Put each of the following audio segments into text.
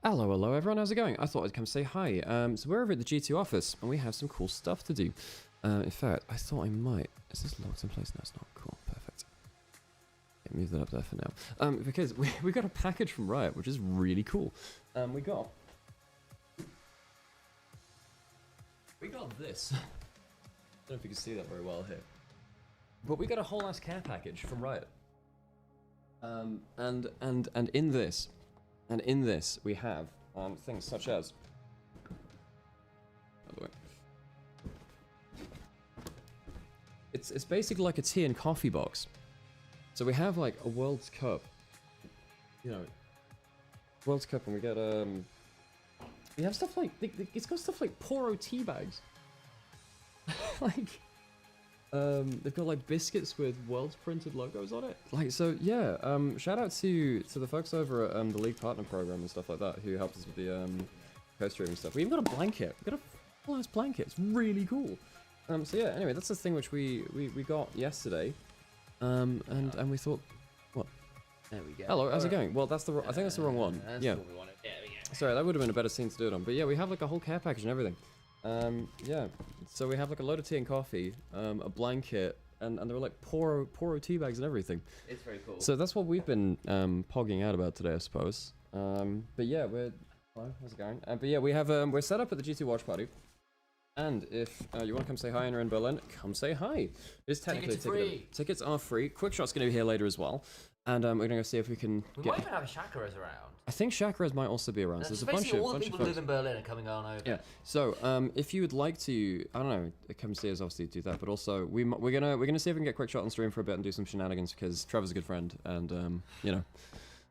Hello, hello everyone, how's it going? I thought I'd come say hi. So we're over at the G2 office, and we have some cool stuff to do. In fact, I thought I might... Is this locked in place? No, it's not. Cool, perfect. Okay, move that up there for now. Because we got a package from Riot, which is really cool. We got this. I don't know if you can see that very well here. But we got a whole ass care package from Riot. And in this... And in this, we have things such as... By the way. It's basically like a tea and coffee box. So we have like a World's Cup. You know, World's Cup, and we get we have stuff like it's got stuff like Poro tea bags. Like they've got like biscuits with World's printed logos on it. Like, so yeah, shout out to the folks over at the League Partner Program and stuff like that who helped us with the co-streaming stuff. We even got a blanket. We got a full ass blanket. It's really cool. So yeah, anyway, that's the thing which we got yesterday. And we thought, what? There we go. Hello, how's it going? Well, that's the I think that's the wrong one. That's yeah. what we wanted. There we go. Sorry, that would have been a better scene to do it on. But yeah, we have like a whole care package and everything. Yeah, so we have like a load of tea and coffee, a blanket, and there were like Poro tea bags and everything. It's very cool. So that's what we've been pogging out about today, I suppose. But yeah, hello, how's it going? But yeah, we have we're set up at the G2 watch party, and if you want to come say hi and you're in Berlin, come say hi. It's technically free. Tickets are free. Quickshot's going to be here later as well, and we're going to go see if we can. We might even have chakras around. I think chakras might also be around. So there's a bunch of all the people who live in Berlin are coming on over. Yeah. So if you would like to, I don't know, come see us, obviously do that. But also we're gonna see if we can get Quickshot on stream for a bit and do some shenanigans because Trevor's a good friend, and you know,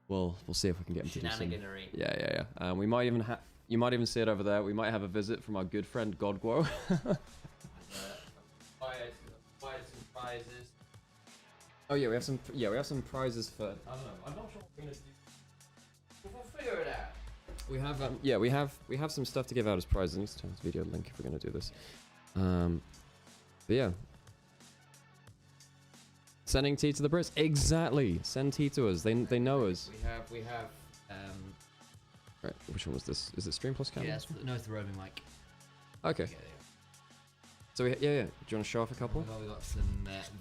we'll see if we can get him to do some. Shenaniganery. Yeah. We might even you might even see it over there. We might have a visit from our good friend Godguo. Some prizes. Oh yeah, we have some prizes for. I don't know. I'm not sure what we're gonna do. We'll figure it out. We have we have some stuff to give out as prizes. I need to turn this video link if we're gonna do this. But yeah. Sending tea to the Brits. Exactly. Send tea to us. They know us. We have Right, which one was this? Is it Stream Plus camera? yeah, it's the roaming mic. Okay. Yeah. So yeah. Do you want to show off a couple? We got some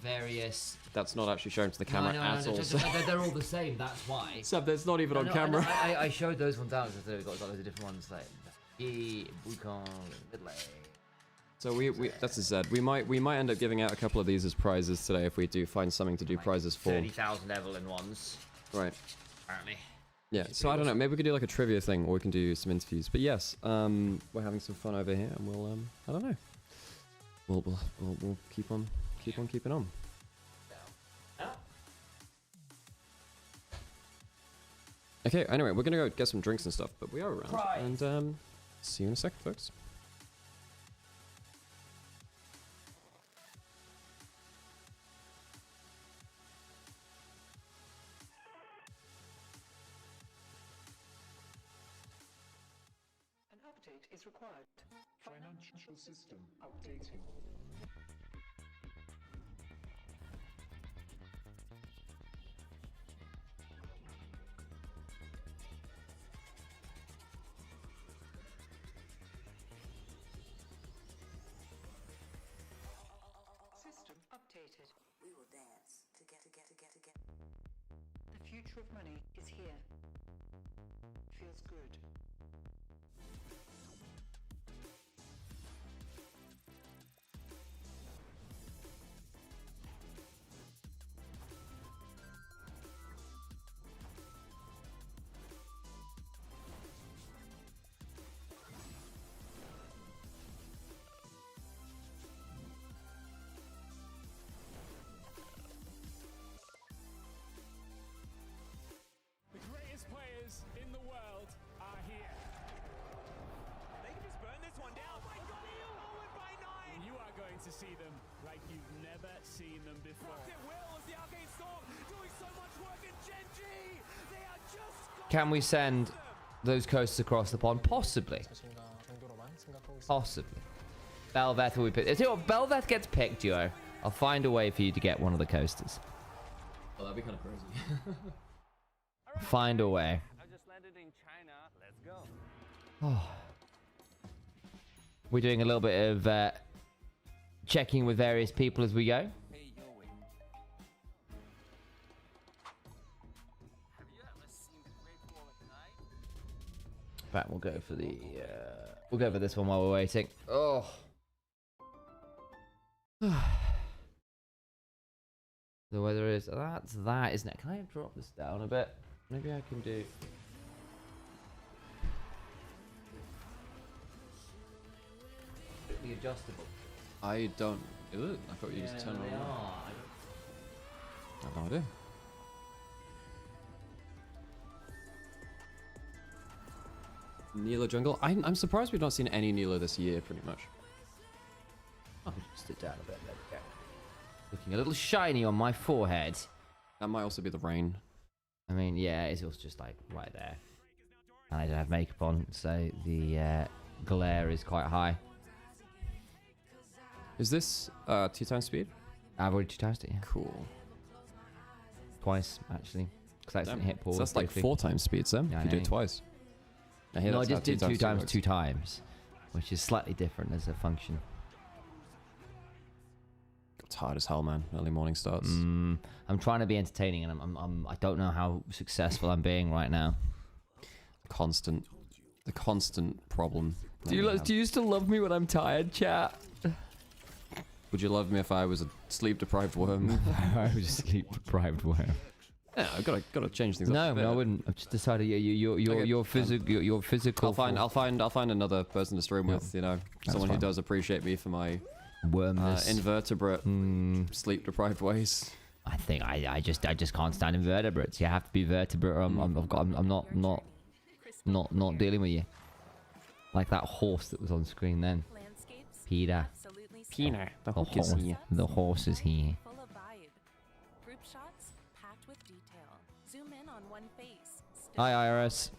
various. That's not actually shown to the camera at all. They're all the same. That's why. So that's not even on camera. I showed those ones out because we've got loads of different ones like Wukong, Midlay. So we that's a Z. We might end up giving out a couple of these as prizes today if we do find something to do like prizes for. 30,000 Evelyn ones. Right. Apparently. Yeah. So I don't know. Maybe we could do like a trivia thing, or we can do some interviews. But yes, we're having some fun over here, and we'll I don't know. We'll keep on keeping on. Okay, anyway, we're gonna go get some drinks and stuff, but we are around. Right. And see you in a second, folks. An update is required. Financial system updating. System updated. We will dance together. The future of money is here. Feels good. The greatest players in the world are here. They can just burn this one down. Oh my god, he'll hold it by 9! You are going to see them like you've never seen them before. Rocket Will as the Arcane Storm doing so much work in Genji! They are just... Can we send those coasters across the pond? Possibly. Possibly. Belveth will be picked. If Belveth gets picked, Duo, I'll find a way for you to get one of the coasters. Well, that'd be kind of crazy. Find a way. I just landed in China. Let's Oh. We're doing a little bit of checking with various people as we go. But we'll go for the we'll go for this one while we're waiting. Oh. The weather is that's that, isn't it? Can I drop this down a bit? Maybe I can do. The adjustable. I don't do it. I thought you just turned it on. I have no idea. Neela jungle. I'm surprised we've not seen any Neela this year, pretty much. I'll just sit down a bit. There we go. Looking a little shiny on my forehead. That might also be the rain. I mean, yeah, it's also just like right there. And I don't have makeup on, so the glare is quite high. Is this 2 times speed? I've already 2 times it, yeah. Cool. Twice, actually. Because I accidentally hit pause. So that's like briefly. 4 times speed, Sam. Yeah, I you do know. it twice. I hear No, I that's just how did 2 times works. 2 times, which is slightly different as a function. It's hard as hell, man. Early morning starts. I'm trying to be entertaining, and I don't know how successful I'm being right now. The constant problem. Do you still love me when I'm tired, chat? Would you love me if I was a sleep-deprived worm? I was a sleep-deprived worm. Yeah, I've got to change things up. No, a bit. I wouldn't. I've just decided your physical. I'll find another person to stream with. You know, someone who does appreciate me for my wormness, invertebrate, sleep-deprived ways. I think I just can't stand invertebrates. You have to be vertebrate. Or I'm not dealing with you. Like that horse that was on screen then. Peter. Peter, the horse is here. The horse is here. Full of vibe. Group shots packed with detail. Zoom in on one face. Hi, Iris.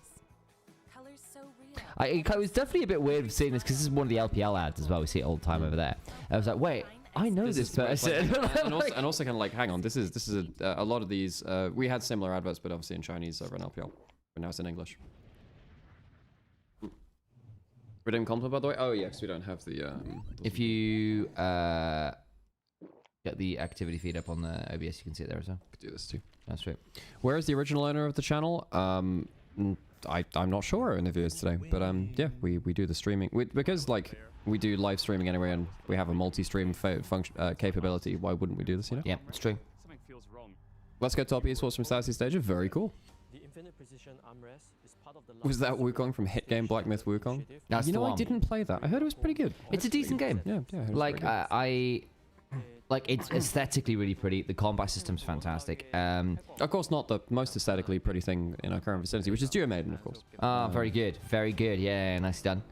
Colors so real. It was definitely a bit weird seeing this because this is one of the LPL ads as well. We see it all the time over there. I was like, wait, I know this person. and also kind of like, hang on, this is a lot of these. We had similar adverts, but obviously in Chinese over in LPL, but now it's in English. Redeem compliment, by the way. Oh yeah, because we don't have the. If you get the activity feed up on the OBS, you can see it there as well. Could do this too. That's right. Where is the original owner of the channel? I'm not sure in the viewers today, but yeah, we do the streaming because like we do live streaming anyway, and we have a multi-stream function capability. Why wouldn't we do this? You know? Yeah, it's true. Something feels wrong. Let's go top esports from Southeast Asia. Very cool. The infinite precision armrest is part of the Was that Wukong from Hit Game Black Myth Wukong? That's You know, the I one. didn't play that. I heard it was pretty good. It's a decent game. Yeah, yeah. it was Like pretty good. like it's aesthetically really pretty. The combat system's fantastic. Of course, not the most aesthetically pretty thing in our current vicinity, which is Duo Maiden, of course. Very good. Very good. Yeah, nicely done.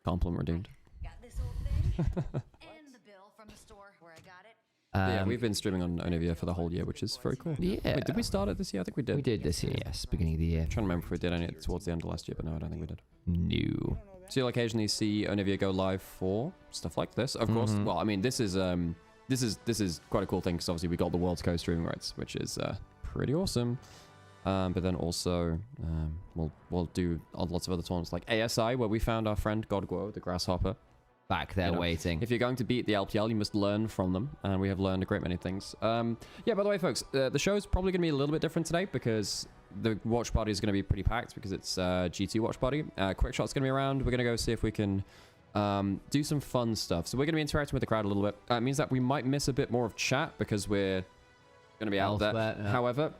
Compliment redeemed. Got this old thing and the bill from the store where I got it. Yeah, we've been streaming on Onivia for the whole year, which is very cool. Yeah. Wait, did we start it this year? I think we did. We did this year, yes, beginning of the year. I'm trying to remember if we did any towards the end of last year, but no, I don't think we did. No. So you'll occasionally see Onivia go live for stuff like this, of course. Well, I mean, this is quite a cool thing because obviously we got the world's co-streaming rights, which is pretty awesome. But then also we'll do lots of other tournaments like ASI, where we found our friend Godguo, the grasshopper. Back there waiting. If you're going to beat the LPL, you must learn from them, and we have learned a great many things. Yeah, by the way, folks, the show's probably going to be a little bit different today because the watch party is going to be pretty packed because it's GT watch party. Quick Shot's going to be around. We're going to go see if we can do some fun stuff. So we're going to be interacting with the crowd a little bit. It means that we might miss a bit more of chat because we're going to be out there. Yeah. However,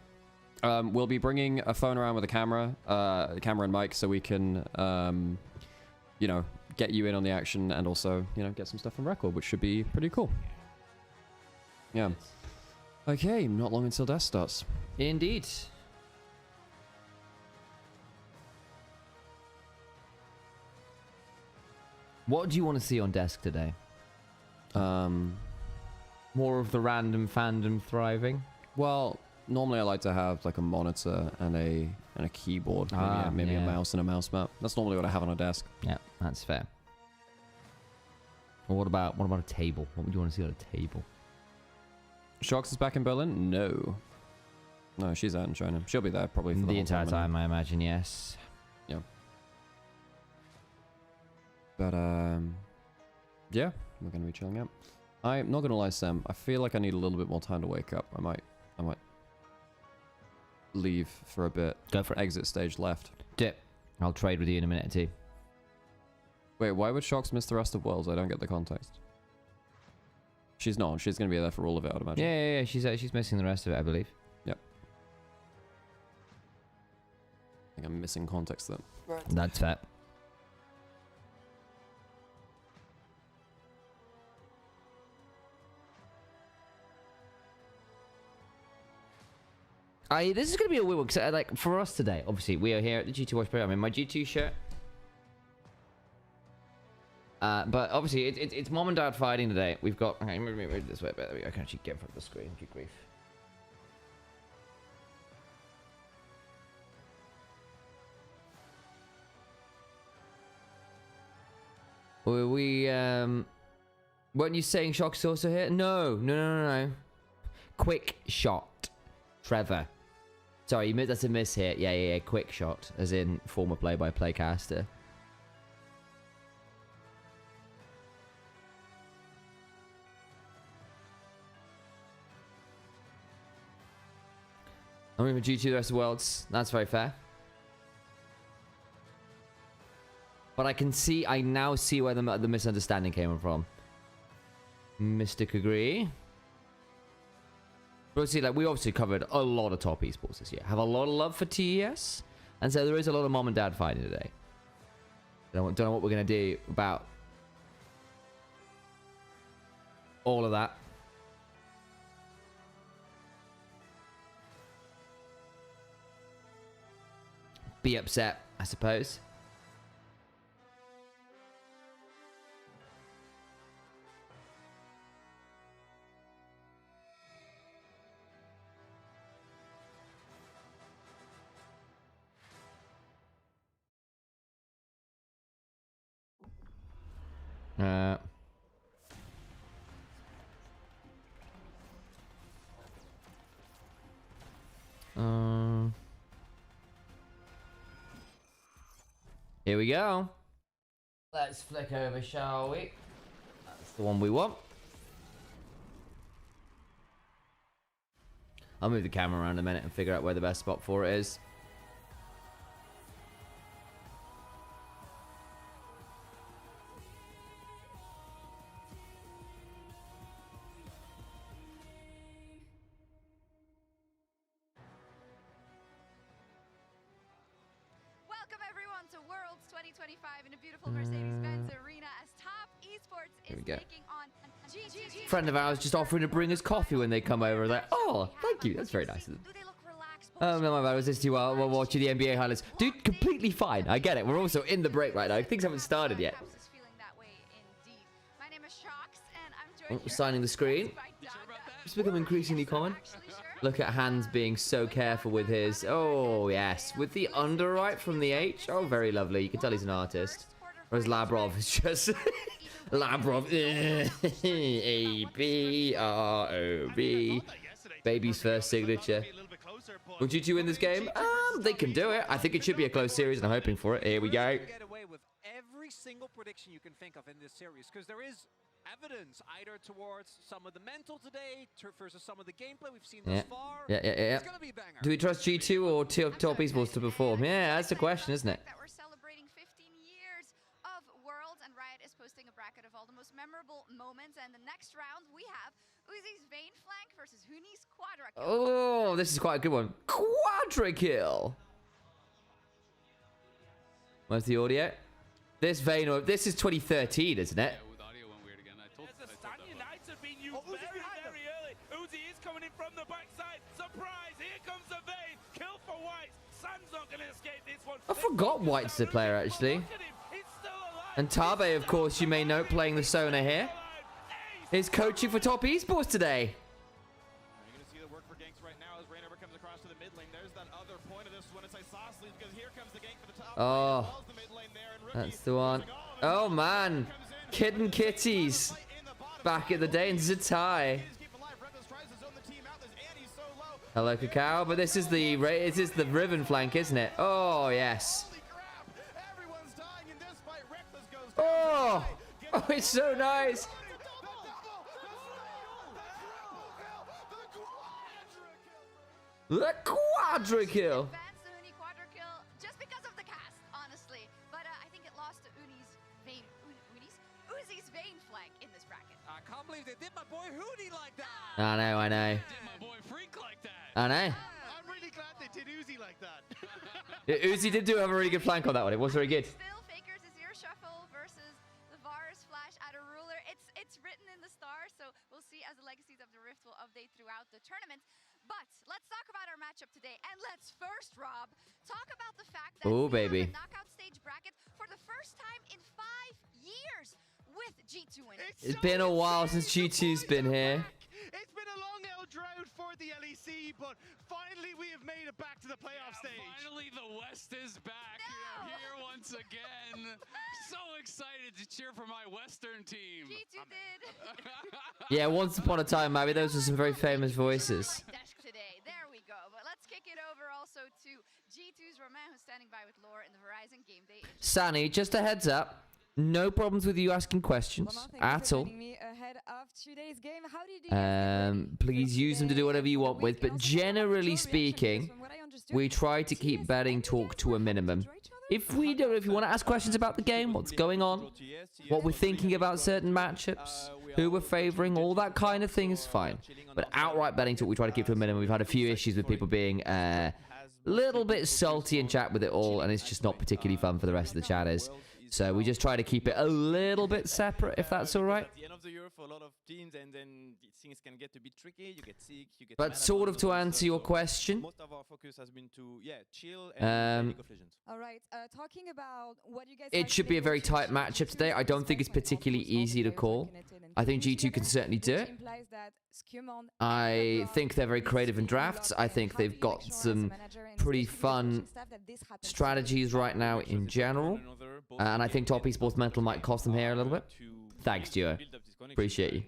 we'll be bringing a phone around with a camera and mic, so we can, you know, get you in on the action and also, you know, get some stuff on record, which should be pretty cool. Yeah. Okay, not long until death starts. Indeed. What do you want to see on desk today? More of the random fandom thriving? Well, normally I like to have like a monitor and a keyboard, maybe a mouse and a mouse mat. That's normally what I have on a desk. Yeah, that's fair. Well, what about a table? What would you want to see on a table? Shox is back in Berlin? No, she's out in China. She'll be there probably for the whole entire time. time, I imagine. Yes. Yeah. But, yeah, we're going to be chilling out. I'm not going to lie, Sam. I feel like I need a little bit more time to wake up. I might leave for a bit. Go for it. Exit stage left. Dip. I'll trade with you in a minute or two. Wait, why would Shox miss the rest of Worlds? I don't get the context. She's not. She's going to be there for all of it, I'd imagine. Yeah. She's missing the rest of it, I believe. Yep. I think I'm missing context then. That's fair. This is going to be a weird one, because like, for us today, obviously, we are here at the G2 Watch Party. I'm in my G2 shirt. But obviously, it's mom and dad fighting today. We've got... Okay, move this way, but I can actually get in front of the screen. Good grief. Weren't you saying Shock's also here? No. Quick shot. Trevor. Sorry, that's a miss here. Yeah. Quick shot, as in former play-by-play caster. I'm moving G2 the rest of the worlds. That's very fair. But I now see where the misunderstanding came from. Mystic agree. But see, like, we obviously covered a lot of top esports this year. Have a lot of love for TES. And so there is a lot of mom and dad fighting today. Don't know what we're going to do about all of that. Be upset, I suppose. Here we go. Let's flick over, shall we? That's the one we want. I'll move the camera around a minute and figure out where the best spot for it is. Welcome everyone to Worlds 2025 in a beautiful Mercedes-Benz arena as top esports is taking on GG. Friend of ours just offering to bring us coffee when they come over. Like, oh, thank you. That's very nice of them. Do they look relaxed? Oh, no, my bad. I was listening to you while watching the NBA highlights. Dude, completely fine. I get it. We're also in the break right now. Things haven't started yet. My name is Shox, and I'm joined Signing the screen. It's become increasingly common. Look at Hans being so careful with his... Oh, yes. With the underwrite from the H. Oh, very lovely. You can tell he's an artist. Whereas Labrov is just... Labrov. A-B-R-O-B. Baby's first signature. Would you two win this game? They can do it. I think it should be a close series, and I'm hoping for it. Here we go. Get away with every single prediction you can think of in this series, because there is evidence either towards some of the mental today versus some of the gameplay we've seen thus far. Yeah. It's gonna be a banger. Do we trust G2 or top esports to perform? Yeah, that's the question, isn't it? That we're celebrating 15 years of Worlds, and Riot is posting a bracket of all the most memorable moments. And the next round we have Uzi's Vayne flank versus Huni's Quadra kill. Oh, this is quite a good one. Quadra kill. Where's the audio? This Vayne, this is 2013, isn't it? Very early. Uzi is coming in from the backside. Surprise! Here comes the Vayne. Kill for White. Sun's not going to escape this one. I forgot White's the player, actually. And Tabe, of course, you may know, playing the Sona here, is coaching for top esports today. You're going to see the work for ganks right now as Rainover comes across to the mid lane. There's that other point of this one. It's isosceles because here comes the gank for the top. Oh, that's the one. Oh, man. Kitten Kitties. Back in the day in Zatai. Hello, Cacao. But this is the Riven flank, isn't it? Oh, yes. Oh, Oh, it's so nice. The quadra kill. Advanced the Uni quadra kill just because of the cast, honestly. But I think it lost to Uzi's vein flank in this bracket. I can't believe they did my boy Hootie like that. I know, I know. Did my boy Freak like that? I know. I'm really glad they did Uzi like that. Uzi did do have a really good flank on that one. It was very good. Still Faker's Azir Shuffle versus the Varus Flash at a ruler. It's written in the stars, so we'll see as the Legacies of the Rift will update throughout the tournament. But let's talk about our matchup today. And let's first, Rob, talk about the fact that Oh, we baby. have a knockout stage bracket for the first time in 5 years with G2 in it. It's been a while since G2's been here. It's been a long old drought for the LEC, but finally we have made it back to the playoff stage. Finally, the West is back. No. You're here once again. So excited to cheer for my Western team. G2 did. Yeah, once upon a time, maybe those were some very famous voices. Right desk today. There we go. But let's kick it over also to G2's Romain, who's standing by with Lore in the Verizon Game Day. Sunny, just a heads up. No problems with you asking questions at all. Please use them to do whatever you want with, but generally speaking, we try to keep betting talk to a minimum. If we don't, if you want to ask questions about the game, what's going on, what we're thinking about certain matchups, who we're favoring, all that kind of thing is fine. But outright betting talk, we try to keep to a minimum. We've had a few issues with people being a little bit salty in chat with it all, and it's just not particularly fun for the rest of the chatters. So we just try to keep it a little bit separate, if that's all right. At the end of the year for a lot of teams, and then things can get a bit tricky. You get sick, you get. But sort of to answer your question, most of our focus has been to chill and League of Legends. All right, talking about what you guys. it should be a very tight matchup today. I don't think it's particularly easy to call. I think G2 can certainly do it. I think they're very creative in drafts. I think they've got some pretty fun strategies right now in general. And I think Top Esports Mental might cost them here a little bit. Thanks, Duo. Appreciate you.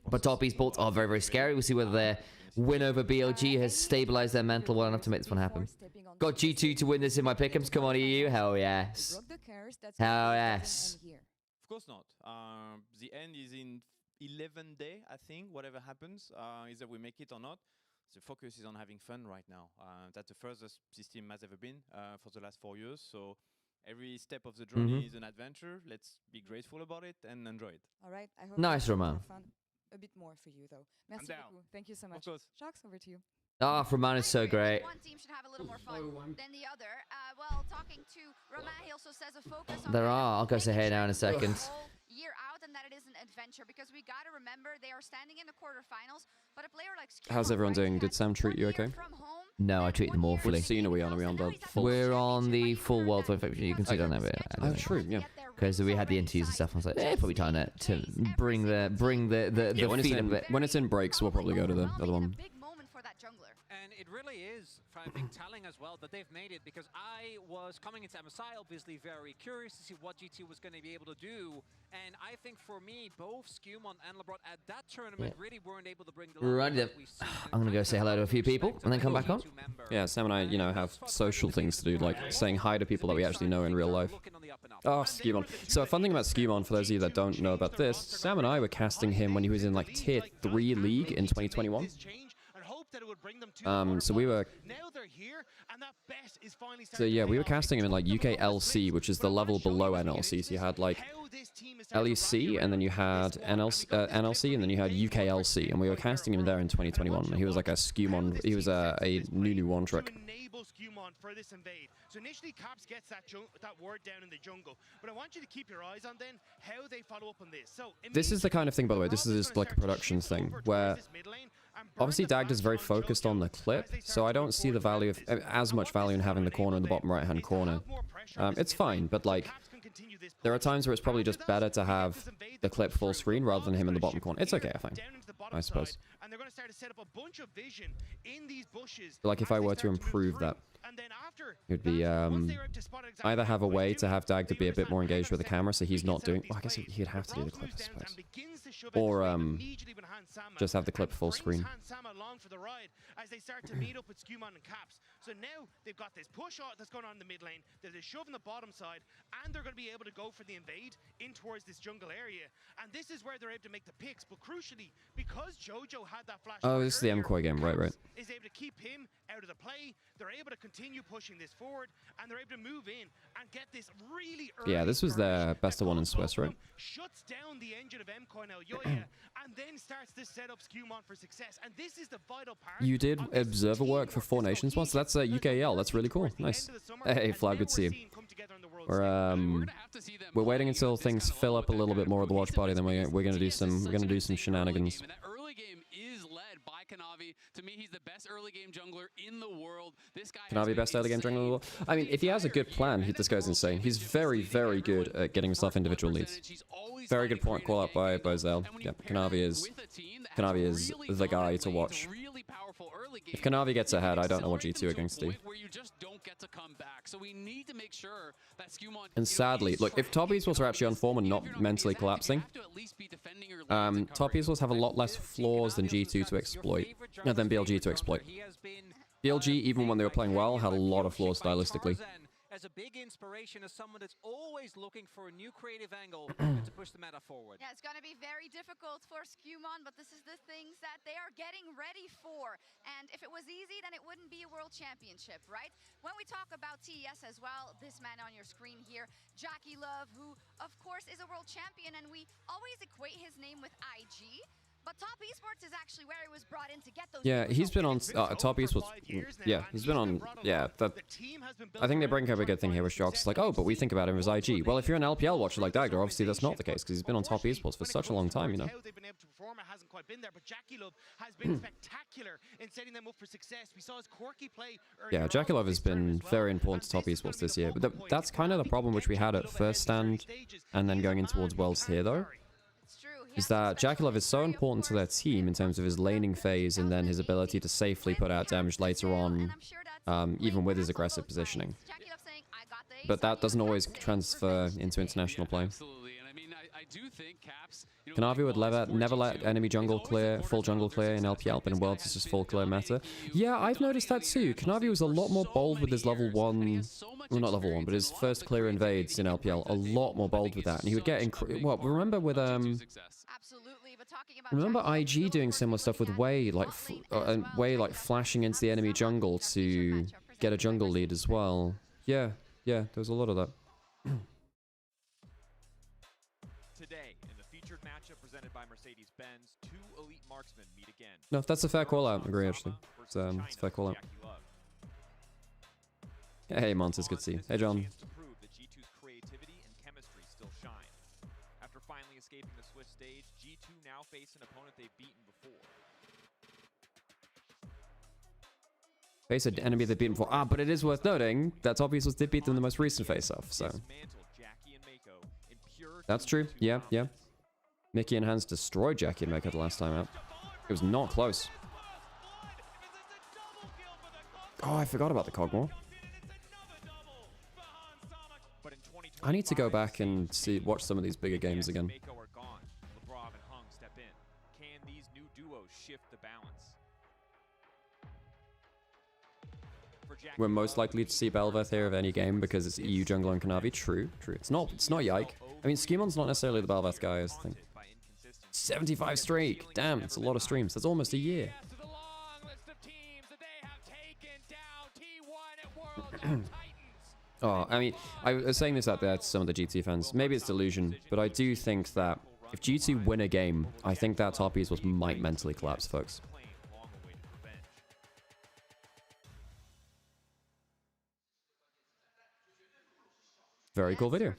But Top Esports are very, very scary. We'll see whether their win over BLG has stabilized their mental well enough to make this one happen. Got G2 to win this in my pick'ems. Come on, EU. Hell yes. Hell yes. Of course not. The end is in 11 days, I think. Whatever happens, either we make it or not. The focus is on having fun right now. That's the furthest this team has ever been for the last 4 years. So every step of the journey is an adventure. Let's be grateful about it and enjoy it. All right. I hope nice, Roman. A bit more for you, though. Merci beaucoup. Thank you so much. Of course. Sharks, over to you. Ah, Roman is so great. One team should have a little more fun than the other. Well, talking to Romain, he also says a focus on There are. I'll go say hey now in a second. Year out, and that it is an adventure, because we got to remember they are standing in the quarterfinals, but a player like How's everyone doing? Did Sam treat you okay? No, I treat them awfully. Which scene are we on? Are we on the full? We're on the full World Tour. You can see down there. Oh, true. Yeah. Because we had the interviews and stuff. I was like, probably trying to bring the feed a bit. When it's in breaks, we'll probably go to the other one. Big moment for that jungler. And it really is, I think, telling as well that they've made it, because I was coming into MSI obviously very curious to see what G2 was going to be able to do. And I think for me, both Skewmon and LeBron at that tournament really weren't able to bring the Right, I'm going to go say hello to a few people and then come back on. Yeah, Sam and I, have social things to do, like saying hi to people that we actually know in real life. Oh, Skewmon. So a fun thing about Skewmon, for those of you that don't know about this, Sam and I were casting him when he was in like Tier 3 League in 2021. So we were... So yeah, we were casting him in like UK LC, which is the level below NLC. So you had like LEC, and then you had NLC, and then you had UK LC, and we were casting him there in 2021. And he was like a Skewmon, he was a Nunu one trick. For this invade. So initially Caps gets that word down in the jungle, but I want you to keep your eyes on then how they follow up on this. So this is the kind of thing, by the way, this is just like a productions thing, where obviously Dagd is very focused on the clip, so I don't see the value of as much value in having the corner in the bottom right hand corner. It's fine, but like there are times where it's probably just better to have the clip full screen rather than him in the bottom corner. It's okay, I think, I suppose. And they're going to start to set up a bunch of vision in these bushes. Like if I were to improve that. And then after It would be either have a way to have Dag to be a bit more engaged with the camera, so he's not doing. Well, I guess he'd have to do the clip, I suppose. Or just have the clip full screen. As they start to meet up with Skewmon and Caps. So now they've got this push out that's going on in the mid lane, there's a shove on the bottom side, and they're going to be able to go for the invade in towards this jungle area. And this is where they're able to make the picks, but crucially, because Jojo had that flash. Oh, this is the MCOY game, right. Is able to keep him out of the play, they're able to continue pushing this forward, and they're able to move in and get this really early. Yeah, this was their best of one in Swiss, right? Shuts down the engine of MCOY now, Yoya, and then starts to set up Skewmon for success. And this is the vital part. You did observer work for Four Nations once. That's UKL. That's really cool. Nice. Hey, Flag, good to see you. We're waiting until things fill up a little bit more at the watch party. Then we're gonna do some shenanigans. Kanavi. To me, he's the best early game jungler in the world. This guy Kanavi best early game jungler in the world. I mean, if he has a good plan, this guy's insane. He's very, very good at getting himself individual leads. Very good point call out by Zell. Yeah, Kanavi is the guy to watch. If Kanavi gets ahead, I don't know what G2 are going to do. And sadly, look, if top esports are actually on form and not mentally collapsing, top esports have a lot less flaws than G2 to exploit, than BLG to exploit. BLG, even when they were playing well, had a lot of flaws stylistically. As a big inspiration, as someone that's always looking for a new creative angle to push the meta forward. Yeah, it's going to be very difficult for Skewmon, but this is the things that they are getting ready for. And if it was easy, then it wouldn't be a world championship, right? When we talk about TES as well, this man on your screen here, Jackie Love, who of course is a world champion, and we always equate his name with IG. But Top Esports is actually where he was brought in to get those. Yeah, he's been on Top Esports. Yeah, he's been on. Yeah, I think they bring up a good thing here with Shox. It's like, oh, but we think about him as IG. Well, if you're an LPL watcher like Dagger, obviously that's not the case because he's been on Top Esports for such a long time, you know. How they've been able to perform, it hasn't quite been there, but Jackie Love has been spectacular in setting them up for success. We saw his quirky play. Yeah, Jackie Love has been very important to Top Esports this year, but that's kind of the problem which we had at first stand, and then going in towards Worlds here though. Is that Jackie Love is so important to their team in terms of his laning phase and then his ability to safely put out damage later on, even with his aggressive positioning. But that doesn't always transfer into international play. Kanavi would never let enemy jungle clear, full jungle clear in LPL, but in Worlds it's just full clear meta. Yeah, I've noticed that too. Kanavi was a lot more bold with his level 1, well not level 1, but his first clear invades in LPL, a lot more bold with that. And he would get, remember with, remember IG doing similar stuff with Wei, like flashing into the enemy jungle to get a jungle lead as well. Yeah, there was a lot of that. Today, in the featured matchup presented by Mercedes-Benz, two elite marksmen meet again. No, that's a fair call out. I agree, actually. It's a fair call out. Hey, Monsters, good to see you. Hey, John. G2's creativity and chemistry still shine. After finally escaping the Swiss stage, G2 now face an opponent they've beaten before. Face an enemy they've beaten before. Ah, but it is worth noting that Top Esports did beat them in the most recent face-off, so. That's true. Yeah. Mickey and Hans destroyed Jackie and Mako the last time out. It was not close. Oh, I forgot about the Cogmore. I need to go back and watch some of these bigger games again. We're most likely to see Belveth here of any game because it's EU Jungle and Kanavi. True. It's not Yike. I mean, Skewmon's not necessarily the Belveth guy, I think. 75 streak. Damn, that's a lot of streams. That's almost a year. Oh, I mean, I was saying this out there to some of the GT fans. Maybe it's delusion, but I do think that if GT win a game, I think that Top Esports might mentally collapse, folks. Very cool video.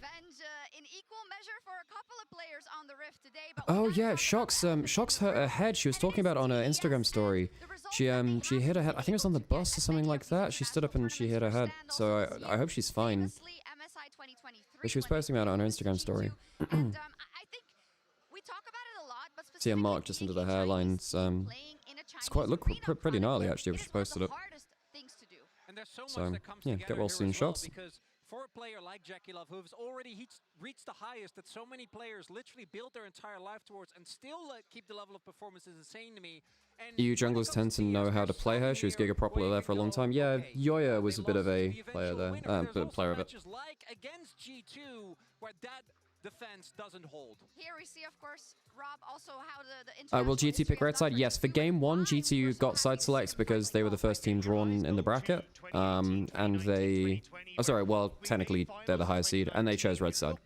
Oh yeah, Shox hurt her head. She was talking about it on her Instagram story. She hit her head. I think it was on the bus or something like that. She stood up and she hit her head. So I hope she's fine. But she was posting about it on her Instagram story. See a mark just under the hairline. It's quite pretty gnarly actually when she posted it. And there's so So, much that comes yeah, together get well here soon as well, shots. because for a player like Jackie Love, who's already reached the highest that so many players literally built their entire life towards and still keep the level of performance is insane to me. And EU junglers tend to know how to play her. She was Giga Popular there for a long time. Yeah, Yoya was a bit of a player there. Player of it. Like against G2, where that defense doesn't hold. Here we see, of course, Rob, also how the Will GT pick red side? Yes, for game 1, GT got side select because they were the first team drawn in the bracket. And they... Oh, sorry, well, technically, they're the highest seed, and they chose red side.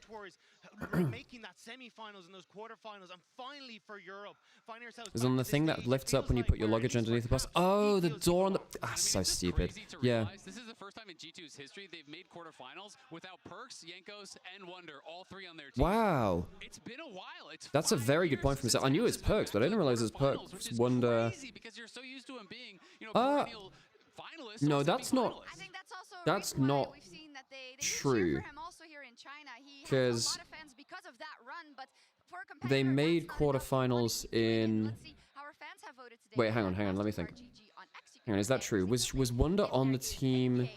Making that semi-finals and those quarterfinals, and finally for Europe, finding ourselves Is on the thing that lifts up when you put your luggage underneath the bus. Oh, the door on the... Ah, so stupid. Yeah. This is the first time in G2's history they've made quarterfinals without Perks, Yankos, and Wonder, all three on their team. Wow. It's been a while. That's a very good point from himself. I knew it was Perks, but I didn't realize it was Perks. Wonder... Because you're so used to him being, perennial finalist. No, that's not... I think that's also that's not we've seen that they true. cheer for him also here in China. He has Because a lot of fans because of that run, but for a they made quarterfinals in... Wait, hang on, let me think. Hang on, is that true? Was Wonder on the team?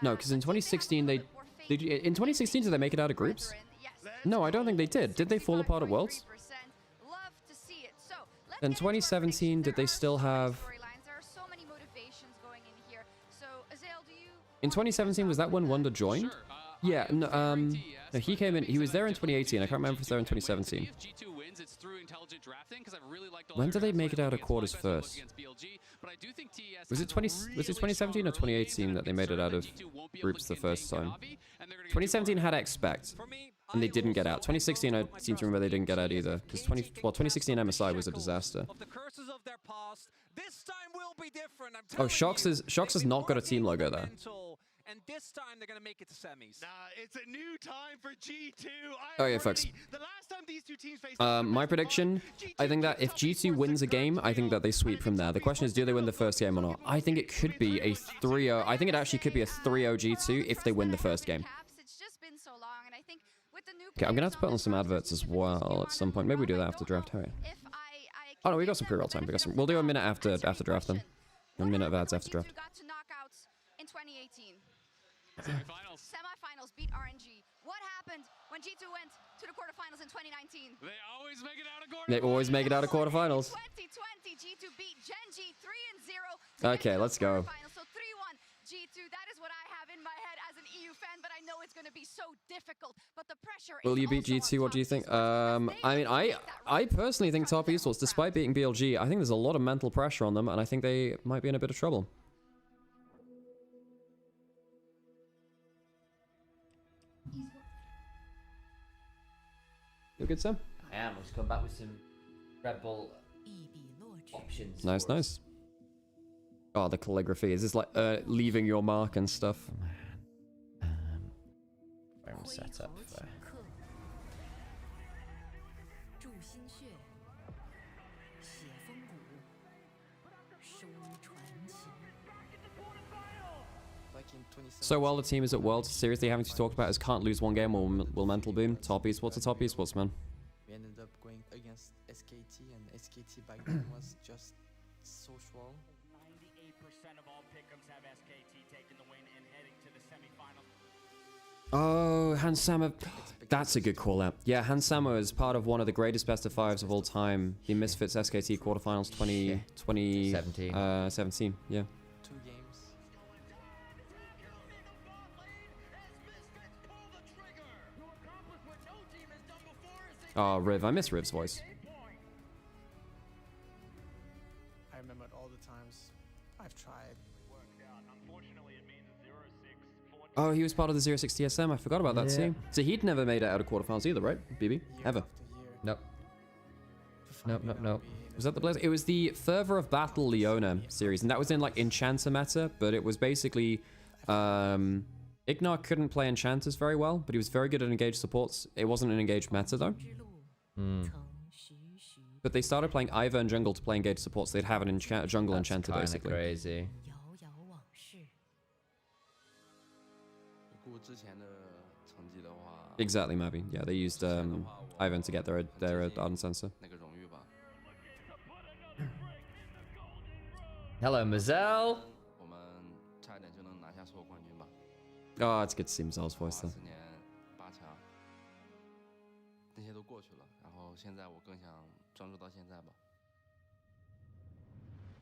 No, because in 2016 in 2016 did they make it out of groups? No, I don't think they did. Did they fall apart at Worlds? In 2017, did they still have... In 2017, was that when Wonder joined? Yeah, no, no, he came in, he was there in 2018. I can't remember if he was there in 2017. When did they make it out of quarters first? Was it 2017 or 2018 that they made it out of groups the first time? 2017 had Expect, and they didn't get out. 2016, I seem to remember they didn't get out either, because 2016 MSI was a disaster. Oh, Shox has not got a team logo there. And this time they're gonna make it to semis. Nah, it's a new time for G2. Oh yeah, folks. The last time these two teams faced my prediction, I think that if G2 wins a game, I think that they sweep from there. The question is, do they win the first game or not? I think it could be a 3-0. I think it actually could be a 3-0 G2 if they win the first game. Okay, I'm gonna have to put on some adverts as well at some point. Maybe we do that after draft. Oh, yeah. Oh no, we got some pre-roll time. We'll do a minute after draft then. A minute of ads after draft. In 2018. Semifinals beat RNG. What happened when G2 went to the quarterfinals in 2019? They always make it out of quarterfinals. They always make it out of quarterfinals. 2020, G2 beat Genji 3-0. Okay, let's go. So 3-1 G2. That is what I have in my head as an EU fan, but I know it's going to be so difficult. But the pressure. Will you beat G2? What do you think? I mean, I personally think Top Esports, despite beating BLG, I think there's a lot of mental pressure on them, and I think they might be in a bit of trouble. You good, Sam? I am. Let's come back with some Red Bull options. Nice, nice. Oh, the calligraphy. Is this like leaving your mark and stuff? I'm set up for... So while the team is at Worlds, seriously having to talk about is can't lose one game or will mental boom. Top esports a top esports, man. We ended up going against SKT, and SKT back then was just so strong. 98% of all pick'ems have SKT taking the win and heading to the semifinals. Oh, Hansama. That's a good call out. Yeah, Hansama is part of one of the greatest best of fives of all time. The Misfits SKT quarterfinals 2017. Yeah. 2 games. Oh, Riv. I miss Riv's voice. I remember all the times I've tried. Oh, he was part of the 06 TSM. I forgot about that team. So he'd never made it out of quarterfinals either, right, BB? Ever? Nope. Nope. Was that the Blaze? It was the Fervor of Battle Leona series, and that was in like Enchanter meta, but it was basically Ignar couldn't play Enchanters very well, but he was very good at engaged supports. It wasn't an engaged meta though. But they started playing Ivern jungle to play engaged supports. They'd have an jungle Enchanter basically. Crazy. Exactly, Mavi. Yeah, they used Ivern to get their Ardent Sensor. Hello, Mazel. Oh, it's good to see Mazal's voice though.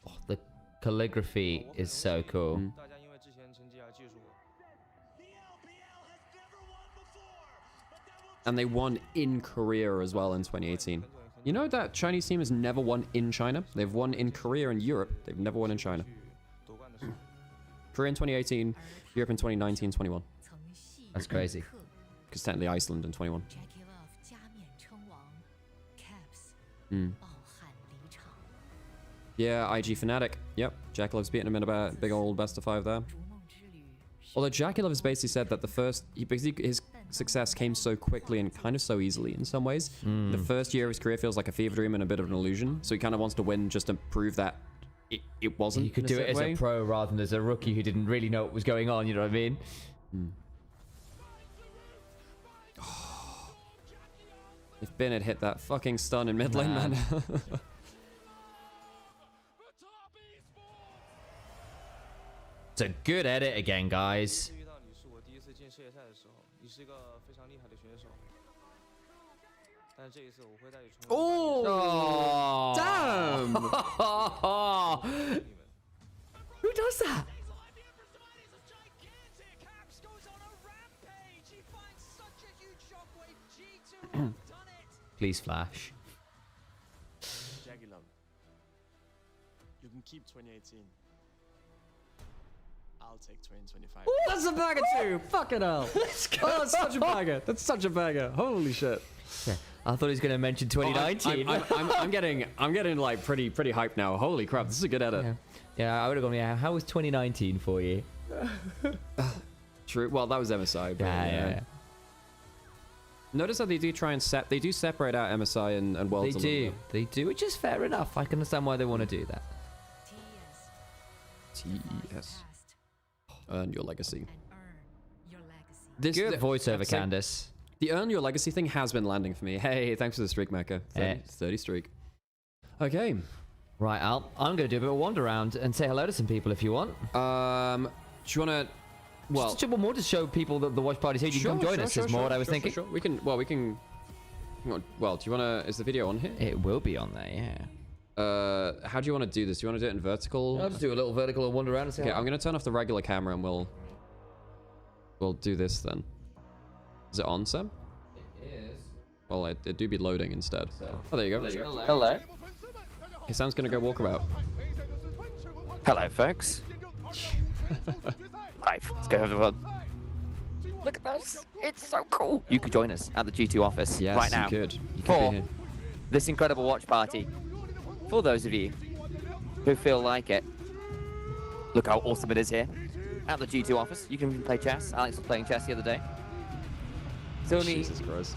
Oh, the calligraphy is so cool. And they won in Korea as well in 2018. You know that Chinese team has never won in China? They've won in Korea and Europe. They've never won in China. Korea in 2018, Europe in 2019, 21. That's crazy. Because technically Iceland in 21. Yeah, IG Fnatic. Yep, Jakilov's beating him in a big old best of 5 there. Although Jakilov has basically said that his success came so quickly and kind of so easily in some ways. The first year of his career feels like a fever dream and a bit of an illusion. So he kind of wants to win just to prove that it wasn't. You could do it as a pro rather than as a rookie who didn't really know what was going on, you know what I mean? If Ben had hit that fucking stun in mid lane, man. It's a good edit again, guys. Oh, damn! Who does that? Please flash. Jakilov, you can keep 2018. I'll take 2025. Ooh, that's a bagger too! Fucking hell! Let's go! Oh, that's such a bagger! That's such a bagger! Holy shit! Yeah, I thought he was going to mention 2019. I'm getting like pretty hyped now. Holy crap! This is a good edit. Yeah, I would have gone. Yeah, how was 2019 for you? True. Well, that was MSI. But Yeah. Notice how they do try and they do separate out MSI and Worlds. They do, which is fair enough. I can understand why they want to do that. TES. Earn your legacy. Good voiceover, Candice. The earn your legacy thing has been landing for me. Hey, thanks for the streak, Mecha. 30 streak. Okay. Right, I'm going to do a bit of a wander around and say hello to some people if you want. Do you want to... Well, just a bit more to show people that the watch party's here. You can come join us. Is more what I was thinking. We can. Well, hang on. Well, do you want to? Is the video on here? It will be on there. Yeah. How do you want to do this? Do you want to do it in vertical? I'll just do a little vertical and wander around and say. Okay, I'm gonna turn off the regular camera and we'll do this then. Is it on, Sam? It is. Well, it do be loading instead. Oh, there you go. Hello. Okay, Sam's gonna go walk about. Hello, folks. Right, let's go everyone. Look at this. It's so cool. You could join us at the G2 office right now. You could for be here. this incredible watch party. For those of you who feel like it, look how awesome it is here at the G2 office. You can even play chess. Alex was playing chess the other day. It's only Jesus Christ.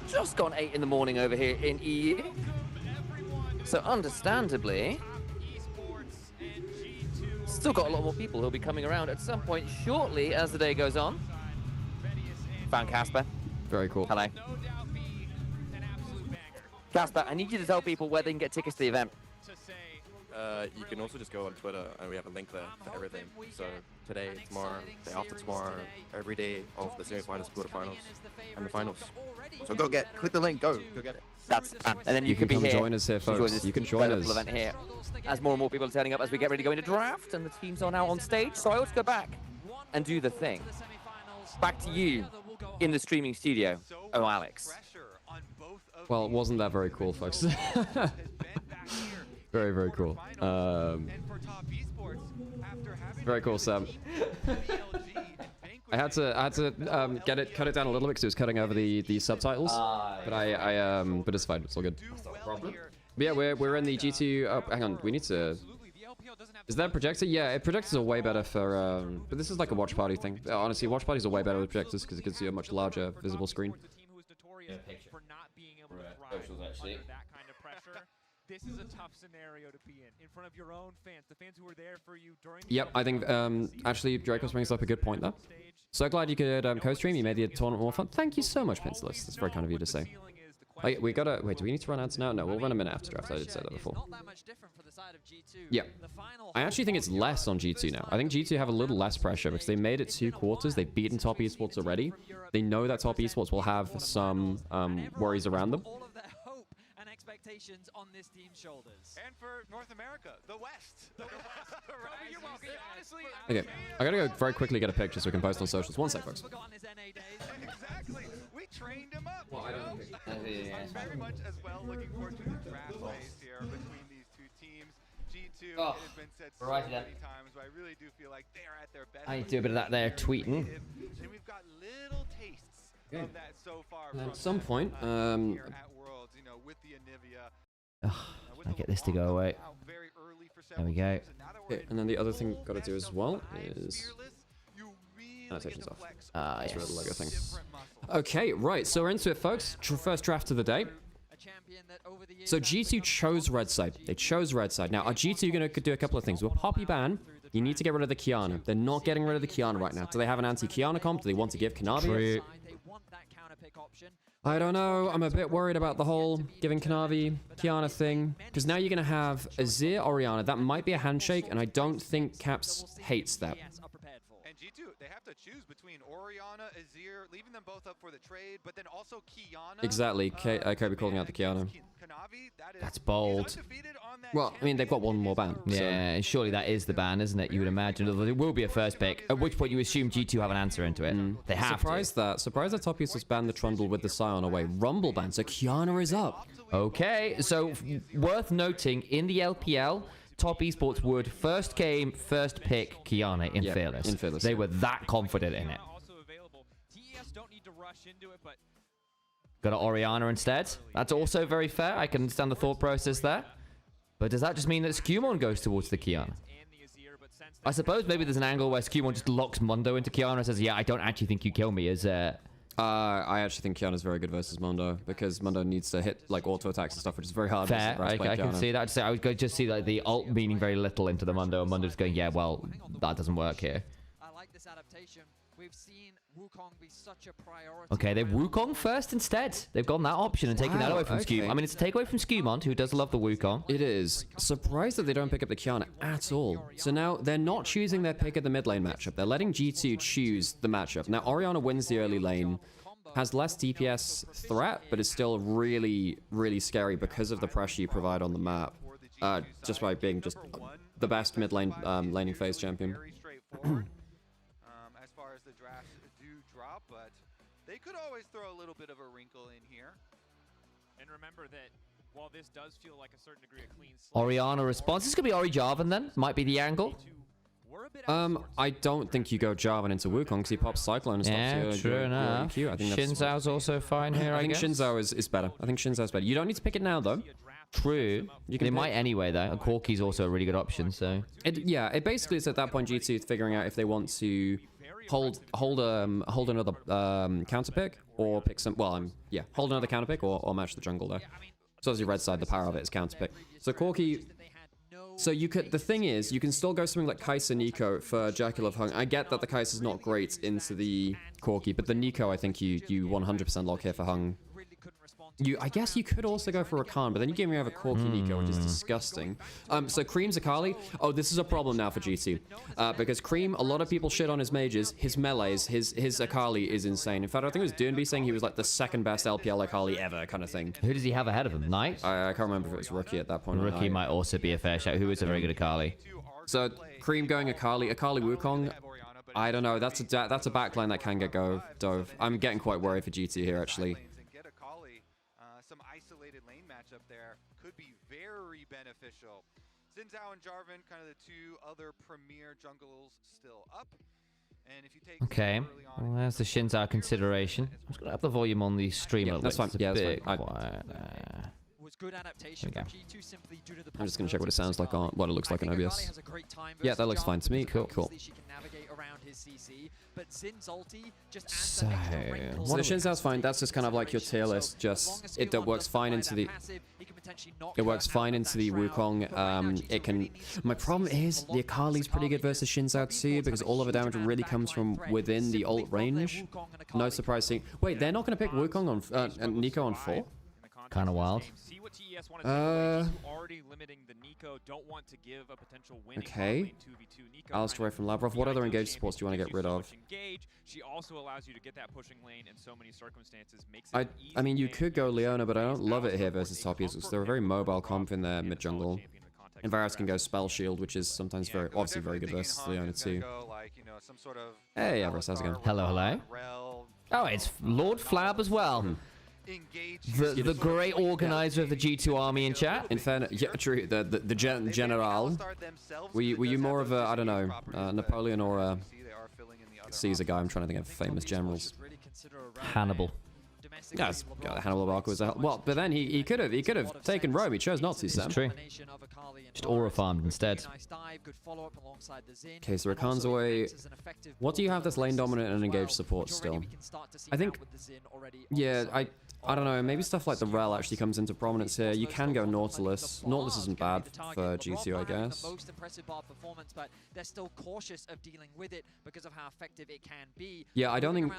just gone 8 in the morning over here in EU. So understandably, still got a lot more people who'll be coming around at some point shortly as the day goes on. Found Casper. Very cool. Hello. Casper, I need you to tell people where they can get tickets to the event. You can also just go on Twitter, and we have a link there for everything. So today, tomorrow, day after tomorrow, every day of the semi-finals, quarterfinals, and the finals. So click the link, go get it. That's and then you can be come here. join us here, folks. You can join us. Event here, as more and more people are turning up as we get ready to go into draft, and the teams are now on stage. So I ought to go back and do the thing. Back to you in the streaming studio. Oh, Alex. Well, wasn't that very cool, folks? Very, very cool. Very cool, Sam. I had to cut it down a little bit because it was cutting over the subtitles. But it's fine. It's all good. But yeah, we're in the G2. Oh, hang on, we need to. Is that a projector? Yeah, projectors are way better for. But this is like a watch party thing. Honestly, watch parties are way better with projectors because it gives you a much larger visible screen. This is a tough scenario to be in front of your own fans, the fans who are there for you during the Yep, I think actually Draco's brings up a good point there. So glad you could co-stream. You made the tournament more fun. Thank you so much, Pencilus. That's very kind of you to say. Wait, we gotta... Wait, do we need to run ads now? No, we'll run a minute after draft. I did say that before. Yeah. I actually think it's less on G2 now. I think G2 have a little less pressure because they made it 2 quarters. They've beaten top esports already. They know that top esports will have some worries around them. Expectations on this team's shoulders. And for North America, the West. You're welcome. Honestly, Okay, I gotta go very quickly get a picture so we can post on socials. One sec, folks. Exactly. We trained him up. Well, I don't think... I'm very much as well looking forward to the draft phase here between these two teams. G2, Oh, it has been said so right many times, but I really do feel like they're at their best. I do a bit of that there tweeting. And we've got little tastes of that so far. And at some point, here at Worlds, you know, with the Anivia. I get this to go away. There we go. Okay, and then the other thing gotta do as well is... Annotations off. That's where the Lego thing. Okay, right, so we're into it, folks. First draft of the day. So G2 chose red side. They chose red side. Now, are G2 going to do a couple of things? With Poppy ban, you need to get rid of the Kiana. They're not getting rid of the Kiana right now. Do they have an anti-Kiana comp? Do they want to give Kanavi? I don't know. I'm a bit worried about the whole giving Kanavi Kiana thing. Because now you're going to have Azir, Orianna. That might be a handshake, and I don't think Caps hates that. And G2, they have to choose between Orianna, Azir, leaving them both up for the trade, but then also Kiana. Exactly. Kobe calling out the Kiana. That's bold. Well, I mean, they've got one more ban. Yeah, and surely that is the ban, isn't it? You would imagine. It will be a first pick, at which point you assume G2 have an answer into it. They have Surprised that Top East was banned the Trundle with the Scion away. Rumble ban, so Kiana is up. Okay, so worth noting, in the LPL, Top Esports would first game, first pick Kiana in Fearless. In Fearless. They were that confident in it. Got an Orianna instead. That's also very fair. I can understand the thought process there. But does that just mean that Skewmon goes towards the Kiana? I suppose maybe there's an angle where Skewmon just locks Mundo into Kiana and says, yeah, I don't actually think you kill me as... I actually think Kiana's very good versus Mundo because Mundo needs to hit like auto attacks and stuff, which is very hard. Fair, I can see that. I would just see like the ult meaning very little into the Mundo, and Mundo's going, yeah, well, that doesn't work here. I like this adaptation. We've seen Wukong be such a priority. Okay, they've Wukong first instead. They've gone that option and taken that away from Skewmon. I mean, it's a takeaway from Skewmon, who does love the Wukong. It is. Surprised that they don't pick up the Kiana at all. So now they're not choosing their pick of the mid lane matchup. They're letting G2 choose the matchup. Now, Orianna wins the early lane. Has less DPS threat, but is still really, really scary because of the pressure you provide on the map. Just by being just the best mid lane laning phase champion. As far as the drafts do drop, but they could always throw a little bit of a wrinkle in here. And remember that while this does feel like a certain degree of clean Orianna response. This could be Ori Jarvan then. Might be the angle. I don't think you go Jarvan into Wukong because he pops Cyclone and stops true enough. I think Shinzao's also fine here, I guess. think Shinzao is better. I think Shinzao's better. You don't need to pick it now, though. True. They might anyway, though. And Corki's also a really good option, so... It basically is at that point G2 figuring out if they want to hold another counter pick or pick some... Well, hold another counter pick or match the jungle there. So as your red side, the power of it is counter pick. So Corki... So you could, the thing is, you can still go something like Kai'Sa Nico for Jackal of Hung. I get that the Kai'Sa's not great into the Corki, but the Nico, I think you 100% lock here for Hung. I guess you could also go for Rakan, but then you give me over Corki Nico, which is disgusting. So Cream's Akali. Oh, this is a problem now for G2. Because Cream, a lot of people shit on his mages. His melees, his Akali is insane. In fact, I think it was Doonby saying he was like the second best LPL Akali ever kind of thing. Who does he have ahead of him? Knight? I can't remember if it was Rookie at that point. Rookie might also be a fair shout. Who is a very good Akali? So Cream going Akali Wukong. I don't know. That's a backline that can get dove. I'm getting quite worried for G2 here, actually. Some isolated lane matchup there could be very beneficial. Shinzao and Jarvan, kind of the two other premier jungles still up. And if you take okay, well, there's the Shinzao consideration. I'm just gonna up the volume on the stream a little that's bit. Fine. Yeah, that's fine. Was good adaptation from G2 simply due to the I'm just gonna check what it sounds like on what it looks like on OBS. Yeah, that looks fine to me. Cool. She can navigate around his CC, but Zin's ulti just so the Shinzao's fine. That's just kind of like your tier list. Just it works fine into the Wukong. It can. My problem is the Akali's pretty good versus Shinzao too because all of the damage really comes from within the ult range. No surprise seeing. Wait, they're not going to pick Wukong on and Nico on 4. kind of wild. See what TES want to do. Already limiting the Nico. Don't want to give a potential winning Okay. 2v2 Nico. Alistair from Lavrov. What other engaged supports do you want to get rid of? Engage. She also allows you to get that pushing lane in so many circumstances. Makes it I mean, you could go Leona, but I don't love it here versus top users. They're a very mobile comp in their mid jungle. And Varus can go Spell Shield, which is sometimes obviously very good versus Leona too. Hey, Everest, how's it going? Hello, hello. Oh, it's Lord Flab as well. The great organizer of the G2 army in chat. In fairness, yeah, true. The General. Were you more of a, I don't know, Napoleon or a Caesar guy? I'm trying to think of famous generals. Hannibal. Yes, Hannibal Barca was well, but then he could have taken Rome. He chose not to. Sam. It's true. Just aura farmed instead. Okay, so Rakan's away. What do you have that's lane dominant and engaged support still? I think, yeah, I don't know, maybe stuff like the Rel actually comes into prominence here. You can go Nautilus. Nautilus isn't bad for G2, I guess. Most impressive bar performance, but they're still cautious of dealing with it because of how effective it can be. Yeah, I don't think...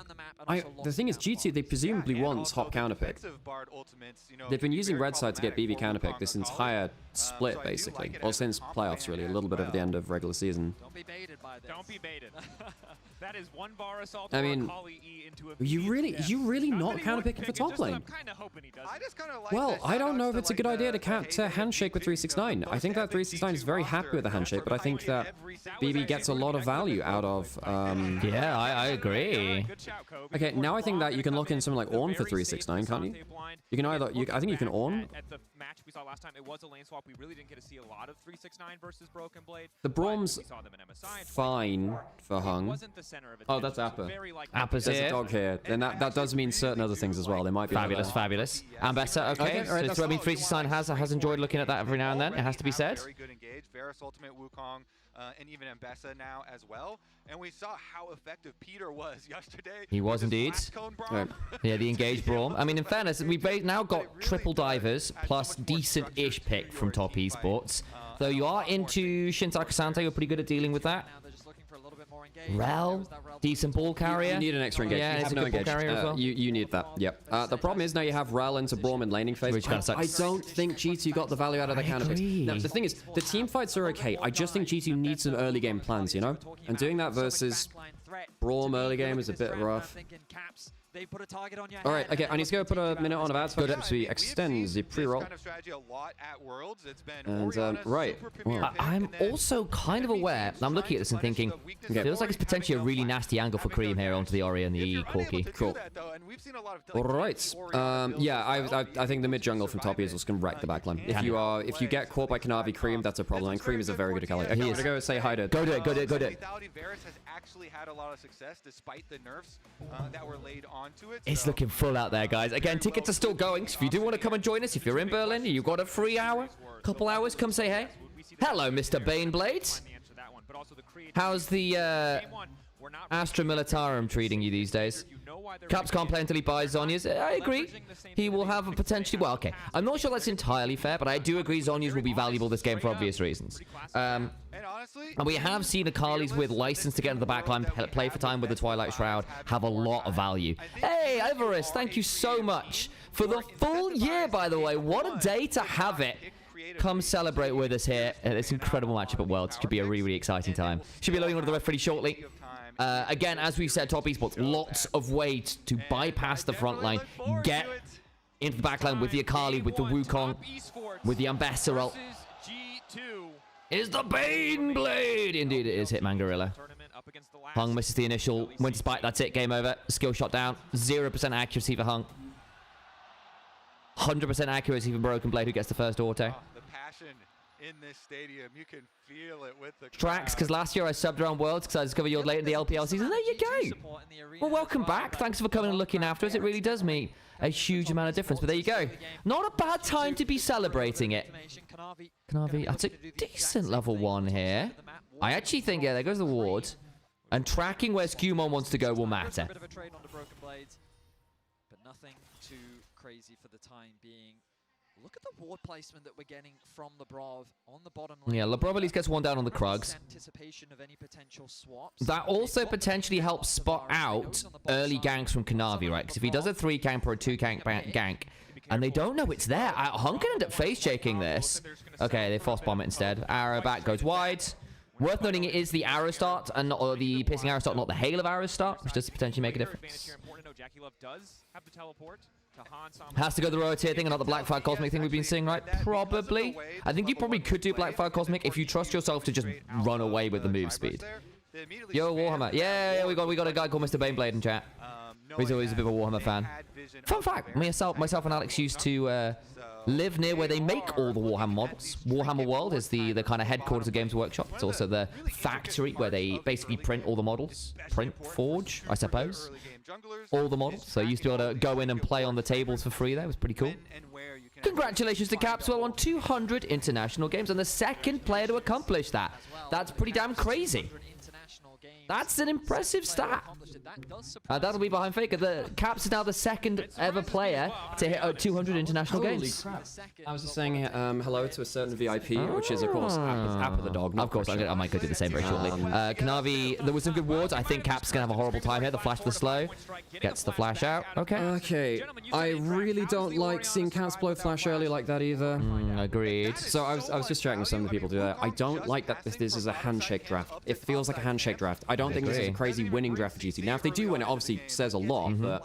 the thing is, G2, they presumably want top counterpick. They've been using red side to get BB counterpick this entire split, basically. Or since playoffs, really. A little bit of the end of regular season. Don't be baited by this. Don't be baited. That is one bar assault. I mean, you really not counterpicking for top lane? Well, I don't know if it's a good idea to handshake with 369. I think that 369 is very happy with the handshake, but I think that BB gets a lot of value out of... yeah, I agree. Okay, now I think that you can lock in something like Ornn for 369, can't you? You can either... I think you can Ornn. At the match we saw last time, it was a lane swap. We really didn't get to see a lot of 369 versus Broken Blade. The Brom's fine for Hung. Oh, that's Appa. Appa's There's here. a dog here. Then that does mean certain other things as well. They might be fabulous, fabulous. Ambessa, okay. All right, So I mean, 369 has enjoyed looking at that every now and then. It has to be said. Very good engage. Varus Ultimate, Wukong, and even Ambessa now as well. And we saw how effective Peter was yesterday. He was indeed. Right. Yeah, the engaged Braum. I mean, in fairness, we've now got triple divers plus decent-ish pick from Top Esports. Though you are into Shintaka Santa, you're pretty good at dealing with that. Rel, decent ball carrier. You need an extra engage. Yeah, you it's have a no good ball engage. carrier as well. You need that. Yep. The problem is now you have Rel into Braum in laning phase. Which kind of sucks. I don't think G2 got the value out of the counter picks. Now, the thing is, the team fights are okay. I just think G2 needs some early game plans, you know? And doing that versus Braum early game is a bit rough. They put a target on your All right, okay, I need to go put a minute on of ads so we extend the pre-roll. And, right. Well, I'm also kind of aware, I'm looking at this and thinking, it feels like it's potentially a really nasty angle for Cream here onto the Ori and the Corki. Cool. All right. Yeah, I think the mid jungle from top users can wreck the backline. If you get caught by Kanavi Cream, that's a problem. And Cream is a very good Akali. Okay, I'm gonna go say hi to. Go do it. Varus has actually had a lot of success despite the nerfs that were laid onto it. It's looking full out there, guys. Again, tickets are still going. So if you do want to come and join us, if you're in Berlin, you've got a free hour, couple hours, come say hey. Hello, Mr. Baneblade. How's the Astra Militarum treating you these days? Caps can't play until he buys Zhonya's. I agree. He will have a potentially... Well, okay. I'm not sure that's entirely fair, but I do agree Zhonya's will be valuable this game for obvious reasons. And we have seen Akali's with license to get into the backline, play for time with the Twilight Shroud, have a lot of value. Hey, Everest, thank you so much for the full year, by the way. What a day to have it. Come celebrate with us here at this incredible matchup at Worlds. Should be a really, really exciting time. Should be loading onto the ref pretty shortly. Again, as we said, Top Esports, lots of ways to bypass the front line, get into the back line with the Akali, with the Wukong, with the Ambassador. Is the Baneblade! Indeed it is, Hitman Gorilla. Hung misses the initial Winter Spike, that's it, game over. Skill shot down, 0% accuracy for Hung. 100% accuracy for Broken Blade, who gets the first auto. The passion in this stadium, you can feel it with the Tracks, because last year I subbed around Worlds because I discovered you're late in the LPL season. There you go. Well, welcome back. Thanks for coming and looking after us. It really does mean a huge amount of difference. But there you go. Not a bad time to be celebrating it. Kanavi, that's a decent level 1 here. I actually think, yeah, there goes the ward. And tracking where Skewmon wants to go will matter. But nothing too crazy for the time being. Look at the ward placement that we're getting from Labrov on the bottom lane. Yeah, Labrov at least gets one down on the Krugs. Anticipation of any potential swaps. That also potentially helps spot out early ganks from Kanavi, right? Because if he does a 3 gank or a 2 gank, And they don't know it's there. Hunk can end up face shaking this. Okay, they force bomb it instead. Arrow back goes wide. Worth noting it is the arrow start and not the piercing arrow start, not the hail of arrow start, which does potentially make a difference. Has to go the rotate thing and not the Blackfire Cosmic thing we've been seeing, right? Probably. I think you probably could do Blackfire Cosmic if you trust yourself to just run away with the move speed. Yo, Warhammer. Yeah, we got a guy called Mr. Baneblade in chat. He's always a bit of a Warhammer fan. Fun fact, myself and Alex used to live near where they make all the Warhammer models. Warhammer World is the kind of headquarters of Games Workshop. It's also the factory where they basically print all the models. Forge, I suppose. All the models. So you used to be able to go in and play on the tables for free there. It was pretty cool. Congratulations to Capswell on 200 international games and the second player to accomplish that. That's pretty damn crazy. That's an impressive stat. That'll be behind Faker. The Caps is now the second ever player to hit 200 international games. Crap. I was just saying hello to a certain VIP, which is, of course, Appa the dog. Of course, I might go do the same very shortly. Kanavi, there was some good wards. I think Cap's going to have a horrible time here. The flash to the slow. Gets the flash out. Okay. Okay. I really don't like seeing Caps blow flash early like that either. Agreed. So I was just chatting with some of the people today. I don't like that this is a handshake draft. It feels like a handshake draft. I don't think this is a crazy winning draft for GT. Now, if they do win, it obviously says a lot, but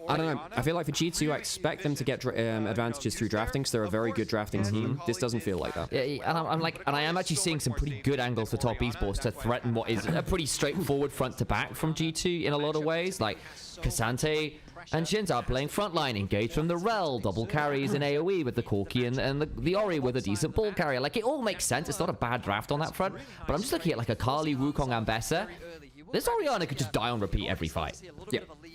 I don't know. I feel like for G2, I expect them to get advantages through drafting, because they're a very good drafting team. This doesn't feel like that. Yeah, and I am actually seeing some pretty good angles for top esports to threaten what is a pretty straightforward front to back from G2 in a lot of ways. Like Cassante and Shins are playing frontline, engaged from the Rel, double carries in AoE with the Corki and the Ori with a decent ball carrier. Like, it all makes sense. It's not a bad draft on that front, but I'm just looking at like a Kali, Wukong, and Bessa. This Orianna could just die on repeat every fight.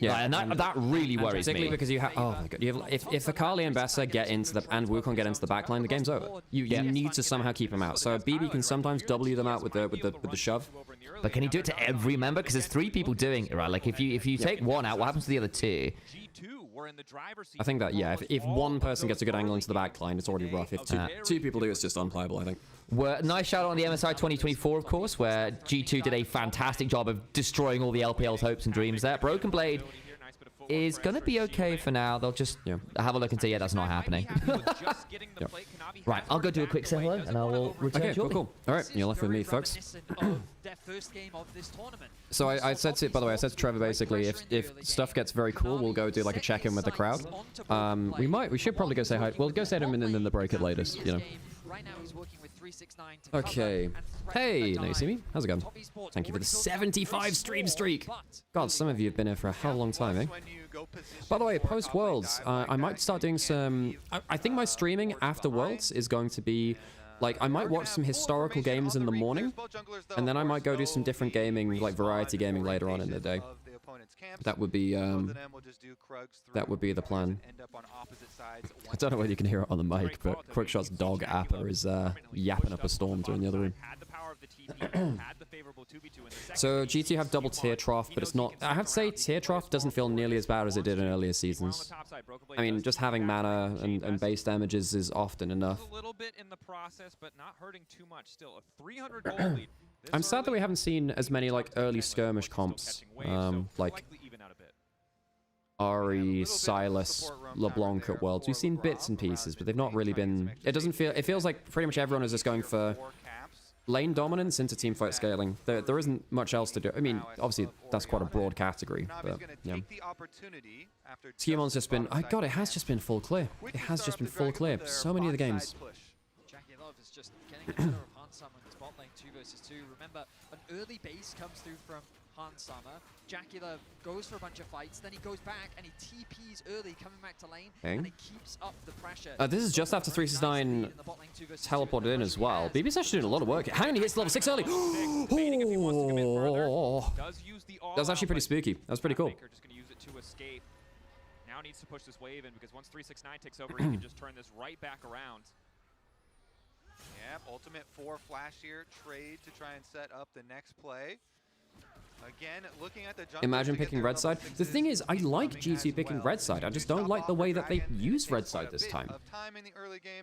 Yeah, and that really worries me. Particularly because you have, oh my god, if Akali and Bessa get into the, and Wukong get into the backline, the game's over. You need to somehow keep them out. So BB can sometimes W them out with the shove. But can he do it to every member? Because there's 3 people doing it, right? Like, if you take one out, what happens to the other 2? I think that, yeah, if one person gets a good angle into the backline, it's already rough. If two people do, it's just unplayable, I think. Nice shout out on the MSI 2024, of course, where G2 did a fantastic job of destroying all the LPL's hopes and dreams there. Broken Blade is going to be okay for now. They'll just have a look and say, yeah, that's not happening. Right, I'll go do a quick say hello, and I will return shortly. Cool. All right, you're left with me, folks. So I said to, by the way, I said to Trevor basically, if stuff gets very cool, we'll go do like a check-in with the crowd. We should probably go say hi. We'll go say to him and then the break at latest, you know. Okay. Hey, now you see me? How's it going? Thank you for the 75 stream streak. God, some of you have been here for a hell of a long time, eh? By the way, post Worlds, I might start doing some. I think my streaming after Worlds is going to be like, I might watch some historical games in the morning, and then I might go do some different gaming, like variety gaming later on in the day. That would be the plan. I don't know whether you can hear it on the mic, but Quickshot's dog Appa is yapping up a storm during the other room. So GT have double tier trough, but it's not. I have to say tier trough doesn't feel nearly as bad as it did in earlier seasons. I mean, just having mana and base damages is often enough. A little bit in the process, but not hurting too much. Still a 300 gold lead. I'm sad that we haven't seen as many like early skirmish comps, like Ari, Silas, LeBlanc at Worlds. We've seen bits and pieces, but they've not really been. It doesn't feel. It feels like pretty much everyone is just going for lane dominance into teamfight scaling. There isn't much else to do. I mean, obviously that's quite a broad category, but yeah. Skemon's just been. God, it has just been full clear. It has just been full clear. So many of the games. Jackie Love is just getting the better of Hansama in spot lane 2 versus 2. Remember, an early base comes through from Hansama. Jackula goes for a bunch of fights, then he goes back and he TPs early, coming back to lane, and it keeps up the pressure. This is just after 369 teleported in as well. BB's actually doing a lot of work. Hang on, he hits level 6 early. Oh, that was actually pretty spooky. That was pretty cool. Just going to use it to escape. Now needs to push this wave in, because once 369 takes over, he can just turn this right back around. Yeah, ultimate 4 flash here, trade to try and set up the next play. Imagine picking red side. The thing is, I like G2 picking red side. I just don't like the way that they use red side this time.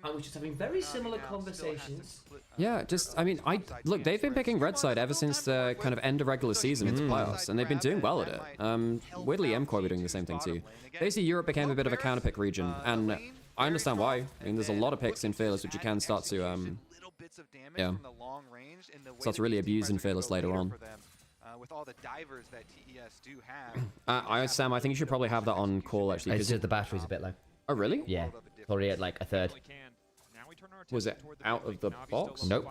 I was just having very similar conversations. Yeah, I mean, look, they've been picking red side ever since the kind of end of regular season into playoffs, and they've been doing well at it. Weirdly, MQuo were doing the same thing too. Basically, Europe became a bit of a counter-pick region, and I understand why. I mean, there's a lot of picks in Fearless which you can start to, start to really abuse in Fearless later on. With all the divers that TES do have. Sam, I think you should probably have that on call actually. It's just the battery's a bit low. Oh really? Yeah, already at like a third. Was it out of the box? Nope.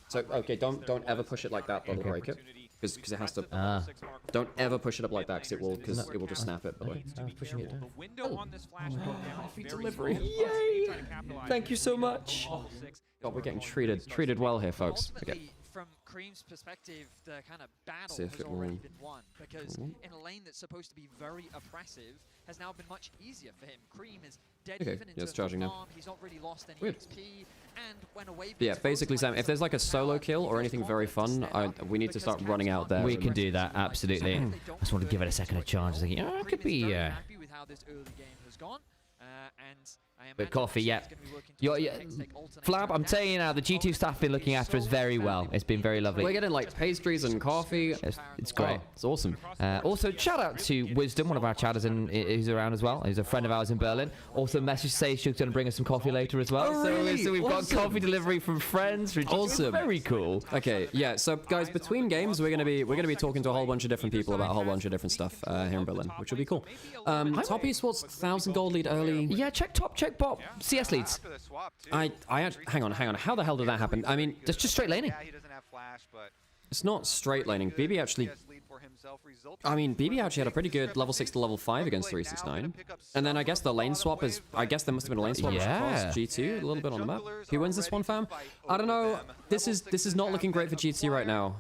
So okay, don't ever push it like that. That'll break it, because it has to. Don't ever push it up like that, because it will just snap it. By the way. I was pushing it down. Free delivery! Yay! Thank you so much. God, we're getting treated well here, folks. Okay. From Cream's perspective, the kind of battle See if has it already will- been won, because in a lane that's supposed to be very oppressive, has now been much easier for him. Cream is dead Okay, even in yeah, it's terms charging of now. farm. He's not really lost any Weird. XP, and when away Yeah, basically, Sam, if there's like a solo kill or anything very fun, we need to start running out there. We can do that, absolutely. I just want to give it a second of chance. Thinking, it could be. happy with how this early game has gone, and I imagine But coffee, he's yeah. gonna be working You're, towards yeah. the Hextech alternate. Flab, I'm telling you now, the G2 staff have been looking after us very well. It's been very lovely. We're getting like pastries and coffee. It's great. Oh, it's awesome. Also, shout out to Wisdom, one of our chatters who's around as well. He's a friend of ours in Berlin. Also, message says she's going to bring us some coffee later as well. Oh, really? So we've got Awesome. coffee delivery from friends. Which Awesome. is very cool. Okay, yeah. So guys, between games, we're gonna be talking to a whole bunch of different people about a whole bunch of different stuff here in Berlin, which will be cool. Top esports 1,000 gold lead early. Yeah, check top, check bot. CS leads. Hang on. How the hell did that happen? I mean, just straight laning. It's not straight laning. BB actually. I mean, BB actually had a pretty good level 6 to level 5 against 369. And then I guess the lane swap is. I guess there must have been a lane swap across G2 a little bit on the map. Who wins this one, fam? I don't know. This is not looking great for G2 right now.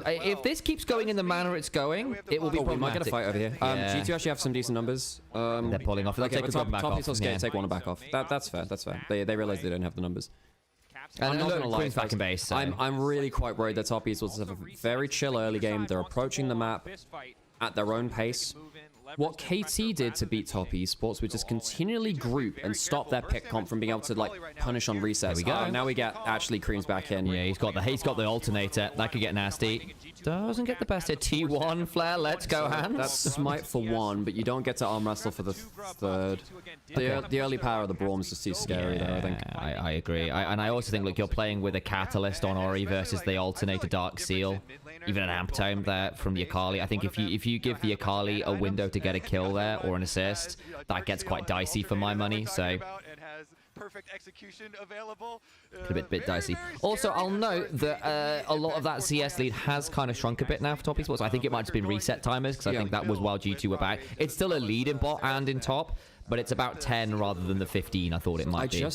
If this keeps going in the manner it's going, it will be we problematic. might get a fight over here. G2 actually have some decent numbers. They're pulling off. They'll Okay, take but a gun back top off. esports Yeah. take one and back off. That's fair. That's fair. They realize they don't have the numbers. And I'm not look, gonna lie, Queen's back folks. in base. So. I'm really quite worried that top esports have a very chill early game. They're approaching the map at their own pace. What KT did to beat top esports was just continually group and stop their pick comp from being able to like punish on resets. There we go. Now we get actually Cream's back in. Yeah, he's got the alternator. That could get nasty. Doesn't get the best at T1 flare. Let's go, hands. That's smite for one, but you don't get to arm wrestle for the third. The early power of the Braum is just too scary, though, I think. I agree. And I also think, look, you're playing with a Catalyst on Ori versus the alternator Dark Seal. Even an amp tome there from the Akali. I think if you give the Akali a window to get a kill there or an assist, that gets quite dicey for my money. So perfect execution available. a bit dicey. Also, I'll note that a lot of that CS lead has kind of shrunk a bit now for top esports. I think it might have just been reset timers, because I think that was while G2 were back. It's still a lead in bot and in top, but it's about 10 rather than the 15 I thought it might be. I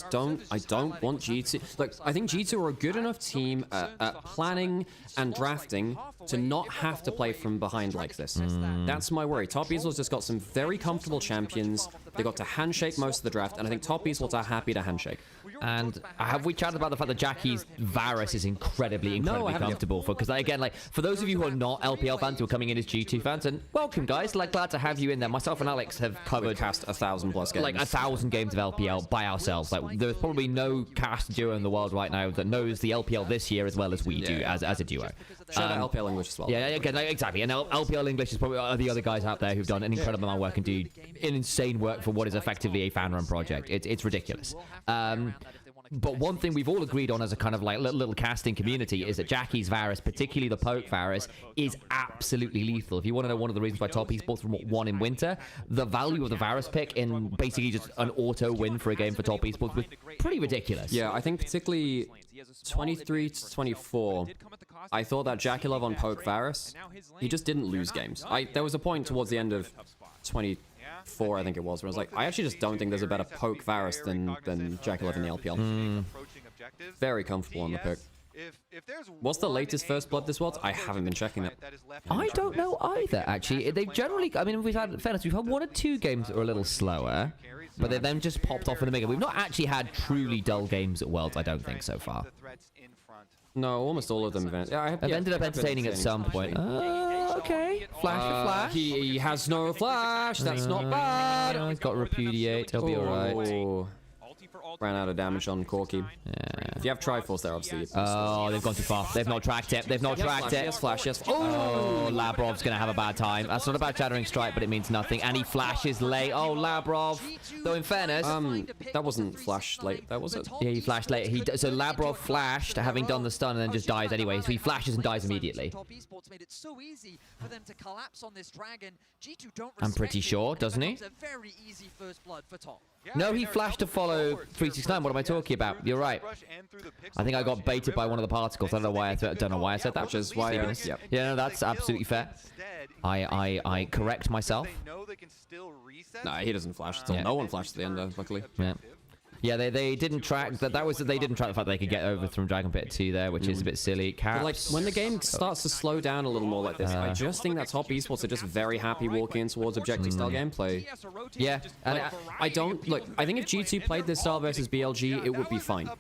don't want G2. Look, I think G2 are a good enough team at planning and drafting to not have to play from behind like this. That's my worry. Top esports just got some very comfortable champions. They got to handshake most of the draft, and I think top esports are happy to handshake. And have we chatted about the fact that Jackie's Varus is incredibly comfortable for? Because again, like for those of you who are not LPL fans who are coming in as G2 fans, and welcome guys, like glad to have you in there. Myself and Alex have covered cast 1,000+ games, like 1,000 games of LPL by ourselves. Like there's probably no cast duo in the world right now that knows the LPL this year as well as we do as a duo. Shout out LPL English as well. Yeah, again, exactly. And LPL English is probably the other guys out there who've done an incredible amount of work and do insane work for what is effectively a fan-run project. It's ridiculous. But one thing we've all agreed on as a kind of like little casting community is that Jackie's Varus, particularly the poke Varus, is absolutely lethal. If you want to know one of the reasons why top esports won in winter, the value of the Varus pick in basically just an auto win for a game for top esports was pretty ridiculous. Yeah, I think particularly 23 to 24, I thought that Jackie on poke Varus, he just didn't lose games. There was a point towards the end of 24, I think it was, where I was like, I actually just don't think there's a better poke Varus than Jackie in the LPL. Very comfortable on the pick. What's the latest first blood this was? I haven't been checking that. I don't know either, actually. They've generally, I mean, we've had 1 or 2 games that are a little slower, but they then just popped off in the mega. We've not actually had truly dull games at Worlds, I don't think, so far. No, almost all of them have ended up entertaining at some point. Okay. Flash for flash. He has no flash. That's not bad. He's got repudiate. He'll be alright. Ran out of damage on Corky. If you have Triforce there, obviously. Oh, they've gone too far. They've not tracked it. They've not tracked it. Yes, flash. Yes. Oh, Labrov's going to have a bad time. That's not a bad Shattering Strike, but it means nothing. And he flashes late. Oh, Labrov. Though in fairness... that wasn't flash late, that was it? Yeah, he flashed late. So Labrov flashed, having done the stun, and then just dies anyway. So he flashes and dies immediately. Made it so easy for them to collapse on this dragon. G2 don't I'm pretty sure, doesn't he? a very easy first blood for Tom. No, he flashed to follow 369. What am I talking about? You're right. I think I got baited by one of the particles. I don't know why I said that. Which is why, yeah, no, that's absolutely fair. I correct myself. Nah, he doesn't flash. No one flashed at the end, luckily. Yeah, they didn't track that. They didn't track the fact that they could get over from Dragon Pit 2 there, which is a bit silly. Caps. But like when the game starts to slow down a little more like this, I just think that top esports are just very happy walking in towards objective style gameplay. Yeah, and I don't look. I think if G2 played this style versus BLG, it would be fine.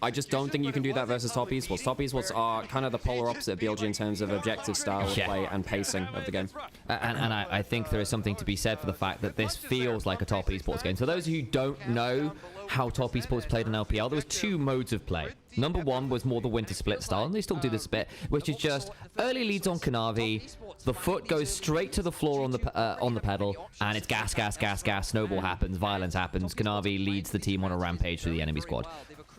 I just don't think you can do that versus top esports. Top esports are kind of the polar opposite of BLG in terms of objective style of play and pacing of the game. And I think there is something to be said for the fact that this feels like a top esports game. So those who don't know how top esports played in LPL, there was two modes of play. Number one was more the winter split style, and they still do this a bit, which is just early leads on Kanavi, the foot goes straight to the floor on the pedal, and it's gas, gas, gas, gas, snowball happens, violence happens, Kanavi leads the team on a rampage through the enemy squad.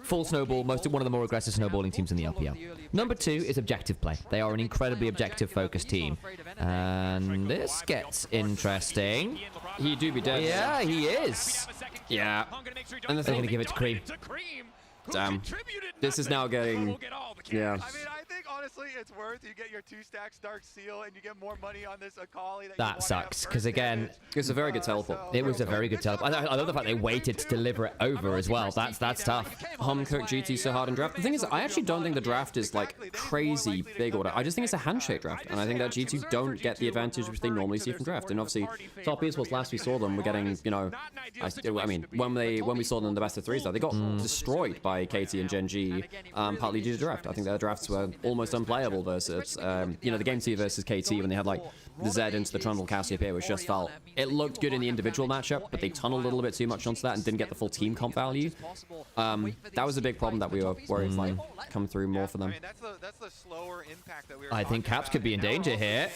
Full snowball, one of the more aggressive snowballing teams in the LPL. Number two is objective play. They are an incredibly objective-focused team. And this gets interesting. He do be dead. Yeah, he is. Yeah. And they're going to give it to Cream. Damn. This is now getting... Yeah. I mean, I think honestly it's worth. You get your 2-stacks Dark Seal and you get more money on this Akali. That sucks, because again... It's a very good teleport. It was a very good teleport. I love the fact they waited to deliver it over as well. That's tough. Hum cooked GT so hard in draft. The thing is, I actually don't think the draft is like crazy big order. I just think it's a handshake draft. And I think that G2 don't get the advantage which they normally see from draft. And obviously, top esports, last we saw them, were getting, you know... I mean, when we saw them in the best of threes, though, they got destroyed by KT and Gen G, partly due to draft. I think their drafts were almost unplayable versus, you know, the game 2 versus KT when they had like the Z into the Trundle Cassiopeia, which just felt, it looked good in the individual matchup, but they tunneled a little bit too much onto that and didn't get the full team comp value. That was a big problem that we were worried might come through more for them. That's the slower impact that we were I think Caps could be in danger here.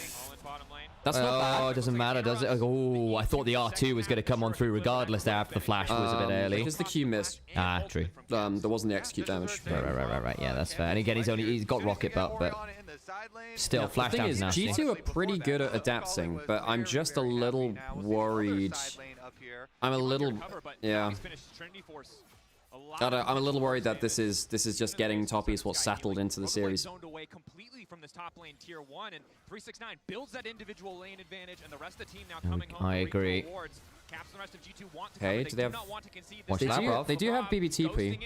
That's not bad. Oh, it doesn't matter, does it? Oh, I thought the R2 was going to come on through regardless after the flash was a bit early. Because the Q missed. Ah, true. There wasn't the execute damage. Right. Yeah, that's fair. And again, he's got rocket belt, but still, flash down is, nasty. G2 are pretty good at adapting, but I'm just a little worried. I'm a little, yeah. I'm a little worried that this is just getting top esports settled into the series. From this top lane tier 1, and 369 builds that individual lane advantage, and the rest of the team now coming home. I agree. Caps and the rest of G2 want to Okay, come, do they have? Watch that, bro. They do have BBTP.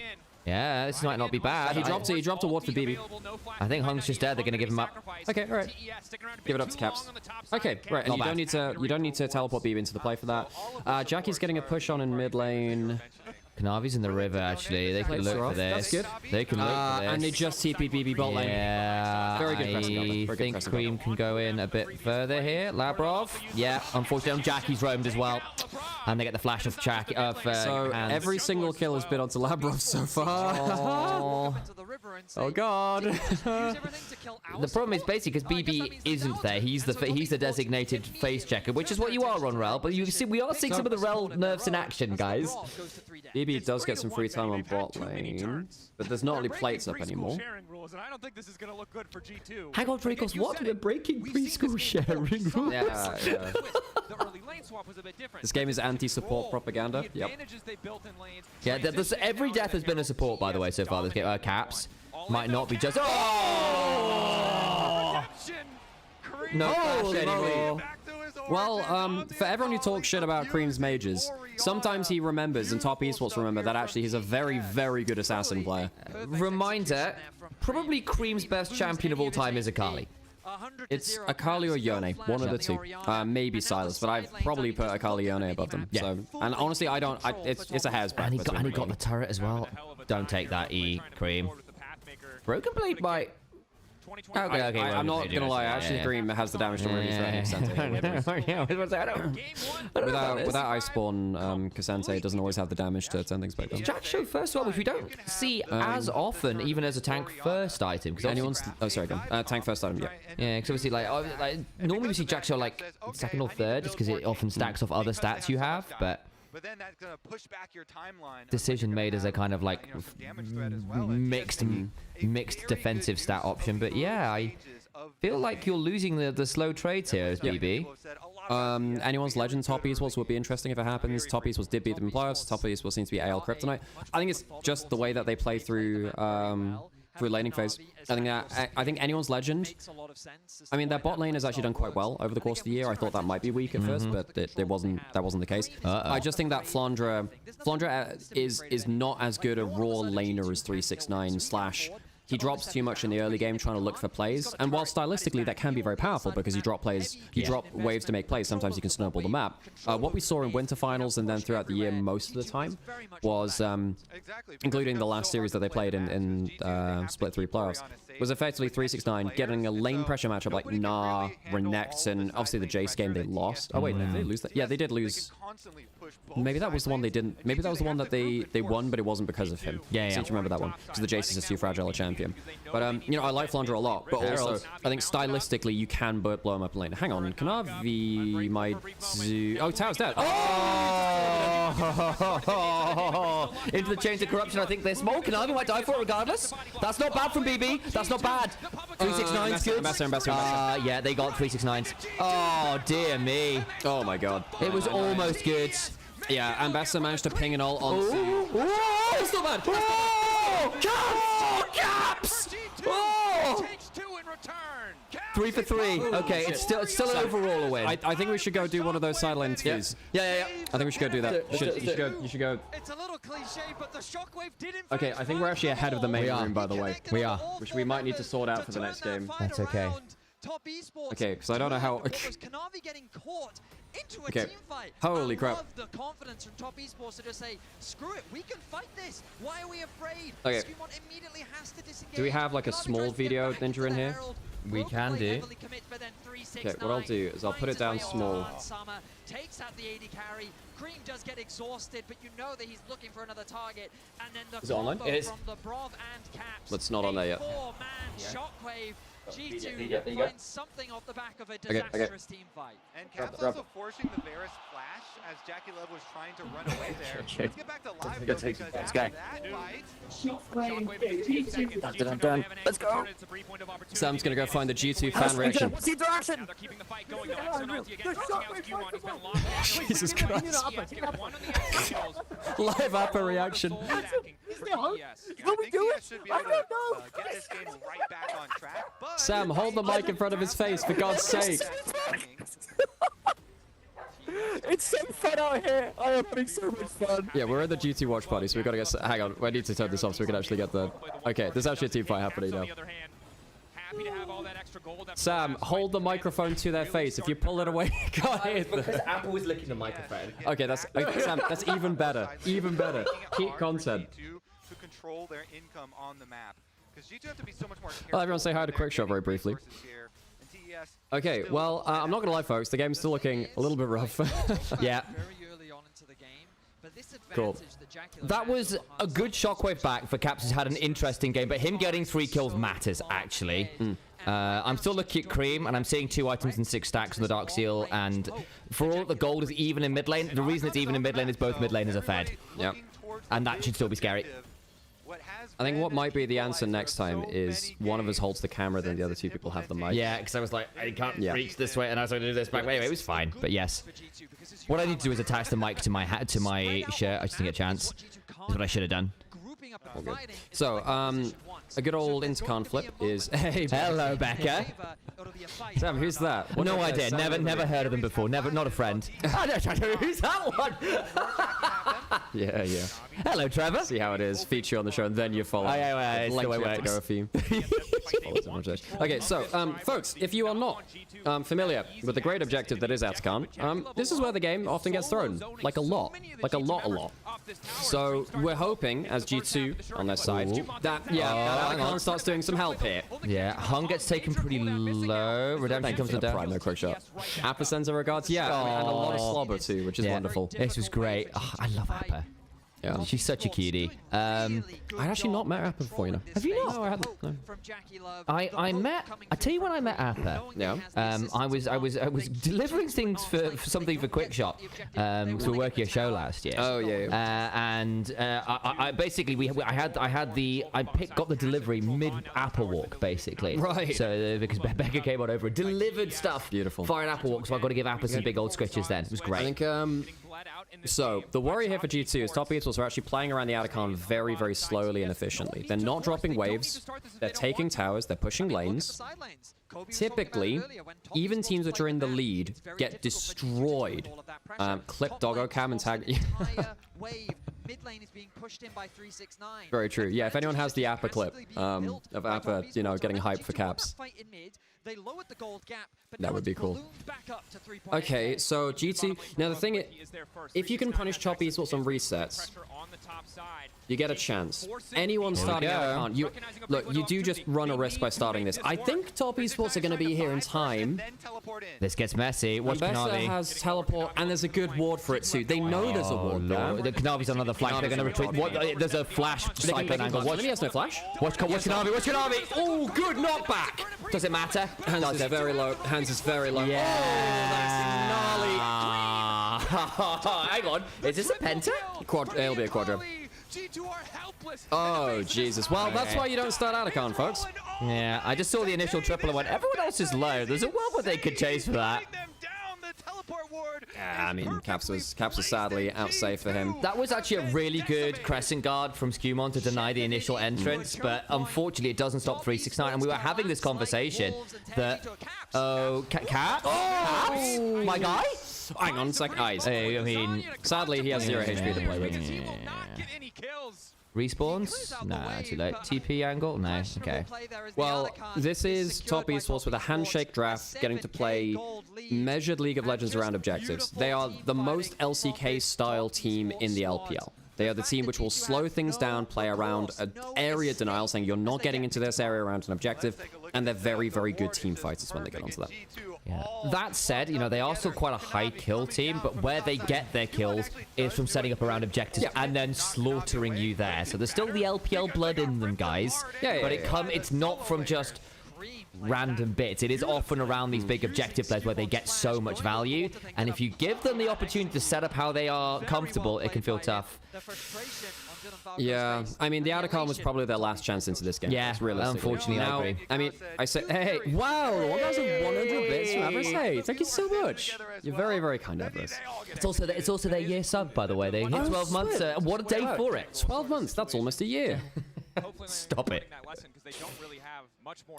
Yeah, this might not be bad. He dropped a ward for BB. I think Hung's just dead. They're gonna give him up. Okay, all right. Give it up to Caps. Okay, right. And you don't need to teleport BB into the play for that. Jackie's getting a push on in mid lane. Kanavi's in the river, actually. They can look for this. That's good. They can look for this. And they just TP'd BB bot lane. Yeah, very good pressing. I think Cream can go in a bit further here. Labrov. Yeah, unfortunately, Jackie's roamed as well. And they get the flash of Jackie. So every single kill has been onto Labrov so far. Oh god. The problem is basically because BB isn't there. He's the designated face checker, which is what you are on Rel. But you see, we are seeing some of the Rel nerfs in action, guys. BB does get some free time on bot lane, but there's not really plates up anymore. Hang on, Dracos, what? We're breaking preschool sharing rules. Yeah. This game is anti-support propaganda. Yep. Yeah, every death has been a support, by the way, so far. This game, Caps might not be just. Oh! No flash anymore. Well, for everyone who talks shit about Cream's mages, sometimes he remembers, and top esports remember, that actually he's a very, very good assassin player. Reminder, probably Cream's best champion of all time is Akali. It's Akali or Yone, one of the two. Maybe Silas, but I've probably put Akali Yone above them. Yeah. So, and honestly, it's a hair's breadth. And he got the turret as well. Don't take that, Cream. Broken Blade might... Okay, okay. I'm not gonna lie. I actually agree. It has the damage to really Without Iceborne, Cassante doesn't always have the damage to turn things back down. Jackshow, first of all, which we don't see as often, even as a tank first item. Anyone's... Oh, sorry, go on. Tank first item, yeah. Yeah, because obviously, like normally we see Jackshow like second or third, just because it often stacks off other stats you have, but... But then that's gonna push back your timeline. Decision made as a kind of like mixed defensive stat option, but yeah, I feel like you're losing the slow trades here as BB. Anyone's Legend top esports would be interesting if it happens. Top esports did beat them in playoffs. Top esports seems to be AL Kryptonite. I think it's just the way that they play through laning phase. I think anyone's Legend. I mean, their bot lane has actually done quite well over the course of the year. I thought that might be weak at first, but that wasn't the case. I just think that Flandre is not as good a raw laner as 369 / he drops too much in the early game trying to look for plays, and while stylistically that can be very powerful because you drop plays, you drop waves to make plays, sometimes you can snowball the map. What we saw in Winter Finals and then throughout the year most of the time was, including the last series that they played in Split 3 playoffs, was effectively 369 getting a lane pressure matchup like Gnar, Renekton, and obviously the Jace game they lost. Oh wait, did they lose that? Yeah, they did lose. Maybe that was the one they didn't. Maybe that was the one that they won, but it wasn't because of him. Yeah, I seem to remember that one because the Jace is just too fragile a champion. But you know, I like Flandre a lot, but also I think stylistically you can blow him up in lane. Hang on, can I V my Oh, Tao's dead. Oh! Into the chains of corruption. I think they're small. Kanavi might die for it regardless. That's not bad from BB. That's not bad. 369's good. Ambassador. Yeah, they got 369s. Oh dear me. Oh my god. It was almost good. Yeah, Ambassador managed to ping an ult on. Oh, it's not bad. Oh, caps! Oh! 3 for 3. Okay, it's still an overall a win. I think we should go do one of those sideline interviews. Yeah. I think we should go do that. You should go. It's a little cliche, but the shockwave did in Okay, I think we're actually ahead of the main room, by the way. We are. Which we might need to sort out for the next game. That's okay. Okay, because I don't know how. Kanavi getting caught into a team fight. Holy crap. I love the confidence from Top Esports to just say, screw it, we can fight this. Why are we afraid? Okay. Skewmon immediately has to disengage. Do we have like a small video ninja in here? We can do. Okay, what I'll do is I'll put it down small. Takes out the AD carry. Cream does get exhausted, but you know that he's looking for another target. And then the is it online? It is. From the Brav and Caps. It's not on there yet. 4-man shockwave. G2 finds something off the back of a disastrous team fight. And Caps also forcing the Varus flash as Jackie Love was trying to run away there. Let's get back to live though, because after that fight, Let's go. Sam's gonna go find the G2 fan reaction. Jesus Christ. Live upper reaction. What we doing? I don't know. Get this game right back on track. Sam, hold the mic in front of his face, for God's sake. It's so fun out here. I am having so much fun. Yeah, we're in the GT watch party, so we gotta get. Hang on, we need to turn this off so we can actually get the. Okay, there's actually a team fight happening now. Sam, hold the microphone to their face. If you pull it away, you can't hear them. Because Apple is licking the microphone. Okay, Sam. That's even better. Even better. Keep content. To control their income on the map. Because G2 have to be so much more careful. Well, everyone say hi to Quickshot very briefly. Okay, well, I'm not gonna lie, folks. The game's still looking a little bit rough. Yeah. Very early on into the game, but this Cool. advantage that Jackie That was a good shockwave back for Caps, who's had an interesting game, but him getting 3 kills matters, actually. I'm still looking at Cream, and I'm seeing 2 items and 6 stacks on the Dark Seal, and for all that the gold is even in mid lane, the reason it's even in mid lane is both mid laners are fed. Yep. And that should still be scary. I think what might be the answer next time is one of us holds the camera, then the other 2 people have the mic. Yeah, because I was like, I can't reach this way, and I was going to do this back. Wait, it was fine, but yes. What I need to do is attach the mic to my hat, to my shirt. I just didn't get a chance. That's what I should have done. Okay. So, a good old intercon flip is. Hey, hello, Becca. Sam, who's that? No idea. Never heard of them before. Not a friend. I don't know who's that one. Yeah, yeah. Hello, Trevor. See how it is. Feature on the show, and then you follow. It's the way it have to go works. a few. Okay, so, folks, if you are not familiar with the great objective that is Atacon, this is where the game often gets thrown. Like a lot. Like a lot. So, we're hoping, as G2 on their side, that Atacon starts doing some help here. Yeah, Hung gets taken pretty low. Redemption comes to death. Prime, no quick shot. Appa sends her regards, and a lot of slobber too, which is wonderful. This was great. Oh, I love Appa. Yeah. She's such a cutie. I'd actually not met Appa before, you know. Have you not? No, I hadn't. No. I met. I tell you when I met Appa. Yeah. I was delivering things for something for Quick Shot. Because we were working a show last year. Oh yeah. And I basically got the delivery mid Apple walk basically. Right. So because Becca came on over and delivered stuff. Beautiful. For an Apple walk, so I got to give Appa some big old scritches then. It was great. I think so the worry here for G2 is top esports are actually playing around the Atacon very, very slowly and efficiently. They're not dropping waves. They're taking towers. They're pushing lanes. Typically, even teams which are in the lead get destroyed. Clip Doggo Cam and tag. Very true. Yeah, if anyone has the Appa clip of Appa, you know, getting hyped for caps. That would be cool. Okay, so GT. Now the thing is, if you can punish Chop Esports on resets, you get a chance. Anyone starting out can't. You do just run a risk by starting this. I think Top Esports are going to be here in time. This gets messy. Watch Bessa Kanavi. has teleport, and there's a good ward for it too. They know there's a ward there. The Kanavi's on another flash. They're going to retreat. There's a flash cyclone angle. Watch. He has no flash. Watch Kanavi. Watch Kanavi. Oh, good knockback. Does it matter? Hands is very low. Hands is very low. Yeah. Oh, that's gnarly. Hang on. Is this a penta? It'll be a quadra. Oh, Jesus. Well, that's why you don't start Atacon, folks. Yeah, I just saw the initial triple and went, everyone else is low. There's a world where they could chase for that. I mean, Caps was sadly out safe for him. That was actually a really good crescent guard from Skumon to deny the initial entrance, but unfortunately it doesn't stop 369. And we were having this conversation that, Caps? My guy? Hang on a second. Eyes. I mean, sadly he has 0 HP to play with. Respawns? Nah, too late. TP angle? No. Okay. Well, this is Top Esports with a handshake draft, getting to play measured League of Legends around objectives. They are the most LCK-style team in the LPL. They are the team which will slow things down, play around an area denial, saying you're not getting into this area around an objective, and they're very, very good team fighters when they get onto that. Yeah. That said, you know, they are still quite a high kill team, but where they get their kills is from setting up around objectives and then slaughtering you there. So there's still the LPL blood in them, guys. But it's not from just random bits. It is often around these big objective plays where they get so much value, and if you give them the opportunity to set up how they are comfortable, it can feel tough. Yeah, I mean, the Atacon was probably their last chance into this game. Yeah, unfortunately, now, I agree. I mean, I say, hey, wow, 1,100 bits from Everest. Hey, thank you so much. You're very, very kind, Everest. It's also their year sub, by the way. They hit 12 months. What a day for it. 12 months, that's almost a year. Stop it.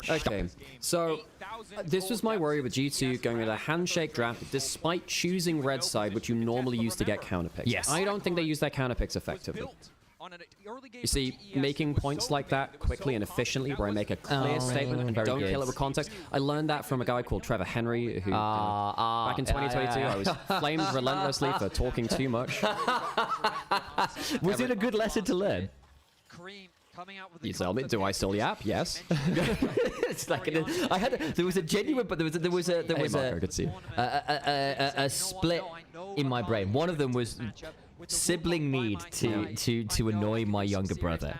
Okay, so this was my worry with G2 going with a handshake draft despite choosing red side, which you normally use to get counter picks. Yes. I don't think they use their counter picks effectively. You see, making points like that quickly and efficiently, where I make a clear statement and don't kill it with context. I learned that from a guy called Trevor Henry, who back in 2022, I was flamed relentlessly for talking too much. Was it a good lesson to learn? You tell me, do I still yap? Yes. It's like there was a genuine, but there was a split in my brain. One of them was sibling need to annoy my younger brother.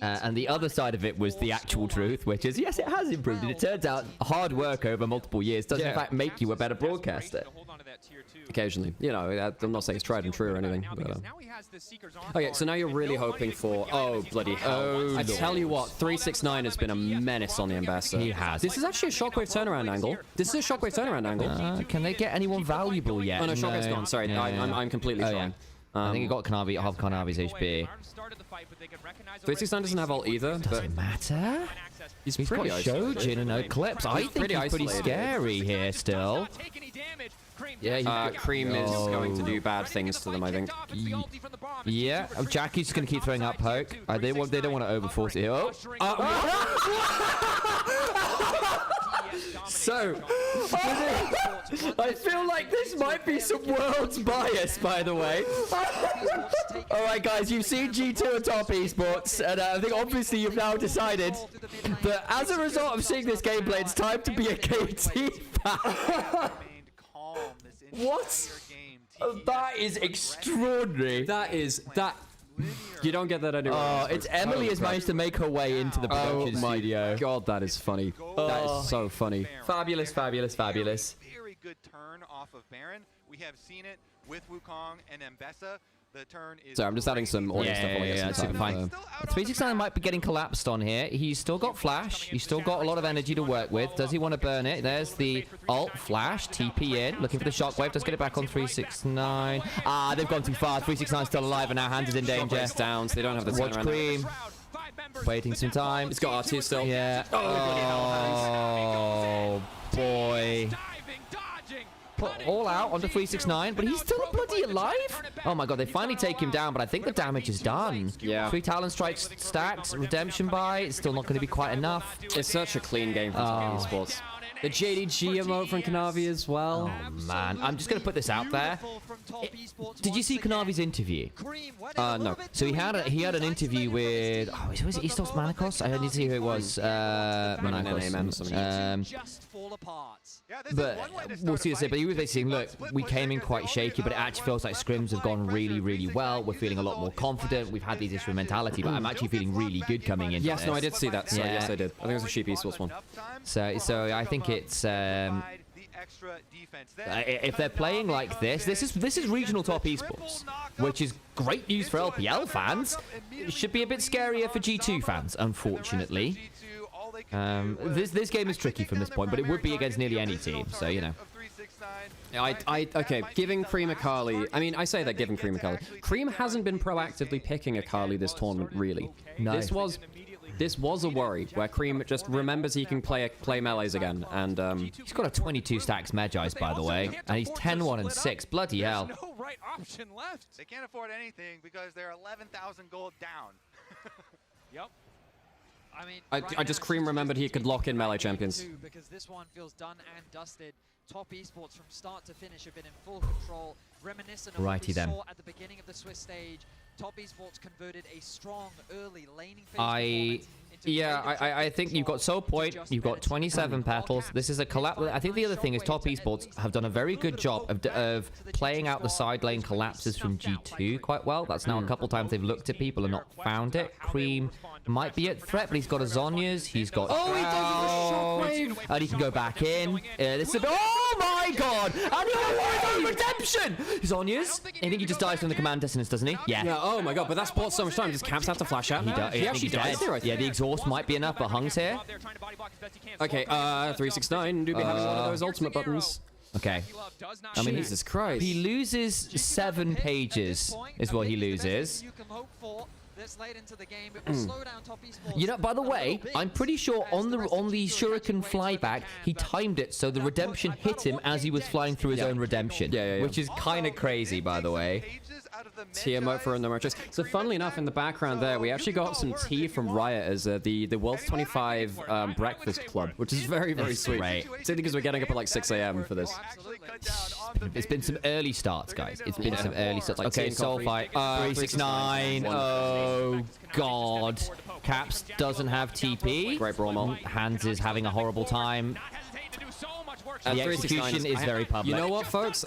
And the other side of it was the actual truth, which is, yes, it has improved. And it turns out hard work over multiple years does, in fact, make you a better broadcaster. Occasionally. You know, I'm not saying it's tried and true or anything. But, okay, so now you're really hoping for... Oh, bloody hell. I tell you what, 369 has been a menace on the Ambassador. He has. This is actually a Shockwave turnaround angle. This is a Shockwave turnaround angle. Can they get anyone valuable yet? Oh, no, Shockwave's gone. Sorry, I'm completely wrong. I think he got Kanavi, half Kanavi's HP. 369 doesn't have ult either, but... Doesn't matter. He's got pretty Shojin and no clips. I think he's pretty scary here still. Yeah, Cream is going to do bad things to them, I think. Yeah, Jackie's going to keep throwing up poke. They don't want to overforce it. So, I feel like this might be some Worlds bias, by the way. Alright guys, you've seen G2 and Top Esports, and I think obviously you've now decided that as a result of seeing this gameplay, it's time to be a KT fan. What? That is extraordinary. You don't get that anywhere. Oh, it's Emily has managed to make her way into the production studio. God, that is funny. That is so funny. Fabulous, fabulous, fabulous. Very good turn off of Baron. We have seen it with Wukong and Mbessa. The turn is Sorry, I'm just adding some audio stuff on. Yeah, super fine. 369 might be getting collapsed on here. He's still got flash. He's still got a lot of energy to work with. Does he want to burn it? There's the ult flash. TP in. Looking for the shockwave. Does get it back on 369. Ah, they've gone too far. 369 still alive, and now Hans is in danger. Shockwave's down, so they don't have the Watch turnaround. Cream. Waiting some time. It's got R2 still. Yeah. Oh, boy. Put all out onto 369, but he's still bloody alive. Oh my god, they finally take him down, but I think the damage is done. Yeah. 3 Talon strikes stacked, redemption buy. It's still not going to be quite enough. It's such a clean game for esports. The JDG emote from Kanavi as well. Oh man, I'm just going to put this out there. Did you see Kanavi's interview? No. So he had an interview with was it Istos Manakos? I need to see who it was. Manakos. But we'll see this. But he was basically saying, look, we came in quite shaky, but it actually feels like scrims have gone really, really well. We're feeling a lot more confident. We've had these issues with mentality, but I'm actually feeling really good coming in. Yes, no, I did see that. So, Yeah. yes, I did. I think it was a Sheep Esports one. So I think it's if they're playing like this is regional top esports, which is great news for LPL fans. It should be a bit scarier for G2 fans, unfortunately. This game is tricky from this point, but it would be against nearly any team, so you know. Okay, giving Cream Akali. I mean, I say that giving Cream Akali. Cream hasn't been proactively picking Akali this tournament, really. No. This was a worry, where Cream just remembers he can play melees again, and he's got a 22 stacks Magi's, by the way, and he's 10-1 and 6. Bloody hell! There's no right option left. They can't afford anything because they're 11,000 gold down. Yep. I mean, I just Cream remembered he could lock in melee champions. Because this one feels done and dusted. Top esports from start to finish have been in full control, reminiscent of what we saw at the beginning of the Swiss stage. Top esports converted a strong early laning phase I think you've got Soul Point, you've got 27 petals. This is a collapse. I think the other thing is Top esports have done a very good job of playing out the side lane collapses from G2 quite well. That's now a couple times they've looked at people and not found it. Cream might be at threat, but he's got a Zhonya's, he's got he does and he can go back in. This is oh my god! And he redemption! Zhonya's. I think he just dies from the command dissonance, doesn't he? Yeah. Oh my god, but that's bought so much time. Just Camps have to flash out. He actually dies. Yeah, the exhaust might be enough, but Hung's here. Okay, 369 do be having one of those ultimate buttons. Okay. I mean, Jesus Christ. He loses 7 pages, is what he loses. This late into the game, it will slow down Top esports. You know, by the way, I'm pretty sure on the Shuriken flyback, he timed it so the redemption hit him as he was flying through his own redemption. Which is kind of crazy, by the way. TMO for no merchants. So funnily enough, in the background there, we actually got some tea from Riot as the World's 25 Breakfast Club, which is very, very sweet. Right. Simply because we're getting up at like 6 a.m. for this. It's been some early starts, guys. It's been some early starts. Like okay, Soul Fight. 369. Oh, God. Caps doesn't have TP. Great brawl mall. Hans is having a horrible time. The execution is very public. You know what, folks?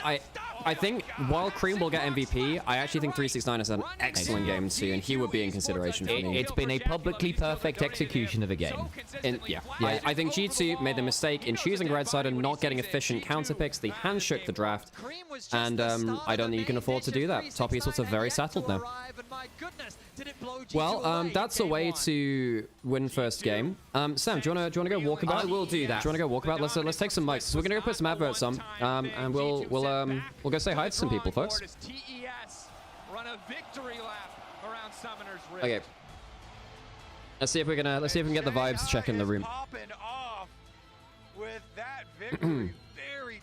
I think while Cream will get MVP, I actually think 369 has an excellent game too, and he would be in consideration for me. It's been a publicly perfect execution of a game. I think G2 made the mistake in choosing red side and not getting efficient counter picks. They handshook the draft, and I don't think you can afford to do that. Top esports are very settled now. Well, that's a way to win first game. Sam, do you wanna go walkabout? I will do that. Do you wanna go walkabout? Let's take some mics. So we're gonna go put some adverts on, and we'll go say hi to some people, folks. TES run a victory lap around Summoner's Rift. Okay. Let's see if we can get the vibes check in the room. Popping off with that victory. Very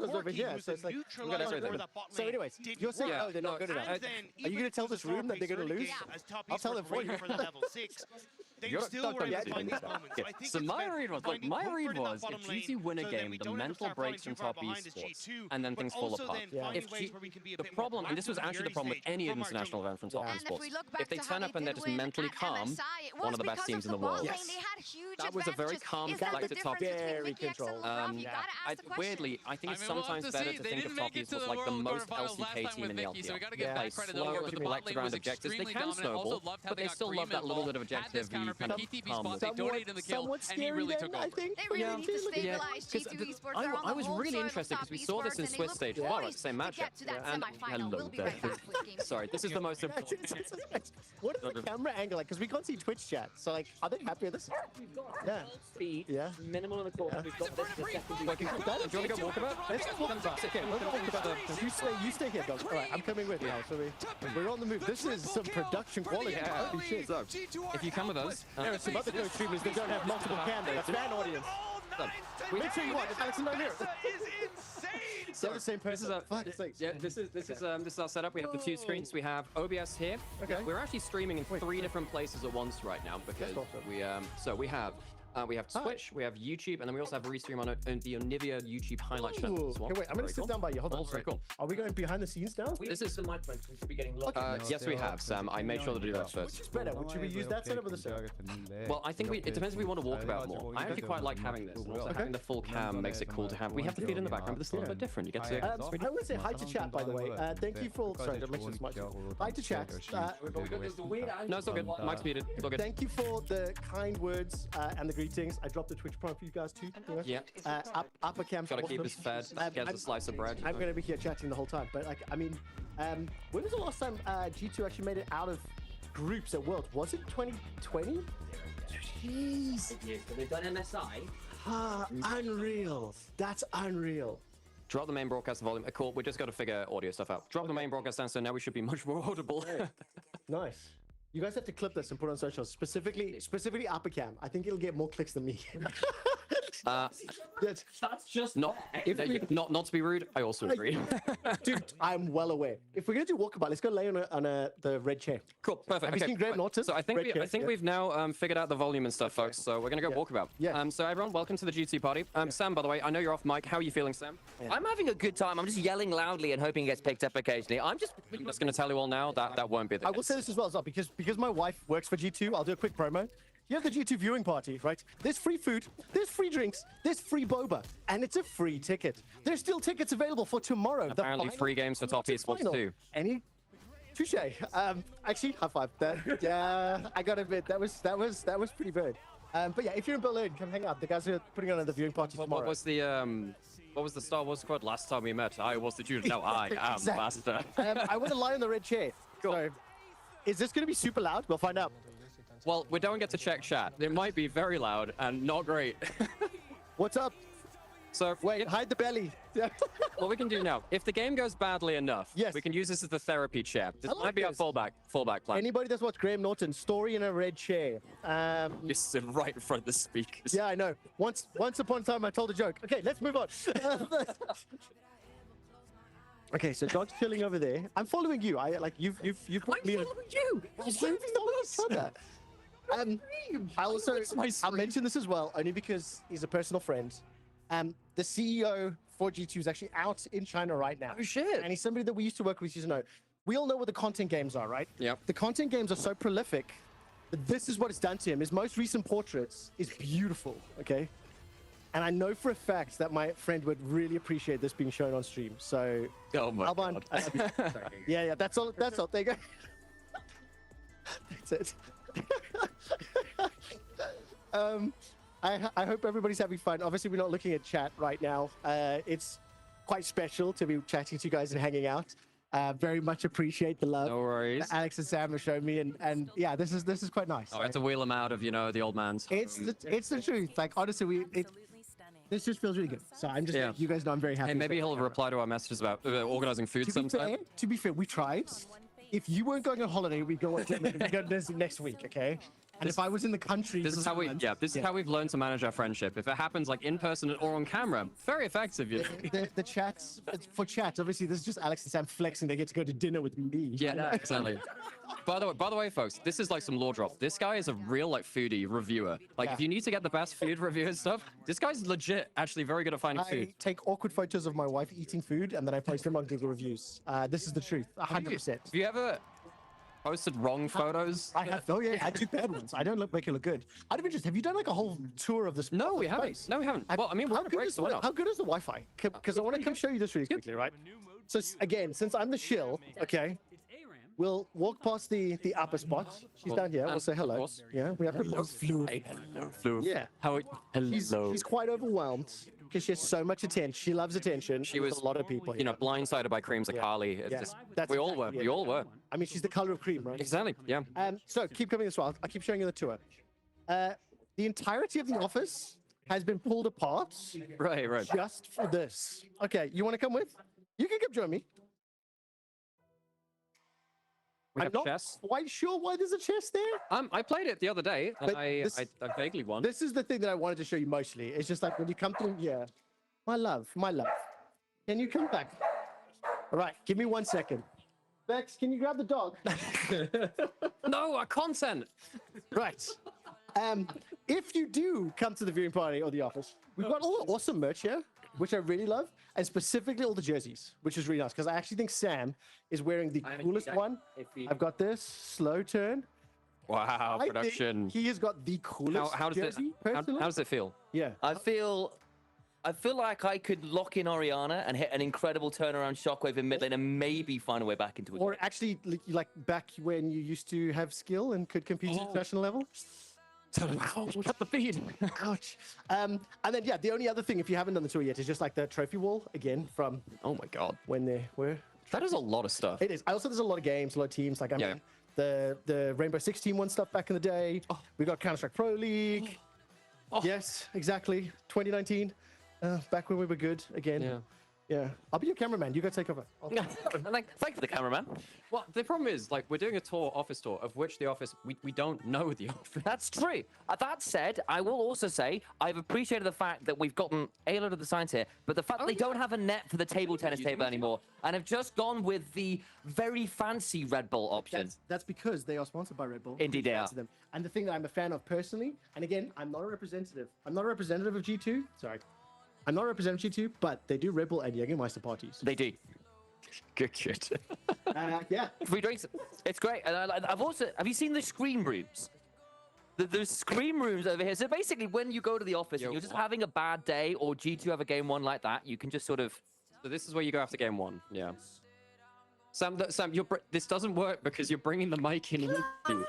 Corso's over here, so it's like we got everything. So anyways, you're saying oh they're not good enough. Are you gonna tell this room that they're gonna lose? I'll tell them for you. You're still were able to find these moments. Yeah. So my read was, like, my read was, if GT win a game, the mental breaks from top esports, and then things fall apart. If the problem, and this was actually the problem with any international event from top esports, if they turn up and they're just mentally calm, one of the best teams in the world. That was a very calm, collected top. Very controlled. Weirdly, I think it's sometimes better to think of top esports like the most LCK team in the LPL. Play slow, collect around objectives. They can snowball, but they still love that little bit of objective. They donated in the kill, and he really took over. They really need to stabilize G2 Esports. I was really interested because we saw this in Swiss stage. Wow, it's the same matchup. And hello there. Sorry, this is the most important. What is the camera angle like? Because we can't see Twitch chat. So like, are they happy with this? Yeah. Speed. Yeah. Minimal in the court. We've got this the second. Do you want to go walk about? Let's just walk about. Okay, let's walk about. You stay here, dog. All right, I'm coming with you now. So we're on the move. This is some production quality. Holy shit. So, if you come with us, there are some other Go streamers that don't have multiple cameras. Fan audience. Make sure you watch. Alex and I'm here. Is insane. So the same person. This is our setup. We have the two screens. We have OBS here. Okay. We're actually streaming in three different places at once right now because we have Twitch, we have YouTube, and then we also have Restream on the Onivia YouTube highlight channel as well. Okay, wait, I'm going to sit down by you. Hold on. Very cool. Are we going behind the scenes now? This is the microphone. We should be getting locked. Yes, we have, Sam. I made sure to do that first. Which is better? Should we use that setup or the setup? Well, I think it depends if we want to walk about more. I actually quite like having this. And also having the full cam makes it cool to have. We have the feed in the background, but it's a little bit different. You get to. I want to say hi to chat, by the way. Thank you for. Sorry, don't mention this much. Hi to chat. No, it's all good. Mike's muted. It's all good. Thank you for the kind words and the greetings. I dropped the Twitch prompt for you guys too. Yeah. Upper cam. Gotta keep us fed. Gets a slice of bread. I'm gonna be here chatting the whole time, but like, I mean, when was the last time G2 actually made it out of groups at Worlds? Was it 2020? Jeez. They've done MSI. Unreal. That's unreal. Drop the main broadcast volume. Cool. We just got to figure audio stuff out. Drop the main broadcast down, so now we should be much more audible. Nice. You guys have to clip this and put it on socials. Specifically upper cam. I think it'll get more clicks than me. That's just not to be rude. I also agree. Dude, I'm well aware. If we're gonna do walkabout, let's go lay on the red chair. Cool, perfect. Have you seen Graham Norton? So I think we've now figured out the volume and stuff, folks. So we're gonna go walkabout. Yeah. So everyone, welcome to the G2 party. Sam, by the way, I know you're off mic. How are you feeling, Sam? I'm having a good time. I'm just yelling loudly and hoping it gets picked up occasionally. I'm just gonna tell you all now that won't be the case. I will say this as well, because my wife works for G2. I'll do a quick promo. You have the G2 viewing party, right? There's free food, there's free drinks, there's free boba, and it's a free ticket. There's still tickets available for tomorrow. Apparently free games for top esports too. Touche. Actually, high five. Yeah, I gotta admit that was pretty good. But yeah, if you're in Berlin, come hang out. The guys are putting on the viewing party tomorrow. What was the Star Wars squad last time we met? I was the Jude. Now I am master. I want to lie on the red chair. Cool. So, is this going to be super loud? We'll find out. Well, we don't get to check chat. It might be very loud and not great. What's up? So wait, hide the belly. What we can do now, if the game goes badly enough, we can use this as the therapy chair. This might be our fallback plan. Anybody that's watched Graham Norton, story in a red chair. Just sit right in front of the speakers. Yeah, I know. Once upon a time, I told a joke. Okay, let's move on. Okay, so John's chilling over there. I'm following you. You've put me. I'm following you. I'll mention this as well, only because he's a personal friend. The CEO for G2 is actually out in China right now. Oh shit! And he's somebody that we used to work with. You know, we all know what the content games are, right? Yeah. The content games are so prolific that this is what it's done to him. His most recent portraits is beautiful. Okay. And I know for a fact that my friend would really appreciate this being shown on stream. So, oh my God. Yeah, that's all. There you go. That's it. I hope everybody's having fun. Obviously, we're not looking at chat right now. It's quite special to be chatting to you guys and hanging out. Very much appreciate the love. No worries. That Alex and Sam have shown me, and yeah, this is quite nice. Oh, I have to wheel them out of the old man's home. It's the truth. Like honestly, this just feels really good. So I'm just you guys know I'm very happy. Hey, maybe he'll reply to our messages about organizing food sometime. To be fair, we tried. If you weren't going on holiday, we'd go this next week, okay? And if I was in the country, this is how how we've learned to manage our friendship. If it happens like in person or on camera, very effective. The chats for chats. Obviously, this is just Alex and Sam flexing. They get to go to dinner with me. Yeah, exactly. By the way, folks, this is like some lore drop. This guy is a real foodie reviewer. If you need to get the best food review and stuff, this guy's legit actually very good at finding food. I take awkward photos of my wife eating food and then I post them on Google reviews. This is the truth, 100%. Have you ever posted wrong photos? I have. Oh yeah, I do bad ones. I don't make it look good. I'd be interested. Have you done like a whole tour of this? No, we haven't. No, we haven't. Well, I mean, we're on a break, so why not? How good is the Wi-Fi? Because I want to come show you this really quickly, right? So again, since I'm the shill, okay, we'll walk past the upper spot. She's down here. We'll say hello. Yeah, we have to. Hello. Yeah. Hello. She's quite overwhelmed because she has so much attention. She loves attention. She was a lot of people. Blindsided by creams like Carly. We all were. We all were. I mean, she's the color of cream, right? Exactly. Yeah. So keep coming this way. I'll keep showing you the tour. The entirety of the office has been pulled apart. Right. Just for this. Okay, you want to come with? You can come join me. I'm not quite sure why there's a chest there. I played it the other day, and I vaguely won. This is the thing that I wanted to show you mostly. It's just like when you come through, yeah. My love. Can you come back? All right, give me 1 second. Bex, can you grab the dog? No, our content. Right. If you do come to the viewing party or the office, we've got all the awesome merch here, which I really love, and specifically all the jerseys, which is really nice because I actually think Sam is wearing the coolest one. I've got this slow turn. Wow, I production. think he has got the coolest How does jersey. how does it feel? Yeah. I feel like I could lock in Oriana and hit an incredible turnaround shockwave in mid lane and maybe find a way back into it. Or actually, like back when you used to have skill and could compete at professional level. Cut the feed. Ouch. And then, yeah, the only other thing, if you haven't done the tour yet, is just like the trophy wall again from. Oh my god. When they were. That is a lot of stuff. It is. Also, there's a lot of games, a lot of teams. Like, I mean, the Rainbow Six team won stuff back in the day. We got Counter-Strike Pro League. Yes, exactly. 2019. Back when we were good again. Yeah. Yeah. I'll be your cameraman. You go take over. Thanks for the cameraman. Well, the problem is, like, we're doing a office tour, of which the office, we don't know the office. That's true. That said, I will also say I've appreciated the fact that we've gotten a lot of the signs here, but the fact that they don't have a net for the table tennis table anymore, and have just gone with the very fancy Red Bull option. That's because they are sponsored by Red Bull. Indeed they are. Them. And the thing that I'm a fan of personally, and again, I'm not a representative. I'm not a representative of G2. Sorry. I'm not a representative of G2, but they do Red Bull and Jägermeister parties. They do. Good shit. Yeah. Free drinks. It's great. And I've also, have you seen the screen rooms? There's screen rooms over here. So basically, when you go to the office and you're just having a bad day, or G2 have a game one like that, you can just sort of. So this is where you go after game one. Yeah. Sam, this doesn't work because you're bringing the mic in with you.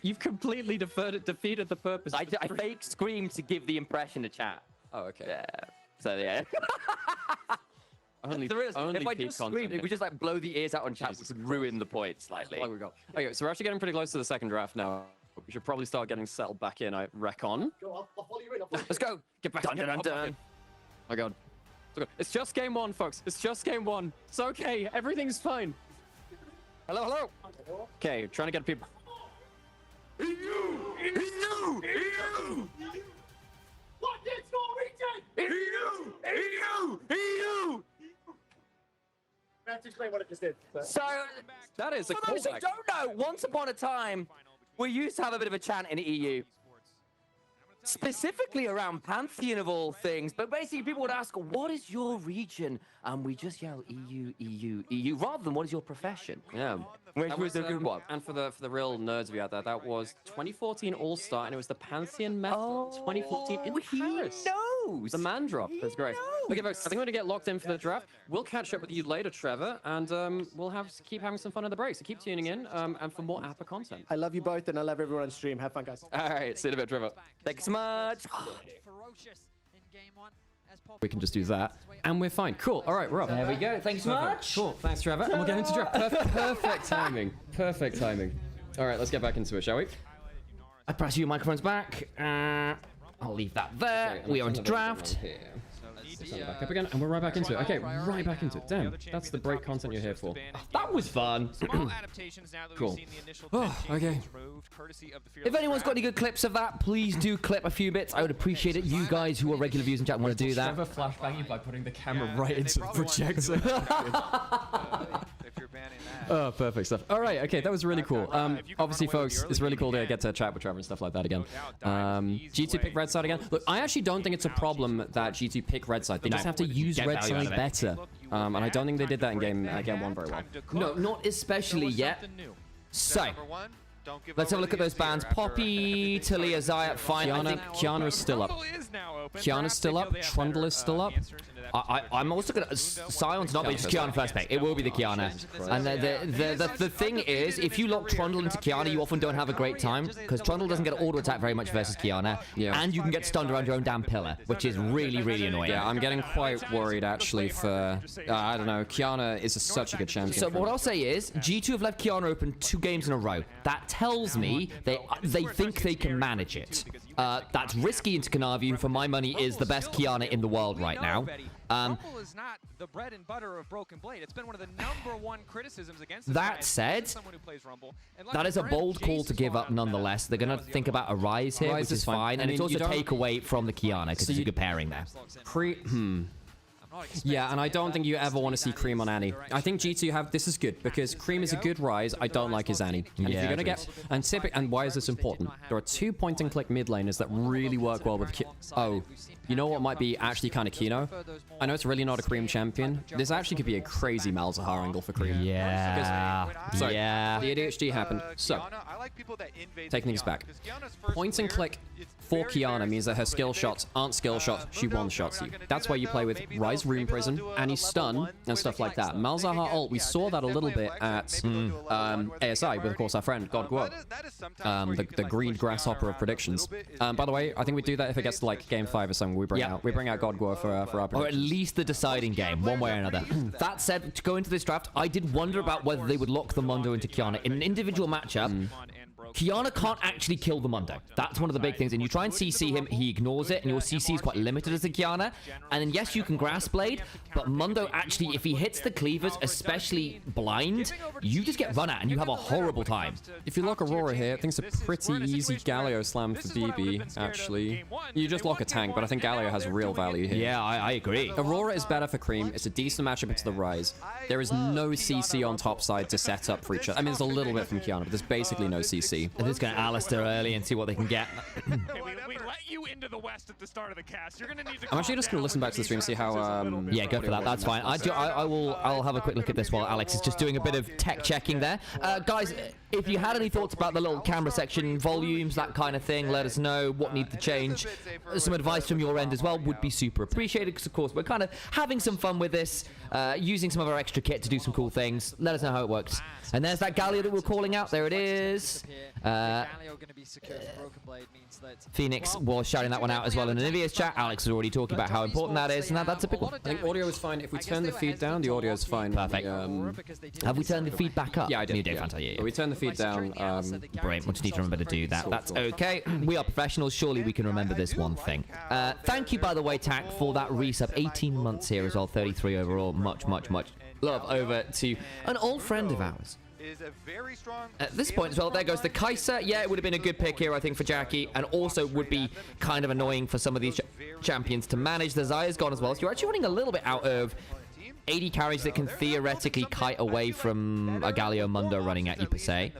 You've completely defeated the purpose. I fake scream to give the impression to chat. Oh, okay. Yeah. So yeah. only if I peak just scream, content. it would just like blow the ears out on chat, which would ruin the point slightly. Like we got. Okay, so we're actually getting pretty close to the second draft now. We should probably start getting settled back in, I reckon. I'll follow you in. Let's go. Get back. Dun, dun, dun, dun. Oh my god. It's just game one, folks. It's just game one. It's okay. Everything's fine. Hello, hello. Okay, trying to get people. EU! What is Norwegian? EU! I have to explain what it just did. So, that is a for those who don't know, once upon a time, we used to have a bit of a chant in the EU. Specifically around Pantheon of all things, but basically people would ask, what is your region? And we just yell EU, EU, EU, rather than what is your profession? Yeah. Which was a good one. And for the real nerds of you out there, that was 2014 All-Star, and it was the Pantheon Medal 2014 in Paris. Knows. The man drop. That's great. Okay, folks, I think we're gonna get locked in for the draft. We'll catch up with you later, Trevor, and we'll keep having some fun in the break. So keep tuning in, and for more APA content. I love you both, and I love everyone on stream. Have fun, guys. All right, see you in a bit, Trevor. Thanks so much. We can just do that, and we're fine. Cool. All right, we're up. There we go. Thanks so much. Cool. Thanks, Trevor. And we'll get into draft. Perfect timing. Perfect timing. All right, let's get back into it, shall we? I press your microphones back. I'll leave that there. Okay, We are into draft. Back up again, and we're right back into it. Okay, right back into it. Damn, that's the break content you're here for. That was fun. Cool. Oh, okay. If anyone's got any good clips of that, please do clip a few bits. I would appreciate it. You guys who are regular viewers in chat want to do that. Trevor flashbang you by putting the camera right into the projector. Oh, perfect stuff. All right, okay, that was really cool. Obviously, folks, it's really cool to get to chat with Trevor and stuff like that again. G2 pick red side again. Look, I actually don't think it's a problem that G2 pick red side. They just have to use red side better. And I don't think they did that in game one very well. No, not especially yet. So, let's have a look at those bans. Poppy, Talia, Zayat, fine. I think Kiana is still up. Kiana's still up. Trundle is still up. I'm also gonna Sion's not, but it's Kiana first pick. It will be the Kiana. And the thing is, if you lock Trundle into Kiana, you often don't have a great time because Trundle doesn't get auto attack very much versus Kiana, and you can get stunned around your own damn pillar, which is really, really annoying. Yeah, I'm getting quite worried actually for I don't know. Kiana is such a good champion. So what I'll say is, G2 have left Kiana open 2 games in a row. That tells me they think they can manage it. That's risky into Kanavi, who for my money is the best Qiyana in the world right now. Rumble is not the bread and butter of Broken Blade. It's been one of the #1 criticisms against this That guy, said, someone who plays Rumble. And that is a bold call to give up nonetheless. They're going to think about a Rise here, which is fine. And it's also take away from the Qiyana, because it's a good pairing there. Yeah, and I don't think you ever want to see Cream on Annie. I think G2 have this is good because Cream is a good Rise. I don't like his Annie. And if you're gonna get and why is this important? There are 2 point-and-click mid laners that really work well with. You know what might be actually kind of Kino? I know it's really not a Cream champion. This actually could be a crazy Malzahar angle for Cream. Yeah. Sorry, yeah. the ADHD happened. So, taking things back. Point and click for Qiyana means that her skill shots aren't skill shots, she one-shots you. That's why you play with Rise Rune Prison, Annie Stun, and stuff like that. Malzahar ult, we saw that a little bit at ASI with, of course, our friend, God Guo. The green grasshopper of predictions. By the way, I think we do that if it gets to like game 5 or something. We bring out God Guo for our predictions. Or at least the deciding game, one way or another. That said, to go into this draft, I did wonder about whether they would lock the Mundo into Qiyana. In an individual matchup, Qiyana can't actually kill the Mundo. That's one of the big things. And you try and CC him, he ignores it, and your CC is quite limited as a Qiyana. And then, yes, you can Grass Blade, but Mundo actually, if he hits the cleavers, especially blind, you just get run at, and you have a horrible time. If you lock Aurora here, I think it's a pretty easy Galio slam for BB, actually. You just lock a tank, but I think Galio has real value here. Yeah, I agree. Aurora is better for Cream. It's a decent matchup into the Rise. There is no CC on top side to set up for each other. I mean, there's a little bit from Qiyana, but there's basically no CC. They're just going to Alistair early and see what they can get. We let you into the West at the start of the cast. You're gonna need to I'm actually just going to listen back to the stream and see how... yeah, go for that. That's fine. I'll have a quick look at this while Alex is just doing a bit of tech checking there. Guys, if you had any thoughts about the little camera section, volumes, that kind of thing, let us know what needs to change. Some advice from your end as well would be super appreciated, because of course we're kind of having some fun with this, using some of our extra kit to do some cool things. Let us know how it works. And there's that Galio that we're calling out. There it is. Phoenix was shouting that one out as well in Anivia's chat. Alex was already talking about how important that is, and that's a big one. I think audio is fine. If we turn the feed down, the audio is fine. Perfect. Have we turned the feed back up? Yeah, I did. You did, fantastic. But we turned the feed down. Brilliant. We'll just need to remember to do that. That's okay. We are professionals. Surely we can remember this one thing. Thank you, by the way, Tack, for that resub. 18 months here as well. 33 overall. Much love over to an old friend of ours. At this point as well, there goes the Kaiser. Yeah, it would have been a good pick here, I think, for Jackie, and also would be kind of annoying for some of these champions to manage. The Zaya's gone as well, so you're actually running a little bit out of AD carries that can theoretically kite away from a Galio Mundo running at you, per se,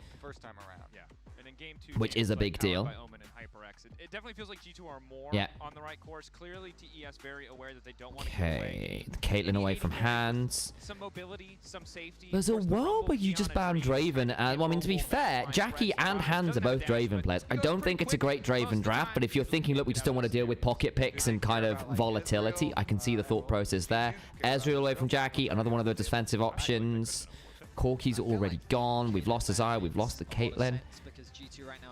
which is a big deal. It definitely feels like G2 are more on the right course. Clearly, TES very aware that they don't want to get away. Caitlyn away from hands. Some mobility, some safety. There's a world where you just ban Draven. Well, I mean, to be fair, Jackie and Hands are both Draven players. I don't think it's a great Draven draft, but if you're thinking, look, we just don't want to deal with pocket picks and kind of volatility, I can see the thought process there. Ezreal away from Jackie, another one of the defensive options. Corki's already gone. We've lost the Zaya, we've lost the Caitlyn.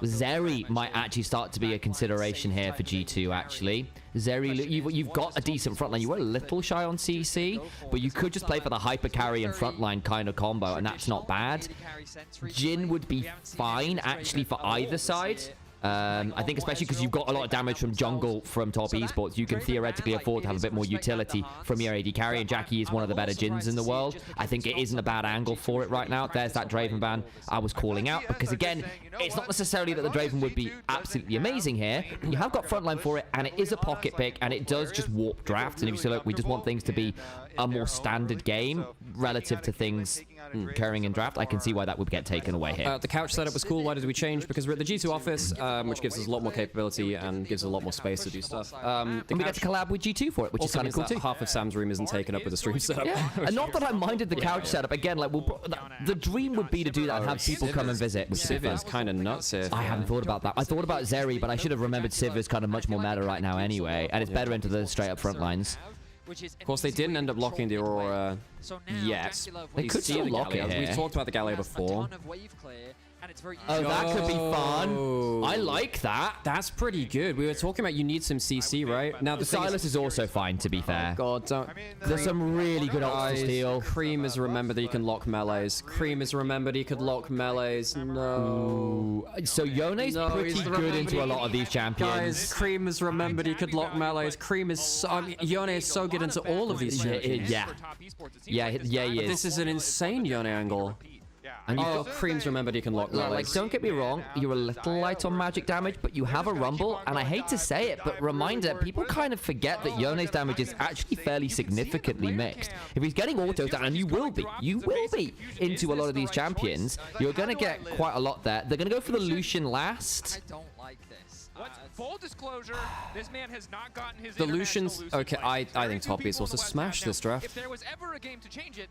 Zeri might actually start to be a consideration here for G2, actually. Zeri, you've got a decent frontline. You were a little shy on CC, but you could just play for the hyper carry and frontline kind of combo, and that's not bad. Jhin would be fine, actually, for either side. I think especially because you've got a lot of damage from jungle from top esports, you can theoretically afford to have a bit more utility from your AD carry, and Jackie is one of the better Jins in the world. I think it isn't a bad angle for it right now. There's that Draven ban I was calling out, because again, it's not necessarily that the Draven would be absolutely amazing here. You have got frontline for it, and it is a pocket pick, and it does just warp drafts. And if you say, look, we just want things to be a more standard game relative to things occurring in draft, I can see why that would get taken away here. The couch setup was cool. Why did we change? Because we're at the G2 office, which gives us a lot more capability and gives us a lot more space to do stuff. And we get to collab with G2 for it, which is kind of cool too. Half of Sam's room isn't taken up with the stream setup. Yeah. And not that I minded the couch setup. Again, like the dream would be to do that and have people come and visit. Civ is kind of nuts here. I hadn't thought about that. I thought about Zeri, but I should have remembered Civ is kind of much more meta right now anyway, and it's better into the straight up front lines. Of course, they didn't end up locking the Aurora yet. They could still lock it here. We've talked about the Galio before. Oh, that could be fun. I like like that. That's pretty good. We were talking about you need some CC, right? Now the Silas is also fine, to be fair. God, don't. There's some really good ults to steal. Cream has remembered that you can lock melees. Cream has remembered he could lock melees. No. So Yone's pretty good into a lot of these champions. Guys, Cream has remembered he could lock melees. Cream is so, I mean, Yone is so good into all of these champions. Yeah, he is. This is an insane Yone angle. And oh, Cream's remembered he can lock melees. Like, don't get me wrong, you're a little light on magic damage, but you have a rumble, and I hate to say it, but reminder, people kind of forget that Yone's damage is actually fairly significantly mixed. If he's getting autos, and you will be into a lot of these champions, you're going to get quite a lot there. They're going to go for the Lucian last. I don't like this. Full disclosure, this man has not gotten his The Lucian's okay. I think top is also smash this draft. If there was ever a game to change it,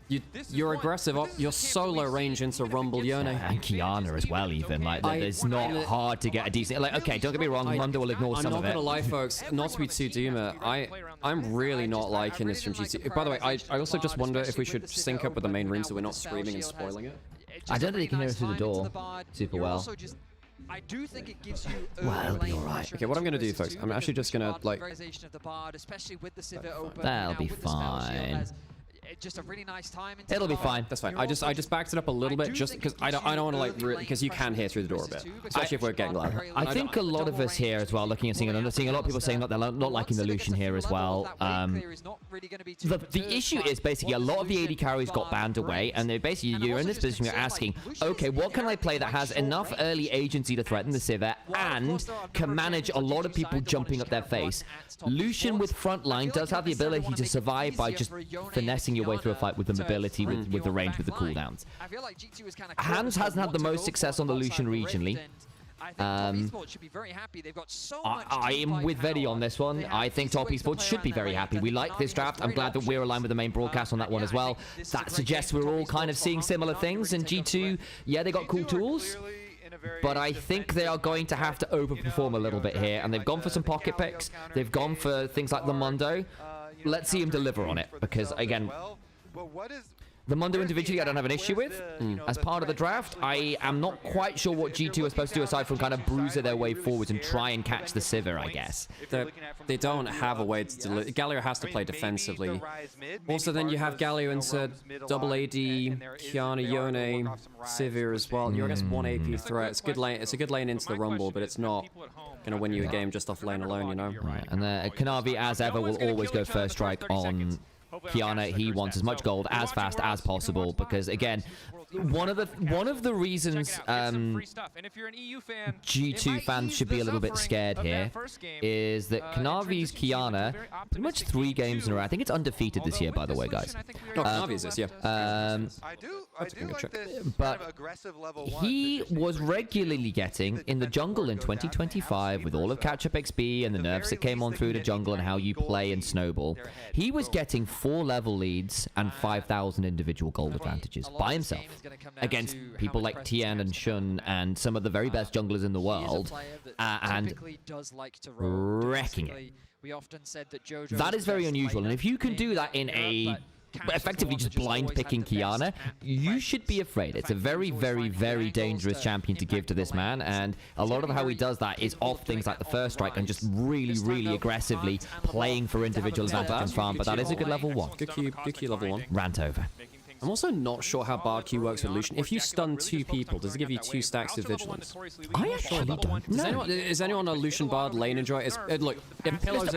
you're aggressive. You're solo range into Rumble Yone and Kiana as well. Even like it's not hard to get a decent. Like okay, don't get me wrong, Mundo will ignore some of it. I'm not gonna lie, folks. Not to be too doomer, I'm really not liking this from GT. By the way, I also just wonder if we should sync up with the main room so we're not screaming and spoiling it. I don't think you can hear us through the door super well. I do think it gives you well, it'll be alright. Okay, what I'm gonna do, folks, I'm actually just gonna like. That'll be fine. Just a really nice time. It'll be fine. That's fine. I just backed it up a little bit just because I don't want to like because you can hear through the door a bit, especially if we're getting loud. I think a lot of us here as well, looking at seeing a lot of people saying that they're not liking the Lucian here as well. The issue is basically a lot of the AD carries got banned away, and they're basically you're in this position you're asking, okay, what can I play that has enough early agency to threaten the Sivir and can manage a lot of people jumping up their face? Lucian with frontline does have the ability to survive by just finessing your way through a fight with the mobility, with the range, with the cooldowns. Hans hasn't had the most success on the Lucian regionally. I am with Vedi on this one. I think Top Esports should be very happy. We like this draft. I'm glad that we're aligned with the main broadcast on that one as well. That suggests we're all kind of seeing similar things. And G2, yeah, they got cool tools. But I think they are going to have to overperform a little bit here. And they've gone for some pocket picks. They've gone for things like the Mundo. Let's see him deliver on it. Because, again, the Mundo individually I don't have an issue with. As part of the draft, I am not quite sure what G2 are supposed to do aside from kind of bruiser their way forwards and try and catch the Sivir, I guess. They don't have a way to deliver. Galio has to play defensively. Also, then you have Galio into double AD, Kiana, Yone, Sivir as well. You're against one AP threat. It's a good lane. It's a good lane into the Rumble, but it's not going to win you a game just off lane alone, you know? Right, and Kanavi, as ever, will always go first strike on Kiana. He wants as much gold as fast as possible because, again, one of the reasons G2 fans should be a little bit scared here is that Kanavi's Kiana, pretty much 3 games in a row. I think it's undefeated this year, by the way, guys. Oh, Kanavi's this, yeah. But he was regularly getting in the jungle in 2025 with all of catch-up XP and the nerfs that came on through the jungle and how you play and snowball. He was getting 4 level leads and 5,000 individual gold advantages by himself against people like Tian and Shun and some of the very best junglers in the world and wrecking it. That is very unusual, and if you can do that in a effectively just blind picking Kiana, you should be afraid. It's a very, very, very dangerous champion to give to this man, and a lot of how he does that is off things like the first strike and just really, really aggressively playing for individual advantage and farm, but that is a good level 1. Good Q level 1. Rant over. I'm also not sure how Bard Q works with Lucian. If you stun 2 people, does it give you 2 stacks of vigilance? I actually don't know. Is anyone a Lucian Bard lane enjoyer? Look, if Pillow's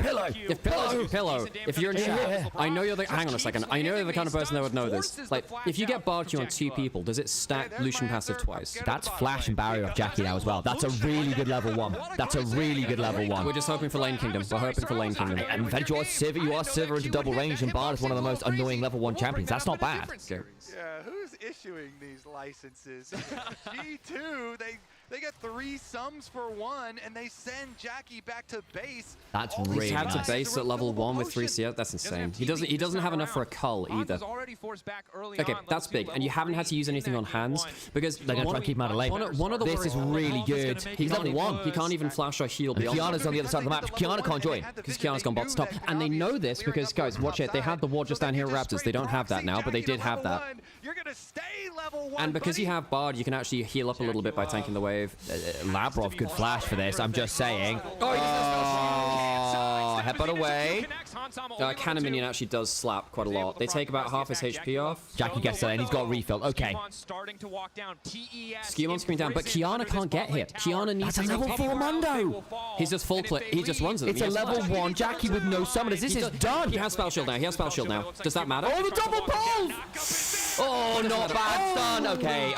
Pillow, if you're in chat, I know you're the. Hang on a second. I know you're the kind of person that would know this. Like, if you get Bard Q on 2 people, does it stack Lucian passive twice? That's flash and barrier off Jackie now as well. That's a really good level 1. That's a really good level 1. We're just hoping for lane kingdom. We're hoping for lane kingdom. And then you are Sivir into double range, and Bard is one of the most annoying level 1 champions. That's not bad. Yeah, who's issuing these licenses? G2, they get 3 sums for 1, and they send Jackie back to base. That's really He's had nice. to base at level 1 with 3 CS. That's insane. He doesn't have enough for a cull either. Okay, that's big, and you haven't had to use anything on hands because they're gonna try and keep him out of lane. One of the this is really good. He's level 1. He can't even flash or heal beyond. Kiana's on the other side of the map. Kiana can't join because Kiana's gone bot to top, and they know this because guys, watch it. They had the ward just down here at Raptors. They don't have that now, but they did have that. You're gonna stay level 1. And because you have Bard, you can actually heal up a little bit by tanking the wave. wave. Labrov could flash for this, I'm just saying. Oh, headbutt away. Cannon Minion actually does slap quite a lot. They take about half his HP off. Jackie gets there and he's got refilled. Okay. Scumon's coming down, but Kiana can't get here. Kiana needs That's a level 4 Mundo. He's just full clip. He just runs at them. It's a level 1 Jackie with no summoners. This is done. He has Spell Shield now. He has Spell Shield now. Does that matter? Oh, the double pull! Oh, not bad stun. Okay.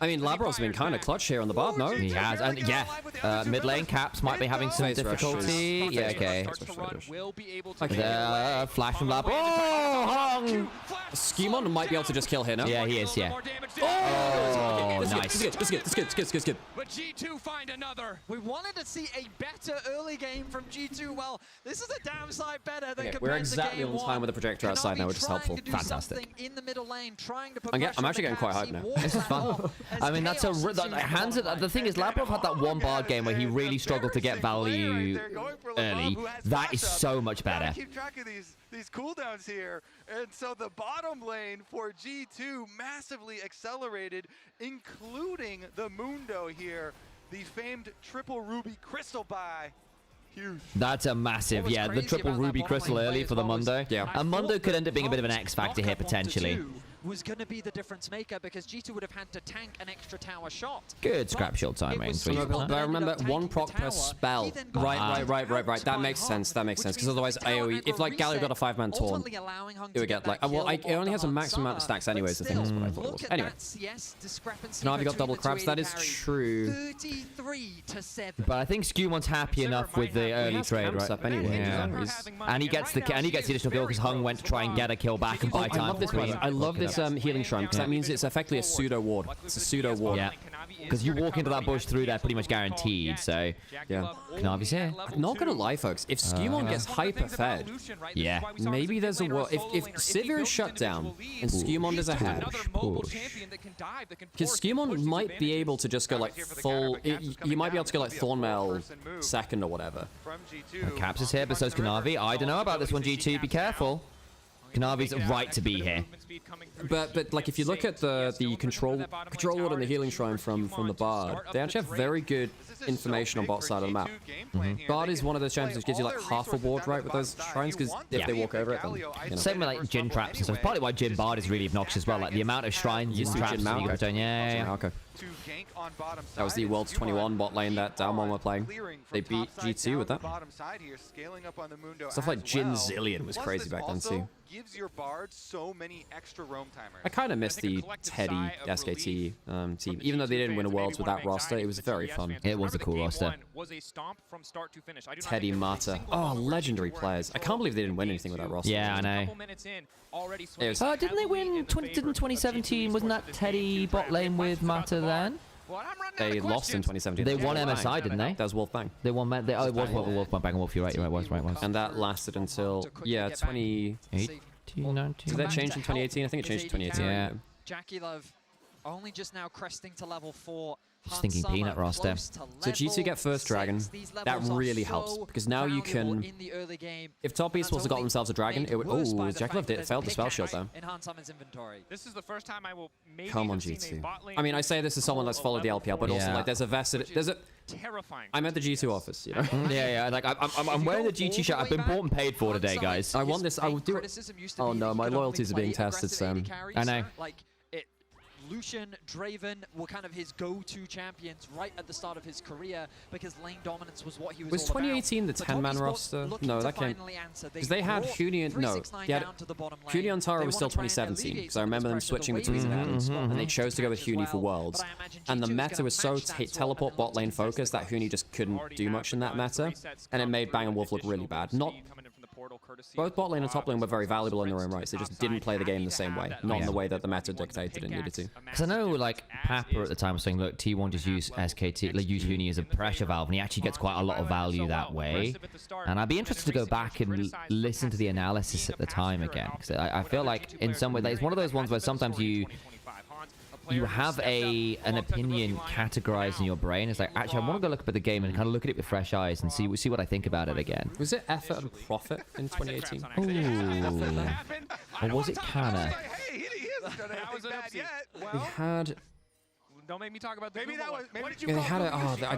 I mean, Labrov's been kind of clutch here on the Bob, no? He has, and yeah. Mid lane Caps might be having some difficulty. Yeah, okay. Flash from Labrov. Oh, hung! Skimon might be able to just kill here now. Yeah, he is, yeah. Oh, nice. This is good. But G2 find another. We wanted to see a better early game from G2. Well, this is a damn sight better than We're exactly on time with the projector outside now, which is helpful. Fantastic. In the middle lane, trying to I'm actually getting quite hyped now. This is fun. I mean, that's a the thing is, Labrov had that one bard game where he really struggled to get value early. That is so much better. Keep track of these cooldowns here, and so the bottom lane for G2 massively accelerated, including the Mundo here, the famed triple ruby crystal buy. Huge. That's a massive, yeah, the triple ruby crystal early for the Mundo. Yeah. And Mundo could end up being a bit of an X factor here potentially. Was going to be the difference maker because G2 would have had to tank an extra tower shot. Good scrap shield time range. But I remember 1 proc per spell. Right. That makes sense. Because otherwise AoE, if like Galio got a 5-man taunt, it would get like, well, it only has a maximum amount of stacks anyways, the thing is what I thought it was. Anyway. Now have you got double crabs? That is true. 33-7. But I think Scumon's happy enough with the early trade, right? Up anyway. Yeah. And he gets the additional kill because Hung went to try and get a kill back and buy time. I love this healing shrine because that means it's effectively a pseudo ward. It's a pseudo ward. Yeah. Because you walk into that bush through there pretty much guaranteed, so... Yeah. Knavi's here. I'm not gonna lie, folks. If Skimon gets hyper-fed, yeah, maybe there's a world... If Sivir is shut down and Skimon is ahead... Because Skimon might be able to just go like full... You might be able to go like Thornmail second or whatever. Caps is here, but so's Knavi. I don't know about this one, G2. Be careful. Knavi's right to be here. But like if you look at the control ward and the healing shrine from the Bard, they actually have very good information on bot side of the map. Bard is one of those champions which gives you like half a ward right with those shrines because if they walk over it, then, you know. Same with like Jin traps and stuff. Partly why Jin Bard is really obnoxious as well. Like the amount of shrines and traps that you can turn. Yeah. That was the World's 21 bot lane that Dalmon were playing. They beat G2 with that. Stuff like Jin Zillion was crazy back then too. Gives your Bard so many extra roam timers. I kind of miss the Teddy SKT team. Even though they didn't win a Worlds with that roster, it was very fun. It was a cool roster. Teddy, Mata. Oh, legendary players. I can't believe they didn't win anything with that roster. Yeah, I know. Didn't they win? Didn't 2017? Wasn't that Teddy bot lane with Mata then? They lost in 2017. They won MSI, didn't they? That was Wolfbang. They won. It was Wolfbang and Wolf. You're right. It was. And that lasted until 2018. Did that change in 2018? I think it changed in 2018. Yeah. Jackie Love only just now cresting to level 4. Just thinking peanut roster. So G2 get first dragon. That really helps because now you can. If top esports have got themselves a dragon, it would. Oh, Jackie Love failed the spell shield though. This is the first time I will maybe come on, G2. I mean, I say this as someone that's followed the LPL, but also like there's a vested. Terrifying. I'm at the G2 office, you know. Yeah. Like I'm wearing the G2 shirt. I've been bought and paid for today, guys. I want this. I will do it. Oh no, my loyalties are being tested, Sam. I know. Lucian, Draven were kind of his go-to champions right at the start of his career because lane dominance was what he was all 2018 about. the 10-man roster? No, that came... Because they had Huni... No, Huni on Tara was still 2017, because I remember them switching between them, and they chose to go with Huni for Worlds. And the meta was so teleport bot lane focused that Huni just couldn't do much in that meta, and it made Bang & Wolf look really bad. Both bot lane and top lane were very valuable in their own rights. They just didn't play the game the same way, not in the way that the meta dictated it needed to. Because I know, like, Papa at the time was saying, look, T1 just use SKT, like, use Huni as a pressure valve, and he actually gets quite a lot of value that way. And I'd be interested to go back and listen to the analysis at the time again, because I feel like, in some way, like, it's one of those ones where sometimes you have an opinion categorized in your brain. It's like, actually, I want to go look up at the game and kind of look at it with fresh eyes and see what I think about it again. Was it Effort and Profit in 2018? Ooh. Or was it Kana? We had Don't make me talk about the Maybe that was. Maybe Yeah, they had a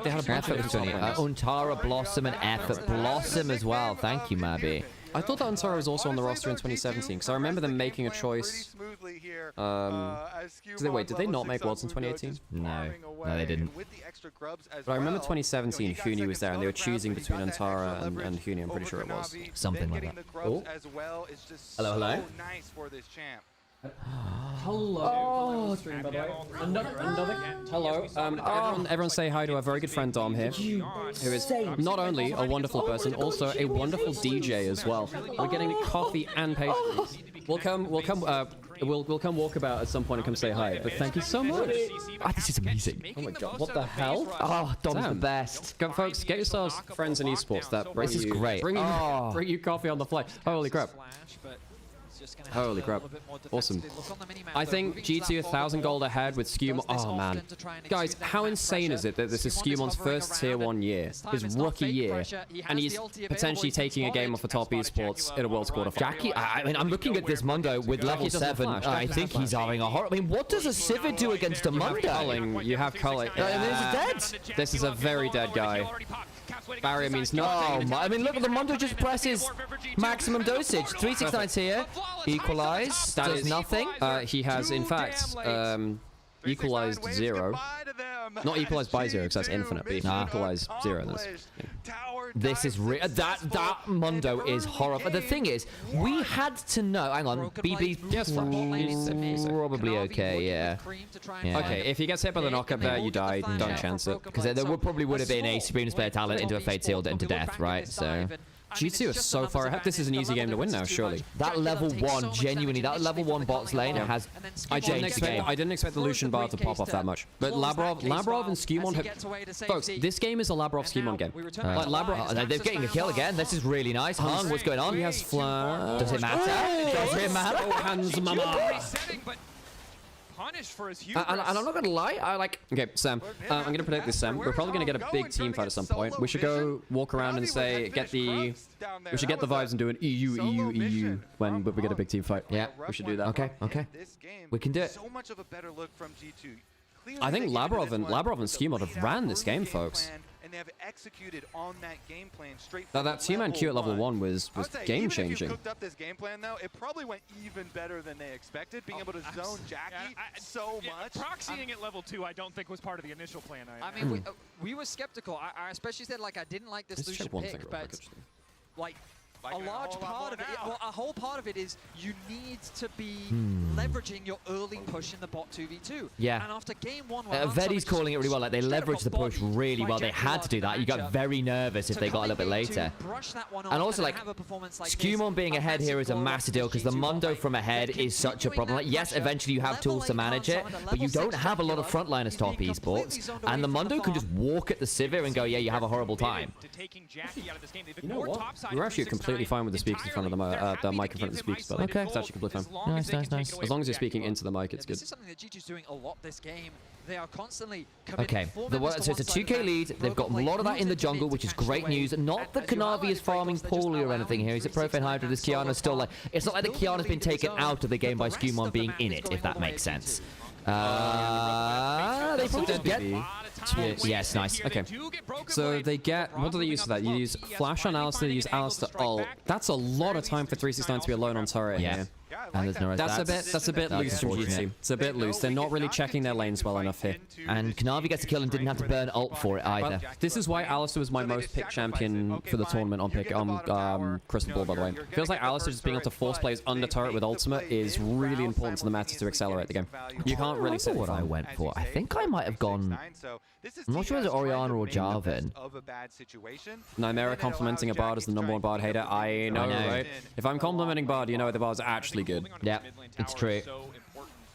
they had a Effort between Untara, Blossom, and Effort. Blossom as well. Thank you, Mabi. I thought that Untara was also on the roster in 2017 because I remember them making a choice. Wait, did they not make Worlds in 2018? No, they didn't. But I remember 2017, Huni was there, and they were choosing between Untara and Huni. I'm pretty sure it was something like that. Oh. Hello, hello. Hello. Stream, by the way. Another. Hello. Everyone say hi to our very good friend Dom here, who is not only a wonderful person, also a wonderful DJ as well. We're getting coffee and pastries. We'll come walkabout at some point and come say hi. But thank you so much. This is amazing. Oh my god, what the hell? Oh, Dom's the best. Go, folks, get yourselves friends in esports that bring this is you, great. Bring you coffee on the fly. Holy crap. Holy crap. Awesome. I think G2 1,000 gold ahead with Skumon. Oh, man. Guys, how insane is it that this is Skumon's first Tier 1 year, his rookie year, and he's potentially taking a game off of top esports in a World's quarterfinal? Jackie, I mean, I'm looking at this Mundo with level 7. I think he's having a horror. I mean, what does a Civet do against a Mundo? Culling, you have Culling. This is dead. This is a very dead guy. Barrier means nothing. Oh, I mean, look at the Mundo just presses maximum dosage. 369's here. Equalize. Does nothing. He has, in fact, equalized 0. Not equalized by 0 because that's infinite, but equalized 0. This is that Mundo is horrible. The thing is, we had to know. Hang on, BB. Yes, probably okay. Yeah. Okay, if he gets hit by the knockup there, you die. Don't chance it. Because there probably would have been a Supreme Player talent into a Fate Sealed into death, right? So. G2 is so far ahead. This is an easy game to win now, surely. That level 1, genuinely, that level 1 bots lane has I didn't expect the Lucian bar to pop off that much. But Labrov and Skumon have... Folks, this game is a Labrov Skumon game. They're getting a kill again. This is really nice. Hung, what's going on? He has flash. Does it matter? Does it matter? Oh, hands mama. For his and I'm not gonna lie, okay, Sam, I'm gonna predict this, Sam. We're probably gonna get a big team fight at some point. We should go walk around and say, we should get the vibes and do an EU when we get a big team fight. Yeah, we should do that. Okay. We can do it. So much of a better look from G2. I think Labrov and Skumon have ran this game, folks. And they have executed on that game plan straight Now, that team and Q at level 1 was game changing. If you cooked up this game plan though, it probably went even better than they expected. Being able to zone Jackie so much. Proxying at level 2, I don't think was part of the initial plan. I mean, we were skeptical. I especially said I didn't like this Lucian pick, but a large part of it, a whole part of it is you need to be leveraging your early push in the bot 2v2. Yeah. And after game 1, Vedi's calling it really well. Like, they leveraged the push really well. They had to do that. You got very nervous if they got a little bit later. And also, Skumon being ahead here is a massive deal because the Mundo from ahead is such a problem. Yes, eventually you have tools to manage it, but you don't have a lot of frontliners top esports. And the Mundo can just walk at the Sivir and go, yeah, you have a horrible time. You know what? We're actually completely fine with the speakers in front of the mic in front of the speakers, but okay, it's actually completely fine. Nice. As long as you're speaking into the mic, it's good. This is something that G2's doing a lot this game. They are constantly okay, so it's a 2k lead. They've got a lot of that in the jungle, which is great news. Not that Kanavi is farming poorly or anything here. He's at Profane Hydra. This Kiana's still it's not like the Kiana's been taken out of the game by Skumon being in it, if that makes sense. They probably just get... Yes, nice. Okay. So they get... What do they use for that? You use Flash on Alistair, you use Alistair ult. That's a lot of time for 369 to be alone on turret here. And there's no that's a bit loose from G2. It's a bit loose. They're not really checking their lanes well enough here. And Kanavi gets a kill and didn't have to burn ult for it either. Well, this is why Alistair was my most picked champion for the tournament on Crystal Ball, by the way. Feels like Alistair just being able to force players under turret with ultimate is really important to the meta to accelerate the game. You can't really say what I went for. I think I might have gone... I'm not sure if it was Oriana or Jarvan. Nymaera complimenting a Bard as the #1 Bard hater. I know, right? If I'm complimenting Bard, you know the Bard's actually good. Yeah, it's true.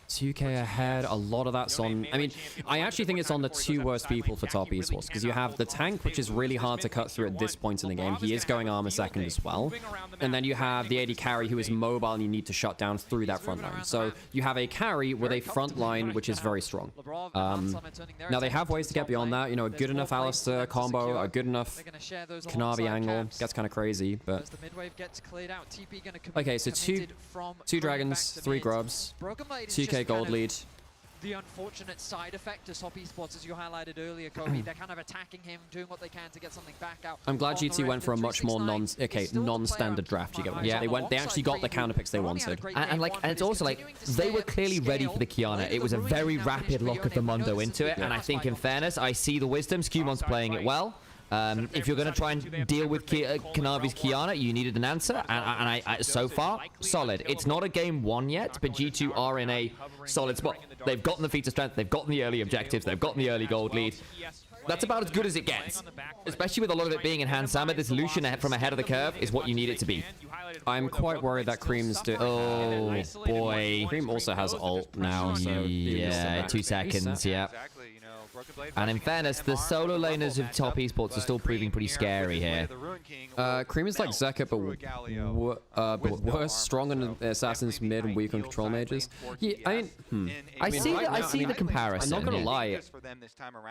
2k ahead, a lot of that's on... I mean, I actually think it's on the two worst people for top esports, because you have the tank, which is really hard to cut through at this point in the game. He is going armor second as well. And then you have the AD carry, who is mobile, and you need to shut down through that front line. So you have a carry with a front line, which is very strong. Now, they have ways to get beyond that. You know, a good enough Alistair combo, a good enough Kanavi angle. Gets kind of crazy, but... Okay, so two dragons, 3 grubs, 2k gold lead. the unfortunate side effect to Top Esports, as you highlighted earlier, Kobe. They're kind of attacking him, doing what they can to get something back out. I'm glad GT went for a much more non-standard draft. You get what I mean? They actually got the counter picks they wanted. And it's also like they were clearly ready for the Kiana. It was a very rapid lock of the Mundo into it, and I think in fairness, I see the wisdom. Scumon's playing it well. If you're going to try and deal with Kanavi's Kiana, you needed an answer, and I so far, solid. It's not a game won yet, but G2 are in a solid spot. They've gotten the feat of strength, they've gotten the early objectives, they've gotten the early gold lead. That's about as good as it gets. Especially with a lot of it being in Hans Sama, this Lucian from ahead of the curve is what you need it to be. I'm quite worried that Cream's doing... Oh, boy. Cream also has ult now, so... Yeah, 2 seconds, yeah. And in fairness, the solo laners of Top Esports are still proving pretty scary here. Cream is like Zeka, but worse, strong on assassins mid and weak on control mages. Yeah, I mean, I see the comparison. I'm not gonna lie.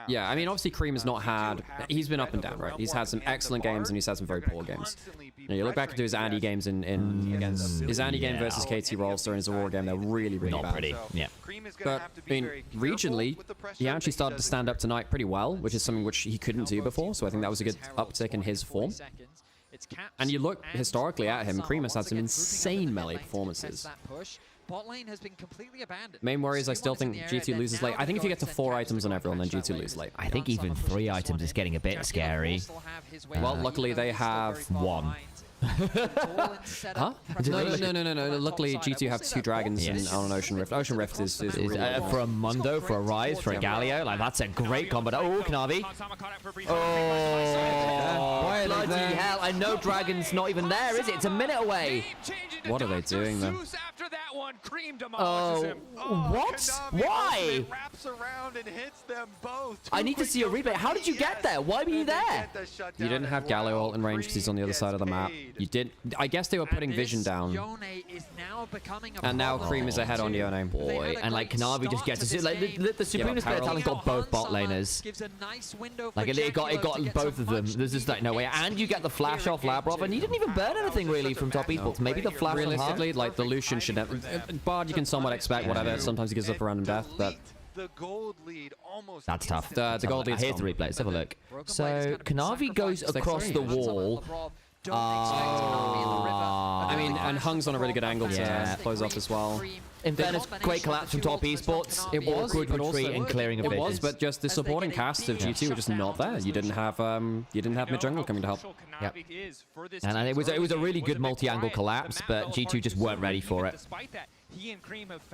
Yeah, I mean, obviously Cream has not had. He's been up and down, right? He's had some excellent games and he's had some very poor games. You look back to his Andy games against his Andy game versus KT Rolster and his Aurora game. They're really bad. Not pretty. Yeah. But I mean, regionally, he actually started to stand up tonight pretty well, which is something which he couldn't do before. So I think that was a good uptick in his form. And you look historically at him, Cream has had some insane melee performances. Bot lane has been completely abandoned. Main worry is I still think G2 loses late. I think if you get to 4 items on everyone, then G2 lose late. I think even 3 items is getting a bit scary. Well, luckily they have 1. Huh? No. Luckily, G2 have 2 dragons on Ocean Rift. Ocean Rift is really for a Mundo, for a Rise, for a Galio. Like, that's a great combo. Oh, Kanavi. Oh, bloody hell. I know Dragon's not even there, is it? It's a minute away. What are they doing, then? Oh, what? Why? I need to see a replay. How did you get there? Why were you there? You didn't have Galio ult in range because he's on the other side of the map. You did. I guess they were putting vision down. And now Cream is ahead on Yone. Boy, and like Kanavi just gets to like the Supreme Display Talent got both bot laners. Like it got both of them. There's just like no way. And you get the flash off Labrov, and he didn't even burn anything really from Top Esports. Maybe the flash. Realistically, like the Lucian should have. Bard, you can somewhat expect whatever. Sometimes he gives up a random death, but. That's tough. The gold lead. Here's the replay. Let's have a look. So Kanavi goes across the wall. I mean, and Hung's on a really good angle to close off as well. In fairness, great collapse from Top Esports. It was good retreat and clearing of it was, but just the supporting cast of G2 were just not there. You didn't have mid jungle coming to help. Yep. And it was a really good multi-angle collapse, but G2 just weren't ready for it.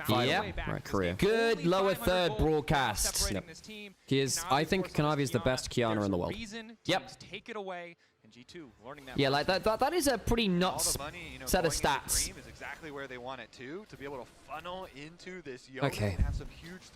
Yeah, right, Korea. Good lower third broadcast. Yep. He is. I think Kanavi is the best Kiana in the world. Yep. Yeah, like that is a pretty nuts set of stats. Exactly where they want it to be able to funnel into this okay.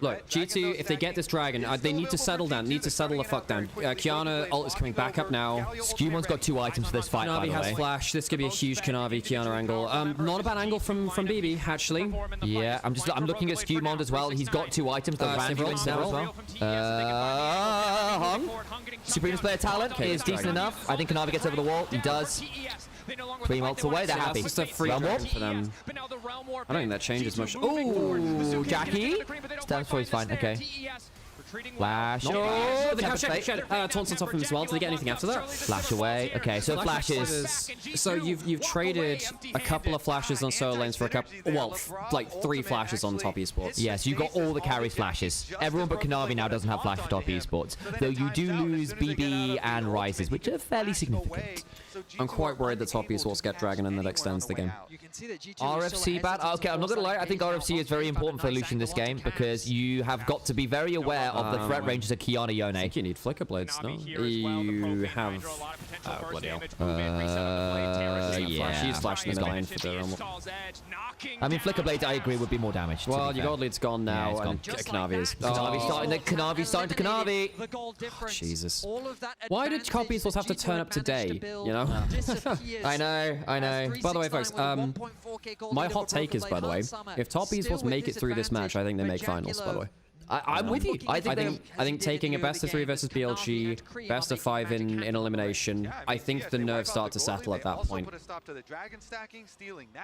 Look, G2, if they get this dragon, they need to settle down. Need to settle the fuck down. Kiana ult is coming back up now. Scumon's got 2 items for this fight. Kanavi has flash. This could be a huge Kiana angle. Not a bad angle from BB actually. Yeah, I'm looking at Scumon as well. He's got 2 items. The Randall as well. Hung. Supreme Displayer Talent is decent enough. I think Kanavi gets over the wall. He does. 3 ults away. They're happy. It's just a free warp for them. I don't think that changes much. Ooh, Jackie. Stands for he's fine. Okay. Flash. Oh, they have taunts on top of him as well. Did they get anything after that? Flash away. Okay, so flashes. So you've traded a couple of flashes on solo lanes for a couple. Well, like 3 flashes on Top Esports. Yes, you got all the carries flashes. Everyone but Kanavi now doesn't have flash for Top Esports, though you do lose BB and Rises, which are fairly significant. I'm quite worried that Top Esports get Dragon and that extends the game. RFC bad. Okay, I'm not gonna lie. I think RFC is very important for Lucian this game because you have got to be very aware of the threat ranges of Kiana Yone. I think you need Flicker Blades, no? You have... bloody hell. Yeah. She's flashing the line for the... I mean, Flicker Blades, I agree, would be more damage. Well, your gold lead's gone now, and Kanavi is... Kanavi's starting to Kanavi. Oh, Jesus. Why did Top Esports have to turn up today, you know? I know. By the way, folks, my hot take is, by the way, if Top Esports make it through this match, I think they make finals, by the way. I'm with you. I think taking a best of 3 versus BLG, best of 5 in elimination, I think the nerves start to settle at that point.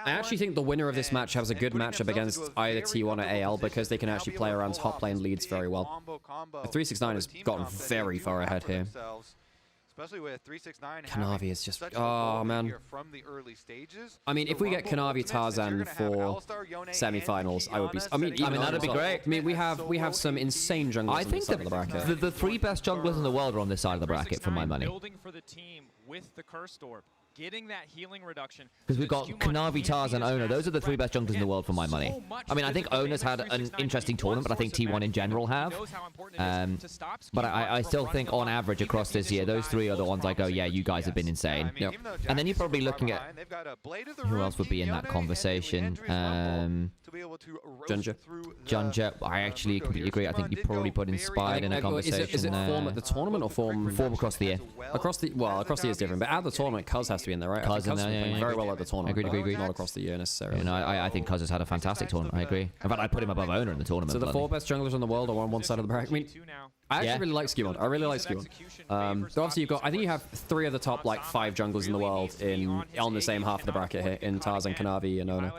I actually think the winner of this match has a good matchup against either T1 or AL because they can actually play around top lane leads very well. The 369 has gotten very far ahead here. Especially with 369 Kanavi is just, oh man. From the early stages. I mean, if we get Kanavi Tarzan for semifinals, I would be. I mean, that'd be great. I mean, we have some insane junglers. I think on the bracket. The 3 best junglers in the world are on this side of the bracket, for my money. Building for the team with the Cursed Orb, getting that healing reduction. Because we've got Kanavi, Tarzan, Ona. Those are the 3 best junglers in the world for my money. I mean, I think Ona's had an interesting tournament, but I think T1 in general have. But I still think on average across this year, those 3 are the ones I go, yeah, you guys have been insane. Yep. And then you're probably looking at who else would be in that conversation. Junja. I actually completely agree. I think you probably put Inspired in a conversation. Is it form at the tournament or form across the year? Across the year is different, but at the tournament, Cuz has to be in there, right? Cuz in there, playing very well at the tournament. Agreed. Not across the year necessarily. You know, I think Cuz has had a fantastic tournament. I agree. In fact, I put him above Ona in the tournament. So the 4 best junglers in the world are on one side of the bracket. I mean, I actually really like Skewmon. I really like Skewmon. So obviously I think you have 3 of the top like 5 junglers in the world on the same half of the bracket here in Tarzan, Kanavi, and Ona.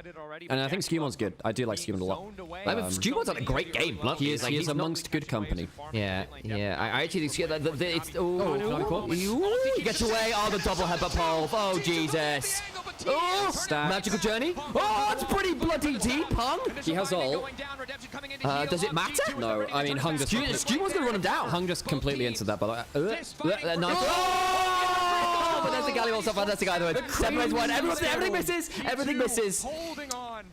And I think Skewmon's good. I do like Skewmon a lot. Skewmon's had a great game. He is amongst good company. Yeah. I actually think it's. He gets away. Oh, the double headbutt pole. Oh, Jesus. Oh, magical journey. Oh, that's pretty bloody deep, Hung. He has ult. Does it matter? No, I mean Hung just. Skewmon's gonna run him down. Hung just completely into that, but nice. Oh, but there's the Galley also fantastic either way. Separates one. Everything misses.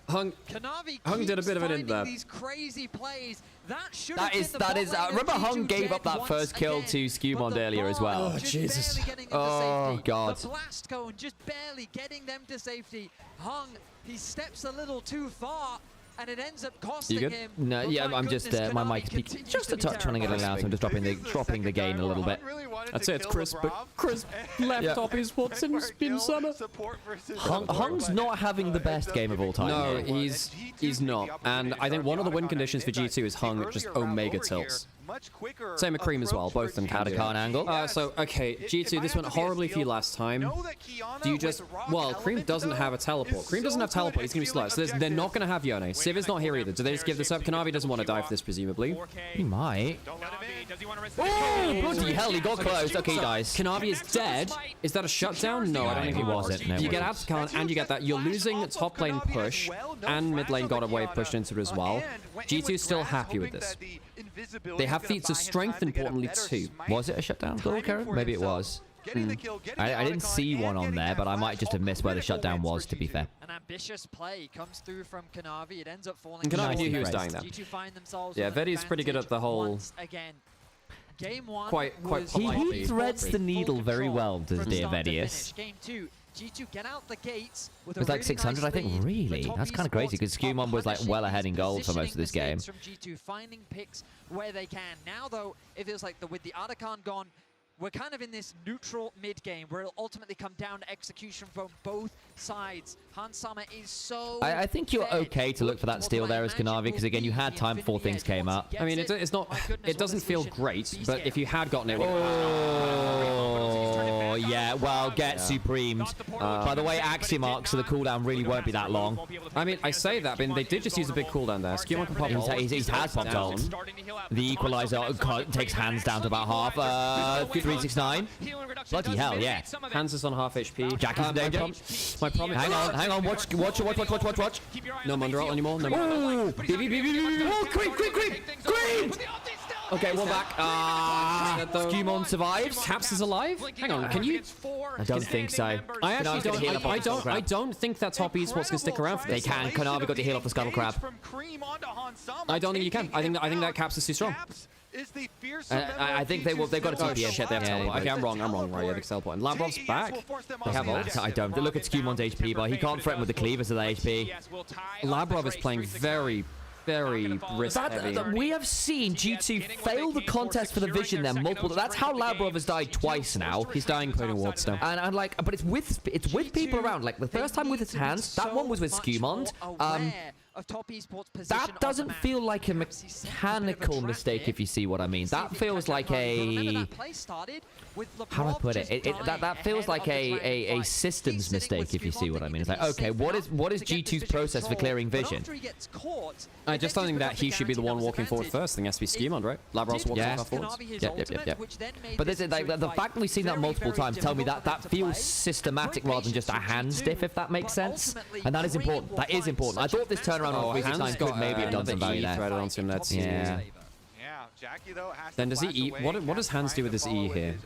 Hung did a bit of an in there. These crazy plays. That is. Remember, Hung gave up that first kill to Skewmon earlier as well. Oh Jesus. Oh God. The blast cone just barely getting them to safety. Hung, he steps a little too far. And it ends up costing him. No, yeah, I'm just my mic's peaked just a touch trying to get it out, so I'm just dropping the gain a little bit. I'd say it's crisp, but crisp left top is what's in Spin Summer. Hung's not having the best game of all time. No, he's not. And I think one of the win conditions for G2 is Hung just Omega tilts. Same with Cream as well. Both of them can do that. Angle. So, okay, G2, this went horribly for you last time. Do you just... Well, Cream doesn't have a teleport. Cream doesn't have teleport. He's going to be slow. So they're not going to have Yone. Civ is not here either. Do they just give this up? Kanavi doesn't want to die for this, presumably. He might. Oh, bloody hell, he got close. Okay, he dies. Kanavi is dead. Is that a shutdown? No, I don't think he wasn't. You get out to Khan and you get that. You're losing top lane push, and mid lane got away pushed into it as well. G2 is still happy with this. They have feats of strength, importantly, too. Was it a shutdown goal, Karen? Maybe it was. I didn't see one on there, but I might just have missed where the shutdown was, to be fair. An ambitious play comes through from Kanavi. It ends up falling. And Kanavi knew he was dying there. Yeah, Vedi's pretty good at the whole... Game 1 quite he threads the needle very well, does dear Vedius. Game 2, G2 get out the gates with it was like 600, I think. Really? That's kind of crazy, because Skewmon was like well ahead in gold for most of this game. From G2 finding picks where they can. Now, though, it feels like with the Artican gone, we're kind of in this neutral mid-game where it'll ultimately come down to execution from both sides. Hans Sama is so... I think you're okay to look for that steal there as Kanavi, because again, you had time before things came up. I mean, it's not... It doesn't feel great, but if you had gotten it... Oh, yeah, well, get supremed. By the way, Axiom arc, so the cooldown really won't be that long. I mean, I say that, but they did just use a big cooldown there. Skewmon can pop ult. He has popped ult. The equalizer takes hands down to about half. 369. Bloody hell, yeah. Hans is on half HP. Jackie's in danger. My problem. Hang on. Watch. No Munder ult anymore. No. Oh, creep. Okay, one back. Skewmon survives. Caps is alive. Hang on, can you? I don't think so. I actually I don't think that top esports can stick around for this. They can. Kanavi got to heal off the Scuttle Crab. I don't think you can. I think that Caps is too strong. I think they've got a TP. Oh shit, they have teleport. Okay, I'm wrong, right, yeah, they teleport. And Labrov's back. They have ult. I don't. Look at Skewmon's HP, but he can't threaten with the cleavers of the HP. Labrov is playing very risk heavy. We have seen G2 fail the contest for the vision there multiple. That's how Labrov has died twice now. He's dying playing wards now. And like, but it's with people around. Like the first time with his hands, that one was with Skewmon. of top esports position. That doesn't feel like a mechanical mistake, if you see what I mean. That feels like a... How do I put it? That feels like a systems mistake, if you see what I mean. It's like, okay, what is G2's process for clearing vision? I just don't think that he should be the one walking forward first. I think it has to be Skimon, right? Labros walking forwards. Yep. But this is, like, the fact that we've seen that multiple times tell me that feels systematic rather than just a hand stiff, if that makes sense. And that is important. That is important. I thought this turnaround on Hands could maybe have done some value there. Threaded onto him. That's Yeah, Jackie though has then does he eat? What does Hans do with his E here?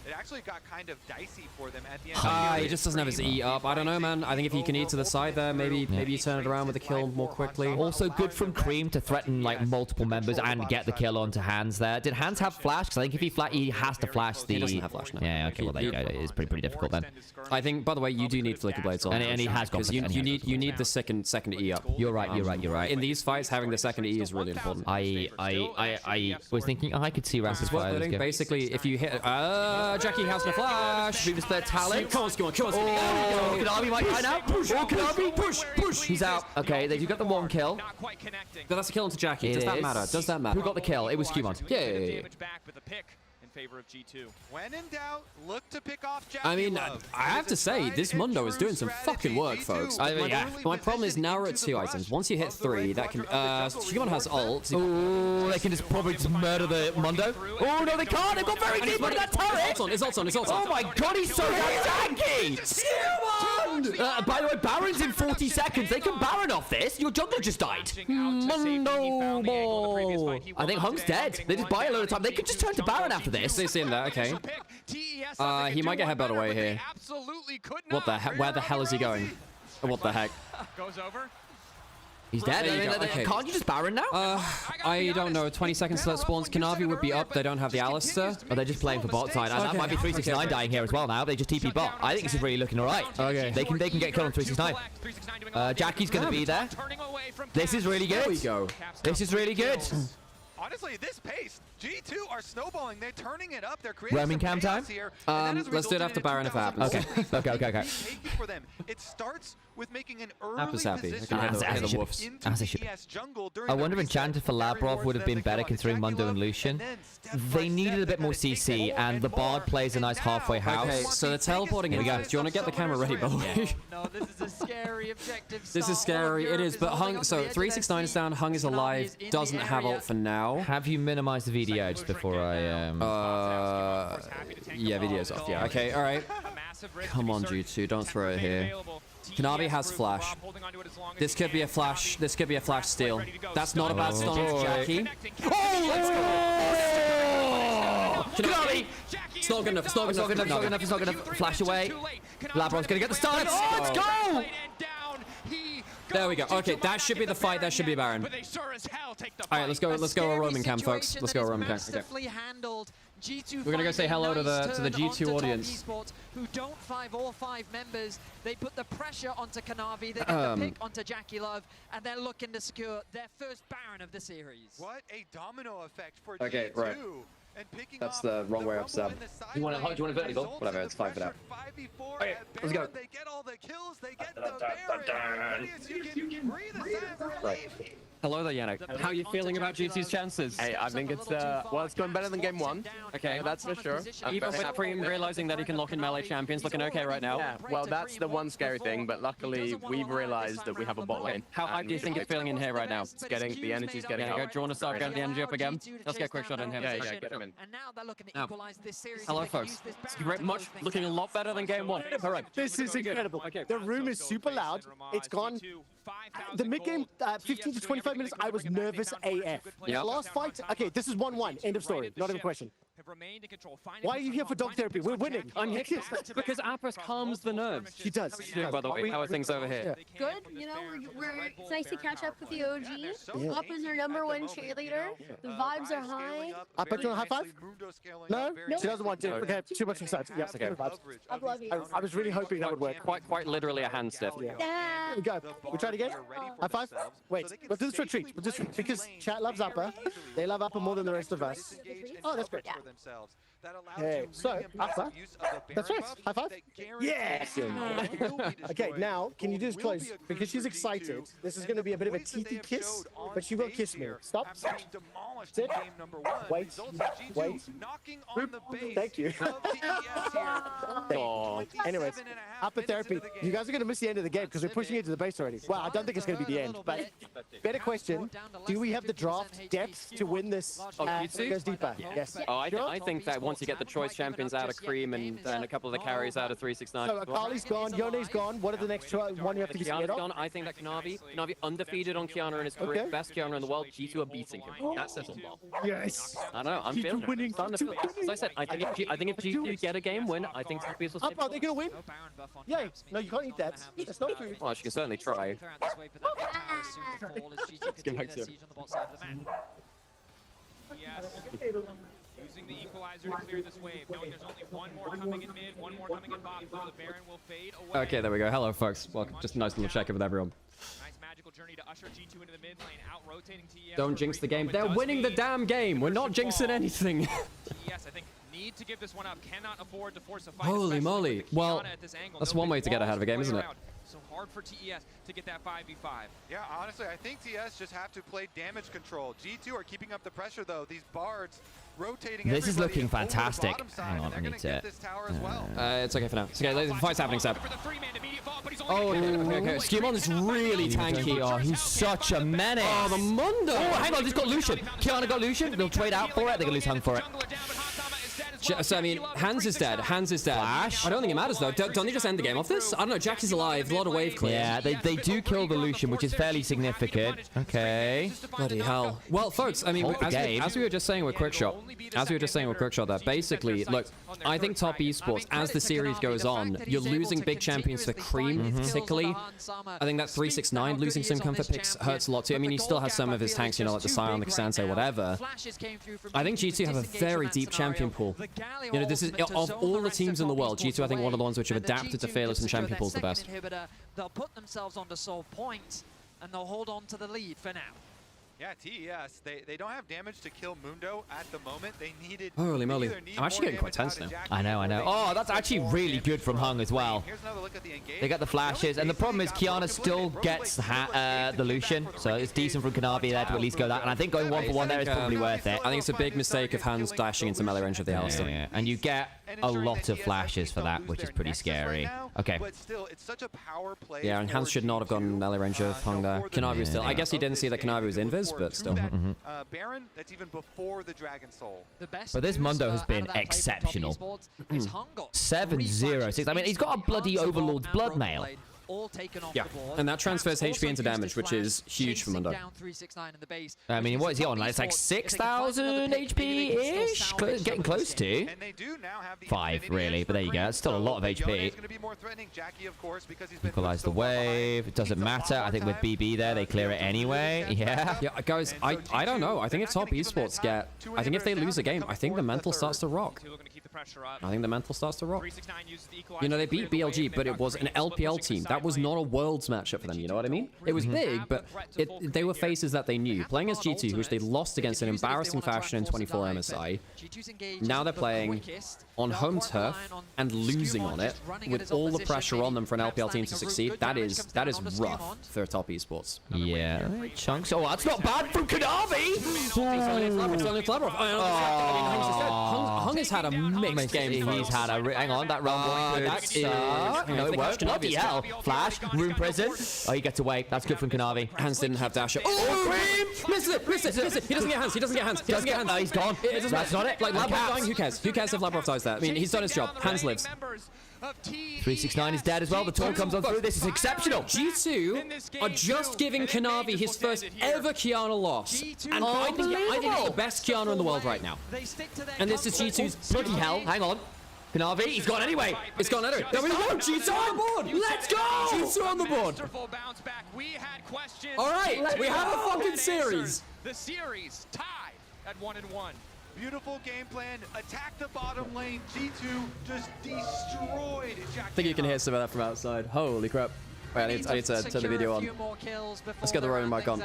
It actually got kind of dicey for them at the end. He just doesn't have his E up. I don't know, man. I think if he can eat to the side there, maybe you turn it around with a kill more quickly. Also good from Cream to threaten like multiple members and get the kill onto Hans there. Did Hans have flash? Because I think if he has to flash the... He doesn't have flash now. Yeah, okay, well there you go. It is pretty difficult then. I think, by the way, you do need Flicker Blades on. And he has got because you need the second E up. You're right. In these fights, having the second E is really important. I was thinking I could see Rasmus basically, if you hit... Jackie has the flash. Previous third talent. Come on. Oh, Kanavi might die now. Kanavi, push. He's out. Okay, they've got the one kill. But that's a kill onto Jackie. Does that matter? Who got the kill? It was Skimon. Yeah. Favor of G2. When in doubt, look to pick off Jackie. I mean, I have to say, this Mundo is doing some fucking work, folks. My problem is now we're at 2 items. Once you hit 3, that can... Shimon has ult. Oh, they can probably just murder the Mundo. Oh, no, they can't. They've got very deep into that turret. It's ult on. Oh, my God, he's so tanky. Skimon! By the way, Baron's in 40 seconds. They can Baron off this. Your jungle just died. Mundo ball. I think Hung's dead. They just buy a load of time. They could just turn to Baron after this. They see that, okay. He might get headbutt away here. What the heck? Where the hell is he going? What the heck? Goes over. He's dead. Can't you just Baron now? I don't know. 20 seconds till it spawns. Kanavi would be up. They don't have the Alistair. Oh, they're just playing for bot side. And that might be 369 dying here as well now. They just TP bot. I think this is really looking alright. Okay. They can get killed on 369. Jackie's going to be there. This is really good. There we go. This is really good. Honestly, this pace, G2 are snowballing. They're turning it up. They're creating roaming cam time. Here, let's do it after Baron if it happens. Okay. For them, it starts with making an early Apple's happy. position I wonder if Enchanted for Labrov would have been better considering Mundo and Lucian. They needed a bit more CC, and the Bard plays a nice halfway house. Okay, so they're teleporting in. Do you want to get the camera ready, by the way? No, this is a scary objective. This is scary. It is, but Hung. So 369 is down. Hung is alive. Doesn't have ult for now. Have you minimized the VDO just before I yeah, video's off. Yeah. Okay. All right. Come on, G2. Don't throw it here. Kanavi has flash. This could be a flash. This could be a flash steal. That's not a bad stun off Jackie. Oh, let's go! Kanavi! It's not good enough. It's not good enough. It's not good enough. Flash away. Labron's gonna get the stun. Oh, let's go! There we go. Okay, that should be the fight. That should be Baron. All right, let's go a roaming cam, folks. Let's go a roaming cam. Okay. We're gonna go say hello to the G2 audience. Who don't 5 or 5 members. They put the pressure onto Kanavi. They get the pick onto Jackie Love, and they're looking to secure their first Baron of the series. What a domino effect for Okay, G2. right. That's the wrong way up, Seb. Do you want a vertical? Whatever, it's fine for now. Okay, let's go. They get all the kills. They get the Baron. You can breathe a sigh of relief. Hello there, Yannick. How are you feeling about G2's chances? Hey, I think it's well, it's going better than game 1. Okay, that's for sure. Even with Cream realizing that he can lock in melee champions, looking okay right now. Yeah, well, that's the one scary thing, but luckily we've realized that we have a bot lane. How high do you think it's feeling in here right now? It's getting, the energy's getting up. up. Do you want to start getting the energy up again? Let's get a quick shot on him. Yeah, get him in. And now they're looking to equalize this series. Hello, folks. Looking a lot better than game 1. All right. This is incredible. The room is super loud. It's gone. The mid-game, 15 to 25 minutes, I was nervous AF. Yeah. Last fight, okay, this is 1-1. End of story. Not even a question. Why are you here for dog therapy? We're winning. I'm here because Apris calms the nerves. She does. By the way, how are things over here? Good. You know, it's nice to catch up with the OG. Up is our #1 cheerleader. The vibes are high. Up to a high five? No? She doesn't want to. Okay, too much excitement. Yeah, okay. I love you. I was really hoping that would work. Quite literally a hand stiff. Yeah. Here we go. We try it again? High five? Wait, we'll do this for a treat. Because chat loves Upper. They love Upper more than the rest of us. Oh, that's great. themselves. That allows Okay, you so really high impressive five. use of the That's Baron right. buff High five. that guarantees Yes. gold will be Okay, destroyed. now can you do this Gold will close be a because she's for excited. G2, This is and going to the be a bit of a points that they teethy have kiss, showed on but she will stage kiss me. here Stop. after being demolished Sit. in game number 1 Wait. results in G2 Wait. knocking on the base Thank you. of TES here. Oh. Anyways, upper therapy. You guys are going to miss the end of the game because we're pushing into the base already. Well, I don't think it's going to be the end, but better question. Do we have the draft depth to win this as it goes deeper? Yes. Oh, I think that once you get the choice champions out of Cream and then a couple of the carries out of 369. So Akali's gone, Yone's gone. What are the next one you have to get scared Kiana's of? gone. I think that Kanavi undefeated on Kiana in his career, best Kiana in the world. G2 are beating him. That's it. Yes. I don't know. I'm feeling it. As I said, I think if G2 get a game win, I think TPS will. Are they going to win? Yay. No, you can't eat that. That's not food. Well, she can certainly try. Let's get back to it. Using the equalizer to clear this wave, knowing there's only one more coming in mid, one more coming in bot, so the Baron will fade away. Okay, there we go. Hello, folks. Welcome. Just a nice little check-in with everyone. Nice magical journey to usher G2 into the mid lane, out-rotating TES. Don't jinx the game. They're winning the damn game. We're not jinxing anything. TES, I think, need to give this one up. Cannot afford to force a fight. Holy moly. Well, that's one way to get ahead of a game, isn't it? So hard for TES to get that 5v5. Yeah, honestly, I think TS just have to play damage control. G2 are keeping up the pressure, though. These bards rotating. This is looking everybody over the fantastic. bottom side, Hang on, and I they're need gonna to. get this tower as well. It's okay for now. It's okay. The fight's happening, Seb. Oh, okay. Skewmon is really tanky. Oh, he's such a menace. Oh, the Mundo. Oh, hang on, he's got Lucian. Kiana got Lucian. They'll trade out for it. They're going to lose Hung for it. So, I mean, Hans is dead. Hans is dead. Flash. I don't think it matters, though. Don't they just end the game off this? I don't know. Jackie's alive. A lot of wave clears. Yeah, they do kill the Lucian, which is fairly significant. Okay. Bloody hell. Well, folks, I mean, as we were just saying with Quickshot, there, basically, look, I think top esports, as the series goes on, you're losing big champions for Cream, particularly. I think that 369 losing some comfort picks hurts a lot, too. I mean, he still has some of his tanks, you know, like the Scion, the Kasante, whatever. I think G2 have a very deep champion pool. You know, this is, of all the teams in the world, G2, I think, one of the ones which have adapted to Fearless and champion pools the best. They'll put themselves onto solve points, and they'll hold on to the lead for now. Yeah, TES, they don't have damage to kill Mundo at the moment. They needed. Holy moly. I'm actually getting quite tense now. I know. Oh, that's actually really good from Hung as well. They got the flashes, and the problem is Kiana still gets the Lucian, so it's decent from Kanavi there to at least go that, and I think going 1-for-1 there is probably worth it. I think it's a big mistake of Hans dashing into melee range of the Alistair. Yeah. And you get a lot of flashes for that, which is pretty scary. Okay. But still, it's such a power play. Yeah, and Hans should not have gone melee range of Hung there. Kanavi was still. I guess he didn't see that Kanavi was invis, but still. Baron, that's even before the Dragon Soul. But this Mundo has been exceptional. 7-0-6. I mean, he's got a bloody Overlord's blood mail. Yeah, and that transfers HP into damage, which is huge for Mundo. I mean, what is he on? It's like 6,000 HP-ish? Getting close to. 5, really, but there you go. It's still a lot of HP. Equalize the wave. It doesn't matter. I think with BB there, they clear it anyway. Yeah. Yeah, guys, I don't know. I think if top esports get... I think if they lose a game, I think the mental starts to rock. I think the mental starts to rock. You know, they beat BLG, but it was an LPL team. That was not a Worlds matchup for them, you know what I mean? It was big, but they were faces that they knew. Playing as G2, which they lost against in embarrassing fashion in 24 MSI. Now they're playing on home turf and losing on it with all the pressure on them for an LPL team to succeed. That is rough for top esports. Yeah. Chunks. Oh, that's not bad from Kanavi! It's only Clever. Hung has had a mixed game. He's had a... Hang on, that round that's no, it worked. Bloody hell. Flash, room prison. Oh, he gets away. That's good from Kanavi. Hans didn't have dash. Oh, Cream! Miss it! He doesn't get hands. He doesn't get hands. Oh, he's gone. That's not it. Like, Labrov dying, who cares? Who cares if Labrov dies there? I mean, he's done his job. Hans lives. 369 is dead as well. The taunt comes on through. This is exceptional. G2 are just giving Kanavi his first ever Kiana loss. And I think it's the best Kiana in the world right now. And this is G2's... Bloody hell. Hang on. Kanavi, he's gone anyway. It's gone anyway. There we go. G2 on the board. Let's go. G2 on the board. All right, we have a fucking series. The series tied at 1-1. Beautiful game plan. Attack the bottom lane. G2 just destroyed Jack. I think you can hear some of that from outside. Holy crap. Wait, I need to turn the video on. Let's get the Roman mic on.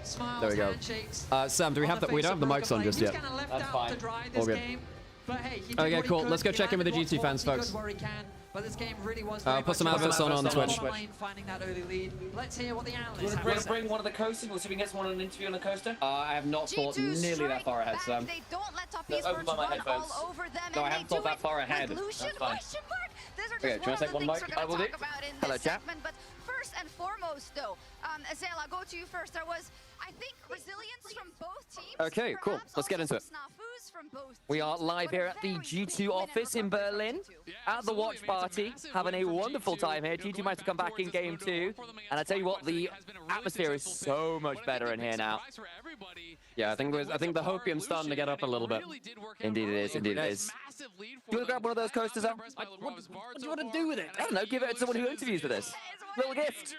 Smiles, There we go. handshakes. Sam, do we on have the that? We face don't have of the mics on Broken just Flame. yet. He's kinda left That's out fine. to dry All this good. game. But hey, he did Okay, what he cool. could. Let's go He check in with the landed GT what fans, he could folks. where he can. But this game really was very Put some much adverts on about Twitch. bottom lane finding that early lead. Let's hear what the analysts have to say. Bring one of the coasters. We'll see if we can get someone on an interview on the coaster. I have not thought nearly that far ahead, Sam. They don't let top Open esports by my run headphones. all over them. No, I and haven't they thought do that it far ahead. with Lucian That's fine. question mark. These are just Okay, do you one wanna of take the one things mic? we're I will going do. to talk about in Hello, this chat. segment. But first and foremost, though, Azela, go to you first. There was, I think, resilience from both teams. Okay, cool. Let's get into it. Snafus from both We are live here at the G2 office in Berlin at the watch party, having a wonderful time here. G2 managed to come back in game 2, and I tell you what, the atmosphere is so much better in here now. Yeah, I think the hopium's starting to get up a little bit. Indeed it is, indeed it is. Do you want to grab one of those coasters out? What do you want to do with it? I don't know, give it to someone who interviews with us. Little gift.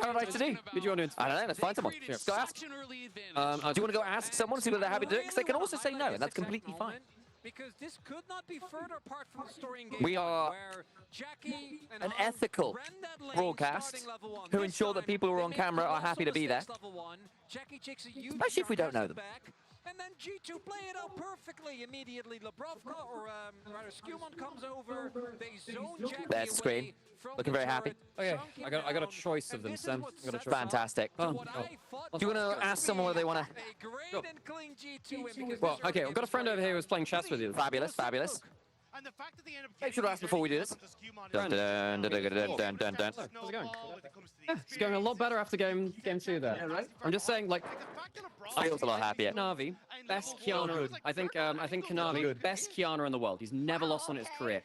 How nice to do. Did you want to? I don't know, let's find someone. Let's go ask. Do you want to go ask someone, see whether they're happy to do it? Because they can also say no, and that's completely fine. Because this could not be further apart from the story in game We are where Jackie and an Han ethical ran that lane broadcast starting level 1. who This ensure that time, people who are they on made camera are colossal happy to be there. mistakes level 1. Jackie takes a huge Especially if we don't know them. back, and then G2 play it out perfectly. Immediately, Lebrovka, or rather, Skumon comes over. They zone Jackie There's the screen. away from Looking the very happy. Okay, I got a choice of them, Sam. I got a choice. Fantastic. Do you want to ask someone whether they want to? great and clean G2 win because Well, okay, I've got a friend over here who's playing chess with you. Fabulous, fabulous. And the fact that they end up Make sure to ask before we do this. Dun, dun, dun, dun, dun, dun, dun, dun. How's it going? Yeah, it's going a lot better after game 2 there. I'm just saying, like, I feel a lot happier. Kanavi, best Kiana. I think Kanavi, best Kiana in the world. He's never lost on his career.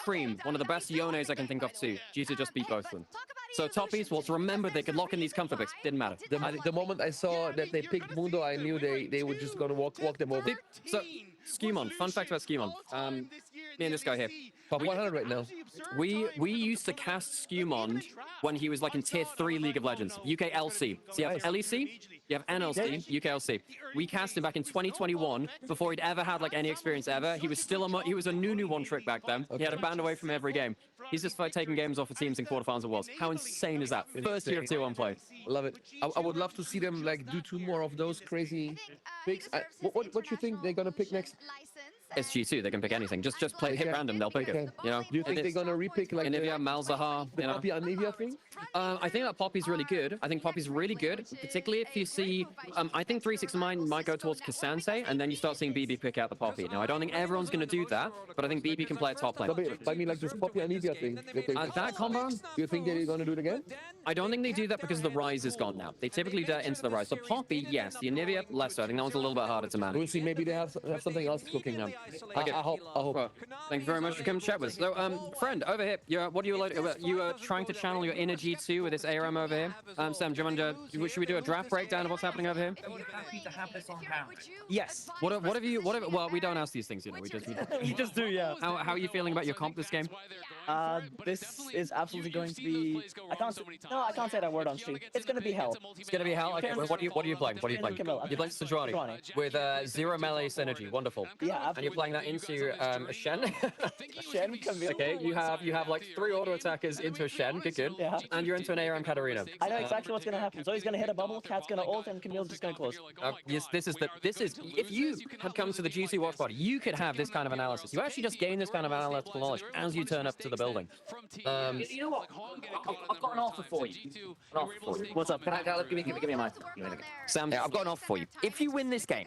Cream, one of the best Yones I can think of too. G2 just beat both of them. So top esports, remember they could lock in these comfort picks. Didn't matter. The moment I saw that they picked Mundo, I knew they were just gonna walk them over. So Skimon, fun fact about Skimon. Me and this guy here. Top 100 right now. We used to cast Skimon when he was like in tier 3 League of Legends, UK LC. So you have LEC, you have NLC, UK LC. We cast him back in 2021 before he'd ever had like any experience ever. He was still he was a new one trick back then. He had a band away from every game. He's just like taking games off of teams in quarterfinals of Worlds. How insane is that? First year of tier 1 play. Love it. I would love to see them like do 2 more of those crazy picks. What you think they're gonna pick next? It's G2, they can pick anything. Just hit random, they'll pick it. You know? Do you think they're gonna repick like Anivia, Malzahar, you know? Poppy Anivia thing? I think that Poppy's really good. I think Poppy's really good, particularly if you see. I think 369 might go towards Cassante, and then you start seeing BB pick out the Poppy. Now, I don't think everyone's going to do that, but I think BB can play a top lane. No, but I mean, like this Poppy Anivia thing. That combo? Do you think they're gonna do it again? I don't think they do that because the Rise is gone now. They typically do it into the Rise. So Poppy, yes. The Anivia, less so. I think that one's a little bit harder to manage. We'll see. Maybe they have something else cooking now. I hope. Well, thank you very much for coming to chat with us. So, friend, over here, what do you like? You are trying to channel your inner G2 with this ARM over here. Sam, do you want should we do a draft breakdown of what's happening over here? Happy to have this on camera. Yes. What have you? Well, we don't ask these things, you know. We just do, yeah. How are you feeling about your comp this game? This is absolutely going to be. I can't say that word on stream. It's going to be hell. It's going to be hell. Okay. What are you playing? What are you playing? Camilla. You're playing Sejuani with 0 melee synergy. Wonderful. Yeah, absolutely. And you're playing that into a Shen. Shen, Camilla. Okay. You have like 3 auto attackers into a Shen. Good. Yeah. And you're into an ARM Katarina. I know exactly what's going to happen. So he's going to hit a bubble, Cat's going to ult, and Camille's just going to close. Yes, this is if you had come to the GC watch party, you could have this kind of analysis. You actually just gain this kind of analytical knowledge as you turn up to the building. You know what? I've got an offer for you. What's up? Give me a mic. Sam, I've got an offer for you. If you win this game,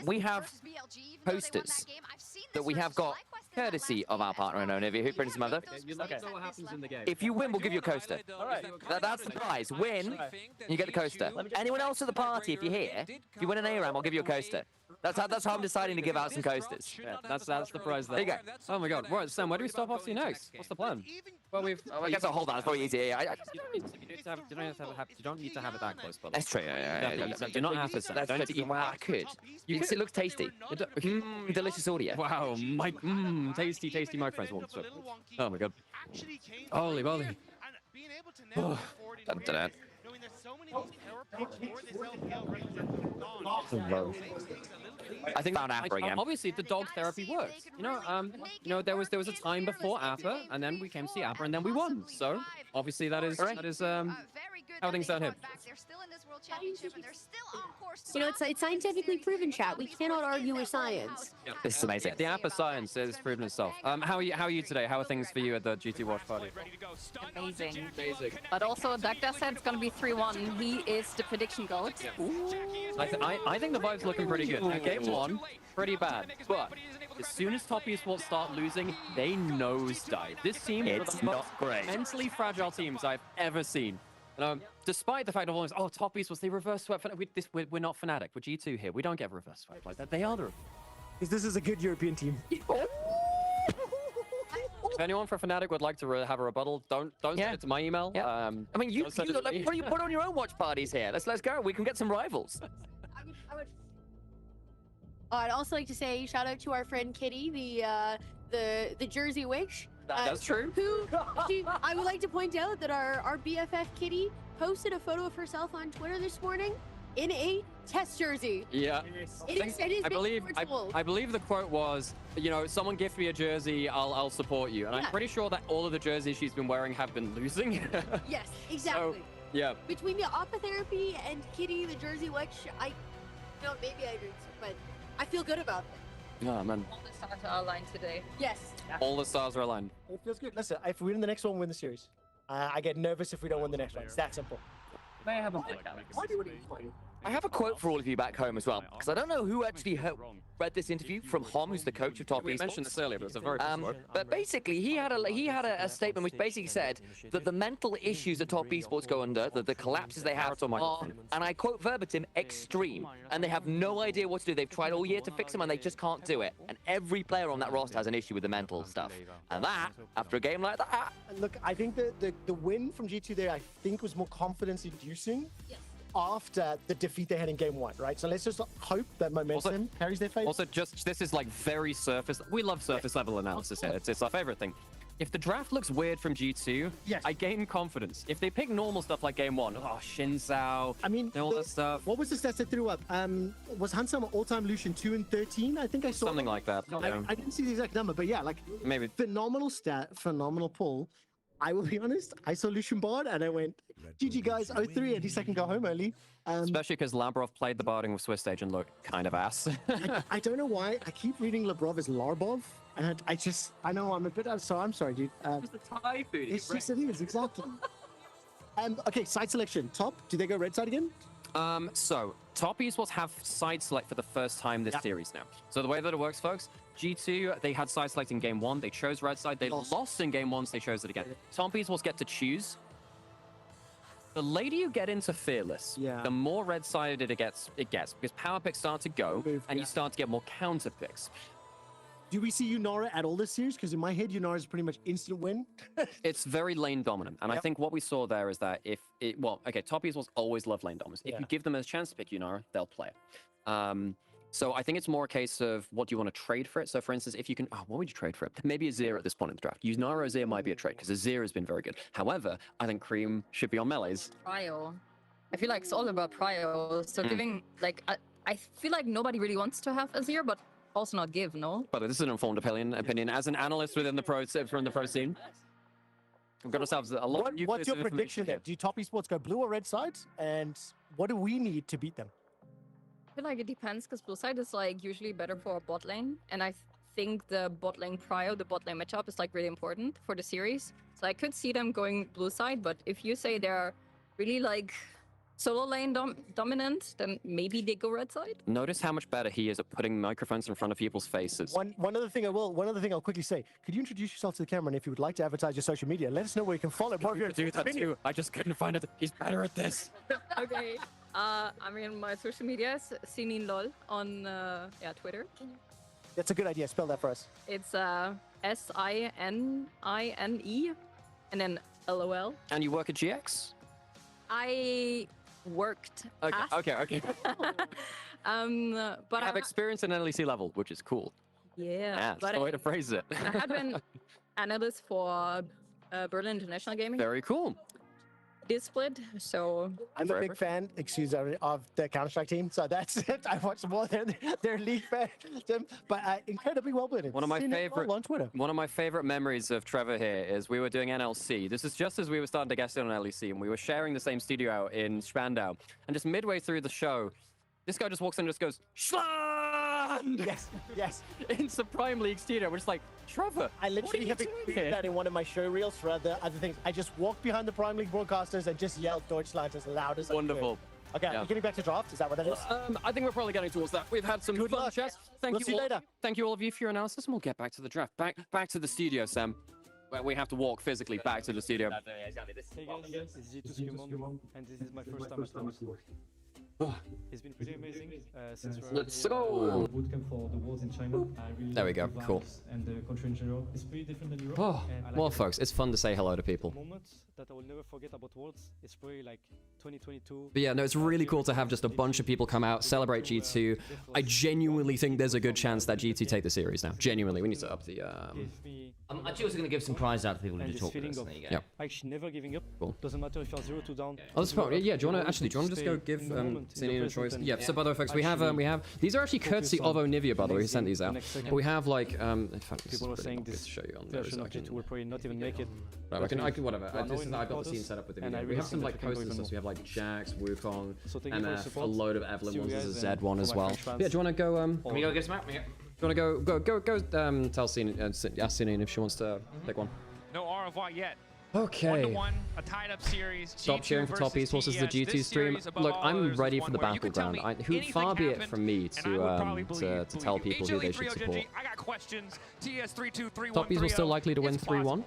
we have posters that we have got courtesy of our partner in Onivia, who prints them over. Okay. What happens in the game. If you win, we'll give you a coaster. All right. That's the prize. Win, you get the coaster. Anyone else at the party, if you're here, if you win an ARAM, I'll give you a coaster. That's how I'm deciding to give out some coasters. Yeah, that's the prize there. There you go. Oh my god. Right, Sam, where do we stop off to next? What's the plan? Well, I guess I'll hold on. It's probably easier. You don't need to have it that close, but That's true. do not have to. That's true. Wow, I could. Because it looks tasty. Delicious audio. Wow, tasty microphones. Oh my god. Holy moly. Oh. I think found Appa again. Obviously, the dog therapy works. You know, there was a time before Appa, and then we came to see Appa, and then we won. So obviously that is good How that things they down here? fought back. They're still in this World Championship, and they're still on course to You know, it's scientifically proven, chat. We cannot argue with science. This is amazing. The app of science has proven itself. How are you today? How are things for you at the GT Watch Party? Amazing. But also, Dagda said it's going to be 3-1. He is the prediction goat. I think the vibe's looking pretty good. Now, game one, pretty bad. But as soon as top esports start losing, they nosedive. This team is one of the most mentally fragile teams I've ever seen. Despite the fact of all this, oh, top esports, they reverse swept. We're not Fnatic. We're G2 here. We don't get reverse swept like that. They are the... Because this is a good European team. If anyone from Fnatic would like to have a rebuttal, don't send it to my email. I mean, you look like, what do you put on your own watch parties here? Let's go. We can get some rivals. I'd also like to say shout out to our friend Kitty, the Jersey witch. That's true. I would like to point out that our BFF Kitty posted a photo of herself on Twitter this morning in a TES jersey. Yeah. I believe the quote was, you know, someone gift me a jersey, I'll support you. And I'm pretty sure that all of the jerseys she's been wearing have been losing. Yes, exactly. So, yeah. Between the Opotherapy and Kitty, the Jersey witch, maybe I drink, but I feel good about it. Oh, man. All the stars are aligned today. Yes. All the stars are aligned. It feels good. Listen, if we win the next one, we win the series. I get nervous if we don't win the next one. It's that simple. May I have a I have a quote for all of you back home as well, because I don't know who actually read this interview from Hom, who's the coach of Top Esports. We mentioned this earlier, but it's a very good quote. But basically, he had a statement which basically said that the mental issues that Top Esports go under, the collapses they have, are, and I quote verbatim, extreme, and they have no idea what to do. They've tried all year to fix them, and they just can't do it. And every player on that roster has an issue with the mental stuff. And that, after a game like that... Look, I think the win from G2 there, I think, was more confidence-inducing. Yes. After the defeat they had in game one, right? So let's just hope that momentum carries their fate. Also, this is like very surface. We love surface level analysis here. It's our favorite thing. If the draft looks weird from G2, I gain confidence. If they pick normal stuff like game one, Xin Zhao, all that stuff. What was the stats they threw up? Was Hansam all-time Lucian 2 and 13? I think I saw something like that. I didn't see the exact number, but yeah, like maybe phenomenal stat, phenomenal pull. I will be honest, I saw Lucian Bard and I went, GG guys, 0-3, at least I can go home early. Especially because Labrov played the barding with Swiss Stage and looked kind of ass. I don't know why. I keep reading Labrov as Larbov. And I know I'm a bit, I'm sorry, dude. It's the Thai food. It's just, it is, exactly. Okay, side selection. Top, do they go red side again? So, Top Esports have side select for the first time this series now. So the way that it works, folks, G2, they had side select in game one. They chose red side. They lost in game one, so they chose it again. Top Esports get to choose. The later you get into Fearless, the more red-sided it gets, because power picks start to go, and you start to get more counter picks. Do we see Yunara at all this series? Because in my head, Yunara is pretty much instant win. It's very lane dominant, and I think what we saw there is that Top Esports always love lane dominance. If you give them a chance to pick Yunara, they'll play it. So I think it's more a case of what do you want to trade for it. So for instance, if you can, what would you trade for it? Maybe Azir at this point in the draft. Yunara Azir might be a trade because Azir has been very good. However, I think Cream should be on melees. Prio. I feel like it's all about Prio. So giving, like, I feel like nobody really wants to have Azir, but also not give, no? But this is an informed opinion. As an analyst within the pro scene, we've got ourselves a lot of What's your prediction there? Do Top Esports go blue or red side? And what do we need to beat them? I feel like it depends, because blue side is like usually better for bot lane, and I think the bot lane prio, the bot lane matchup is like really important for the series. So I could see them going blue side, but if you say they're really like solo lane dominant, then maybe they go red side. Notice how much better he is at putting microphones in front of people's faces. One other thing I'll quickly say. Could you introduce yourself to the camera, and if you would like to advertise your social media, let us know where you can follow. Do that too. I just couldn't find it. He's better at this. Okay. I mean, my social media is SininLol on Twitter. That's a good idea. Spell that for us. It's SININE and then LOL. And you work at GX? I worked. Okay. But I have experience in LEC level, which is cool. Yeah, that's the way to phrase it. I had been analyst for Berlin International Gaming. Very cool. it is split, so... I'm a big fan, excuse me, of the Counter-Strike team, so that's it. I watch more than their league fan, but incredibly well played. One of my favorite memories of Trevor here is we were doing NLC. This is just as we were starting to guest in on LEC, and we were sharing the same studio out in Spandau. And just midway through the show, this guy just walks in and just goes, Schland! Yes. In the Prime League studio. We're just like, Trevor, I literally have experienced that in one of my show reels for other things. I just walked behind the Prime League broadcasters and just yelled Deutschland as loud as I could. Wonderful. Okay, are we getting back to draft? Is that what that is? I think we're probably getting towards that. We've had some fun chats. Thank you later. Thank you all of you for your analysis, and we'll get back to the draft. Back to the studio, Sam. Where we have to walk physically back to the studio. Hey guys, it's G2 Skewman, and this is my first time at Lolesports. It's been pretty amazing since we're Let's go! bootcamp for the wars in China. Really there we go, like the cool. vibes and the country in general. It's pretty different than Europe. Oh, and I like well, it. folks, it's fun to say hello to people. The moment that I will never forget about Worlds is probably like 2022. But yeah, no, it's really cool to have just a bunch of people come out, celebrate G2. I genuinely think there's a good chance that G2 take the series now. Genuinely, we need to up the... I'm actually also going to give some prizes out to people who and just this talk to feeling us. of There you go. actually never giving up. Cool. Doesn't matter if you're 0-2 down. Oh, that's fine. Yeah, do you want to just go give Sinian a choice? Yeah, so by the way, folks, we have these are actually courtesy of Onivia, by the way, who sent these out. But we have like, in fact, people were saying this to show you on there. version of G2 will probably not even make it. Right, I can whatever. I've got the scene set up with him. We have some like posters and stuff. We have like Jax, Wukong, MF, a load of Evelyn ones. There's a Zed one as well. Yeah, do you want to go? Can we go get some out? Do you want to go tell Sinian, ask Sinian if she wants to pick one. No au revoir yet. Okay. 1-1, a tied-up series. Stop cheering for Top Esports as the G2 stream. Look, I'm ready for the battleground. Who far be it from me to tell people who they should support. I got questions. TES 3-2-3-1. Top Esports still likely to win 3-1.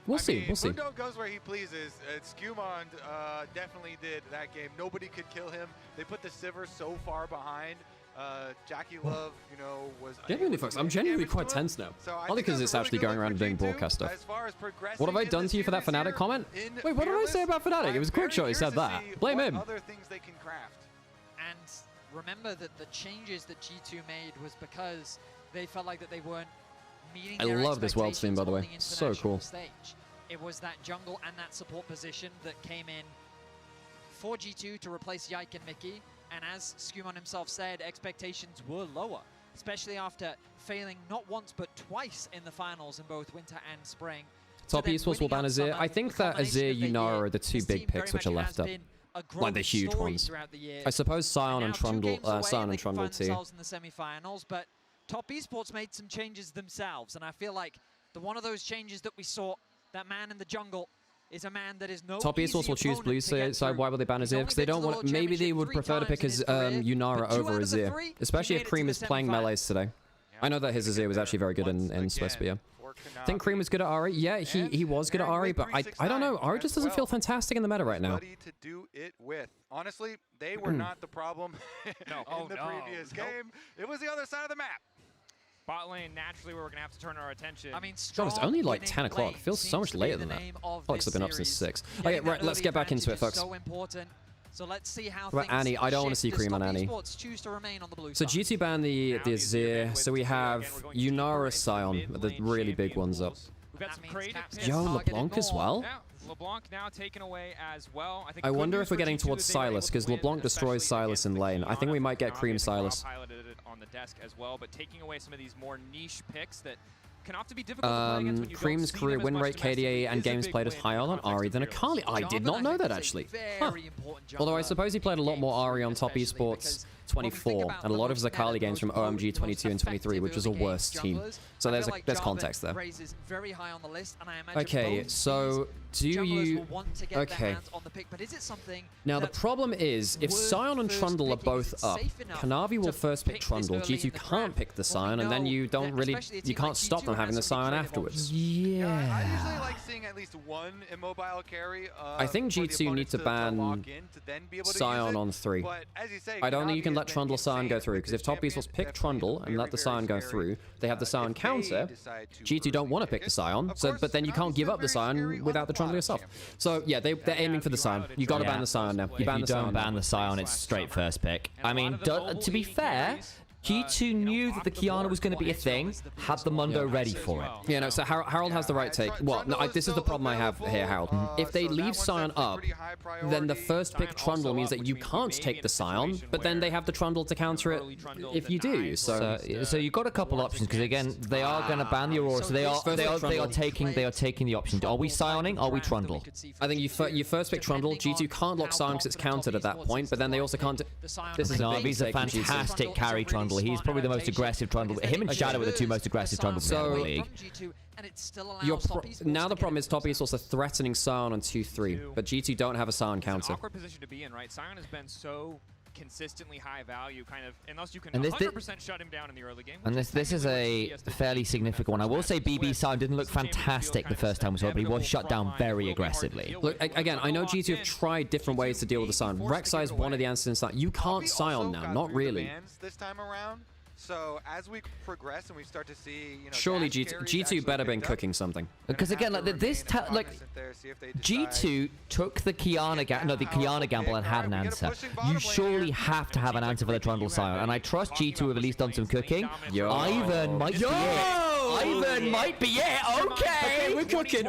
We'll see. We'll see. Mundo goes where he pleases. Skewmond definitely did that game. Nobody could kill him. They put the Sivir so far behind. Jackie Love, you know, was genuinely, folks, I'm genuinely quite tense now. Only because it's actually going around and doing broadcast stuff. What have I done to you for that Fnatic comment? Wait, what did I say about Fnatic? It was Quickshot who said that. Blame him. Other things they can craft. And remember that the changes that G2 made was because they felt like that they weren't meeting I their love this world scene, by the way. So cool. Stage. It was that jungle and that support position that came in for G2 to replace Yike and Mickey. And as Skewman himself said, expectations were lower, especially after failing not once but twice in the finals in both winter and spring. Top Esports will ban Azir. I think that Azir, Yunara are the two big picks which are left up. Like the huge ones. I suppose Sion and Trundle, too. In the semi-finals, but Top Esports made some changes themselves, and I feel like one of those changes that we saw, that man in the jungle, is a man that is no Top Esports will choose blue side. Why would they ban Azir? Because they don't want. Maybe they would prefer to pick Yunara over Azir, especially if Cream is playing melees today. I know that his Azir was actually very good in Swiss, but yeah. I think Cream was good at Ahri. Yeah, he was good at Ahri, but I don't know. Ahri just doesn't feel fantastic in the meta right now. To do it with. Honestly, they were not the problem in the previous game. It was the other side of the map. Bot lane, naturally, where we're going to have to turn our attention. I mean, God, it's only like 10 o'clock. It feels so much later than that. Alex has been up since 6. Okay, right, let's get back into it, folks. So important. So let's see how about Annie? I don't want to see Cream on Annie. So G2 banned the Azir. So we have Yunara, Sion, the really big ones up. We've got some creative picks. Yo, LeBlanc as well? Yeah, LeBlanc now taken away as well. I wonder if we're getting towards Silas, because LeBlanc destroys Silas in lane. I think we might get Cream Silas. Piloted it on the desk as well, but taking away some of these more niche picks that can often be difficult to play against when you Cream's career win rate, KDA, and games played is higher on Ahri than Akali. I did not know that, actually. Huh. Although I suppose he played a lot more Ahri on Top Esports 24, and a lot of his Akali games from OMG 22 and 23, which was a worse team. So there's context there. Okay, so do you... Okay. Now the problem is, if Sion and Trundle are both up, Kanavi will first pick Trundle, G2 can't pick the Sion, and then you can't stop them having the Sion afterwards. Yeah. I usually like seeing at least one immobile carry. I think G2 need to ban Sion on 3. I don't think you can let Trundle Sion go through, because if Top Esports pick Trundle and let the Sion go through, they have the Sion counter. G2 don't want to pick the Sion, but then you can't give up the Sion without the Trundle yourself. So yeah, they're aiming for the Sion. You got to ban the Sion now. If you don't ban the Sion, it's straight first pick. I mean, to be fair, G2 knew that the Kiana was going to be a thing, had the Mundo ready for it. Yeah, no, so Harold has the right take. Well, no, this is the problem I have here, Harold. If they leave Scion up, then the first pick Trundle means that you can't take the Scion, but then they have the Trundle to counter it if you do. So you've got a couple options, because again, they are going to ban the Aurora, so they are taking the option. Are we Scioning? Are we Trundle? I think you first pick Trundle. G2 can't lock Scion because it's countered at that point, but then they also can't. This is Navi's a fantastic carry Trundle. He's probably the most aggressive Trundle. Him and Shadow are the two most aggressive Trundles in the league. Now the problem is Top East also threatening Scion on 2-3, but G2 don't have a Scion counter. It's an awkward position to be in, right? Scion has been so consistently high value, kind of, unless you can And 100% shut him down in the early game. And this is a fairly significant one. I will say BB Scion didn't look fantastic the first time we saw it, but he was shut down very aggressively. Look, again, I know G2 have tried different ways to deal with the Scion. Rek'Sai is one of the answers in Scion. You can't Scion now, not really. This time around. So as we progress and we start to see, surely G2 better been cooking something. Because again, like G2 took the Kiana gamble and had an answer. You surely have to have an answer for the Trundle Scion, and I trust G2 have at least done some cooking. Ivan might be it. Ivan might be it. Okay. We're cooking.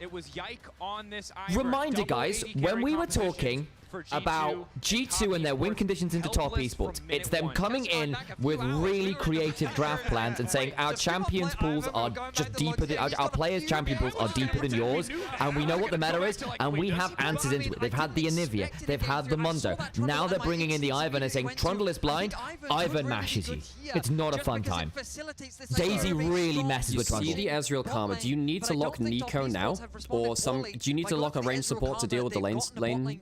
It was Yike on this. Reminder, guys, when we were talking about G2 and their win conditions into top esports, it's them coming in with really creative draft plans and saying our champions pools are just deeper than our players' champion pools are deeper than yours, and we know what the meta is, and we have answers into it. They've had the Anivia, they've had the Mundo. Now they're bringing in the Ivan and saying Trundle is blind, Ivan mashes you. It's not a fun time. Daisy really messes with Trundle. See the Ezreal Karma. Do you need to lock Nico now, or do you need to lock a range support to deal with the lane?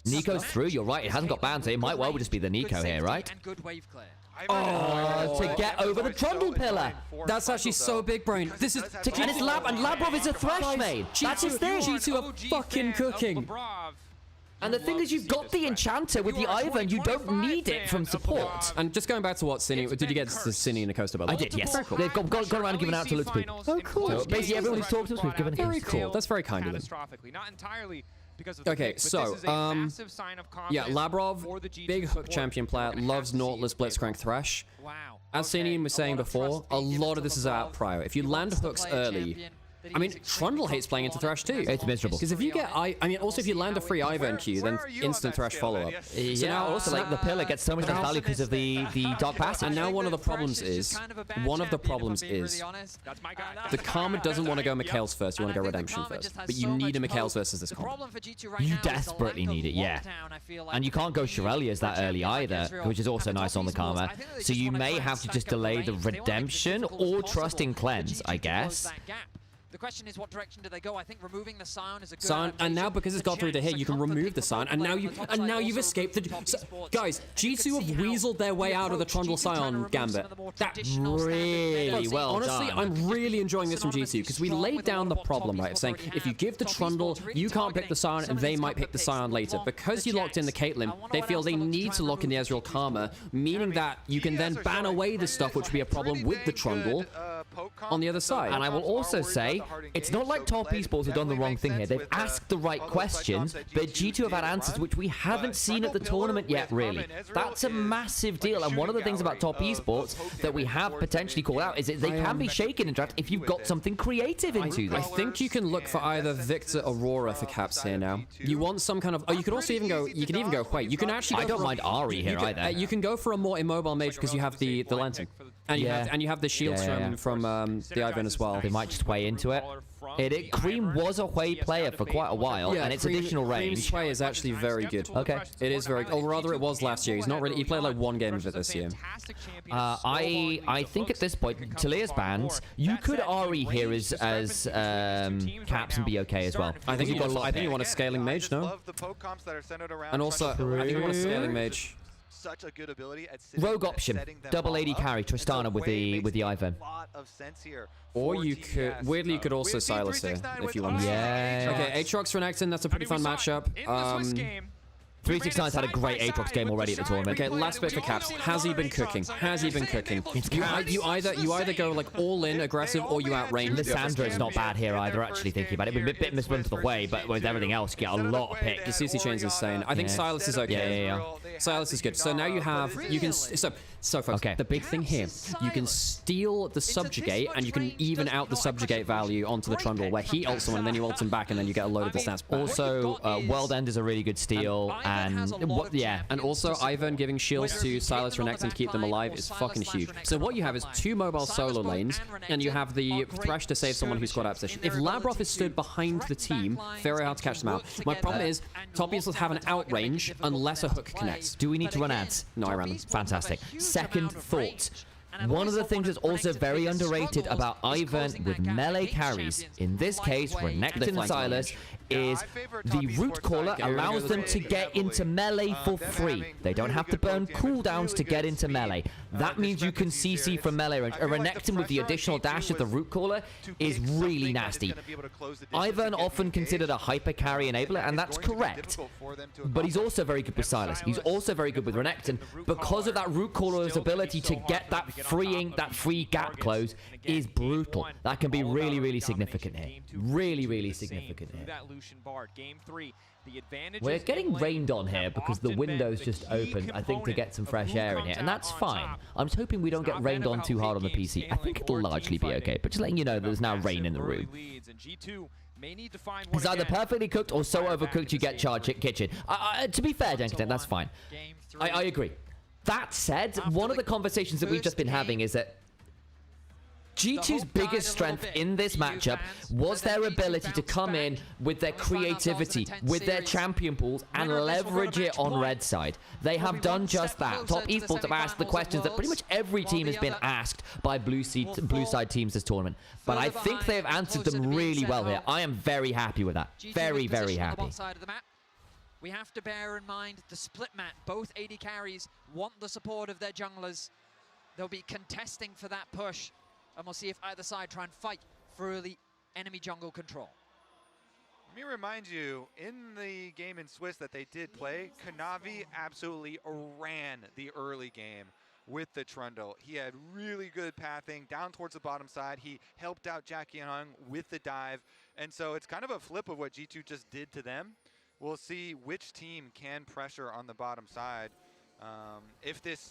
Nico's through, you're right, it hasn't got banned, so it might well just be the Nico here, right? To get over the Trundle pillar. That's actually so big brain. This is and it's Labrov is a thresh main. That's his thing. G2 are fucking cooking. And the thing is, you've got the Enchanter with the Ivan. You don't need it from support. And just going back to what Cine, did you get to Cine and Acosta, by the way? I did, yes. They've gone around and given out to loads of people. Oh, cool. So basically, everyone who's talked to us, we've given it. Very cool. That's very kind of them. Not entirely. Okay, so, yeah, Labrov, big hook champion player, loves Nautilus, Blitzcrank, Thresh. As Sinian was saying before, a lot of this is about prio. If you land hooks early, I mean, Trundle hates playing into Thresh too. It's miserable. Because if you get, I mean, also if you land a free Ivan Q, then instant Thresh follow-up. So now also, like, the pillar gets so much less value because of the Dark Passage. And now one of the problems is, the Karma doesn't want to go Mikhail's first, you want to go Redemption first. But you need a Mikhail's versus this combo. You desperately need it, yeah. And you can't go Shirelia's that early either, which is also nice on the Karma. So you may have to just delay the Redemption or trust in Cleanse, I guess. The question is, what direction do they go? I think removing the Scion is a good Scion, and now because it's got through to here, you can remove the Scion, and now you've escaped the. So, guys, G2 have weaseled their way out of the Trundle Scion gambit. That really well honestly, done. I'm really enjoying this from G2 because we laid down the problem, right, of saying if you give the Trundle, you can't pick the Scion, and they might pick the Scion later. Because you locked in the Caitlyn, they feel they need to lock in the Ezreal Karma, meaning that you can then ban away the stuff, which would be a problem with the Trundle on the other side. And I will also say, it's not like Top Esports have done the wrong thing here. They've asked the right questions, but G2 have had answers which we haven't seen at the tournament yet, really. That's a massive deal, and one of the things about Top Esports that we have potentially called out is that they can be shaken in draft if you've got something creative into them. I think you can look for either Victor Aurora for caps here now. You want some kind of... Oh, you could also even go... You can even go... Wait, you can actually... I don't mind Ari here either. You can go for a more immobile mage because you have the Lantern. And you have the shields from the Ivan as well. They might just weigh into it. Cream was a Hui player for quite a while, and its additional range. Cream's Hui is actually very good. Okay. It is very... Or rather, it was last year. He's not really... He played like one game of it this year. I think at this point, Talia's banned. You could Ari here as caps and be okay as well. I think you want a scaling mage, no? And also, I think you want a scaling mage. Such a good ability at rogue option, double AD carry Tristana with the Ivan. Or you could weirdly you could also Silas here if you want. Yeah. Okay, Aatrox for Renekton, that's a pretty fun matchup. 369's had a great Aatrox game already at the tournament. Okay, last bit for caps. Has he been cooking? Has he been cooking? You either go like all in aggressive or you outrange. Lissandra's not bad here either. Actually thinking about it, a bit misrun to the way, but with everything else, you get a lot of picks. The CC chain's insane. I think Silas is okay. Yeah. Silas is good. So now you have, you can, so folks, Okay. the big thing here, you can steal the subjugate, and you can even out the subjugate value onto the Trundle, where he ults someone, and then you ult him back, and then you get a load of the stats back. Also, World End is a really good steal, and yeah. And also, Ivern giving shields to Silas Renekton to keep them alive is fucking huge. So what you have is 2 mobile solo lanes, and you have the Thresh to save someone who's got out of position. If Labrov is stood behind the team, very hard to catch them out. My problem is, top easels have an outrange unless a hook connects. Do we need to run ads? No, I ran them. Fantastic. Second thought. One of the things that's also very underrated about Ivern with melee carries, in this case, Renekton and Silas, is the root caller allows them to get into melee for free. They don't have to burn cooldowns to get into melee. That means you can CC from melee range. A Renekton with the additional dash of the root caller is really nasty. Ivern often considered a hyper carry enabler, and that's correct. But he's also very good with Silas. He's also very good with Renekton because of that root caller's ability to get that free gap close is brutal. That can be really, really significant here. Really, really significant here. We're getting rained on here because the window's just opened, I think, to get some fresh air in here, and that's fine. I'm just hoping we don't get rained on too hard on the PC. I think it'll largely be okay, but just letting you know there's now rain in the room. It's either perfectly cooked or so overcooked you get charred kitchen. To be fair, Denkitan, that's fine. I agree. That said, one of the conversations that we've just been having is that G2's biggest strength in this matchup was their ability to come in with their creativity, with their champion pools, and leverage it on red side. They have done just that. Top Esports have asked the questions that pretty much every team has been asked by blue side teams this tournament. But I think they have answered them really well here. I am very happy with that. Very, very happy. We have to bear in mind the split map. Both AD carries want the support of their junglers. They'll be contesting for that push. And we'll see if either side try and fight for early enemy jungle control. Let me remind you, in the game in Swiss that they did play, Kanavi absolutely ran the early game with the Trundle. He had really good pathing down towards the bottom side. He helped out Jackie Hung with the dive. And so it's kind of a flip of what G2 just did to them. We'll see which team can pressure on the bottom side. If this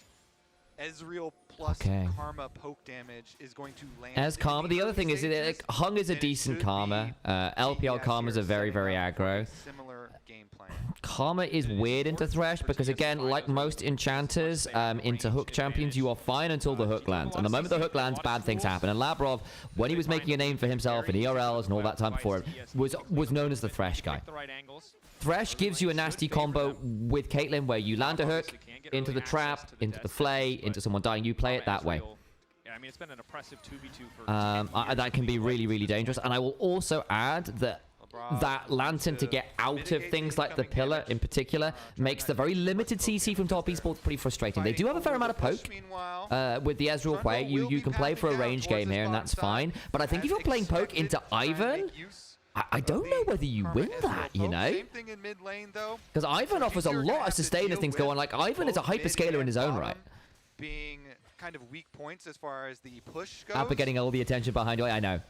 Ezreal plus Karma poke damage is going to land. As Karma, the other thing is that Hung is a decent Karma. LPL Karmas are very, very aggro. Karma is weird into Thresh because, again, like most enchanters into hook champions, you are fine until the hook lands. And the moment the hook lands, bad things happen. And Labrov, when he was making a name for himself in ERLs and all that time before him, was known as the Thresh guy. Thresh gives you a nasty combo with Caitlyn where you land a hook into the trap, into the flay, into someone dying. You play it that way. Yeah, I mean, it's been an oppressive 2v2 for that can be really, really dangerous. And I will also add that Lantern to get out of things like the pillar in particular makes the very limited CC from Top Esports pretty frustrating. They do have a fair amount of poke with the Ezreal play. You can play for a range game here, and that's fine. But I think if you're playing poke into Ivern, I don't know whether you win that, you know? Because Ivern offers a lot of sustainer things going. Like, Ivern is a hyperscaler in his own right. Being kind of weak points as far as the push goes. Alpha getting all the attention behind you. I know.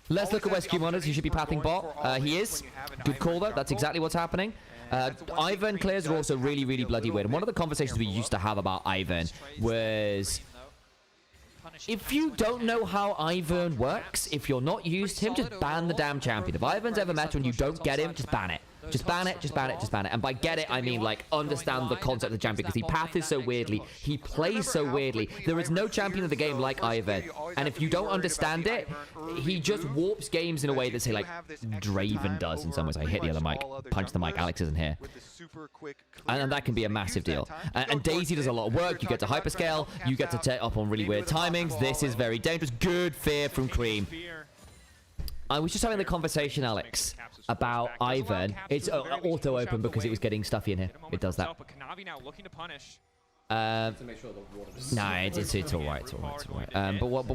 Let's look at where Skew is. He should be pathing bot. He is. Good call, though. That's exactly what's happening. Ivern clears are also really, really bloody weird. And one of the conversations we used to have about Ivern was, if you don't know how Ivern works, if you're not used to him, just ban the damn champion. If Ivern's ever met and you don't get him, just ban it. Just ban it, just ban it, just ban it. And by get it, I mean, like, understand the concept of the champion, because he pathes so weirdly, he plays so weirdly. There is no champion of the game like Ivern. And if you don't understand it, he just warps games in a way that, say, like, Draven does in some ways. I hit the other mic, punch the mic, Alex isn't here. And that can be a massive deal. And Daisy does a lot of work. You get to hyperscale, you get to take up on really weird timings. This is very dangerous. Good fear from Cream. I was just having the conversation, Alex, about Ivern. It's auto-open because it was getting stuffy in here. It does that. Nah, it's all right. But what?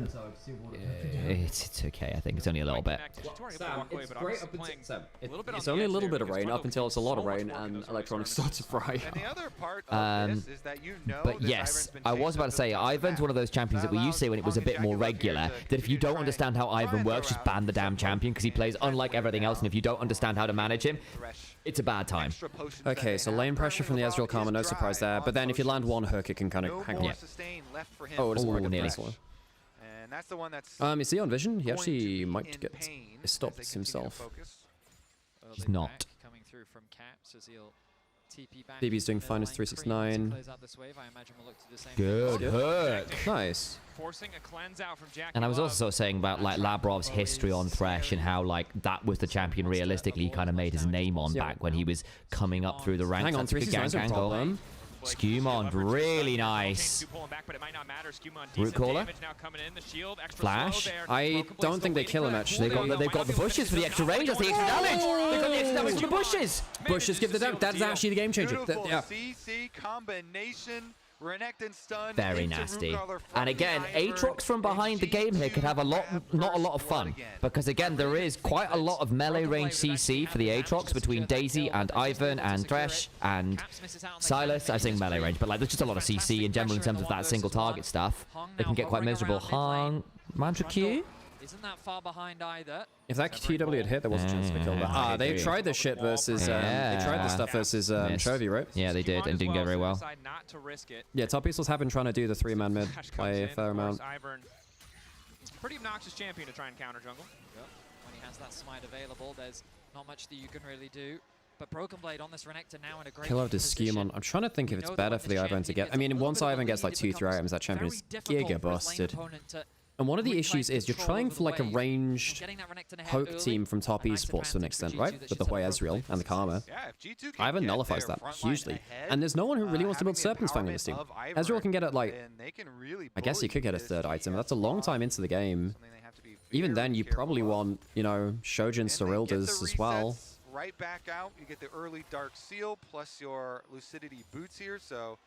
It's okay. I think it's only a little bit. Sam, it's great up until Sam. It's only a little bit of rain up until it's a lot of rain and electronics start to fry. And the other part of this is that you know but yes, I was about to say, Ivern's one of those champions that we used to say when it was a bit more regular, that if you don't understand how Ivern works, just ban the damn champion because he plays unlike everything else, and if you don't understand how to manage him, It's a bad time. Okay, so lane pressure from the Ezreal Karma, no surprise there. But then if you land one hook, it can kind of hang on. Oh, it doesn't work nearly. And that's the one that's is he on vision? He actually might get stopped himself. He's not. Coming through from Caps as he'll TP back. BB's doing fine as 369. Good hook. Nice. Forcing a cleanse out from Jackie And I was also sort of saying about like Labrov's history on Thresh and how like that was the champion realistically he kind of made his name on back when he was coming up through the ranks. Hang on, That's a good 369 gank angle. Skewmon, really nice. Root caller. Flash. I don't think they kill him actually. They've got the bushes for the extra range. That's the extra damage. They've got the extra damage for the bushes. Bushes give the damage. That's actually the game changer. Yeah. CC combination. Renekton stun. Very nasty. And again, Aatrox from behind the game here could have not a lot of fun. Because again, there is quite a lot of melee range CC for the Aatrox between Daisy and Ivan and Thresh and Silas. I think melee range, but like there's just a lot of CC in general in terms of that single target stuff. They can get quite miserable. Hung, Mantra Q. Isn't that far behind either? If that QW had hit, there was a chance to kill that. They tried this shit versus. They tried this stuff versus Chovy, right? Yeah, they did, and didn't go very well. Yeah, Top Eastals have been trying to do the 3-man mid by a fair amount. Pretty obnoxious champion to try and counter jungle. Yep. When he has that smite available, there's not much that you can really do. But Broken Blade on this Renekton now in a great Kill of this Skewmon. I'm trying to think if it's better for the Ivan to get. I mean, once Ivan gets like 2-3 items, that champion is giga busted. And one of the issues is you're trying for like a ranged hope team from Top Esports to an extent, right? With the Hoi Ezreal and the Karma. Ivan nullifies that hugely. And there's no one who really wants to build Serpent's Fang on this team. Ezreal can get it like... I guess he could get a third item. That's a long time into the game. Even then, you probably want, you know, Shojin Cyrildas as well. Right back out, you get the early Dark Seal plus your Lucidity boots here. So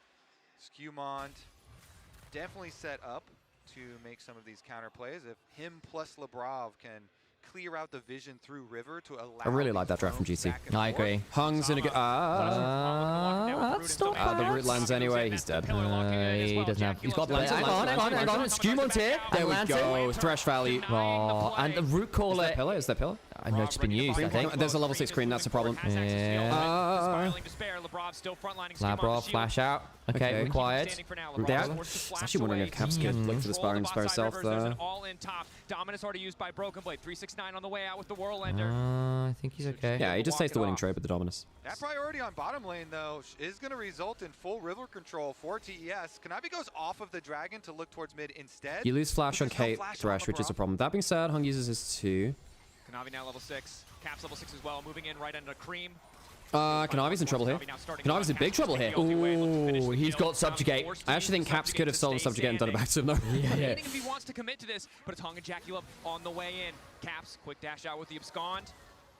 Skewmon definitely set up to make some of these counter plays. If him plus Labrov can clear out the vision through river to allow... I really like that draft from GT. I agree. Hung's in a good... That's not bad. The root lands anyway, he's dead. He doesn't have... He's got lance. Hang on. Skewmon's here. There we go. Thresh Valley. Oh, and the root caller... Is that pillar? I know it's been used, I think. There's a level 6 screen, that's a problem. Yeah. Labrov, flash out. Okay, required. I was actually wondering if Caps could look for the spire and spare himself there. Dominance already used by Broken Blade. 369 on the way out with the Whirlender. I think he's okay. Yeah, he just takes the winning trade with the Dominus. That priority on bottom lane, though, is going to result in full river control for TES. Kanavi goes off of the dragon to look towards mid instead. You lose flash on Kate Thresh, which is a problem. That being said, Hung uses his 2. Kanavi now level 6. Caps level 6 as well, moving in right into Cream. Kanavi's in trouble here. Kanavi's in big trouble here. Ooh, he's got Subjugate. I actually think Caps could have stolen Subjugate and done it back to him, though. Yeah. If he wants to commit to this, but it's Hung and Jackie on the way in. Caps, quick dash out with the Abscond.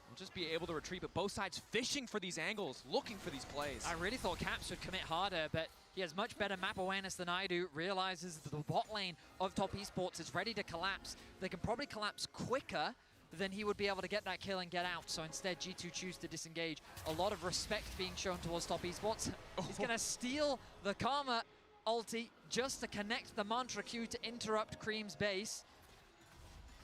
We'll just be able to retreat, but both sides fishing for these angles, looking for these plays. I really thought Caps would commit harder, but he has much better map awareness than I do, realizes that the bot lane of Top Esports is ready to collapse. They can probably collapse quicker then he would be able to get that kill and get out. So instead, G2 choose to disengage. A lot of respect being shown towards Top Esports. He's going to steal the Karma ulti just to connect the Mantra Q to interrupt Cream's base.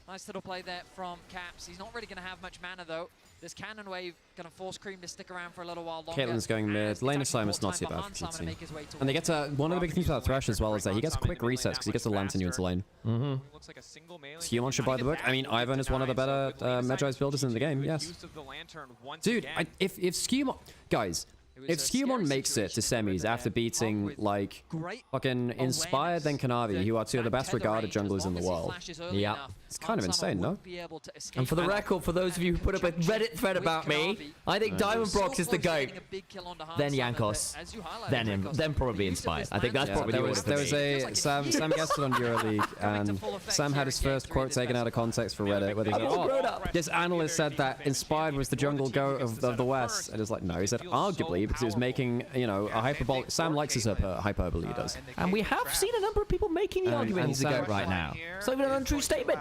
Nice little play there from Caps. He's not really going to have much mana, though. This cannon wave going to force Cream to stick around for a little while longer. Caitlin's going mid. Lane assignment's not too bad for GT. And they get to... One of the big things about Thresh as well is that he gets quick resets because he gets to lantern you into lane. Skewmon should buy the book. I mean, Ivan is one of the better Magi's builders in the game, yes. Dude, if Skewmon... Guys... If Skewmon makes it to semis after beating, like, fucking Inspired then Kanavi, who are two of the best regarded junglers in the world. Yeah. It's kind of insane, no? And for the record, for those of you who put up a Reddit thread about me, I think Diamond Brox is the GOAT. Then Yankos. Then him. Then probably Inspired. I think that's probably the order. There was a... Sam guested on EuroLeague, and Sam had his first quote taken out of context for Reddit, where he said, oh, this analyst said that Inspired was the jungle GOAT of the West. And it's like, no, he said arguably, because it was making, you know, a hyperbole. Sam likes his hyperbole, he does. And we have seen a number of people making the argument he's the GOAT right now. It's not even an untrue statement.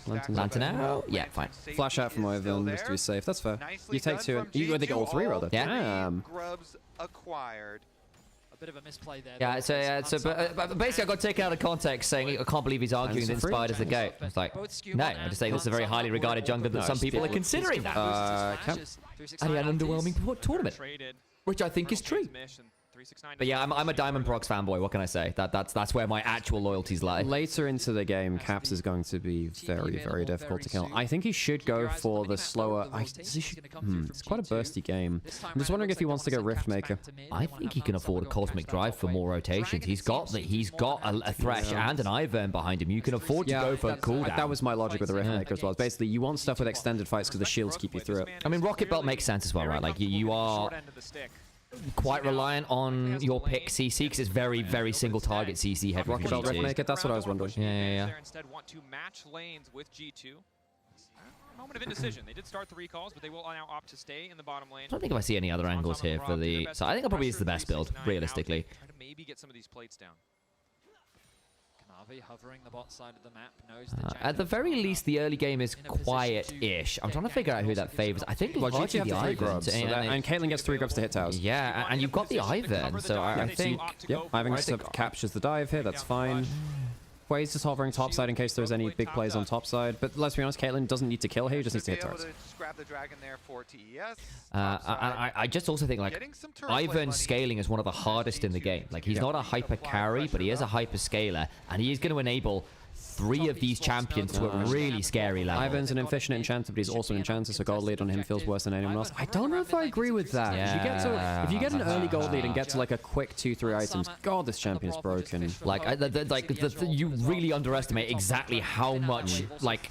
Lantern out. Yeah, fine. Flash out from Ivan just to be safe. That's fair. You take 2. You think all 3 rather. Yeah. Grubs acquired. bit of a misplay there. Yeah, but basically I got taken out of context saying I can't believe he's arguing that Inspired is the GOAT. I was like, no, I'm just saying this is a very highly regarded jungler that some people are considering that. And he had an underwhelming tournament, which I think is true. But yeah, I'm a Diamond Prox fanboy. What can I say? That's where my actual loyalties lie. Later into the game, Caps is going to be very, very difficult to kill. I think he should go for the slower. It's quite a bursty game. I'm just wondering if he wants to go Riftmaker. I think he can afford a Cosmic Drive for more rotations. He's got a Thresh and an Ivern behind him. You can afford to go for a cooldown. That was my logic with the Riftmaker as well. Basically, you want stuff with extended fights because the shields keep you through it. I mean, Rocket Belt makes sense as well, right? Like you are quite reliant on your pick CC because it's very, very single target CC heavy. Rocket Belt Riftmaker, that's what I was wondering. Yeah. Instead want to match lanes with G2. Moment of indecision. They did start the recalls, but they will now opt to stay in the bottom lane. I don't think if I see any other angles here for the... So I think it probably is the best build, realistically. Try to maybe get some of these plates down. Kanavi hovering the bot side of the map, knows the At the very least, the early game is quiet-ish. I'm trying to figure out who that favors. I think well, largely GT have the 3 grubs, and Caitlyn gets 3 grubs to hit towers. Yeah, and you've got the Ivern, so I think... Yep, Ivern captures the dive here, that's fine. Quay's just hovering topside in case there's any big plays on topside. But let's be honest, Caitlyn doesn't need to kill here, he just needs to hit turrets. I just also think, like, Ivern's scaling is one of the hardest in the game. Like, he's not a hyper carry, but he is a hyper scaler, and he is going to enable 3 of these champions to a really scary level. Ivern's an efficient enchanter, but he's also an enchanter, so gold lead on him feels worse than anyone else. I don't know if I agree with that. Yeah. If you get an early gold lead and get to like a quick 2-3 items, God, this champion is broken. Like, you really underestimate exactly how much, like,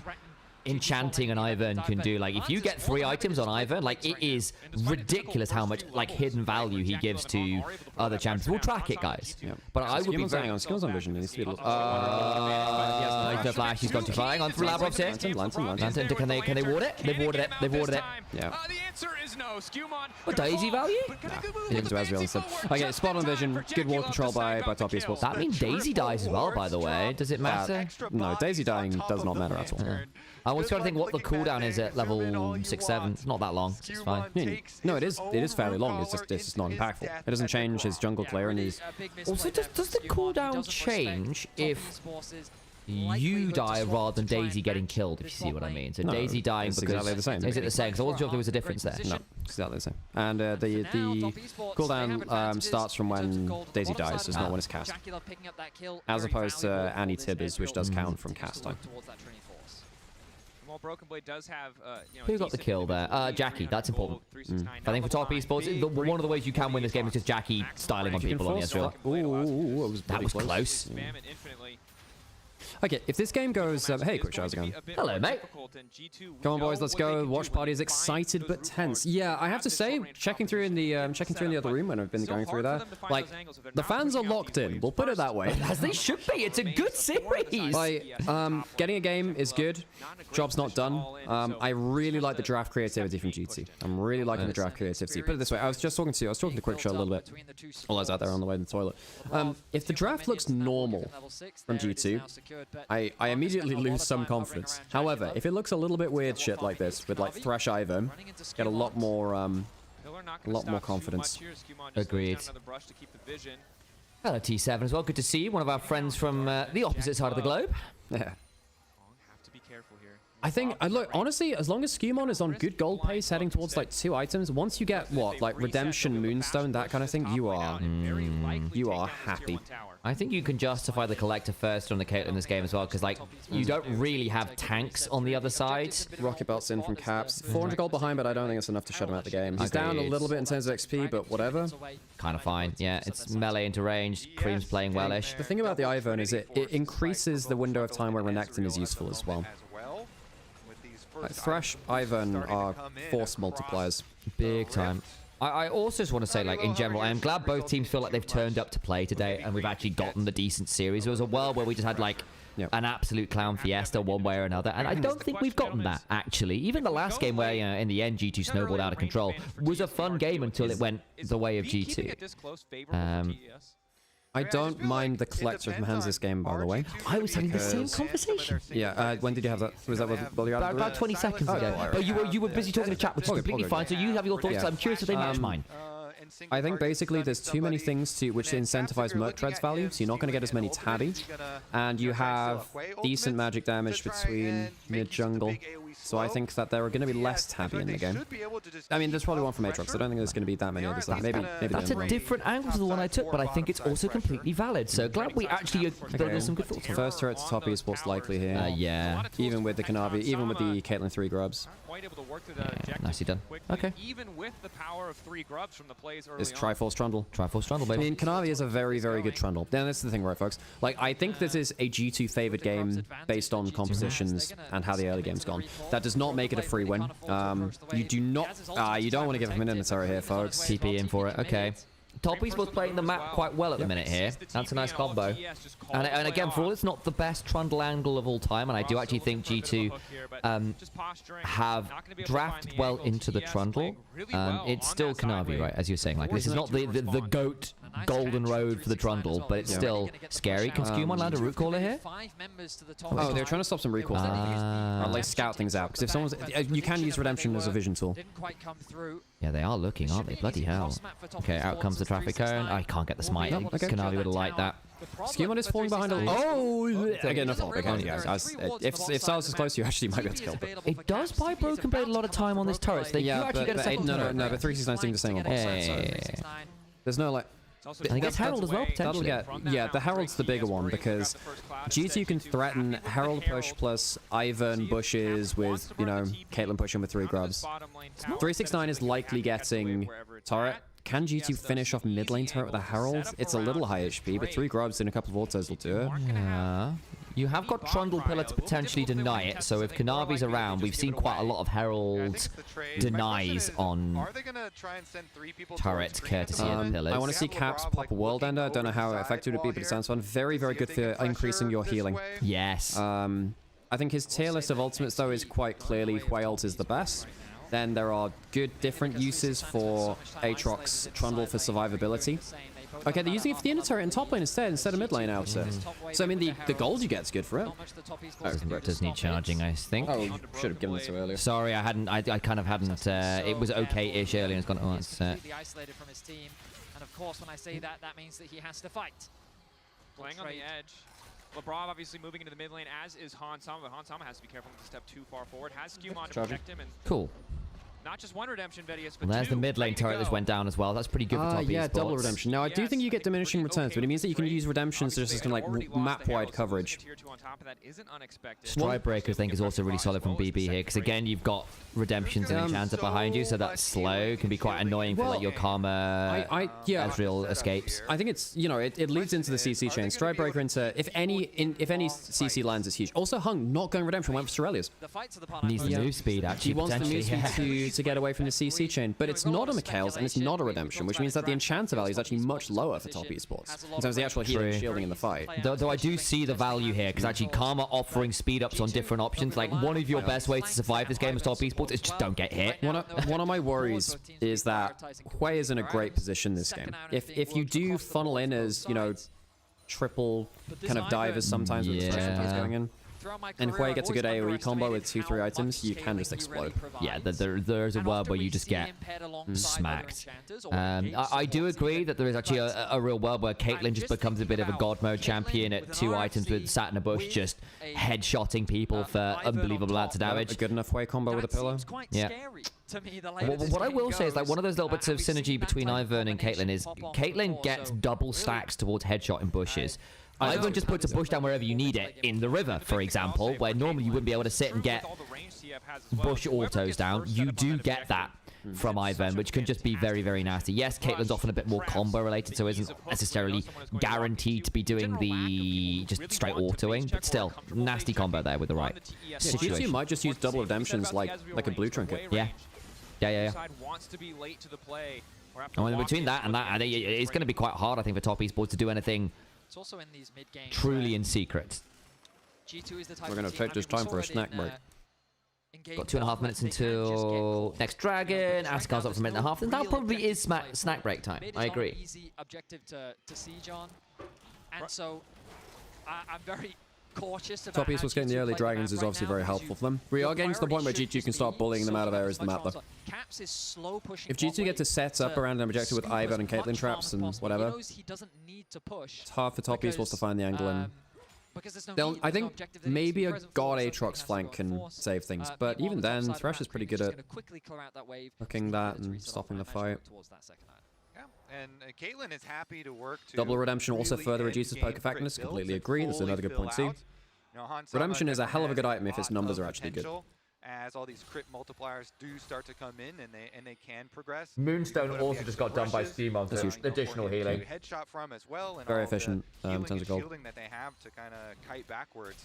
enchanting an Ivern can do. Like, if you get 3 items on Ivern, like, it is ridiculous how much, like, hidden value he gives to other champions. We'll track it, guys. Yeah. But I would be very... on skills on vision. He's he's no flash. He's gone too far. Hang on, through Labrov's here. Lantern. Can they ward it? They've warded it. Yeah. The answer is no. Skewmon. What, Daisy value? He didn't do Asriel instead. Okay, spot on vision. Good ward control by top esports. That means Daisy dies as well, by the way. Does it matter? No, Daisy dying does not matter at all. I was trying to think what the cooldown is at level 6-7. It's not that long. It's fine. No, it is fairly long. It's just not impactful. It doesn't change his jungle clear and his... Also, does the cooldown change if you die rather than Daisy getting killed, if you see what I mean? So no, Daisy dying because... exactly the same. Is it the same? Because I wasn't sure if there was a difference there. No, it's exactly the same. And the cooldown starts from when Daisy dies, it's not when it's cast. As opposed to Annie Tibbers, which does count from cast time. Well, Broken Blade does have, who got the kill there? Jackie. That's important. I think for top esports, one of the ways you can win this game is just Jackie styling on people on the Ezreal. That was close. Okay, if this game goes... hey, quick, how's it going? Hello, mate. Come on, boys, let's go. Watch party is excited but tense. Yeah, I have to say, checking through in the other room when I've been going through there, like, the fans are locked in. We'll put it that way. As they should be. It's a good series. Like, getting a game is good. Job's not done. I really like the draft creativity from GT. I'm really liking the draft creativity. Put it this way, I was talking to Quickshot a little bit while I was out there on the way to the toilet. If the draft looks normal from G2, I immediately lose some confidence. However, if it looks a little bit weird shit like this, with like Thresh Ivern, get a lot more confidence. Agreed. Hello, T7 as well. Good to see you. One of our friends from the opposite side of the globe. Yeah. I think, look, honestly, as long as Skewmon is on good gold pace, heading towards like 2 items, once you get what, like Redemption, Moonstone, that kind of thing, you are happy. I think you can justify the Collector first on the Caitlyn in this game as well, because like you don't really have tanks on the other side. Rocket Belt's in from Caps, 400 gold behind, but I don't think it's enough to shut him out the game. He's down a little bit in terms of XP, but whatever. Kind of fine, yeah. It's melee into range. Cream's playing wellish. The thing about the Ivern is it increases the window of time where Renekton is useful as well. Like Thresh, Ivern are force multipliers. Big time. I also just want to say, like, in general, I am glad both teams feel like they've turned up to play today and we've actually gotten the decent series. There was a world where we just had, like, an absolute clown fiesta one way or another, and I don't think we've gotten that, actually. Even the last game where, you know, in the end, G2 snowballed out of control was a fun game until it went the way of G2. I don't mind the Collector from Hans this game, by the way. I was having the same conversation. Yeah, when did you have that? Was that while you had about 20 seconds ago. But you were busy talking to chat, which is completely fine, so you have your thoughts. I'm curious if they match mine. I think basically there's too many things which incentivize Merc Tread's value, so you're not going to get as many Tabby, and you have decent magic damage between mid-jungle, so I think that there are going to be less Tabby in the game. I mean, there's probably one from Aatrox, I don't think there's going to be that many others. Like, maybe That's a different angle to the one I took, but I think it's also completely valid, so glad we actually there's some good thoughts. First turret to top esports likely here. Yeah. Even with the Kanavi, even with the Caitlyn 3 grubs. Quite able to work through that objective Nicely done. quickly, Okay. even with the power of 3 grubs from the plays early It's on. Triforce Trundle. Triforce Trundle, baby. I mean, Kanavi is a very, very good Trundle. Then that's the thing, right, folks? Like, I think this is a G2 favored game based on compositions and how the early game's gone. That does not make it a free win. You do not... you don't want to give him an Minotaur here, folks. TP in for it. Okay. Top Esports playing the map quite well at the minute here. That's a nice combo. And again, for all it's not the best Trundle angle of all time, and I do actually think G2 have drafted well into the Trundle, it's still Kanavi, right, as you're saying. Like, this is not the GOAT golden road for the Trundle, but it's still scary. Can Skumon land a root caller here? Oh, they're trying to stop some recalls. Or like scout things out, because if someone's... you can use Redemption as a vision tool. Yeah, they are looking, aren't they? Bloody hell. Okay, out comes the traffic cone. I can't get the smite. Kanavi would have liked that. Skumon is falling behind a... Oh! Again, no fault. Again, guys. If Silas is close to you, actually, you might be able to kill. But it does buy Broken Blade a lot of time on this turret, so they do actually get a second turret. No, but 369 seems the same on both sides. So there's no, like... I think it's Herald as well, potentially. Yeah, the Herald's the bigger one, because G2 can threaten Herald push plus Ivern bushes with, you know, Caitlyn pushing with 3 grubs. 369 is likely getting turret. Can G2 finish off mid lane turret with a Herald? It's a little high HP, but 3 grubs and a couple of autos will do it. Yeah. You have got Trundle Pillar to potentially deny it, so if Kanavi's around, we've seen quite a lot of Herald denies on turret courtesy of Pillars. I want to see Caps pop a World Ender. I don't know how effective it would be, but it sounds fun. Very, very good for increasing your healing. Yes. I think his tier list of ultimates, though, is quite clearly Whales is the best. Then there are good different uses for Aatrox Trundle for survivability. Okay, they're using it for the inner turret in top lane instead of mid lane outer. So, I mean, the gold you get is good for it. Oh, does need charging, I think. Oh, should have given this earlier. Sorry, I hadn't. I kind of hadn't. It was okay-ish earlier, and it's gone. Oh, it's. Isolated from his team, and of course, when I say that, that means that he has to fight. Playing on the edge. LeBron obviously moving into the mid lane, as is Han Sama, but Han Sama has to be careful not to step too far forward. Has Skumon to protect him. And cool. not just one redemption, Vedius, but there's the mid lane turret that went down as well. That's pretty good for top yeah, esports. double redemption. Now, I do think you get diminishing returns, but it means that you can use redemptions just as kind of like map-wide coverage. Stride Breaker, I think, is also really solid from BB here, because again, you've got redemptions and enchanter behind you, so that slow can be quite annoying for like your Karma Ezreal escapes. I think it's, you know, it leads into the CC chain. Stride Breaker into, if any CC lands is huge. Also, Hung not going redemption went for Sorelia's. Needs the move speed, actually, He wants the move speed to get away from the CC chain, but it's not a Mikhail's and it's not a redemption, which means that the enchanter value is actually much lower for top esports in terms of the actual healing and shielding in the fight. Though I do see the value here, because actually Karma offering speed ups on different options, like one of your best ways to survive this game as top esports is just don't get hit. One of my worries is that Hui is in a great position this game. If you do funnel in as, you know, triple kind of divers sometimes with special things going in, and Hui gets a good AoE combo with 2-3 items, you can just explode. Yeah, there's a world where you just get smacked. I do agree that there is actually a real world where Caitlyn just becomes a bit of a god mode champion at 2 items with sat in a bush, just headshotting people for unbelievable amounts of damage. A good enough Hui combo with a pillar. Yeah. What I will say is, like, one of those little bits of synergy between Ivern and Caitlyn is Caitlyn gets double stacks towards headshot in bushes. Ivern just puts a bush down wherever you need it, in the river, for example, where normally you wouldn't be able to sit and get bush autos down. You do get that from Ivern, which can just be very, very nasty. Yes, Caitlyn's often a bit more combo related, so isn't necessarily guaranteed to be doing the just straight autoing, but still, nasty combo there with the right situation. You might just use double redemptions like a blue trinket. Yeah. Yeah. And in between that and that, I think it's going to be quite hard, I think, for top esports to do anything truly in secret. We're going to take this time for a snack break. Got 2.5 minutes until next dragon. Askar's up for a minute and a half. And that probably is snack break time. I agree. Easy objective to siege on, and so I'm very cautious about Top East was getting the early dragons is obviously very helpful for them. We are getting to the point where G2 can start bullying them out of areas of the map, though. Caps is slow pushing. If G2 get to set up around an objective with Ivern and Caitlyn traps and whatever, He doesn't need to push. it's hard for Top Esports to find the angle in. I think maybe a God Aatrox flank can save things, but even then, Thresh is pretty good at hooking that and stopping the fight. And Caitlyn is happy to work to Double Redemption also really further reduces endgame poke crit effectiveness. builds Completely and agree. That's fully another good point fill too. out. Redemption is a hell of a good item if its numbers are actually good. As all these crit multipliers do start to come in and they can progress. Moonstone also just got done by Steamon. That's additional healing. Headshot from as well. And Very all the efficient in terms of gold. shielding that they have to kind of kite backwards.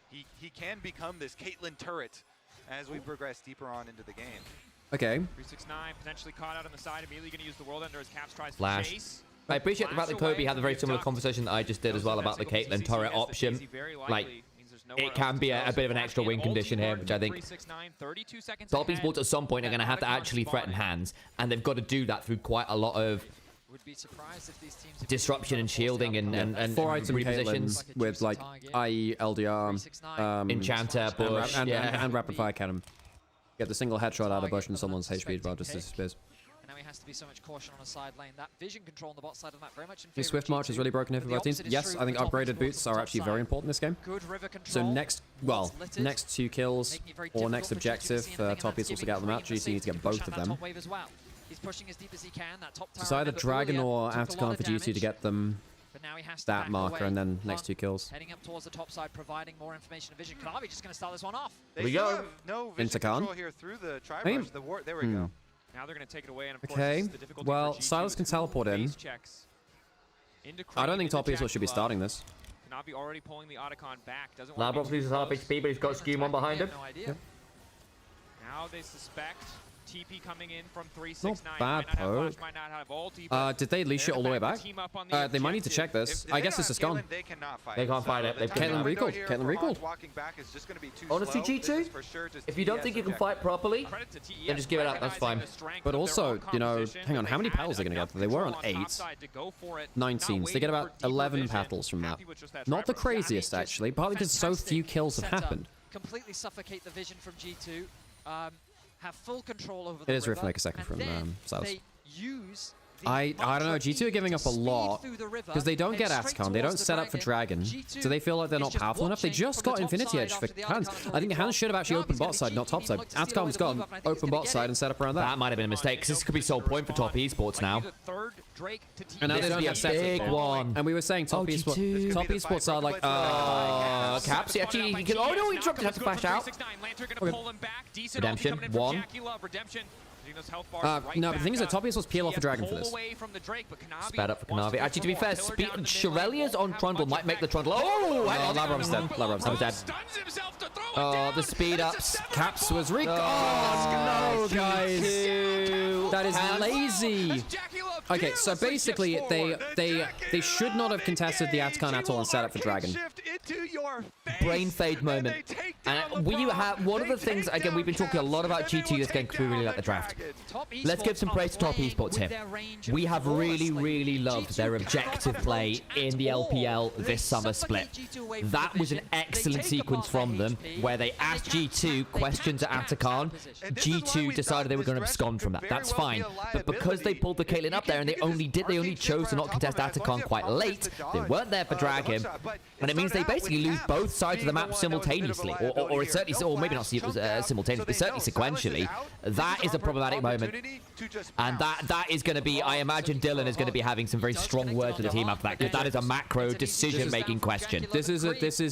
He can become this Caitlyn turret as we progress deeper on into the game. Okay. 369 potentially caught out on the side. Immediately going to use the World Ender as Caps tries to Flash. chase. I appreciate the fact that Kobe had a very similar conversation that I just did as well about the Caitlyn turret option. Like, it can be a bit of an extra win condition here, which I think Top Esports at some point are going to have to actually threaten hands, and they've got to do that through quite a lot of disruption and shielding and 4-item Caitlyn's with like IE, LDR, Enchanter, Bush, and Rapid Fire Cannon. Get the single headshot out of Bush and someone's HP as well, just as Spears. And now he has to be so much caution on the side lane. That vision control on the bot side of that very much in The favor Swift of March G2. is really broken here for both teams. Yes, I think upgraded boots are actually very important in this game. Good river control. So next, well, next 2 kills or next objective, Top East also get out of the map. GT needs to get both of them. He's pushing as deep as he can. That top So it's either Dragon or Aftercon for GT to get them that marker and then next 2 kills. Heading up towards the top side, providing more information and vision. Kanavi just going to start this one off. They have no vision control here through the tri-brush. There we go. Now they're going to take it away, and of course, Okay, it's the difficulty well, for G2 Silas can teleport in. I don't think Top East should be starting this. Kanavi already pulling the Otacon back. Doesn't Labrox loses half HP, but he's got Skewmon behind him. No idea. Now they suspect TP coming in from Not 369. bad poke. Did they leash it all the way back? They might need to check this. I guess it's just gone. They cannot fight. They can't fight it. Caitlyn recalled. Caitlyn recalled. Honestly, G2, if you don't think you can fight properly, then just give it up. That's fine. But also, you know, hang on, how many petals are they going to get? They were on 8. 19. So they get about 11 petals from that. Not the craziest, actually, partly because so few kills have happened. Completely suffocate the vision from G2. Have full control over the It is river, Rift Maker second and from then Silas. they use I don't know. G2 are giving up a lot because they don't get Atacon. They don't set up for Dragon. So they feel like they're not powerful enough. They just got Infinity Edge for hands. I think hands should have actually opened bot side, not top side. Atacon was gone. Open bot side and set up around that. That might have been a mistake because this could be sole point for Top Esports now. And now they don't have set big one. And we were saying Top Esports are like, Caps, actually, he can. Oh no, he dropped it. Had to flash out. Redemption, 1. No, but the thing is that Top Esports peel off a Dragon for this. Sped up for Kanavi. Actually, to be fair, Shirelia's on Trundle might make the Trundle. Oh, Labrom's dead. Labrom's dead. Oh, the speed ups. Caps was recalled. Oh, no, guys. That is lazy. Okay, so basically, they should not have contested the Atacon at all and set up for Dragon. Brain fade moment. And we have one of the things, again, we've been talking a lot about G2 this game because we really like the draft. Let's give some praise to Top Esports here. We have really, really loved their objective play in the LPL this summer split. That was an excellent sequence from them where they asked G2 questions at Atacon. G2 decided they were going to abscond from that. That's fine. But because they pulled the Caitlyn up there and they only chose to not contest Atacon quite late, they weren't there for Dragon. And it means they basically lose both sides of the map simultaneously. Or it's certainly, or maybe not simultaneously, but certainly sequentially. That is a problematic moment. And that is going to be, I imagine Dylan is going to be having some very strong words with the team after that, because that is a macro decision-making question. This is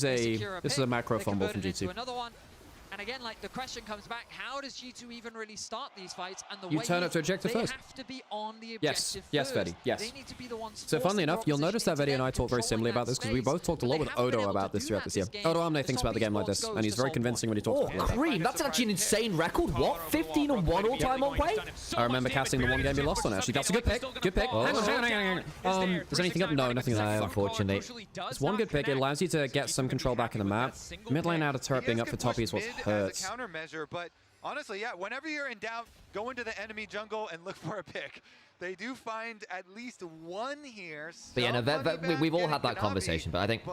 a macro fumble from G2. And again, like, the question comes back, how does G2 even really start these fights? And the You way turn up to objective they first. have to be on the objective Yes, first. Vedi, yes. They need to be the ones So funnily enough, you'll notice that Vedi and I talked very similarly about this because we both talked a lot with Odo about this throughout this year. Odo Amne thinks about the game like this, and he's very convincing when he talks about it. Cream, that's actually an insane record. What? 15-1 all-time on play? I remember casting the one game he lost on, actually. That's a good pick. Good pick. Hang on. Is anything up? No, nothing up. Unfortunately. It's one good pick. It allows you to get some control back in the map. Mid lane out of turret being up for Top East was hurts. Honestly, yeah, whenever you're in doubt, go into the enemy jungle and look for a pick. They do find at least one here. But yeah, no, we've all had that conversation, but I think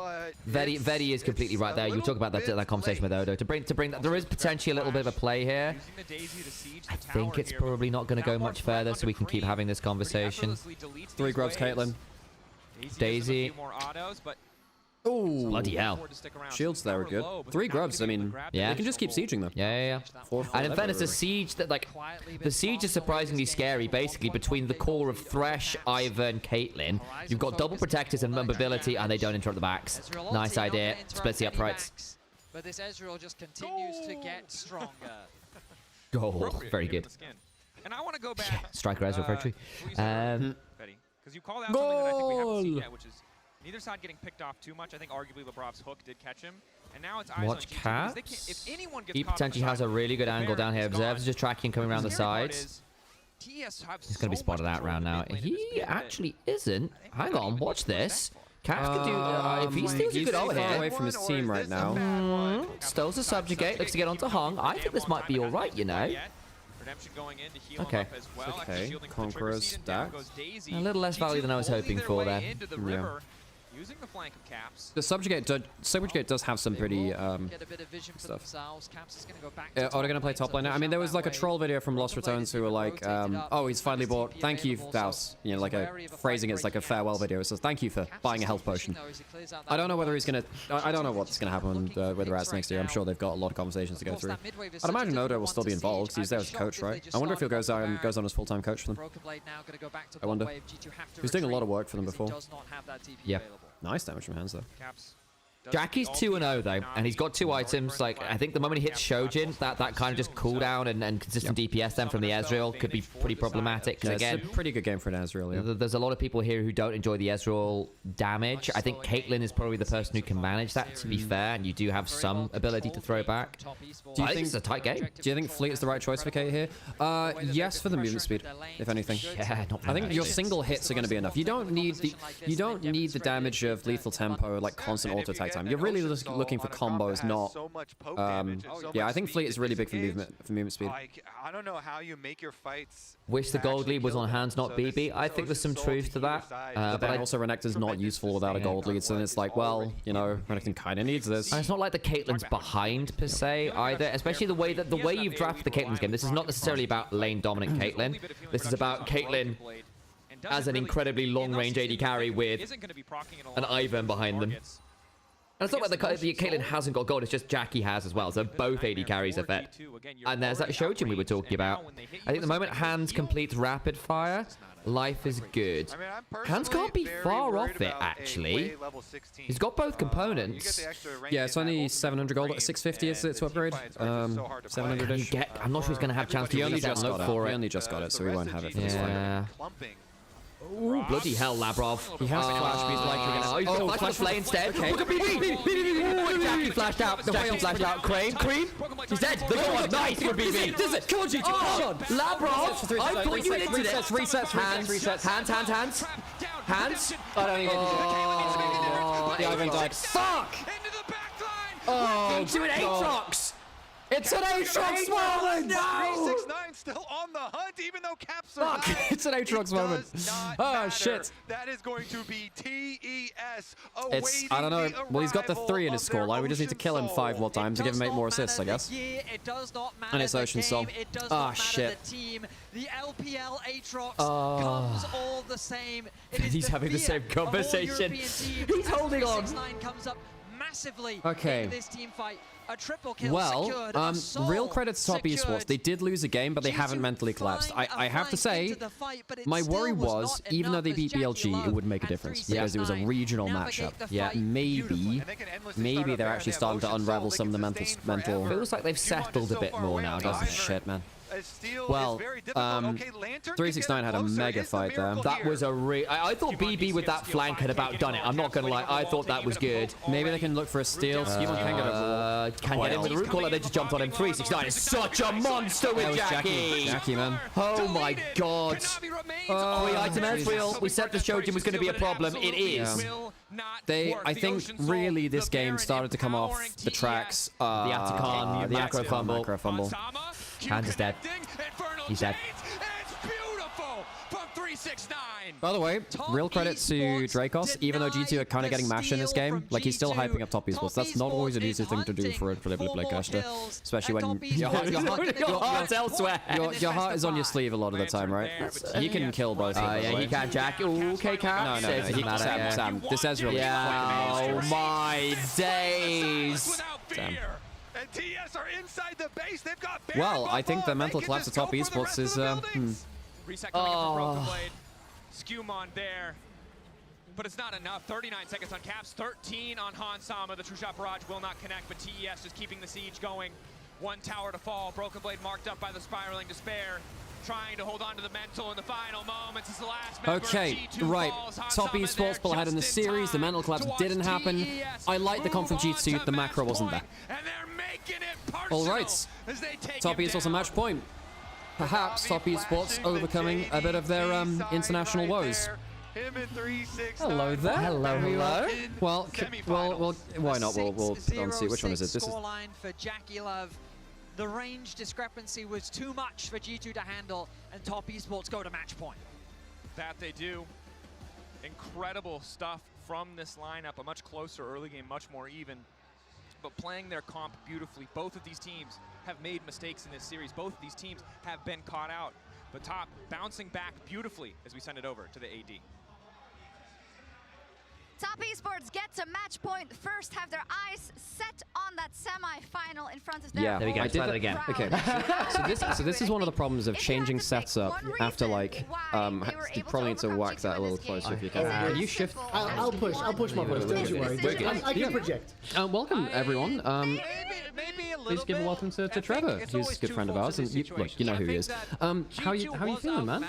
Vedi is completely right there. You talk about that conversation with Odo. To bring that, there is potentially a little bit of a play here. I think it's probably not going to go much further, so we can keep having this conversation. 3 grubs, Caitlyn. Daisy. Oh, bloody hell. Shields there are good. 3 grubs, I mean, yeah. You can just keep sieging them. Yeah. And in fairness, the siege the siege is surprisingly scary. Basically, between the core of Thresh, Ivern, and Caitlyn, you've got double protectors and mobility, and they don't interrupt the backs. Nice idea. Splits the uprights. But this Ezreal just continues to get stronger. Goal. Very good. And I want to go back. Yeah, striker Ezreal victory. Because you called out something that I think we haven't seen yet, which is neither side getting picked off too much. I think arguably Lebrov's hook did catch him. And now it's eyes Watch on G2, Caps. if anyone gets He potentially has a really good angle down here. Observers just tracking, coming around the sides. TES have He's going to be spotted out round now. He actually isn't. Hang on, watch this. Caps can do... if he steals a good over here... away from his team right now. Steals the subjugate, looks to get onto Hung. I think this might be all right, you know. Okay. Okay, Conqueror's stacked. A little less value than I was hoping for there. Yeah. Using the flank of Caps. The subjugate does have some pretty stuff. Are they gonna play top lane now? I mean, there was like a troll video from Lost Returns who were like, oh, he's finally bought. Thank you, Daus. You know, like phrasing it's like a farewell video. It says thank you for buying a health potion. I don't know whether he's gonna. I don't know what's gonna happen with the Rats next year. I'm sure they've got a lot of conversations to go through. I'd imagine Odo will still be involved because he's there as a coach, right? I wonder if he goes on as full-time coach for them. I wonder. He was doing a lot of work for them before. Yeah. Nice damage from hands though. Jackie's 2-0 though, and he's got 2 items. Like, I think the moment he hits Shojin, that kind of just cooldown and consistent DPS then from the Ezreal could be pretty problematic. Yeah, again, it's a pretty good game for an Ezreal, yeah. There's a lot of people here who don't enjoy the Ezreal damage. I think Caitlyn is probably the person who can manage that, to be fair, and you do have some ability to throw back. Do you think it's a tight game? Do you think Fleet is the right choice for Kate here? Yes, for the movement speed, if anything. Yeah, not I think your single hits are going to be enough. You don't need the damage of lethal tempo, like constant auto attack time. You're really just looking for combos, not. Yeah, I think Fleet is really big for movement speed. I don't know how you make your fights. Wish the gold lead was on hands, not BB. I think there's some truth to that. But then also Renekton's not useful without a gold lead, so then it's like, well, you know, Renekton kind of needs this. And it's not like the Caitlyn's behind per se either, especially the way you've drafted the Caitlyn's game. This is not necessarily about lane dominant Caitlyn. This is about Caitlyn as an incredibly long-range AD carry with an Ivern behind them. And it's not like the Caitlyn hasn't got gold, it's just Jackie has as well. So both AD carries are fed. And there's that Shojin we were talking about. I think the moment Hands completes rapid fire, life is good. Hands can't be far off it, actually. He's got both components. Yeah, it's only 700 gold at 650 is it to upgrade? 700-ish. I'm not sure he's going to have chance to He only just got it. He only just got it, so we won't have it for this fight. Ooh, bloody hell, Labrov. He has the flash, but he's likely gonna... Oh, he's got flash play instead. Okay. Look at BB! Jackie flashed out. Jackie flashed out. Cream. He's dead. Look at nice for BB. Does it? Come on, GG. Come on. Labrov, I thought you were into this. Resets. Hands. I don't even... Oh, the Ivern died. Fuck! Oh, into an Aatrox! It's an Aatrox moment! No! 369 still on the hunt, even though Caps survived. Fuck, it's an Aatrox moment. Oh, shit. That is going to be TES. I don't know. Well, he's got the 3 in his scoreline. We just need to kill him 5 more times to give him 8 more assists, I guess. And it's Ocean Soul. Ah, shit. The LPL Aatrox comes all the same. He's having the same conversation. He's holding on. Comes up massively okay. in this team fight. A triple kill secured, real credit to Top Esports. They did lose a game, but they haven't mentally collapsed. I have to say, my worry was, even though they beat BLG, it would make a difference because it was a regional matchup. Yeah, maybe they're actually starting to unravel some of the mental. Feels like they've settled a bit more now, doesn't it? Shit, man. Well, 369 had a mega fight there. That was a I thought BB with that flank had about done it. I'm not gonna lie, I thought that was good. Maybe they can look for a steal. Schemon can get a can't get in with the root caller. They just jumped on him. 369 is such a monster with Jackie. Jackie, man. Oh my god. 3 item Ezreal. We said the Shojin was going to be a problem. It is. I think really this game started to come off the tracks. The Atacon, the macro fumble. Hands is dead. He's dead. It's beautiful from 369. By the way, real credit to Dracos, even though G2 are kind of getting mashed in this game, like he's still hyping up top esports. That's not always an easy thing to do for a playcaster, especially when your heart's elsewhere. Your heart is on your sleeve a lot of the time, right? He can kill both. Yeah, he can, Jack. Okay, Cap. No. Sam, this Ezreal. Yeah, oh my days. Sam. And TES are inside the base. They've got Well, I think the mental collapse of top esports is Reset coming in from Broken Blade. Skewmon there. But it's not enough. 39 seconds on Caps, 13 on Hansama. The True Shot Barrage will not connect, but TES just keeping the siege going. One tower to fall. Broken Blade marked up by the Spiraling Despair. Trying to hold on to the mental in the final moments. It's the last member. Okay, G2 right. falls. Top Hansama esports pull ahead in the series. The mental collapse didn't happen. I like the comp from G2. The macro wasn't there. And they're making it personal. All right. As they take Top esports a match point. Perhaps Top esports overcoming a bit of their international woes. Hello there. Hello. Well, why not? We'll go and see which one is it. This is scoreline for Jackie Love. The range discrepancy was too much for G2 to handle, and Top esports go to match point. That they do. Incredible stuff from this lineup. A much closer early game, much more even. But playing their comp beautifully. Both of these teams have made mistakes in this series. Both of these teams have been caught out. But Top bouncing back beautifully as we send it over to the AD. Top esports get to match point. First, have their eyes set on that semi-final in front of their There we go. I did Try that again. Okay. so this is one of the problems of changing sets up after like you probably need to whack that a little closer if you can. Can you shift? I'll push my voice. Don't you worry. I can project. Welcome everyone. Maybe a little Please give a welcome to Trevor, who's a good friend of ours, and you know who he is. How you feeling, man?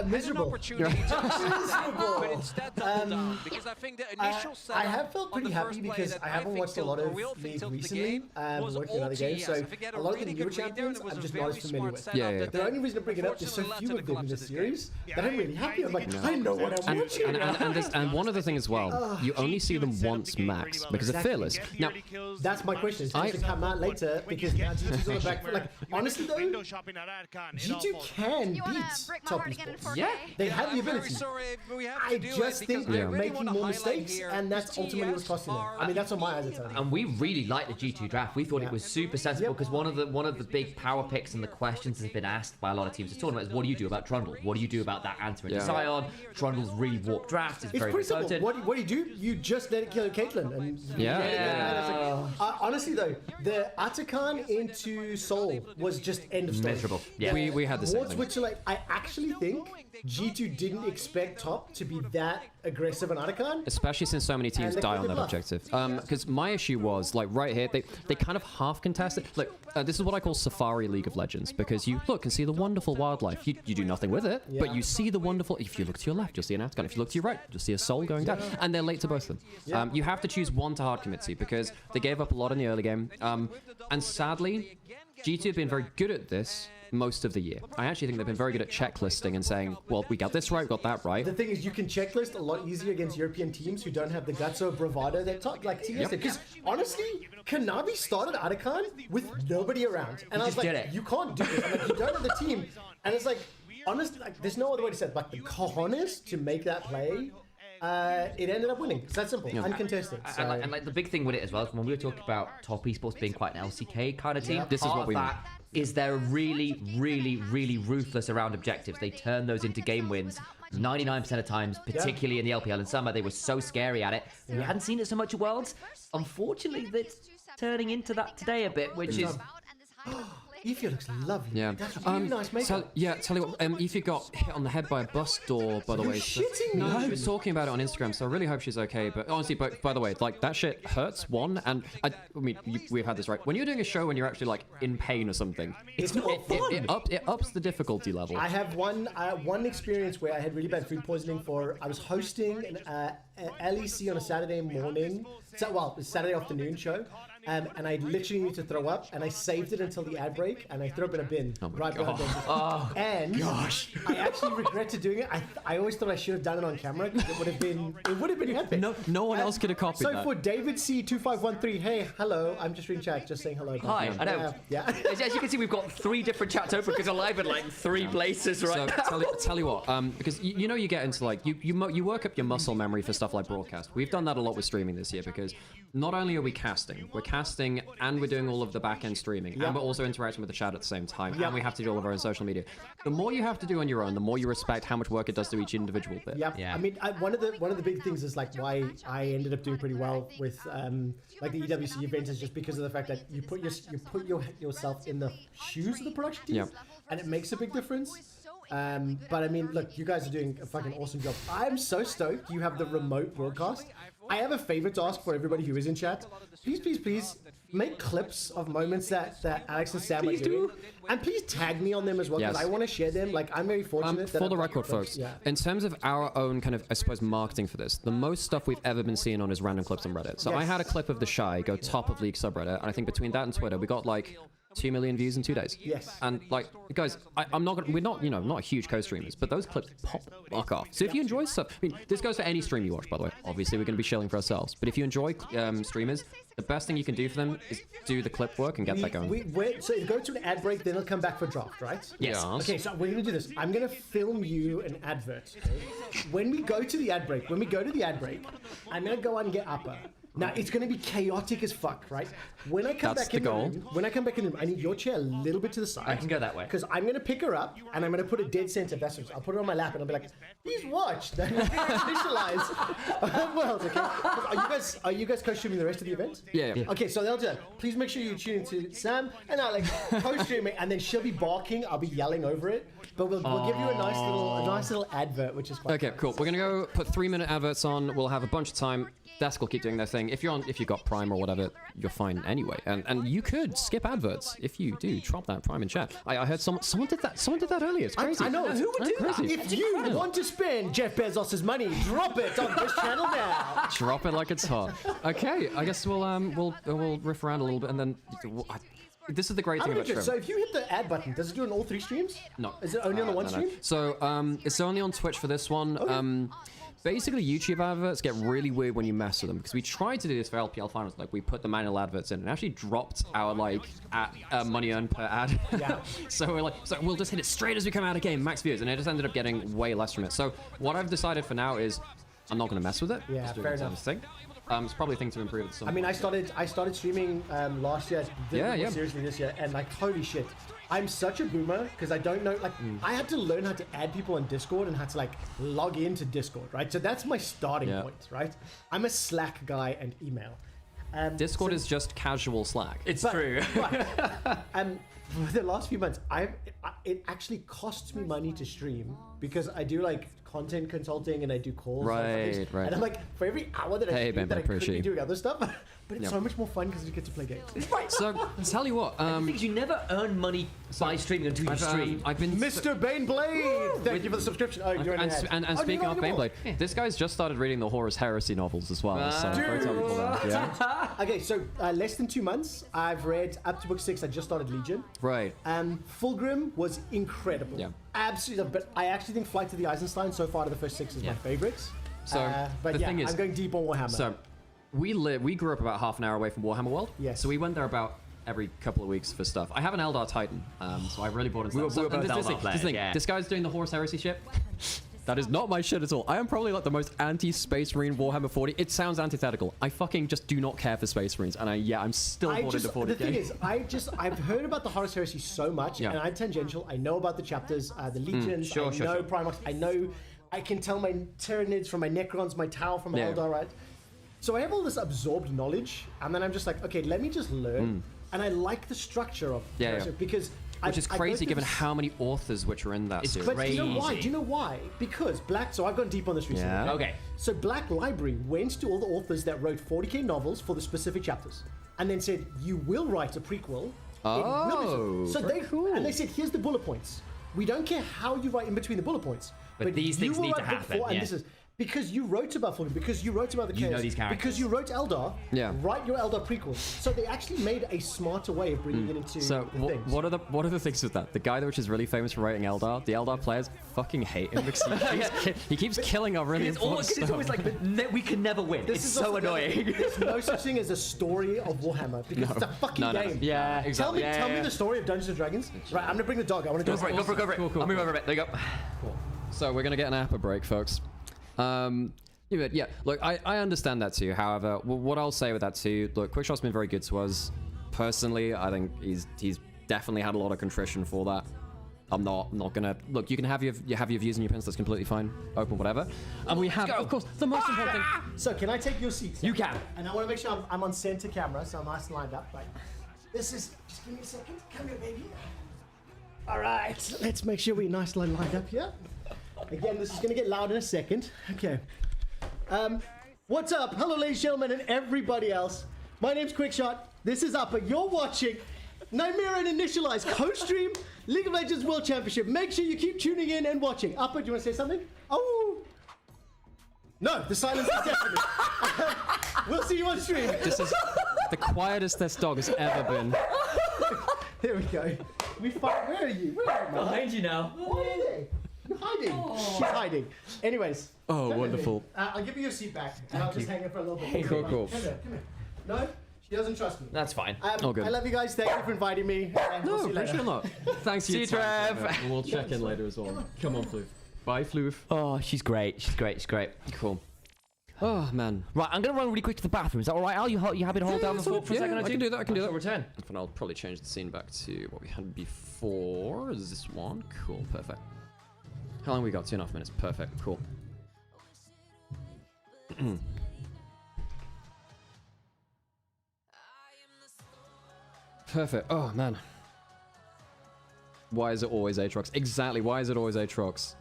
Miserable. But instead double down, because I think the initial setup I have felt pretty happy because I haven't watched a lot of League recently. Working on other games, so a lot of the newer champions I'm just not as familiar with. Yeah. The only reason I bring it up is so few of them in this series that I'm really happy. I'm like, I know what I'm watching. And one other thing as well, you only see them once max because of Fearless. Now, that's my question. It's going to come out later because now G2's on the back foot. Like, honestly though, G2 can beat top esports. Yeah, they have the ability. I just think they're making more mistakes, and that's ultimately what's costing them. I mean, that's what my eyes are telling me. And we really liked the G2 draft. We thought it was super sensible because one of the big power picks and the questions that have been asked by a lot of teams this tournament is, what do you do about Trundle? What do you do about that answer into Sion? Trundle's really warped draft. It's very pretty simple. voted. What do you do? You just let it kill Caitlyn. And honestly though, the Atakan into Soul was just end of story. Miserable. Yeah. We had the same Towards thing. which, like, I actually think G2 didn't expect top to be that aggressive on Atakan. Especially since so many teams die on that objective. Because my issue was, like, right here, they kind of half contested. Look, this is what I call Safari League of Legends, because you look and see the wonderful wildlife. You do nothing with it, but you see the wonderful... If you look to your left, you'll see an Atakan. If you look to your right, you'll see a Soul going down. And they're late to both of them. You have to choose one to hard commit to, because they gave up a lot in the early game. And sadly, G2 have been very good at this most of the year. I actually think they've been very good at checklisting and saying, well, we got this right, we got that right. The thing is, you can checklist a lot easier against European teams who don't have the guts or bravado that top, like TES did. Because honestly, Kanavi started Atakan with nobody around. And I was like, you can't do this. I'm like, you don't have the team. And it's like, honestly, like, there's no other way to say it. Like, the cojones to make that play, it ended up winning. It's that simple, uncontested. So. And like the big thing with it as well is when we were talking about top esports being quite an LCK kind of team, this is what we mean. Is they're really, really, really ruthless around objectives. They turn those into game wins 99% of times, particularly in the LPL. In summer, they were so scary at it. We hadn't seen it so much at Worlds. Unfortunately, that's turning into that today a bit, which is... Ify looks lovely. Yeah. That's really nice makeup. Tell you what, Ify got hit on the head by a bus door, by the way. Shitting me. No, she was talking about it on Instagram, so I really hope she's okay. But honestly, by the way, like, that shit hurts, one, and I mean, we've had this right. When you're doing a show when you're actually, like, in pain or something, it's not fun. It ups the difficulty level. I have one experience where I had really bad food poisoning I was hosting an LEC on a Saturday morning, Saturday afternoon show, and I literally need to throw up, and I saved it until the ad break, and I threw up in a bin right behind the dentist. Oh, and gosh. I actually regretted doing it. I always thought I should have done it on camera. It would have been epic. No one else could have copied So that. for David C2513, hey, hello, I'm just reading chat, just saying hello. Hi, I know. Yeah. As you can see, we've got 3 different chats open because I'm live in like 3 places right So now. tell you what, because you know you get into like you work up your muscle memory for stuff like broadcast. We've done that a lot with streaming this year because not only are we casting and we're doing all of the back end streaming, and we're also interacting with the chat at the same time, and we have to do all of our own social media. The more you have to do on your own, the more you respect how much work it does to each individual bit. Yeah. I mean, one of the big things is like why I ended up doing pretty well with like the EWC event is just because of the fact that you put yourself in the shoes of the production team, and it makes a big difference. But I mean, look, you guys are doing a fucking awesome job. I'm so stoked you have the remote broadcast. I have a favor to ask for everybody who is in chat. Please make clips of moments that Alex and Sam are doing. And please tag me on them as well, because I want to share them. Like, I'm very fortunate. For the record, folks, in terms of our own kind of, I suppose, marketing for this, the most stuff we've ever been seeing on is random clips on Reddit. So I had a clip of The Shy go top of League subreddit, and I think between that and Twitter, we got like 2 million views in 2 days. Yes. And like, guys, we're not, not huge co-streamers, but those clips pop the fuck off. So if you enjoy stuff, I mean, this goes for any stream you watch, by the way. Obviously, we're going to be shilling for ourselves. But if you enjoy streamers, the best thing you can do for them is do the clip work and get that going. So it goes to an ad break, then it'll come back for draft, right? Yes. Okay, so we're going to do this. I'm going to film you an advert. Okay? When we go to the ad break, I'm going to go out and get Upper. Now, it's going to be chaotic as fuck, right? When I come back in the room, I need your chair a little bit to the side. I can go that way. Because I'm going to pick her up, and I'm going to put it dead center. I'll put it on my lap, and I'll be like, please watch the Initialise world, okay? Are you guys co-streaming the rest of the event? Yeah. Okay, so they'll do that. Please make sure you tune into Sam and Alex co-streaming, and then she'll be barking, I'll be yelling over it. But we'll give you a nice little advert, which is quite Okay, cool. We're gonna go put 3-minute adverts on. We'll have a bunch of time. Desk will keep doing their thing. If you've got Prime or whatever, you're fine anyway. And you could skip adverts if you do. Drop that Prime in chat. I heard someone did that. Someone did that earlier. It's crazy. I know. Who would do that? If you want to spend Jeff Bezos' money, drop it on this channel now. Drop it like it's hot. Okay, I guess we'll riff around a little bit and then. This is the great thing about streaming. So if you hit the add button, does it do it on all 3 streams? No. Is it only on the one stream? So it's only on Twitch for this one. Okay. Basically, YouTube adverts get really weird when you mess with them because we tried to do this for LPL finals. Like we put the manual adverts in and actually dropped our money earned per ad. Yeah. So we're like, we'll just hit it straight as we come out of game, max views, and it just ended up getting way less from it. So what I've decided for now is I'm not going to mess with it. Yeah, fair enough. It's probably a thing to improve at some point. I mean, I started streaming last year. Seriously this year, and like holy shit, I'm such a boomer because I don't know. Like I had to learn how to add people on Discord and how to like log into Discord, right? So that's my starting point, right? I'm a Slack guy and email. Discord is just casual Slack. It's true. For the last few months, it actually costs me money to stream because I do like content consulting and I do calls. Right. And I'm like, for every hour that I stream, that I could be doing other stuff, but it's so much more fun because you get to play games. Right. So tell you what, because you never earn money by streaming until you stream. I've been Mr. Baneblade. Thank you for the subscription. Oh, you're and speaking of Baneblade, this guy's just started reading the Horus Heresy novels as well. So very topical there. Yeah. Okay, so less than 2 months, I've read up to book 6. I just started Legion. Right. Fulgrim was incredible. Yeah. Absolutely, but I actually think Flight to the Eisenstein so far to the first 6 is my favorites. So but the thing is, I'm going deep on Warhammer. So we grew up about half an hour away from Warhammer World. Yes. So we went there about every couple of weeks for stuff. I have an Eldar Titan, so I really bought into we were both Eldar players, this guy's doing the Horus Heresy shit. That is not my shit at all. I am probably like the most anti-Space Marine Warhammer 40. It sounds antithetical. I fucking just do not care for Space Marines, and I'm still bought into 40. The thing is, I've heard about the Horus Heresy so much, and I'm tangential. I know about the chapters, the Legions. I know Primarchs. I know. I can tell my Tyranids from my Necrons, my Tau from my Eldar, right? So I have all this absorbed knowledge, and then I'm just like, okay, let me just learn. And I like the structure of because. Which is crazy given how many authors which are in that series. But do you know why? Do you know why? Because so I've gone deep on this recently. Yeah. Okay. So Black Library went to all the authors that wrote 40k novels for the specific chapters, and then said, you will write a prequel. And they said, here's the bullet points. We don't care how you write in between the bullet points. But these things need to happen. Because you wrote about Fulham, because you wrote about the You know Chaos, these characters. because you wrote Eldar, Yeah. write your Eldar prequels. So they actually made a smarter way of bringing it into So the things. what are the things with that? The guy which is really famous for writing Eldar, the Eldar players fucking hate him because he keeps killing our really important stuff. It's always like, we can never win. This It's is so also the other annoying. thing. There's no such thing as a story of Warhammer because it's a fucking game. Yeah, exactly. Tell me the story of Dungeons and Dragons. Right, I'm gonna bring the dog. I want to Go for it, go for it, go for it. Cool. I'll move over a bit. There you go. Cool. So we're gonna get an Appa break, folks. Yeah, look, I understand that too. However, what I'll say with that too, look, Quickshot's been very good to us. Personally, I think he's definitely had a lot of contrition for that. I'm not gonna look. You can have your views and your opinions. That's completely fine. Open, whatever. And we have, of course, the most important thing. So can I take your seat? You can. And I want to make sure I'm on center camera, so I'm nice and lined up. Right. This is. Just give me a second. Come here, baby. All right. Let's make sure we're nicely lined up here. Again, this is gonna get loud in a second. Okay. What's up? Hello, ladies and gentlemen, and everybody else. My name's Quickshot. This is Upper. You're watching Nymaera Initialise co-stream League of Legends World Championship. Make sure you keep tuning in and watching. Upper, do you want to say something? Oh. No, the silence is deafening. We'll see you on stream. This is the quietest this dog has ever been. Here we go. Where are you? Where are you? Behind you now. Where are they? You're hiding. Oh. She's hiding. Anyways. Oh, come with wonderful. me. I'll give you your seat back, and I'll just hang it for a little bit. Cool. Come here. No, she doesn't trust me. That's fine. All good. I love you guys. Thank you for inviting me. And we'll see you later. not. Thanks for See your you, time, Trev. Trevor. And we'll check in later as well. Come on, Floof. Bye, Floof. Oh, she's great. She's great. She's great. Cool. Oh, man. Right, I'm going to run really quick to the bathroom. Is that all right, Al? You happy to hold down the fort for a second or two? I can do that. I can do that. Return. And I'll probably change the scene back to what we had before. Is this one? Cool. Perfect. How long we got? 2.5 minutes. Perfect. Cool. Perfect. Oh, man. Why is it always Aatrox? Exactly. Why is it always Aatrox?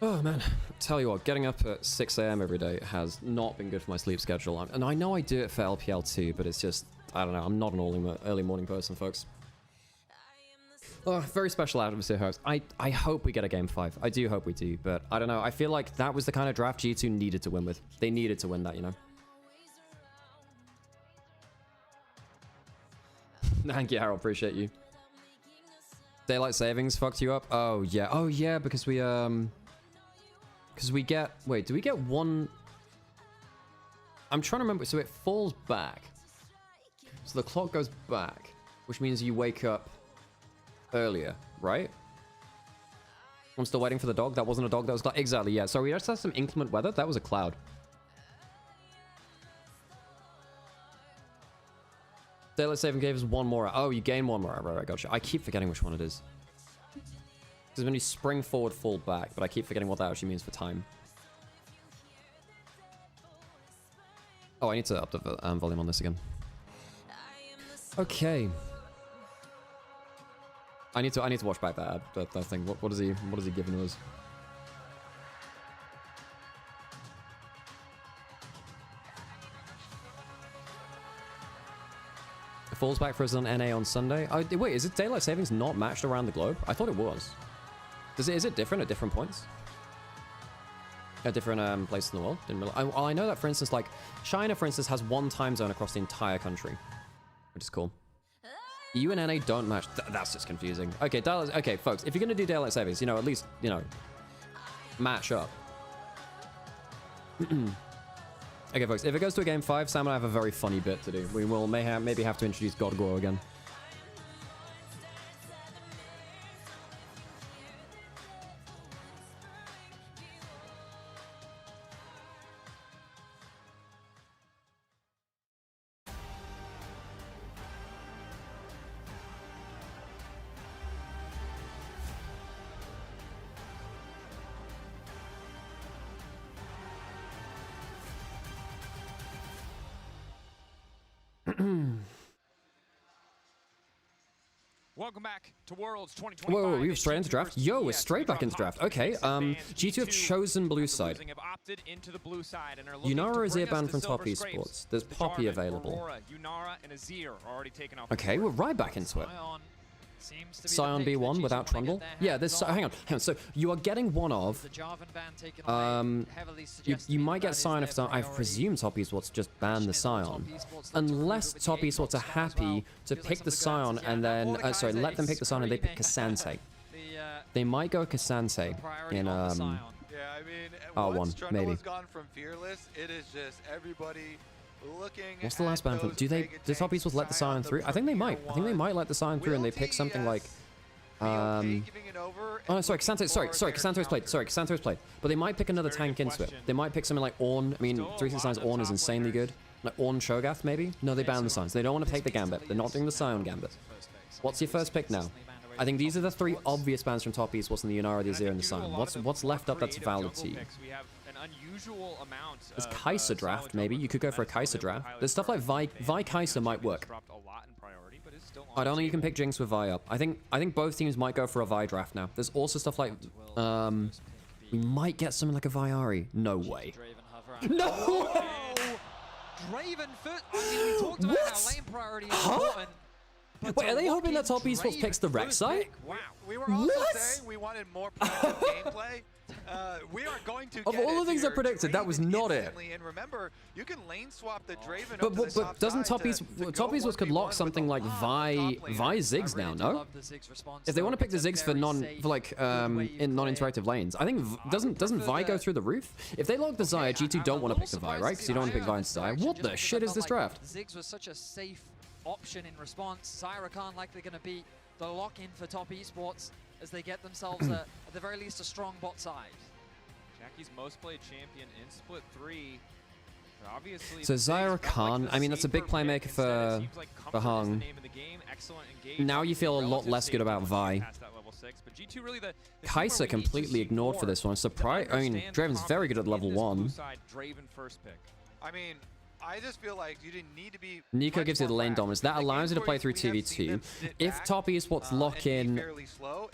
Oh, man. Tell you what, getting up at 6 a.m. every day has not been good for my sleep schedule. And I know I do it for LPL too, but it's just, I don't know. I'm not an early morning person, folks. Oh, very special atmosphere, host. I hope we get a game 5. I do hope we do, but I don't know. I feel like that was the kind of draft G2 needed to win with. They needed to win that, you know? Thank you, Harold. Appreciate you. Daylight savings fucked you up? Oh, yeah. Oh, yeah, because we, because we get... Wait, do we get one... I'm trying to remember. So it falls back. So the clock goes back, which means you wake up earlier, right? I'm still waiting for the dog. That wasn't a dog. That was... Exactly, yeah. So we just had some inclement weather. That was a cloud. Daylight saving gave us one more. Oh, you gain one more. Right, gotcha. I keep forgetting which one it is. Because when you spring forward, fall back, but I keep forgetting what that actually means for time. Oh, I need to up the volume on this again. Okay. I need to watch back that thing. What is he giving us? It falls back for us on NA on Sunday. Oh, wait, is it daylight savings not matched around the globe? I thought it was. Is it different at different points? At different places in the world? I know that, for instance, like China, for instance, has one time zone across the entire country, which is cool. EU and NA don't match. That's just confusing. Okay, okay, folks, if you're gonna do daylight savings, you know, at least, you know, match up. Okay, folks, if it goes to a game 5, Sam and I have a very funny bit to do. We will maybe have to introduce Godgor again. Welcome back to Worlds 2025. Whoa, we were straight into draft? Yo, we're straight back into draft. Okay, G2 have chosen blue side. Yunara is banned from top esports. There's Poppy available. Okay, we're right back into it. Scion B1 without Trundle? Yeah, there's hang on. So you are getting one of you might get Scion if I presume Top Esports just ban the Scion. Unless Top Esports are happy to pick the Scion and then sorry, let them pick the Scion and they pick Cassante. They might go Cassante in Yeah, I mean, once R1 Trundle maybe. has gone from Fearless, it is just everybody looking. What's the last ban from? Do Top Esports let the Scion through? I think they might. I think they might let the Scion through and they pick something like oh no, sorry, Cassante. Sorry, Cassanto's played. Sorry, Cassanto's played. But they might pick another tank into it. They might pick something like Ornn. I mean, 369's Ornn is insanely good. Like Ornn Cho'Gath, maybe? No, they ban the Scions. They don't want to take the Gambit. They're not doing the Scion Gambit. What's your first pick now? I think these are the three obvious bans from Top Esports in the Yunara, the Azir, and the Scion. What's left up that's valid to you? We have an unusual amount. There's Kai'Sa draft, maybe. You could go for a Kai'Sa draft. There's stuff like Vi Kai'Sa might work. I don't think you can pick Jinx with Vi up. I think both teams might go for a Vi draft now. There's also stuff like we might get something like a Viari. No way. No way! Draven foot. I mean, we talked about how lane priority is important. Wait, are they hoping that Top Esports picks the Rek'Sai? Wow. We were also saying we wanted more practice gameplay. We are going to Of all the things I predicted, that was not it. And remember, you can lane swap the Draven over the But doesn't Top Esports could lock something like Vi Ziggs now, no? If they want to pick the Ziggs for non-interactive lanes, I think doesn't Vi go through the roof? If they lock the Xayah, G2 don't want to pick the Vi, right? Because you don't want to pick Vi and Xayah. What the shit is this draft? Ziggs was such a safe option in response. Zyra Khan likely going to be the lock-in for Top Esports as they get themselves, at the very least, a strong bot side. Jackie's most played champion in Split 3. Obviously, So Zyra Khan, I mean, that's a big playmaker for Hung. Now you feel a lot less good about Vi. Kai'Sa completely ignored for this one. Surprise! I mean, Draven's very good at level 1. I mean, I just feel like you didn't need to be. Nico gives you the lane dominance. That allows you to play through TV2. If Top Esports lock in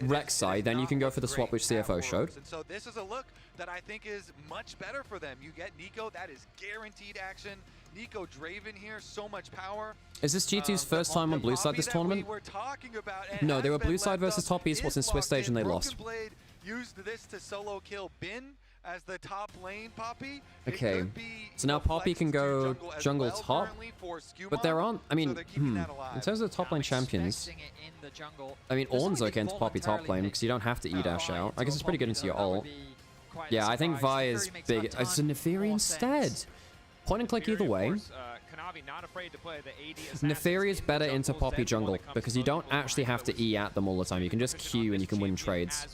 Rek'Sai, then you can go for the swap which CFO showed. And so this is a look that I think is much better for them. You get Nico, that is guaranteed action. Nico Draven here, so much power. Is this G2's first time on blue side this tournament? No, they were blue side versus Top Esports in Swiss stage and they lost. Used this to solo kill Bin as the top lane, Poppy. Okay, so now Poppy can go jungle top, but there aren't, I mean, in terms of the top lane champions, I mean, Ornn's okay into Poppy top lane because you don't have to E-dash out. I guess it's pretty good into your ult. Yeah, I think Vi is big. It's a Neferi instead. Point and click either way. Neferi is better into Poppy jungle because you don't actually have to E at them all the time. You can just Q and you can win trades.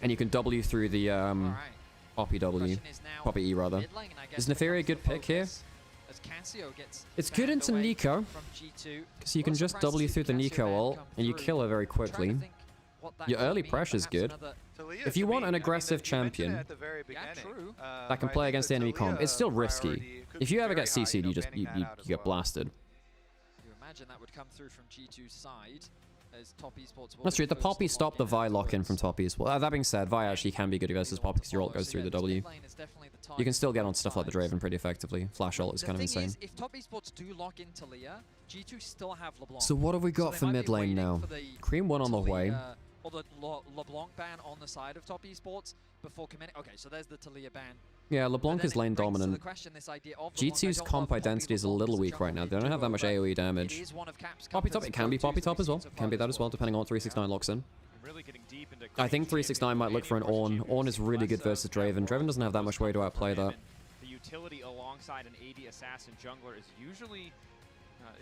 And you can W through the Poppy W. Poppy E rather. Is Neferi a good pick here? It's good into Nico because you can just W through the Nico ult and you kill her very quickly. Your early pressure is good. If you want an aggressive champion that can play against the enemy comp, it's still risky. If you ever get CC'd, you get blasted. You imagine that would come through from G2's side. Top Esports That's true. The Poppy stopped the Vi lock-in from Top Esports. That being said, Vi actually can be good versus Poppy because your ult goes through the W. You can still get on stuff like the Draven pretty effectively. Flash ult is kind of insane. If Top Esports do lock in Talia, G2 still have LeBlanc. So what have we got for mid lane now? Cream 1 on the way. Or the LeBlanc ban on the side of Top Esports before committing. Okay, so there's the Talia ban. Yeah, LeBlanc is lane dominant. G2's comp identity is a little weak right now. They don't have that much AoE damage. Poppy top, it can be Poppy top as well. Can be that as well, depending on what 369 locks in. I think 369 might look for an Ornn. Ornn is really good versus Draven. Draven doesn't have that much way to outplay that. The utility alongside an AD assassin jungler is usually,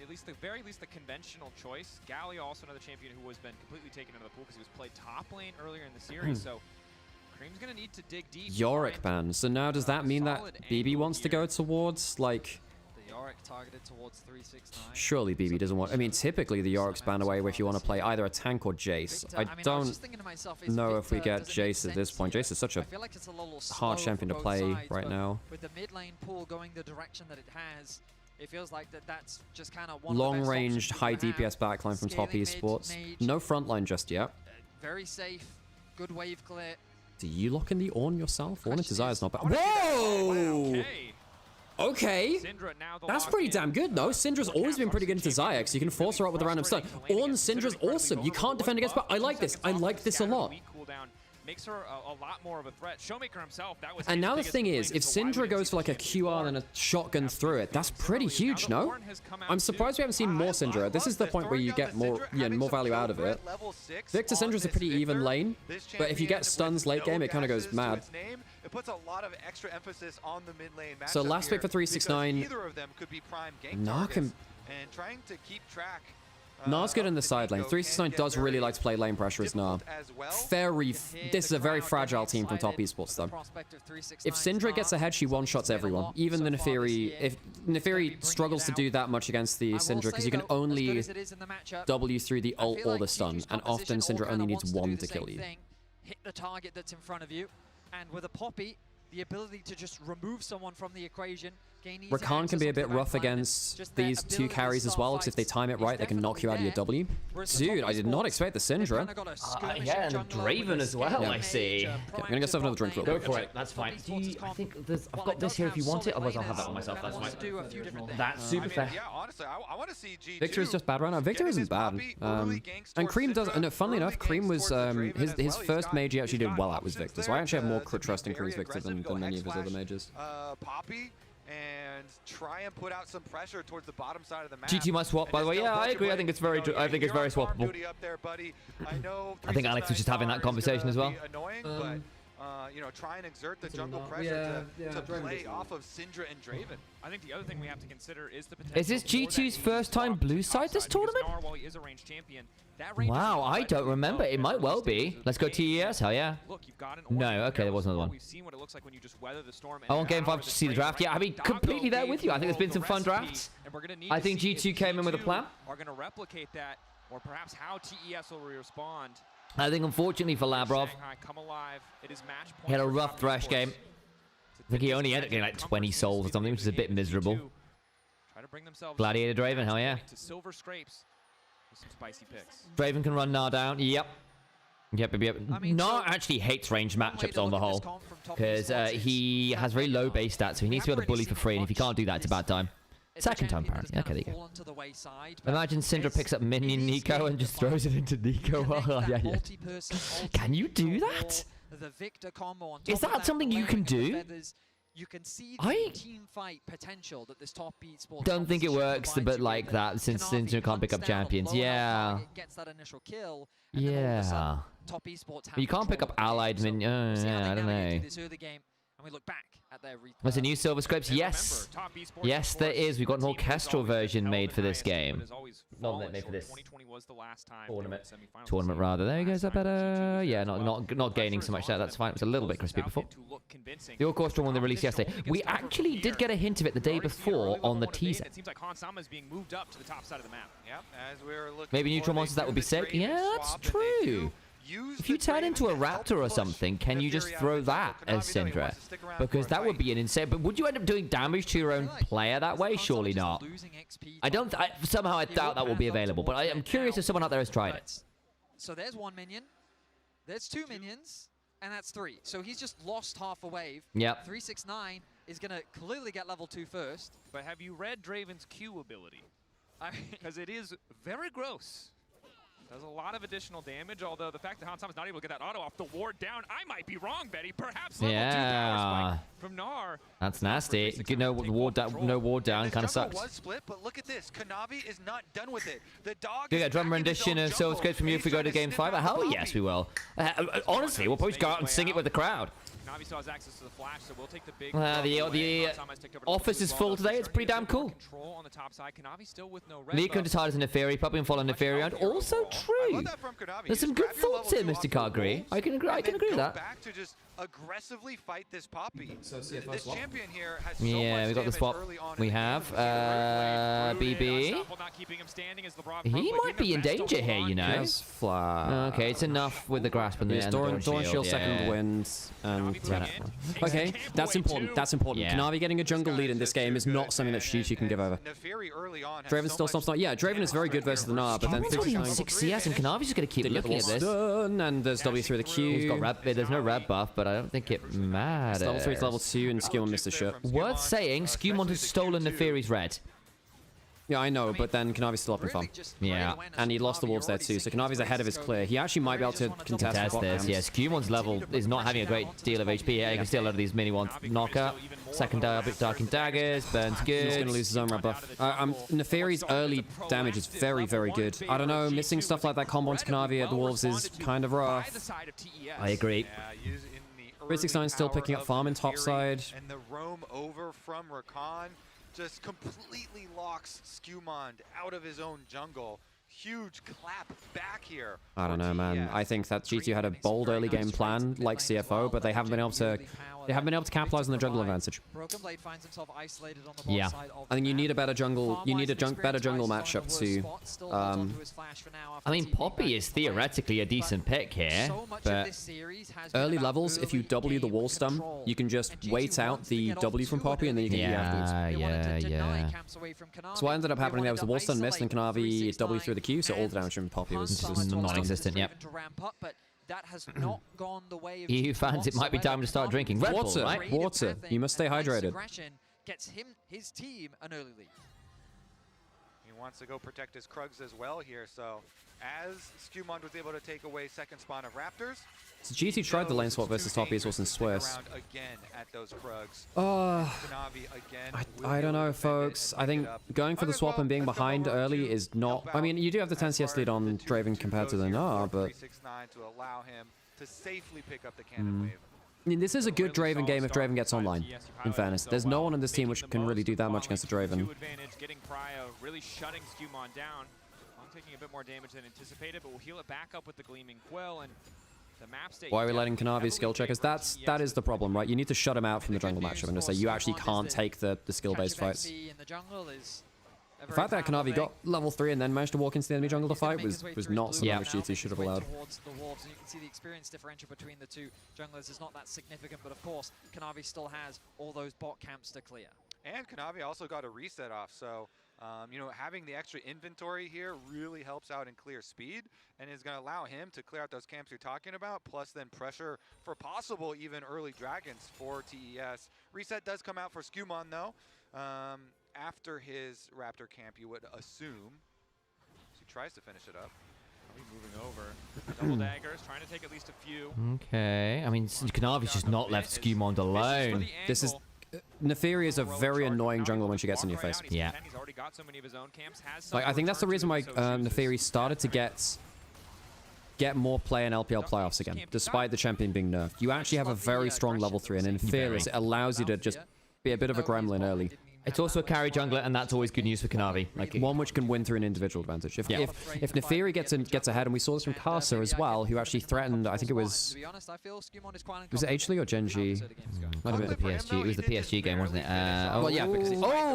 at least the very least, the conventional choice. Gallia, also another champion who has been completely taken out of the pool because he was played top lane earlier in the series. So Cream's gonna need to dig deep. Yorick ban. So now does that mean that BB wants to go towards like? The Yorick targeted towards 369. Surely BB doesn't want. I mean, typically the Yorick's ban away if you want to play either a tank or Jace. I don't know if we get Jace at this point. Jace is such a hard champion to play right now. With the mid lane pool going the direction that it has, it feels like that's just kind of one long-ranged, high DPS backline from Top Esports. No frontline just yet. Very safe, good wave clear. Do you lock in the Ornn yourself? Ornn into Xayah's not bad. Whoa! Okay. That's pretty damn good, though. Syndra's always been pretty good into Zayek, you can force her out with a random stun. On Syndra's awesome. You can't defend against, but I like this. I like this a lot. Makes her a lot more of a threat. Showmaker himself, that was And now the thing is, if Syndra goes for like a QR and a shotgun through it, that's pretty huge, no? I'm surprised we haven't seen more Syndra. This is the point where you get more, more value out of it. Victor Syndra's a pretty even lane, but if you get stuns late game, it kind of goes mad. It puts a lot of extra emphasis on the mid lane. So last pick for 369. Either of them could be prime gank Narc and trying to keep track. Nar's good in the side lane. 369 does really like to play lane pressure as Nar. This is a very fragile team from Top Esports, though. If Syndra gets ahead, she one-shots everyone. Even the Neferi. If Neferi struggles to do that much against the Syndra, because you can only W through the ult or the stun, and often Syndra only needs one to kill you. Hit the target that's in front of you, and with a Poppy, the ability to just remove someone from the equation. Rakan can be a bit rough against these two carries as well, because if they time it right, they can knock you out of your W. Dude, I did not expect the Syndra. Yeah, and Draven as well, I see. Yeah, I'm gonna go stuff another drink real quick. Go for it, that's fine. I think I've got this here if you want it, otherwise I'll have that on myself, that's fine. That's super fair. Yeah, honestly, I want to see G2. Victor is just bad right now. Victor isn't bad. And Cream does, and funnily enough, Cream was, his first mage he actually did well at was Victor, so I actually have more trust in Cream's Victor than many of his other mages. Poppy, and try and put out some pressure towards the bottom side of the map. G2 might swap, by the way. Yeah, I agree. I think it's very swappable. I think Alex was just having that conversation as well. Annoying, but you know, try and exert the jungle pressure to play off of Syndra and Draven. I think the other thing we have to consider is the potential. Is this G2's first time blue side this tournament? Wow, I don't remember. It might well be. Let's go TES. Hell yeah. No, okay, there was another one. We've seen what it looks like when you just weather the storm. I want Game 5 to see the draft. Yeah, I mean, completely there with you. I think there's been some fun drafts. I think G2 came in with a plan. Are going to replicate that, or perhaps how TES will respond. I think, unfortunately for Labrov, he had a rough Thresh game. I think he only ended up getting like 20 souls or something, which is a bit miserable. Gladiator Draven, hell yeah. Draven can run Gnar down. Yep. Yep. Gnar actually hates ranged matchups on the whole, because he has very low base stats, so he needs to be able to bully for free, and if he can't do that, it's a bad time. Second time apparently. Okay, there you go. Imagine Syndra picks up minion Nico and just throws it into Nico. Yeah. Can you do that? Is that something you can do? You can see the team fight potential that this top esports don't think it works, but like that, since Syndra can't pick up champions. Yeah. Gets that initial kill. Yeah. Top esports you can't pick up allied minion. Yeah, I don't know. And we look back at their There's a new Silver Scripts. Yes. Yes, there is. We've got an orchestral version made for this game. Not made for this tournament rather. There he goes. That better. Yeah, not gaining so much. That's fine. It was a little bit crispy before. The orchestral one they released yesterday. We actually did get a hint of it the day before on the teaser. It seems like Hansama is being moved up to the top side of the map. Yep, as we're looking. Maybe neutral monsters, that would be sick. Yeah, that's true. If you turn into a raptor or something, can you just throw that as Syndra? Because that would be an insane... But would you end up doing damage to your own player that way? Surely not. Somehow I doubt that will be available, but I am curious if someone out there has tried it. So there's one minion. There's two minions. And that's three. So he's just lost half a wave. Yep. 369 is going to clearly get level 2 first. But have you read Draven's Q ability? Because it is very gross. Does a lot of additional damage, although the fact that Hansama's not able to get that auto off the ward down, I might be wrong, Betty. Perhaps level 2 power spike from Gnar. That's nasty. No ward down kind of sucks. Was split, but look at this. Kanavi is not done with it. The dog. Do we get a drum rendition of Silver Scripts from you if we go to Game 5? Hell yes, we will. Honestly, we'll probably just go out and sing it with the crowd. Kanavi still has access to the flash, so we'll take the big. The office is full today. It's pretty damn cool. On the top side. Kanavi still with no Nico just hard as an Neferi, probably and follow Neferi around. Also true. There's some good thoughts here, Mr. Kagri. I can agree with that. Back to just aggressively fight this Poppy. This champion here has yeah, we got the swap. We have BB. He might be in danger here, you know. Okay, it's enough with the grasp and the Dawn Shield second wins, and Okay, that's important. That's important. Yeah. Kanavi getting a jungle lead in this game is not something that G2 can give over. Draven still stops not. Yeah, Draven is very good versus the Gnar, but then 6 CS and Kanavi's just going to keep looking at this. And there's W through the Q. He's got red, there's no red buff, but I don't think it matters. Level 3 to level 2, and Skewmon missed a shot. Worth saying, Skewmon has stolen Neferi's red. Yeah, I know, but then Kanavi's still up in farm. Yeah. And he lost the Wolves there too, so Kanavi's ahead of his clear. He actually might be able to contest this. Yeah, Skewmon's level is not having a great deal of HP here. You can see a lot of these mini ones. Knocker, second Darking Daggers, burns good. He's going to lose his own red buff. Neferi's early damage is very, very good. I don't know, missing stuff like that combo onto Kanavi at the Wolves is kind of rough. I agree. 369 still picking up farm in top side. And the roam over from Rakan just completely locks Skewmon out of his own jungle. Huge clap back here. I don't know, man. I think that G2 had a bold early game plan like CFO, but they haven't been able to capitalize on the jungle advantage. Yeah. I think you need a better jungle. You need a better jungle matchup to. I mean, Poppy is theoretically a decent pick here, but early levels, if you W the wall stun, you can just wait out the W from Poppy and then you can yeah. So what ended up happening there was the wall stun missed and Kanavi W through the Q, so all the damage from Poppy was non-existent. Yep. That has not gone the way of EU fans, it might be time to start drinking Red Bull, right? Water. You must stay hydrated. Gets his team an early lead. He wants to go protect his Krugs as well here, so as Skewmon was able to take away second spawn of Raptors. So G2 tried the lane swap versus top esports and Swiss. I don't know, folks. I think going for the swap and being behind early is not... I mean, you do have the 10 CS lead on Draven compared to the Gnar, but... I mean, this is a good Draven game if Draven gets online, in fairness. There's no one on this team which can really do that much against a Draven. Getting Cryo, really shutting Skewmon down. Taking a bit more damage than anticipated, but we'll heal it back up with the Gleaming Quill and the map state. Why are we letting Kanavi skill checkers? That is the problem, right? You need to shut him out from the jungle matchup and just say you actually can't take the skill-based fights. The fact that Kanavi got level 3 and then managed to walk into the enemy jungle to fight was not something which G2 should have allowed. You can see the experience differential between the two junglers is not that significant, but of course, Kanavi still has all those bot camps to clear. And Kanavi also got a reset off, so you know, having the extra inventory here really helps out in clear speed and is going to allow him to clear out those camps you're talking about, plus then pressure for possible even early dragons for TES. Reset does come out for Skewmon though. After his Raptor camp, you would assume. So he tries to finish it up. Moving over. Double daggers, trying to take at least a few. Okay. I mean, Kanavi's just not left Skewmon alone. This is... Neferi is a very annoying jungler when she gets in your face. Yeah. Like, I think that's the reason why Neferi started to get more play in LPL playoffs again, despite the champion being nerfed. You actually have a very strong level 3, and in Fearless, it allows you to just be a bit of a gremlin early. It's also a carry jungler, and that's always good news for Kanavi. Like one which can win through an individual advantage. If Neferi gets ahead, and we saw this from Karsa as well, who actually threatened, I think it was... Was it H-Lee or Genji? Might have been the PSG. It was the PSG game, wasn't it? Well, yeah, because... my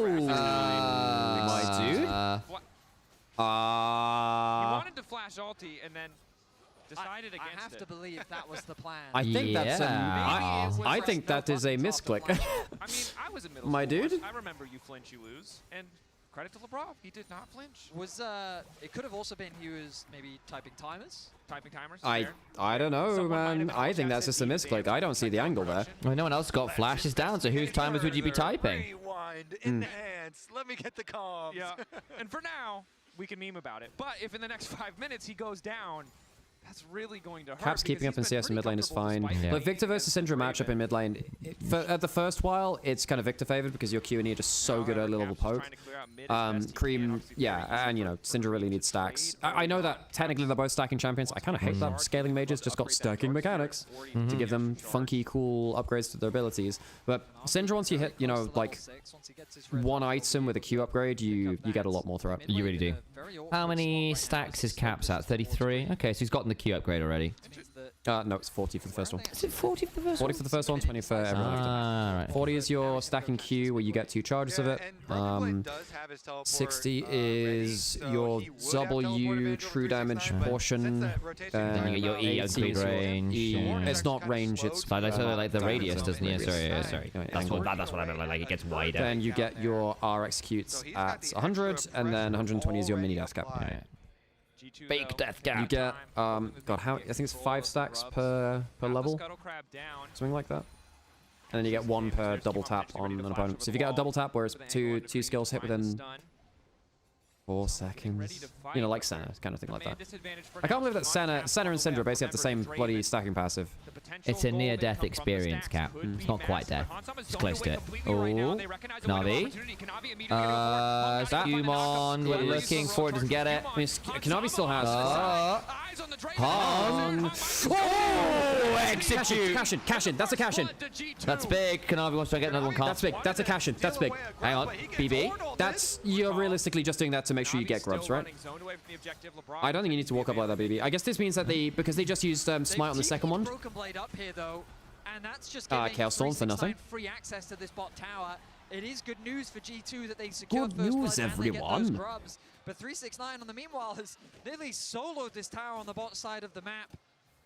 dude? He wanted to flash ulti, and then... decided against I have to believe that was the plan. I think that's I think that is a misclick. I mean, I was in middle My school. dude? I remember you flinch, you lose, and credit to LeBron, he did not flinch. Was it could have also been he was maybe typing timers? Typing timers? I don't know, man. I think that's just a misclick. I don't see the angle there. Well, no one else got flashes down, so whose timers would you be typing? Rewind, enhance, let me get the comms. Yeah, and for now, we can meme about it. But if in the next 5 minutes he goes down, that's really going to hurt. Caps keeping up in CS in mid lane is fine. Yeah. But Victor versus Syndra matchup in mid lane, at the first while, it's kind of Victor favored because your Q and E are just so good early level poke. Cream, yeah, and you know, Syndra really needs stacks. I know that technically they're both stacking champions. I kind of hate that scaling mages just got stacking mechanics to give them funky, cool upgrades to their abilities. But Syndra, once you hit, you know, like one item with a Q upgrade, you get a lot more throughout. You really do. How many stacks is Caps at? 33? Okay, so he's got gotten the Q upgrade already? No, it's 40 for the first one. Is it 40 for the first 40 for the first one, 20 for everyone after. Right. 40 is your stacking Q, where you get 2 charges of it. 60 is your W true damage portion. Then you get your E 80 is upgrade your range. It's not range, it's like the radius, doesn't it? Radius. Sorry. That's what I meant. Like it gets wider. Then you get your R executes at 100, and then 120 is your mini death cap. Fake death gap. You get God, how I think it's 5 stacks per level, something like that. And then you get 1 per double tap on an opponent. So if you get a double tap where it's two skills hit within 4 seconds, you know, like Senna, kind of thing like that. I can't believe that Senna and Syndra basically have the same bloody stacking passive. It's a near-death experience, Cap. It's not quite death. It's close to it. Oh, Navi. Skumon, we're looking for it, doesn't get it. I mean, Kanavi still has. Hung. Oh, execute. Cash in. That's a cash in. That's big. Kanavi wants to get another one. That's big. That's a cash in. That's big. Hang on. BB. You're realistically just doing that to make sure you get grubs, right? I don't think you need to walk up like that, BB. I guess this means that because they just used Smite on the second one. Chaos Storm for nothing. Free access to this bot tower. It is good news for G2 that they secured good news, everyone. Grubs. But 369 on the meanwhile has nearly soloed this tower on the bot side of the map.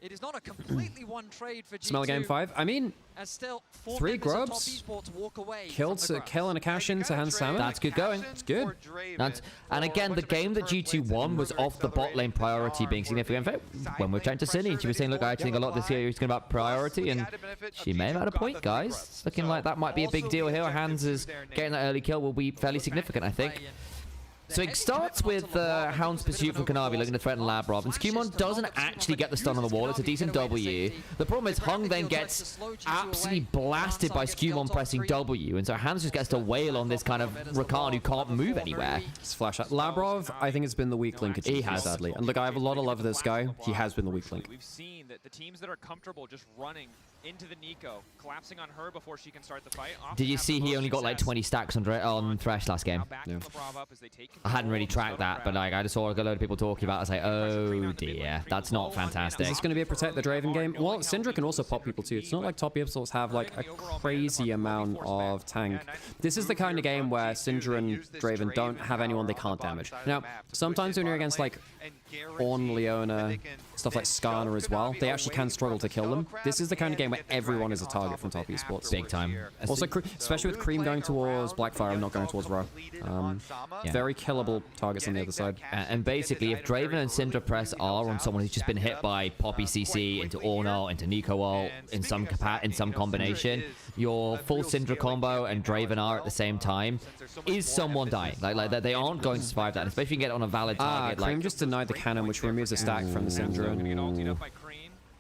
It is not a completely one trade for G2. Smell game 5. I mean, as still 3 grubs. Kill and a cash in to Hans Salmon. That's good going. It's good. And again, the game that G2 won was off the bot lane priority being significant. In fact, when we were chatting to Cindy, she was saying, look, I actually think a lot of this series is going about priority, and she may have had a point, guys. It's looking like that might be a big deal here. Hans is getting that early kill will be fairly significant, I think. So it starts with Hound's Pursuit from Kanavi looking to threaten Labrov, and Skumon doesn't actually get the stun on the wall. It's a decent W. The problem is Hung then gets absolutely blasted by Skumon pressing W, and so Hans just gets to wail on this kind of Rakan who can't move anywhere. It's flash out. Labrov, I think, has been the weak link at GT, he has, sadly. And look, I have a lot of love for this guy. He has been the weak link. We've seen that the teams that are comfortable just running into the Nico, collapsing on her before she can start the fight. Did you see he only got like 20 stacks on Thresh last game? Yeah. I hadn't really tracked that, but like I just saw a load of people talking about it. I was like, oh dear, that's not fantastic. Is this going to be a Protect the Draven game? Well, Syndra can also pop people too. It's not like top Absols have like a crazy amount of tank. This is the kind of game where Syndra and Draven don't have anyone they can't damage. Now, sometimes when you're against like Ornn, Leona, stuff like Skarner as well, they actually can struggle to kill them. This is the kind of game where everyone is a target from top esports. Big time. Also, especially with Cream going towards Blackfire and not going towards Ro. Very killable targets on the other side. And basically, if Draven and Syndra press R on someone who's just been hit by Poppy CC into Ornn, into Nico ult, in some combination, your full Syndra combo and Draven R at the same time is someone dying. Like they aren't going to survive that, and especially if you get it on a valid target. Cream just denied the cannon, which removes a stack from the Syndra.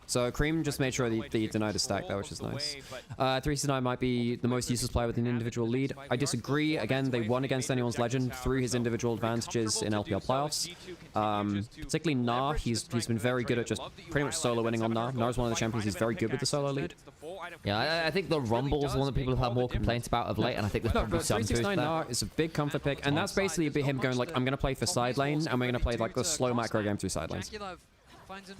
So Cream just made sure that he denied a stack there, which is nice. 369 might be the most useless player with an individual lead. I disagree. Again, they won against anyone's legend through his individual advantages in LPL playoffs. Particularly Gnar, he's been very good at just pretty much solo winning on Gnar. Gnar's one of the champions who's very good with the solo lead. Yeah, I think the Rumble's the one that people have had more complaints about of late, and I think there's probably some truth there. Gnar is a big comfort pick, and that's basically him going like, I'm going to play for side lane, and we're going to play like the slow macro game through side lanes.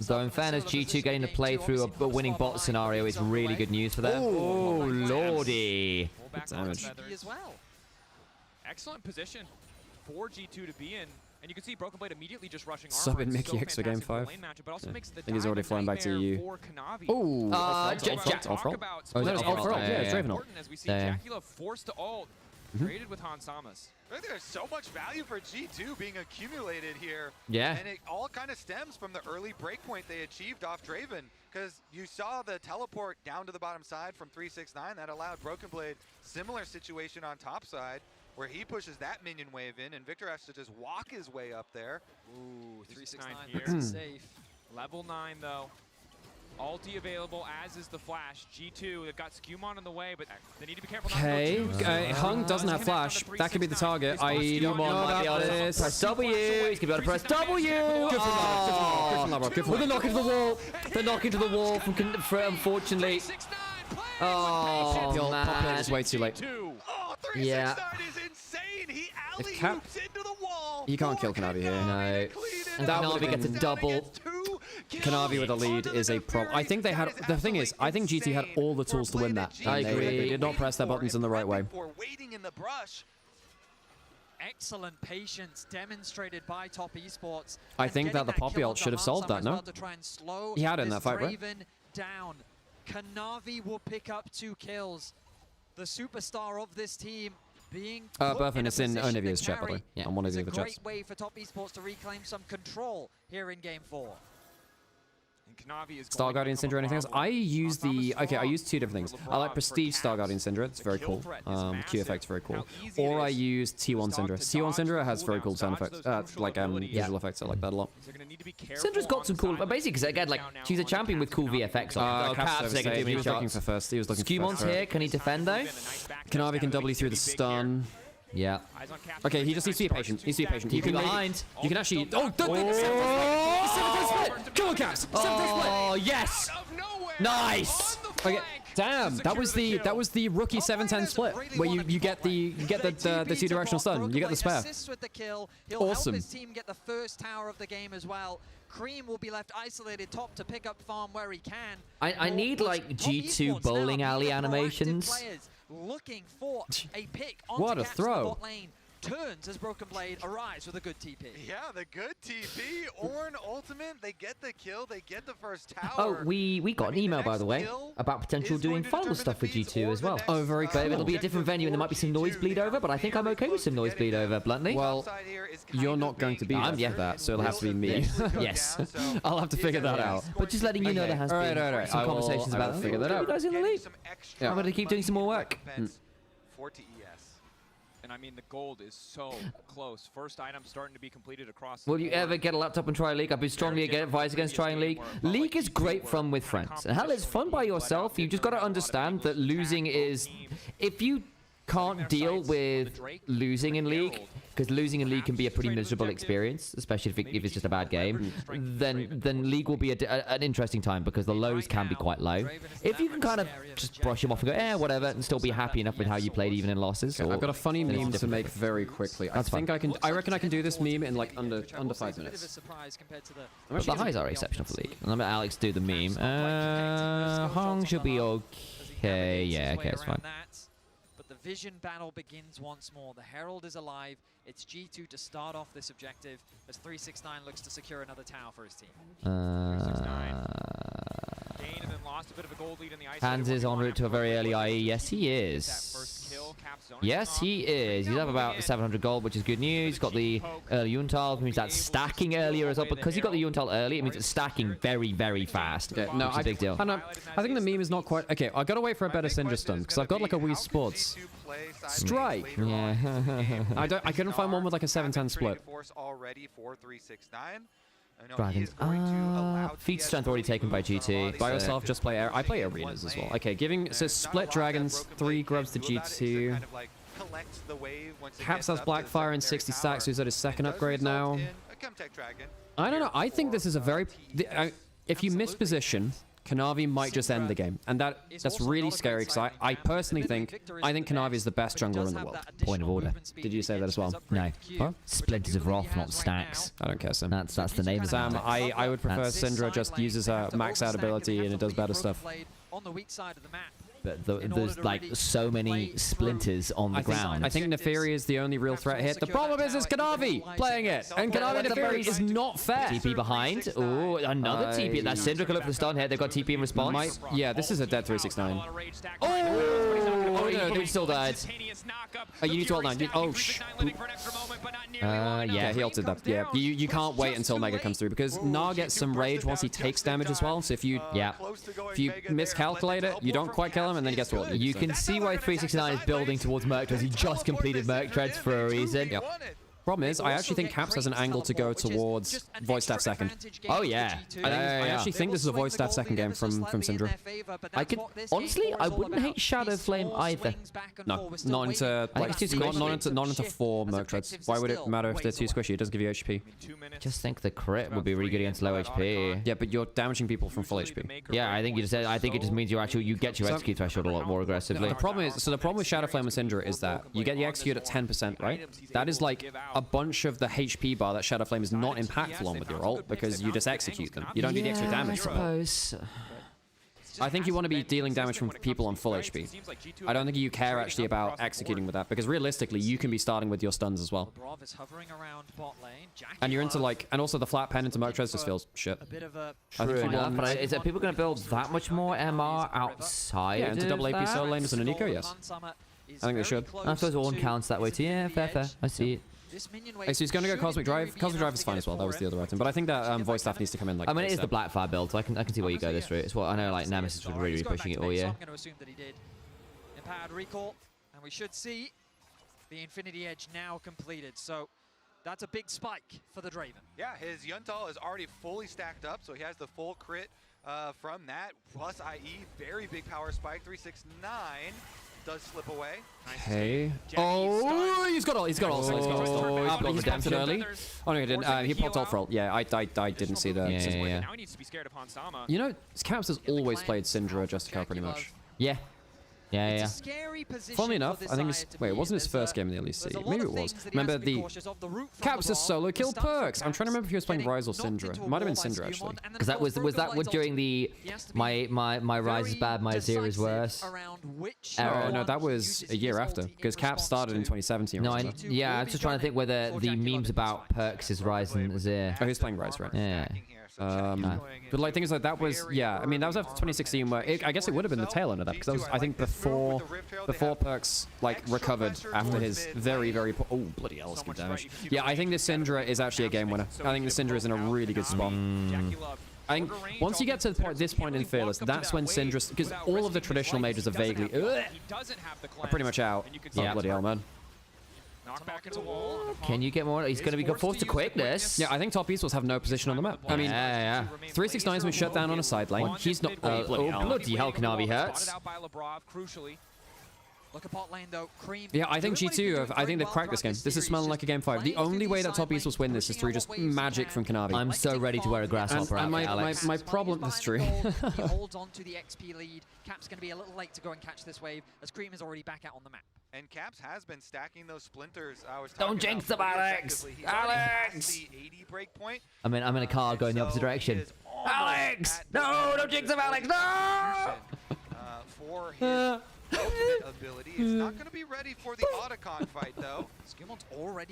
So in fairness, G2 getting to play through a winning bot scenario is really good news for them. Oh, lordy. Good damage. Excellent position for G2 to be in. And you can see Broken Blade immediately just rushing armor. Sub in Mickey X for game 5. I think he's already flying back to EU. Oh, off roll. Oh, no, it's off roll. Yeah, it's Draven ult. As we see Jackula forced to ult, traded with Han Samas. I think there's so much value for G2 being accumulated here. Yeah. And it all kind of stems from the early breakpoint they achieved off Draven, because you saw the teleport down to the bottom side from 369 that allowed Broken Blade similar situation on top side, where he pushes that minion wave in, and Victor has to just walk his way up there. Ooh, 369 here. Safe. Level 9 though. Ulti available, as is the flash. G2, they've got Skumon in the way, but they need to be careful not to go too Hung doesn't have flash. That could be the target. I don't know about this. Press W. He's going to be able to press W. Good from Labrov. Good from the knock into the wall. The knock into the wall from unfortunately. Oh, man. Pop is way too late. Yeah. If Cap, you can't kill Kanavi here. No. And Kanavi gets a double. Kanavi with a lead is a problem. I think they had... The thing is, I think GT had all the tools to win that. I agree. They did not press their buttons in the right way. Excellent patience demonstrated by Top Esports. I think that the Poppy ult should have solved that, no? He had it in that fight, right? Down. Kanavi will pick up 2 kills. The superstar of this team being Burfin, it's in Olivia's chat, by the way. Yeah, on one of the other chats. It's a great way for Top Esports to reclaim some control here in Game 4. Star Guardian Syndra, anything else? I use the... Okay, I use 2 different things. I like Prestige Star Guardian Syndra. It's very cool. Q effect's very cool. Or I use T1 Syndra. T1 Syndra has very cool sound effects. Visual effects. I like that a lot. Syndra's got some cool... Basically, because again, like, she's a champion with cool VFX on. Caps taking too many shots. Looking for first. He was looking for Scumon's here. Can he defend, though? Kanavi can W through the stun. Yeah. Okay, he just needs to be patient. He needs to be patient. You can behind. You can actually... Oh, the 7th split! Come on, Caps! 7th split! Oh, yes! Nice! Okay, damn, that was the rookie 7-10 split where you get the 2-directional stun. You get the spare. Awesome. His team get the first tower of the game as well. Cream will be left isolated top to pick up farm where he can. I need like G2 bowling alley animations. Looking for a pick What a throw. bot lane. Turns as Broken Blade arrives with a good TP. Yeah, the good TP. Ornn ultimate, they get the kill, they get the first tower. Oh, we got an email, by the way, about potential doing final stuff for G2 as well. Oh, very cool. But it'll be a different venue and there might be some noise bleed over, but I think I'm okay with some noise bleed over, bluntly. Well, you're not going to be there for that, so it'll have to be me. Yes. I'll have to figure that out. But just letting you know there has been some conversations about figure that out. You guys in the league. I'm going to keep doing some more work. For TES. And I mean, the gold is so close. First item starting to be completed across. Will you ever get a laptop and try League? I've been strongly advised against trying League. League is great fun with friends. And hell, it's fun by yourself. You just got to understand that losing is... If you can't deal with losing in League, because losing in League can be a pretty miserable experience, especially if it's just a bad game, then League will be an interesting time because the lows can be quite low. If you can kind of just brush them off and go, whatever, and still be happy enough with how you played even in losses. I've got a funny meme to make very quickly. I reckon I can do this meme in like under 5 minutes. But the highs are exceptional for League. And I'm gonna let Alex do the meme. Hong should be okay. Yeah, okay, it's fine. The vision battle begins once more. The Herald is alive. It's G2 to start off this objective as 369 looks to secure another tower for his team. Gained and then lost a bit of a gold lead in the ice. Hans is en route to a very early IE. Yes, he is. Yes, he is. He's up about 700 gold, which is good news. He's got the early Yuntal, which means that's stacking earlier as well. Because he got the Yuntal early, it means it's stacking very, very fast. Yeah, no, which is a big deal. I think the meme is not quite... Okay, I gotta wait for a better Syndra stun, because I've got like a Wii Sports Strike. Yeah. I couldn't find one with like a 7-10 split. Dragons. Feat strength already taken by GT. By yourself, just play I play arenas as well. Okay, so split dragons, 3 grubs to G2. Caps has Blackfire and 60 stacks, who's at his 2nd upgrade now. I don't know. I think this is a very... if you miss position, Kanavi might just end the game, and that's really scary because I personally think Kanavi is the best jungler in the world. Point of order. Did you say that as well? No. Huh? Splinters of Wrath, not stacks. I don't care, Sam. That's the name of Sam, I would prefer Syndra just uses her max out ability and it does better stuff. On the weak side of the map. But there's like so many splinters on the ground. I think Neferi is the only real threat here. The problem is it's Kanavi playing it, and Kanavi Neferi is not fair. TP behind. Oh, another TP. That Syndra can look for the stun here. They've got TP in response. Yeah, this is a dead 369. Oh no, dude still died. You need to ult 9. Oh, yeah, he ulted that. Yeah, you can't wait until Mega comes through because Gnar gets some rage once he takes damage as well. So if you miscalculate it, you don't quite kill him, and then he gets to ult. You can see why 369 is building towards Merc Treads. He just completed Merc Treads for a reason. Yep. Problem is, I actually think Caps has an angle to go towards Void Staff 2nd. Oh yeah. I actually think this is a Void Staff 2nd game from Syndra. Honestly, I wouldn't hate Shadow Flame either. No, not into not into 4 Merc Treads. Why would it matter if they're too squishy? It doesn't give you HP. Just think the crit would be really good against low HP. Yeah, but you're damaging people from full HP. Yeah, I think it just means you get your execute threshold a lot more aggressively. The problem with Shadow Flame and Syndra is that you get the execute at 10%, right? That is like a bunch of the HP bar that Shadow Flame is not impactful on with your ult because you just execute them. You don't do the extra damage from it. I think you want to be dealing damage from people on full HP. I don't think you care actually about executing with that because realistically you can be starting with your stuns as well. And you're into like, and also the flat pen into Murktres just feels shit. True enough, but is people going to build that much more MR outside? Yeah, into double AP solo laners and a Nico, yes. I think they should. I suppose Ornn counts that way too. Yeah, fair. I see it. Hey, so he's going to go Cosmic Drive. Cosmic Drive is fine as well. That was the other item. But I think that voice staff needs to come in. Like, I mean, it is the Blackfire build, so I can see where you go this route. It's what I know. Like Nemesis would really be pushing it all year. I'm going to assume that he did. Empowered recall, and we should see the Infinity Edge now completed. So that's a big spike for the Draven. Yeah, his Yuntal is already fully stacked up, so he has the full crit from that. Plus IE, very big power spike. 369. Does slip away. Okay. Oh, he's got all. He's got all. He popped it early. Oh no, he didn't. He popped ult for ult. Yeah, I didn't see that. Yeah. Now he needs to be scared of Hansama. You know, Caps has always played Syndra Justicar pretty much. Yeah. Yeah. Funnily enough, I think it's... Wait, it wasn't his first game in the LEC. Maybe it was. Remember the... Caps' solo kill perks. I'm trying to remember if he was playing Ryze or Syndra. It might have been Syndra, actually. Because that was during the... My Ryze is bad, my Zero is worse. Oh, no, that was a year after. Because Caps started in 2017. No, I'm just trying to think whether the memes about perks is Ryze and Azir. Oh, he's playing Ryze, right? Yeah. But like things like that was, yeah, I mean that was after 2016 where I guess it would have been the tail end of that because that was I think before perks like recovered after his very oh bloody hell, that's good damage. Yeah, I think this Syndra is actually a game winner. I think the Syndra is in a really good spot. I think once you get to this point in Fearless, that's when Syndra, because all of the traditional mages are vaguely are pretty much out. Yeah, bloody hell, man. Can you get more? He's going to be forced to quickness. Yeah, I think top esports have no position on the map. I mean, 369's been shut down on a side lane. He's not. Bloody hell, Kanavi hurts. Look at bot lane though. Cream. Yeah, I think G2 I think they've cracked this game. This is smelling like a game 5. The only way that top esports win this is through just magic from Kanavi. I'm so ready to wear a grasshopper outfit, Alex. My problem is true. He holds on to the XP lead. Cap's going to be a little late to go and catch this wave as Cream is already back out on the map. And Caps has been stacking those splinters. Don't jinx them, Alex! Alex! The 80 break point. I'm in a car going the opposite direction. Alex! No, don't jinx him, Alex! No! For his ultimate ability. It's not going to be ready for the Otacon fight, though.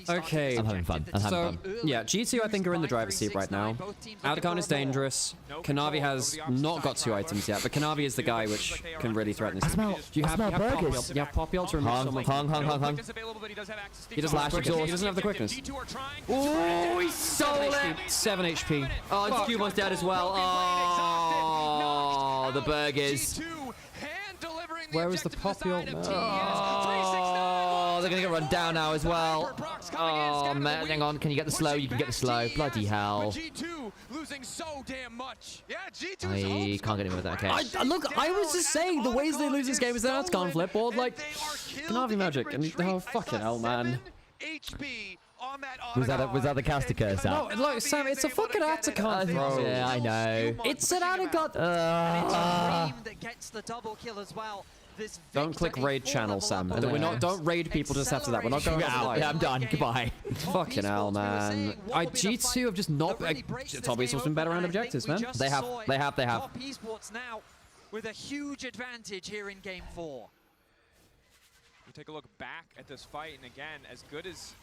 Okay. I'm having fun. Yeah, G2 I think are in the driver's seat right now. Otacon is dangerous. Kanavi has not got 2 items yet, but Kanavi is the guy which can really threaten this. You have Poppy ult to remove someone. Hung. He doesn't have quickness. He doesn't have the quickness. Oh, he stole it! 7 HP. Oh, and Scuba's dead as well. Oh, the burgers. Where was the Poppy ult? Oh, they're going to get run down now as well. Oh, man. Hang on. Can you get the slow? You can get the slow. Bloody hell. Losing so damn much. Yeah, I can't get him with that. Okay. Look, I was just saying the ways they lose this game is that can't flip board. Like, Kanavi magic. And oh, fucking hell, man. Was that the caster curse out? No, look, Sam, it's a fucking Otacon, bro. Yeah, I know. It's an Otacon. That gets the double kill as well. Don't click raid channel, Sam. Don't raid people just after that. We're not going out. Yeah, I'm done. Goodbye. Fucking hell, man. G2 have just not. Top esports been better around objectives, man. They have. Top esports now with a huge advantage here in game 4. You take a look back at this fight, and again, as good as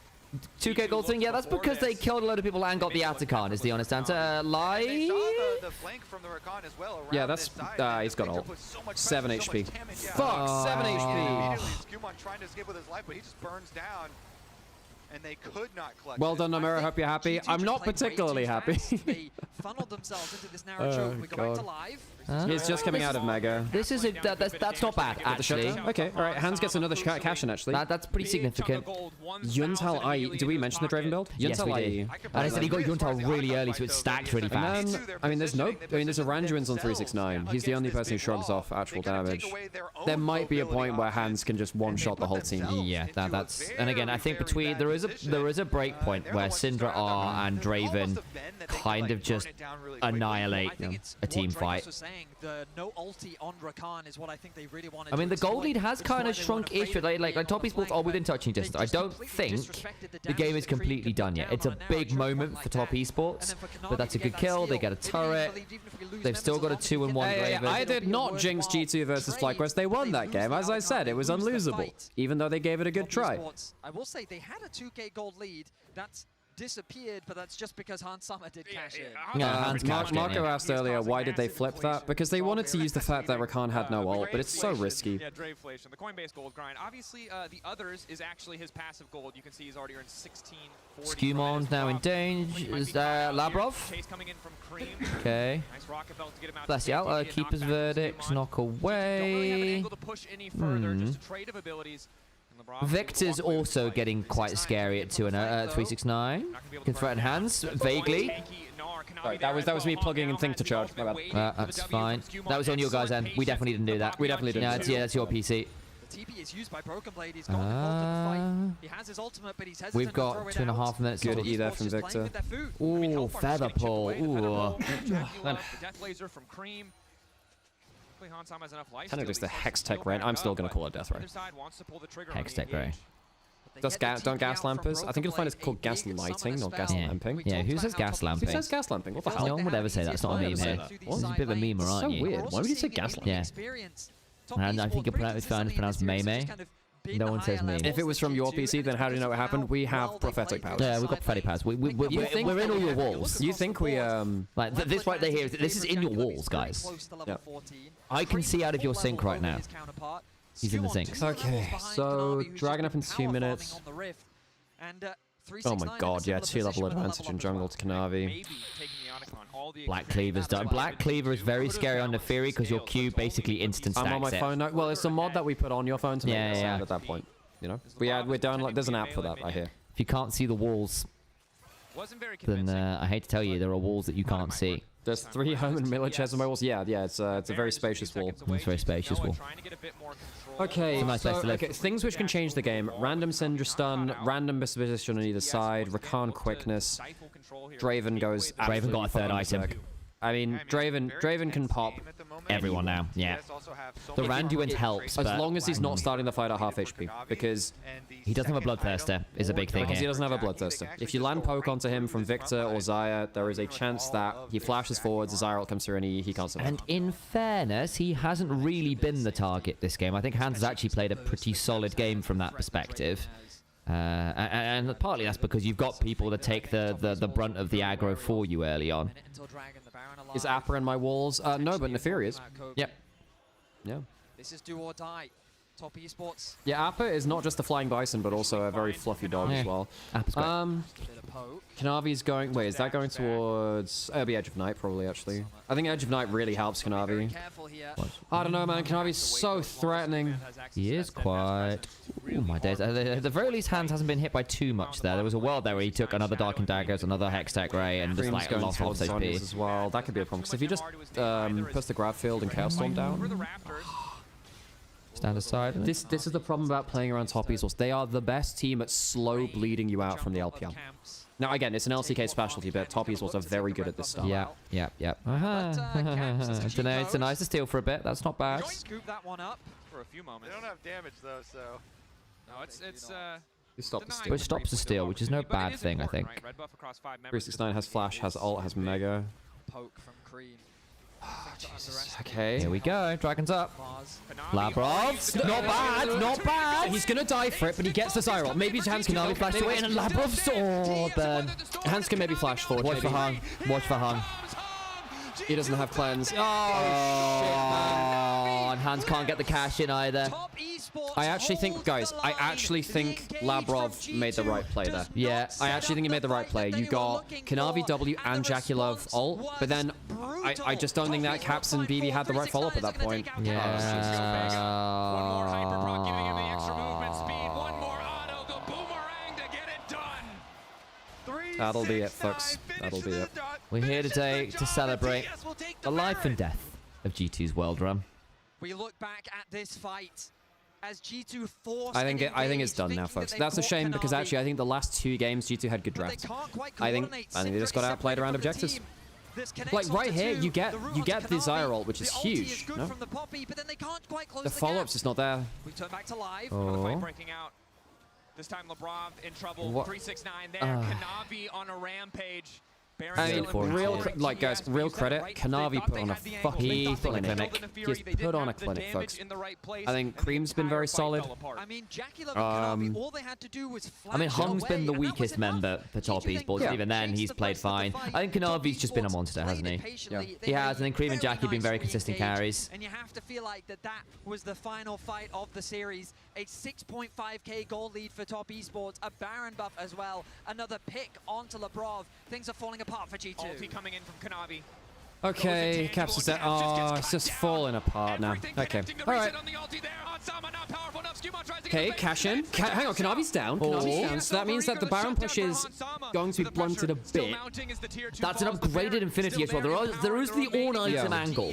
2K gold thing, yeah, that's because they killed a load of people and got the Otacon, is the honest answer. Live? Yeah, that's, he's got ult. 7 HP. Fuck, 7 HP. Trying to escape with his life, but he just burns down. And they could not clutch. Well done, Nymaera. Hope you're happy. I'm not particularly happy. They funneled themselves into this narrow choke. We go back to live. He's just coming out of Mega. This is that's not bad, actually. Okay, all right. Hans gets another cash in, actually. That's pretty significant. Yuntal IE. Do we mention the Draven build? Yes, we did. And I said he got Yuntal really early, so it stacked really fast. Then, I mean, there's a Randuin's on 369. He's the only person who shrugs off actual damage. There might be a point where Hans can just one-shot the whole team. Yeah, that's... And again, I think there is a break point where Syndra R and Draven kind of just annihilate a team fight. The no ulti on Rakan is what I think they really wanted. I mean, the gold lead has kind of shrunk-ish. Like Top Esports are within touching distance. I don't think the game is completely done yet. It's a big moment for Top Esports, but that's a good kill. They get a turret. They've still got a 2-1 Draven. I did not jinx G2 versus FlyQuest. They won that game. As I said, it was unlosable, even though they gave it a good try. I will say they had a 2k gold lead. That's disappeared, but that's just because Hans Sama did cash in. Marco asked earlier, why did they flip that? Because they wanted to use the fact that Rakan had no ult, but it's so risky. Yeah, Draveflation, the Coinbase gold grind. Obviously, the others is actually his passive gold. You can see he's already earned 1640. Scumon's now in danger. Is Labrov? Chase coming in from Cream. Okay. Nice rocket belt to get him out. Bless you out. Keeper's verdict. Knock away. Don't really have an angle to push any further. Just a trade of abilities. Victor's also getting quite scary at 369. Can threaten Hans vaguely. Sorry, that was me plugging and think to charge. My bad. That's fine. That was on your guys' end. We definitely didn't do that. We definitely didn't. Yeah, that's your PC. The TP is used by Broken Blade. He's got involved in the fight. He has his ultimate, but he's hesitant. We've got 2.5 minutes. Good E there from Victor. Ooh, feather pull. Ooh. Death laser from Cream. Hans Sama has enough life. Kind of just the Hex Tech Ray. I'm still going to call it Death Ray. Hex Tech Ray. Don't gas lampers? I think you'll find it's called gas lighting, not gas lamping. Yeah, who says gas lamping? Who says gas lamping? What the hell? No one would ever say that. It's not a meme here. This is a bit of a meme, aren't you? So weird. Why would you say gas lamping? Yeah. And I think it's pronounced Meme. No one says meme. If it was from your PC, then how do you know what happened? We have prophetic powers. Yeah, we've got prophetic powers. We're in all your walls. You think we like this right there here? This is in your walls, guys. Yep. I can see out of your sync right now. He's in the sync. Okay, so Dragon up in 2 minutes. Oh my god, yeah, 2-level advantage in jungle to Kanavi. Black Cleaver's done. Black Cleaver is very scary on the Fury because your Q basically instant stacks I'm on my phone now. Well, it's a mod that we put on your phone to make it sound at that point. You know, we're down. Like, there's an app for that, I hear. If you can't see the walls, then I hate to tell you, there are walls that you can't see. There's 3 home and military walls. Yeah, it's a very spacious wall. It's a very spacious wall. Okay, things which can change the game. Random Syndra stun, random position on either side, Rakan quickness. Draven goes. Draven got a third item. I mean, Draven can pop everyone now. Yeah. The Randuin helps, as long as he's not starting the fight at half HP, because he doesn't have a Bloodthirster. Is a big thing. Because he doesn't have a Bloodthirster. If you land poke onto him from Victor or Xayah, there is a chance that he flashes forwards, Xayah comes through, and he can't survive. And in fairness, he hasn't really been the target this game. I think Hans has actually played a pretty solid game from that perspective. And partly that's because you've got people that take the brunt of the aggro for you early on. Is Appa in my walls? No, but Neferi is. Yep. Yeah. This is do or die. Top esports. Yeah, Appa is not just a flying bison, but also a very fluffy dog as well. Kanavi's going. Wait, is that going towards? It'll be Edge of Night, probably. Actually, I think Edge of Night really helps Kanavi. I don't know, man. Kanavi's so threatening. He is quite. Oh my days! At the very least, Hans hasn't been hit by too much there. There was a world there where he took another Dark and Daggers, another Hex Tech Ray, and just like lost half his HP as well. That could be a problem because if you just push the grab field and Chaos Storm down. Stand aside. This is the problem about playing around top easels. They are the best team at slow bleeding you out from the LPM. Now again, it's an LCK specialty, but top easels are very good at this stuff. Yeah. It's a nice to steal for a bit. That's not bad. Scoop that one up for a few moments. They don't have damage though, so. No, it's It stops the steal. Which stops the steal, which is no bad thing, I think. 369 has flash, has ult, has mega. Poke from Cream. Jesus. Okay. Here we go. Dragon's up. Labrov. Not bad. Not bad. He's gonna die for it, but he gets the Zyrol. Maybe Hans can Kanavi flash away, and Labrov's sword. Burn. Hans can maybe flash forward. Watch for Hung. Watch for Hung. He doesn't have cleanse. Oh, shit, man. And Hans can't get the cash in either. I actually think, guys, Labrov made the right play there. Yeah. I actually think he made the right play. You got Kanavi W and Jackie Love ult, but then I just don't think that Caps and BB had the right follow-up at that point. Yeah. One more Hyperproc giving him the extra movement speed. One more auto, the boomerang to get it done. That'll be it, folks. That'll be it. We're here today to celebrate the life and death of G2's world run. We look back at this fight. as G2 forced I think it's done now, folks. That's a shame because actually I think the last 2 games G2 had good drafts. I think they just got outplayed around objectives. Like right here, you get the Zyra ult, which is huge. No? The follow-up's just not there. We turn back to live. Another fight breaking out. This time Labrov in trouble. What? 369 there. Kanavi on a rampage. I mean, guys, real credit. Kanavi put on a fucking clinic. He's put on a clinic, folks. I think Cream's been very solid. I mean, Jackie Love and Kanavi, all they had to do was I mean, Hung's been the weakest member for top esports. Yeah. Even then, he's played fine. I think Kanavi's just been a monster, hasn't he? Yeah. He has, and then Cream and Jackie have been very consistent carries. And you have to feel like that was the final fight of the series. A 6.5k goal lead for top esports, a Baron buff as well, another pick onto Labrov. Things are falling apart for G2. Ulti coming in from Kanavi. Okay, Caps is dead. Oh, it's just falling apart now. Okay, all right. Okay, cash in. Hang on, Kanavi's down. Kanavi's down. So that means that the Baron push is going to be blunted a bit. That's an upgraded Infinity as well. There is the all-item angle.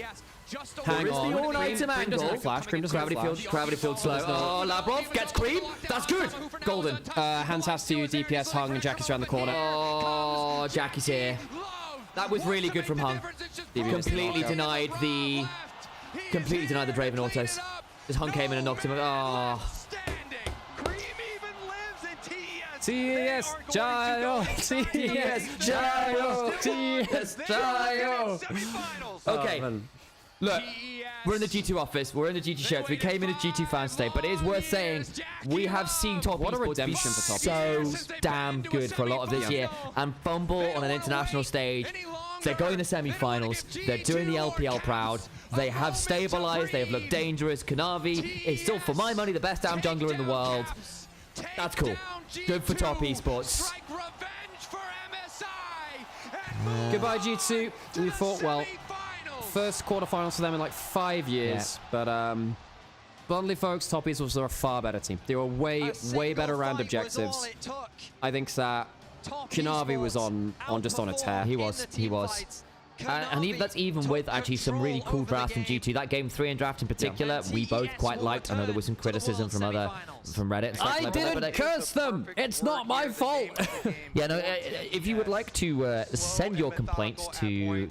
Hang on. The all-item Cream doesn't have flash. Cream doesn't have flash. Gravity field slow. Oh, Labrov gets Cream. That's good. Golden. Hans has to DPS Hung and Jackie's around the corner. Oh, Jackie's here. That was really good from Hung. Completely denied the Draven autos. Just Hung came in and knocked him. Oh. TES Jayo! TES Jayo! TES Jayo! Okay. Look, we're in the G2 office, we're in the G2 shirts, we came in as G2 fans today, but it is worth saying we have seen top esports be so damn good for a lot of this year, and fumble on an international stage. They're going to semi-finals, they're doing the LPL proud, they have stabilized, they have looked dangerous. Kanavi is still, for my money, the best damn jungler in the world. That's cool. Good for top esports. Goodbye, G2. We fought well. First quarterfinals for them in like 5 years, but bluntly, folks, top esports are a far better team. They were way better around objectives. I think that Kanavi was on just on a tear. He was. And that's even with actually some really cool drafts from G2. That game 3 in draft in particular, we both quite liked. I know there was some criticism from Reddit and stuff I didn't curse them. It's not my fault. Yeah, no. If you would like to send your complaints to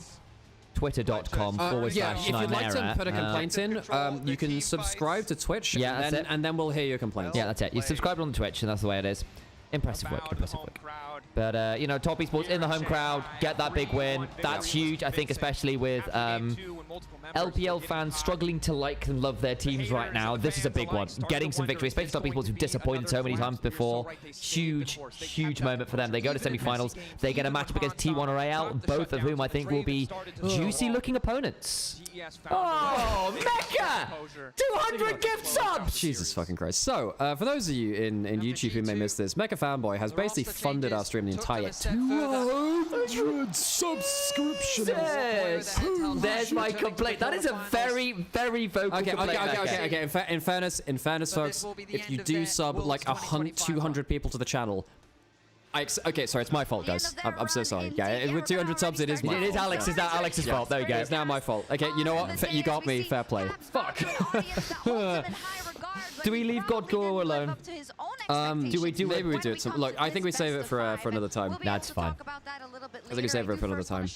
twitter.com/Nymaera. If you'd like to put a complaint in, you can subscribe to Twitch. Yeah, that's it. And then we'll hear your complaints. Yeah, that's it. You subscribe on Twitch, and that's the way it is. Impressive work. But, you know, top esports in the home crowd, get that big win. That's huge, I think, especially with LPL fans struggling to like and love their teams right now. This is a big one. Getting some victory, especially top esports who've disappointed so many times before. Huge moment for them. They go to semi-finals. They get a matchup against T1 or AL, both of whom I think will be juicy-looking opponents. Oh, Mecca! 200 gift subs! Jesus fucking Christ. So, for those of you in YouTube who may miss this, Mecha Fanboy has basically funded our stream the entire 200 subscriptions. Yes. There's my complaint. That is a very vocal complaint. Okay. In fairness, folks, if you do sub like 200 people to the channel, okay, sorry, it's my fault, guys. I'm so sorry. Yeah, with 200 subs, it is my fault. It is Alex's fault. There we go. It's now my fault. Okay, you know what? You got me. Fair play. Fuck. Do we leave Godcore alone? Maybe we do it. Look, I think we save it for another time. That's fine. I think we save it for another time.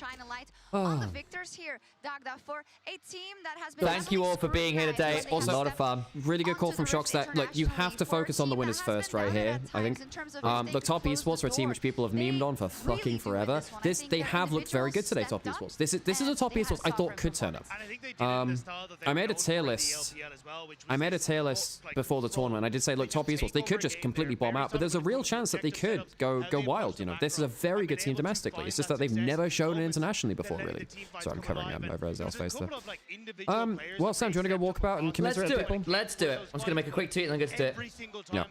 Thank you all for being here today. Also, a lot of fun. Really good call from Shocks that, look, you have to focus on the winners first right here, I think. The top esports are a team which people have memed on for fucking forever. They have looked very good today, top esports. This is a top esports I thought could turn up. I made a tier list. Before the tournament. I did say, look, top esports, they could just completely bomb out, but there's a real chance that they could go wild, you know. This is a very good team domestically. It's just that they've never shown it internationally before, really. So I'm covering them over Azel's face there. Well, Sam, do you want to go walk about and commiserate people? Let's do it. I'm just going to make a quick tweet and then get to it. Yeah.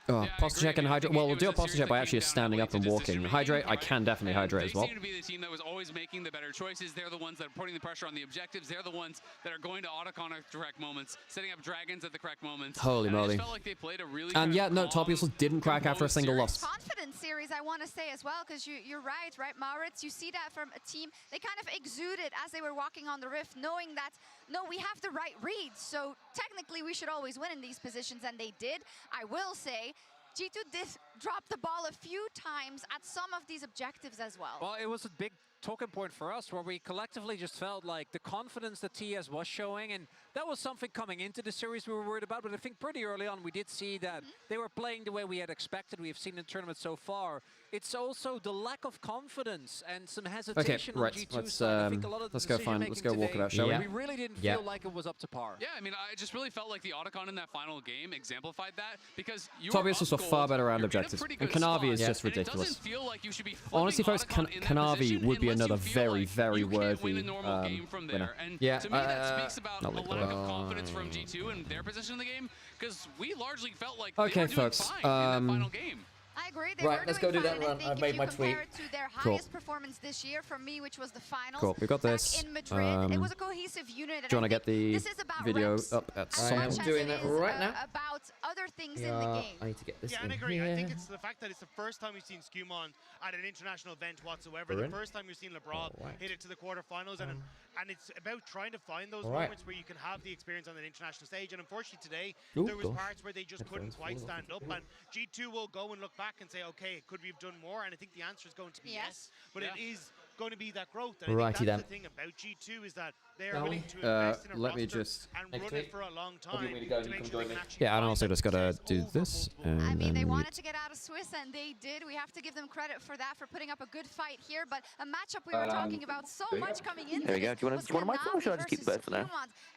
Oh, posture check and hydrate. Well, we'll do a posture check by actually standing up and walking. Hydrate, I can definitely hydrate as well. They seem to be the team that was always making the better choices. They're the ones that are putting the pressure on the objectives. They're the ones that are going to autocon at the correct moments, setting up dragons at the correct moments. Holy moly. I just felt like they played a really and yeah, no, top esports didn't crack after a single loss. Confidence series, I want to to say as well, because you're right, Maurits? You see that from a team, they kind of exuded as they were walking on the rift, knowing that, no, we have the right reads, so technically we should always win in these positions, and they did. I will say, G2 did drop the ball a few times at some of these objectives as well. Well, it was a big talking point for us where we collectively just felt like the confidence that TES was showing, and that was something coming into the series we were worried about, but I think pretty early on we did see that they were playing the way we had expected. We've seen in tournaments so far. It's also the lack of confidence and some hesitation on G2's side. I think a lot of the let's go walk it out, shall we? We really didn't feel like it was up to par. Yeah, I mean, I just really felt like the Otacon in that final game exemplified that, because you Tobias was far better round objectives, and Kanavi is just ridiculous. Honestly, folks, Kanavi would be another very, very worthy winner. Yeah, to me, that speaks about a lack of confidence from G2 and their position in the game, because we largely felt like they were doing fine in that final game. I agree. They right, were let's doing go do fine, that run. I've made my tweet. To their highest performance this year, for me, which was the finals. Cool, we got this. In Madrid, it was a cohesive unit. Do you want to get the video up at some point? I'm doing that right now. About other things in the game. I need to get this I agree. I think it's the fact that it's the first time we've seen Skumon at an international event whatsoever. The first time we've seen LeBron hit it to the quarterfinals, and it's about trying to find those moments where you can have the experience on an international stage. And unfortunately today, there was parts where they just couldn't quite stand up. And G2 will go and look back and say, okay, could we have done more? And I think the answer is going to be yes. But it is going to be that growth. And I think that's the thing about G2 is that they are willing to invest in a roster and run it for a long time to make sure they can actually and also just gotta do this. I mean, they wanted to get out of Swiss, and they did. We have to give them credit for that, for putting up a good fight here. But a matchup we were talking about so much coming in. There we go. Do you want a microphone, or should I just keep the bird for now?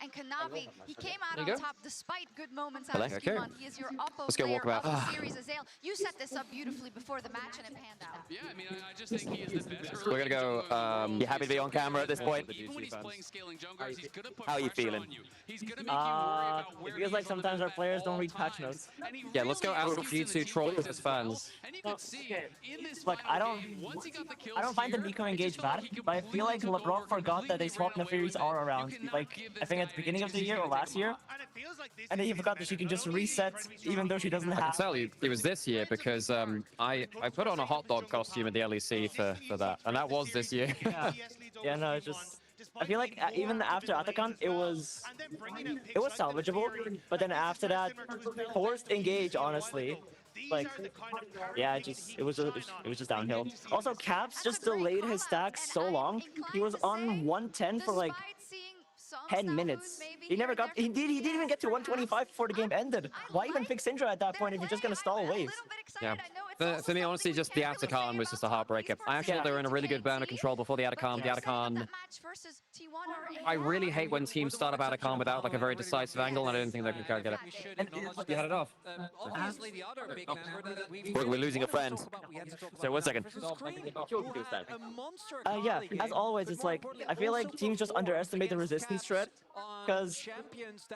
And Kanavi, he came out on top despite good moments Hello. out of Skumon. He is your upper player of the series. Azale, you set this up beautifully before the match, and it panned out. Yeah, I mean, I just think he is the best. We're gonna go. You happy to be on camera at this point? Even when he's playing scaling junglers, he's gonna put How are you feeling? He's gonna make you worry about where it feels like sometimes our players don't read patch notes. Yeah, let's go out of G2 trolls as fans. And you could see in this like I don't find the Nico engage bad, but I feel like LeBron forgot that they swapped Nefari's R around. Like I think at the beginning of the year or last year, and then he forgot that she can just reset even though she doesn't have. I can tell you it was this year because I put on a hot dog costume at the LEC for that, and that was this year. Yeah, no, it's just. I feel like even after Atacon, it was salvageable, but then after that, forced engage, honestly, like, yeah, it was just downhill. Also, Caps just delayed his stacks so long. He was on 110 for like 10 minutes. He didn't even get to 125 before the game ended. Why even pick Syndra at that point if you're just gonna stall waves? Yeah. For me, honestly, just the Atacon was just a heartbreaker. I actually thought they were in a really good burner control before the Atacon. The Atacon, I really hate when teams start up Atacon without like a very decisive angle, and I didn't think they could get it. You had it off. We're losing a friend. So 1 second. Yeah, as always, it's like, I feel like teams just underestimate the resistance threat, because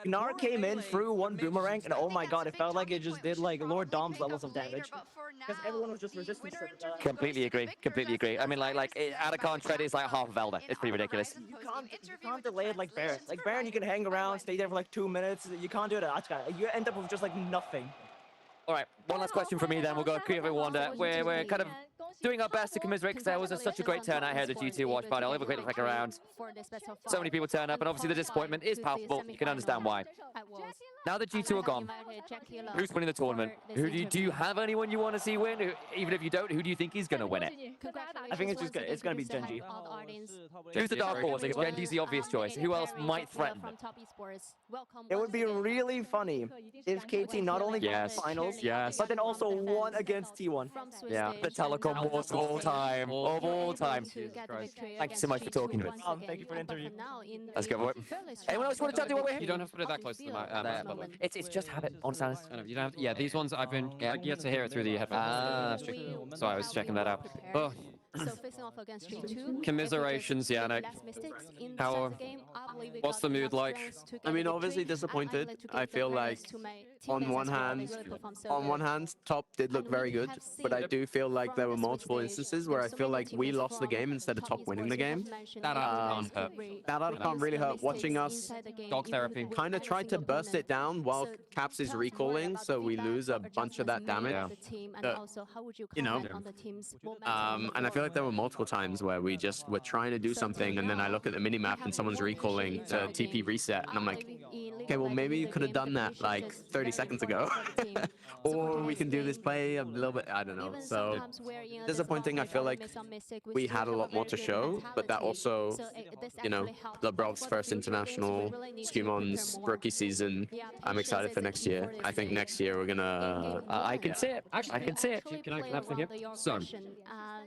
Gnar came in through one boomerang, and oh my god, it felt like it just did like Lord Dom's levels of damage. Because everyone was just resistant. Completely agree. Completely agree. I mean, like Atacon thread is like half of Elder. It's pretty ridiculous. You can't delay it like Baron. Like Baron, you can hang around, stay there for like 2 minutes. You can't do it at Atacon. You end up with just like nothing. All right, one last question from me then. We'll go Quiver Wanda. We're kind of doing our best to commiserate because there was such a great turnout here at the G2 watch party. I'll have a quick look around. So many people turn up, and obviously the disappointment is palpable. You can understand why. Now that G2 are gone, who's winning the tournament? Do you have anyone you want to see win? Even if you don't, who do you think is going to win it? I think it's going to be Genji. Who's the dark horse? Because Genji's the obvious choice. Who else might threaten them? It would be really funny if KT not only got the finals, but then also won against T1. Yeah, the telecom wars of all time. Of all time. Thank you so much for talking to us. Thank you for the interview. Let's go for it. Anyone else want to chat to what we're here? You don't have to put it that close to the mic. It's just habit, honest. You don't have to, yeah, these ones I've been yet to hear it through the headphones. So I was checking that out. Oh. So facing off against G2. Commiserations, Yannick. What's the mood like? I mean, obviously disappointed. I feel like on one hand, top did look very good, but I do feel like there were multiple instances where I feel like we lost the game instead of top winning the game. That outcome hurt. That outcome really hurt. Watching us dog therapy kind of tried to burst it down while Caps is recalling, so we lose a bunch of that damage. You know, and I feel like there were multiple times where we just were trying to do something, and then I look at the minimap and someone's recalling to TP reset, and I'm like, okay, well, maybe you could have done that like 30 seconds ago. Or we can do this play a little bit, I don't know. So disappointing. I feel like we had a lot more to show, but that also, you know, Lebrov's first international, Skumon's rookie season. I'm excited for next year. I think next year we're gonna. I can see it. I can see it. Can I have here? So,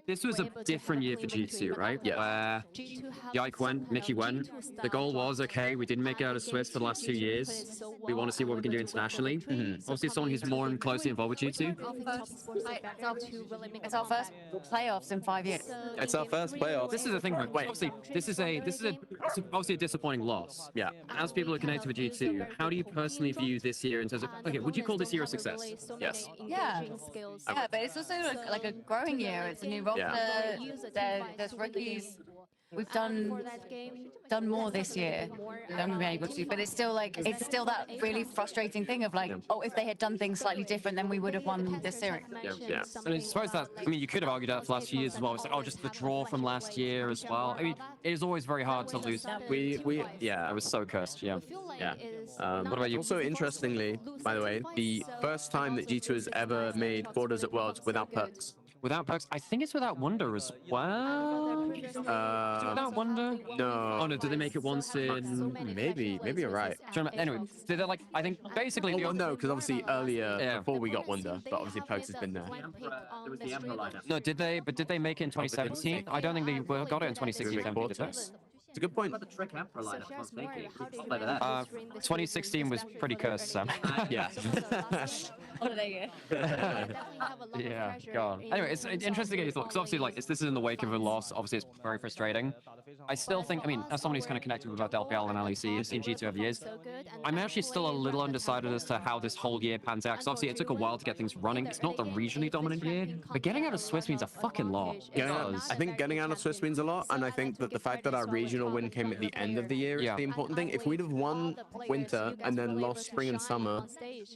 this was a different year for G2, right? Yeah. Where Yike went, Nikki went. The goal was, okay, we didn't make it out of Swiss for the last 2 years. We want to see what we can do internationally. Obviously, someone who's more closely involved with G2. It's our first playoffs in 5 years. It's our first playoffs. This is the thing, right? Wait, obviously, this is obviously a disappointing loss. Yeah. As people are connected with G2, how do you personally view this year in terms of, okay, would you call this year a success? Yes. Yeah. Yeah, but it's also like a growing year. It's a new roster. There's rookies. We've done more this year than we've been able to, but it's still that really frustrating thing of like, oh, if they had done things slightly different, then we would have won this series. Yeah. And I suppose that, I mean, you could have argued that for the last few years as well. It's like, oh, just the draw from last year as well. I mean, it is always very hard to lose. Yeah, I was so cursed. Yeah. What about you? Also, interestingly, by the way, the first time that G2 has ever made quarters at Worlds without perks. Without perks? I think it's without Wonder as well. Is it without Wonder? No. Oh no, did they make it once in? Maybe you're right. Anyway, did they like? I think basically. Oh, no, because obviously earlier before we got Wonder, but obviously perks has been there. No, did they? But did they make it in 2017? I don't think they got it in 2016. It's a good point. 2016 was pretty cursed, Sam. Yeah. Yeah, God. Anyway, it's interesting to get your thoughts, because obviously, like, this is in the wake of a loss. Obviously, it's very frustrating. I still think, I mean, as someone who's kind of connected with both LPL and LEC, I've seen G2 over years, I'm actually still a little undecided as to how this whole year pans out, because obviously it took a while to get things running. It's not the regionally dominant year, but getting out of Swiss means a fucking lot. I think getting out of Swiss means a lot, and I think that the fact that our regional win came at the end of the year is the important thing. If we'd have won winter and then lost spring and summer,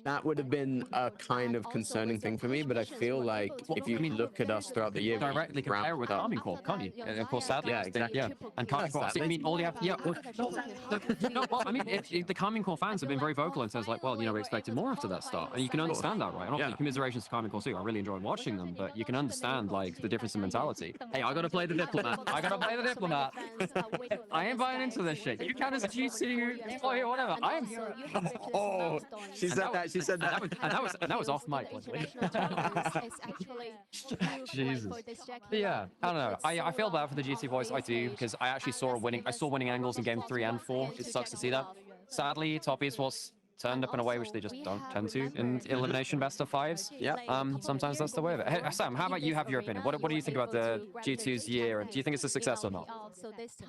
that would have been a kind of concerning thing for me, but I feel like if you look at us throughout the year, directly compare it with Carmine Corp, can't you? And of course, sadly, exactly. And Carmine Corp, I mean, all you have, I mean, the Carmine Corp fans have been very vocal and says like, well, you know, we expected more after that start, and you can understand that, right? And obviously, commiserations to Carmine Corp too. I really enjoyed watching them, but you can understand like the difference in mentality. Hey, I gotta play the diplomat. I ain't buying into this shit. You count as a GC employee or whatever. I am. Oh, she said that. She said that. And that was off mic, luckily. Jesus. But yeah, I don't know. I feel bad for the GC boys. I do, because I actually saw winning angles in game 3 and 4. It sucks to see that. Sadly, top esports turned up in a way which they just don't tend to in elimination best of 5s. Yeah. Sometimes that's the way of it. Hey, Sam, how about you have your opinion? What do you think about the G2's year? Do you think it's a success or not?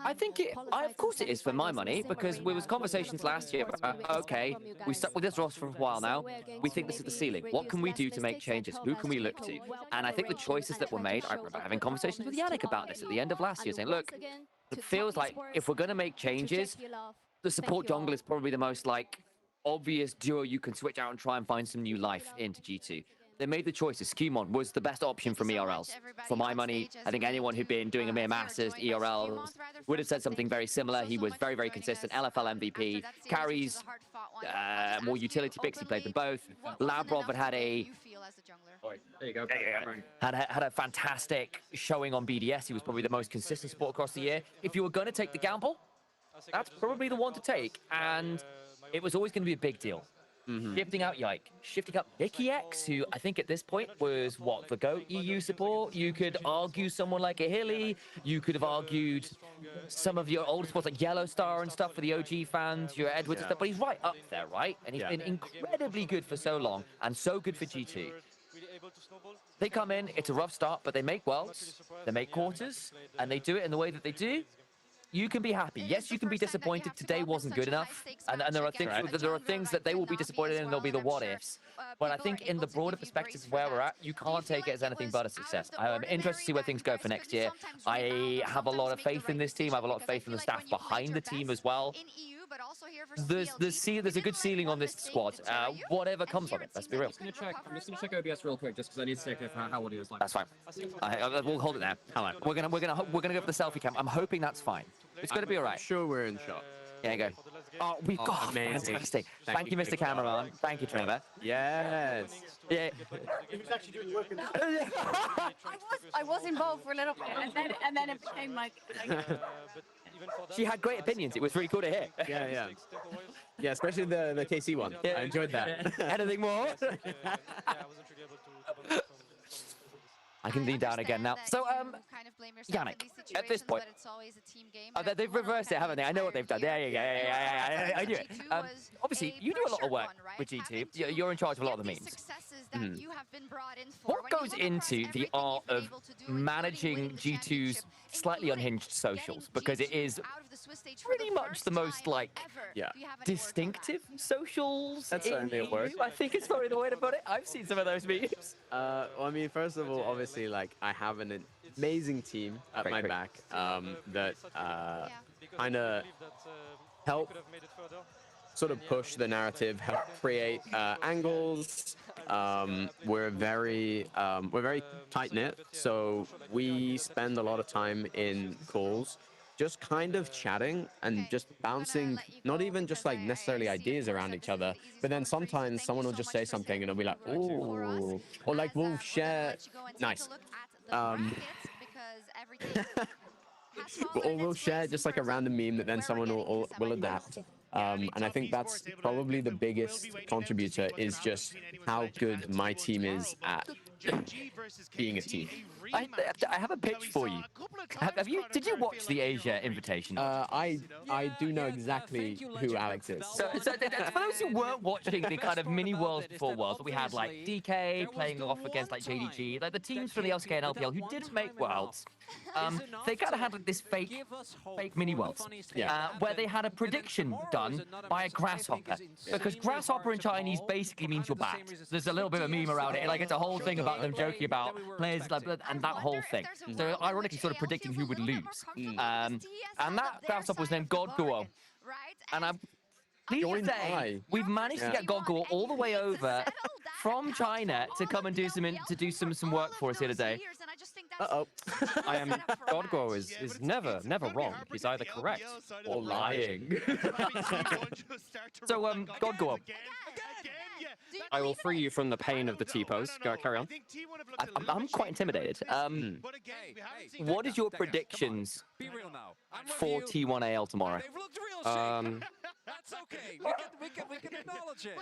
I think of course it is for my money, because there was conversations last year about, okay, we stuck with this roster for a while now. We think this is the ceiling. What can we do to make changes? Who can we look to? And I think the choices that were made, I remember having conversations with Yannick about this at the end of last year, saying, look, it feels like if we're going to make changes, the support jungle is probably the most like obvious duo you can switch out and try and find some new life into G2. They made the choices. Skumon was the best option from ERLs. For my money, I think anyone who'd been doing a mere Masters, ERLs, would have said something very similar. He was very, very consistent. LFL MVP, carries, more utility picks. He played them both. Labrov had a... There you go. Had a fantastic showing on BDS. He was probably the most consistent support across the year. If you were going to take the gamble, that's probably the one to take. And it was always going to be a big deal. Shifting out Yike, shifting up Nicky X, who I think at this point was, what, the GOAT EU support? You could argue someone like a Hilly. You could have argued some of your older sports like Yellow Star and stuff for the OG fans, your Edwards and stuff, but he's right up there, right? And he's been incredibly good for so long, and so good for G2. They come in, it's a rough start, but they make worlds, they make quarters, and they do it in the way that they do. you can be happy. Yes, you can be disappointed today wasn't good enough, and there are things that they will be disappointed in, and there'll be the what ifs. But I think in the broader perspective of where we're at, you can't take it as anything but a success. I'm interested to see where things go for next year. I have a lot of faith in this team. I have a lot of faith in the staff behind the team as well. There's a good ceiling on this squad. Whatever comes from it, let's be real. I'm just gonna check OBS real quick, just because I need to check how audio is like. That's fine. We'll hold it there. Hold on. We're gonna go for the selfie cam. I'm hoping that's fine. It's gonna be all right. I'm sure we're in shot. There you go. Oh, we've got fantastic. Thank you, Mr. Cameraman. Thank you, Trevor. Yes. Yeah. He was actually doing work in the I was involved for a little bit, and then it became like. She had great opinions. It was really cool to hear. Yeah. Yeah, especially the KC one. Yeah. I enjoyed that. Anything more? I can lean down again now. So, Yannick, at this point, they've reversed it, haven't they? I know what they've done. There you go. Yeah, I knew it. Obviously, you do a lot of work with G2. You're in charge of a lot of the memes. What goes into the art of managing G2's slightly unhinged socials? Because it is pretty much the most, like, distinctive socials. That's certainly a word. I think it's probably the way to put it. I've seen some of those memes. Well, I mean, first of all, obviously, like, I have an amazing team at my back that kind of help sort of push the narrative, help create angles. We're very tight-knit, so we spend a lot of time in calls just kind of chatting and just bouncing, not even just like necessarily ideas around each other, but then sometimes someone will just say something and it'll be like, ooh, or like we'll share, nice. Or we'll share just like a random meme that then someone will adapt. And I think that's probably the biggest contributor, is just how good my team is at being a team. I have a pitch for you. Did you watch the Asia invitation? I do know exactly who Alex is. So for those who weren't watching the kind of mini Worlds before Worlds, we had like DK playing off against like JDG, like the teams from the LCK and LPL who didn't make Worlds. They kind of had like this fake mini Worlds, where they had a prediction done by a grasshopper, because grasshopper in Chinese basically means you're bad. There's a little bit of a meme around it, like it's a whole thing about them joking about players and that whole thing. So ironically, sort of predicting who would lose. And that grasshopper was named Godguo. And I'm pleased to say we've managed to get Godguo all the way over from China to come and do some work for us here today. Godguo is never wrong. He's either correct or lying. So Godguo, I will free you from the pain of the T-pose. Carry on. I'm quite intimidated. What is your predictions for T1AL tomorrow? That's okay. We can acknowledge it.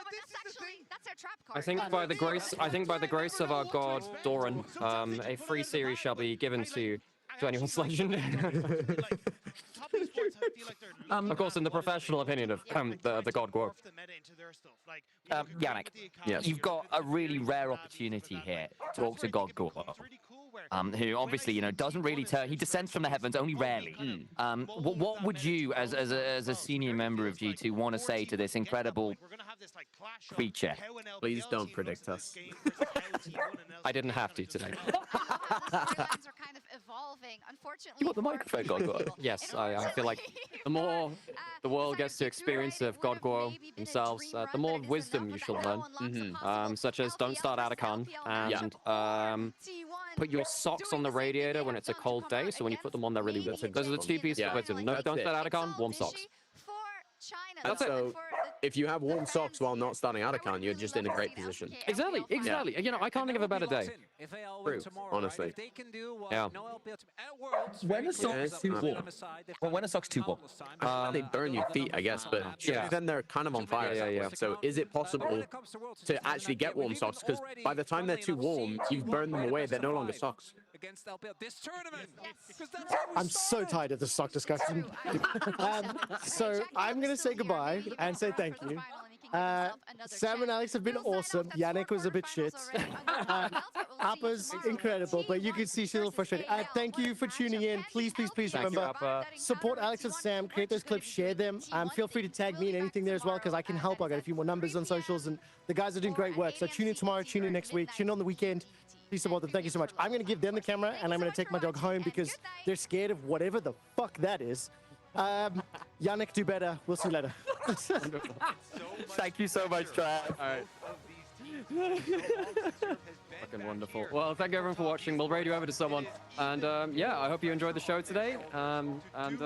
That's our trap card. I think by the grace of our god Doran, a free series shall be given to anyone's legend. Of course, in the professional opinion of the god Guo. Yannick, yes. You've got a really rare opportunity here to talk to God Guo, who obviously, doesn't really he descends from the heavens only rarely. What would you, as a senior member of G2, want to say to this incredible creature? Please don't predict us. I didn't have to today. You want the microphone, God Guo? Yes, I feel like the more the world gets to experience of God Guo themselves, the more wisdom you shall learn. Such as don't start Atacon, and put your socks on the radiator when it's a cold day, so when you put them on, they're really warm. Those are the two pieces of wisdom. No, don't start Atacon, warm socks. That's so, if you have warm socks while not starting Atacon, you're just in a great position. Exactly. Yeah. I can't think of a better day. True, honestly. Yeah. When are socks too warm? Well, when are socks too warm? They burn your feet, I guess, but then they're kind of on fire. Yeah. So is it possible to actually get warm socks? Because by the time they're too warm, you've burned them away. They're no longer socks. Against LPL this tournament. I'm so tired of the sock discussion. So I'm going to say goodbye and say thank you. Sam and Alex have been awesome. Yannick was a bit shit. Appa's incredible, but you can see she's a little frustrated. Thank you for tuning in. Please, please, please remember, support Alex and Sam, create those clips, share them. Feel free to tag me in anything there as well, because I can help. I got a few more numbers on socials, and the guys are doing great work. So tune in tomorrow, tune in next week, tune in on the weekend. Please support them. Thank you so much. I'm going to give them the camera, and I'm going to take my dog home because they're scared of whatever the fuck that is. Yannick, do better. We'll see you later. Thank you so much, Trav. All right. Fucking wonderful. Well, thank you everyone for watching. We'll raid you over to someone. And yeah, I hope you enjoyed the show today. God damn,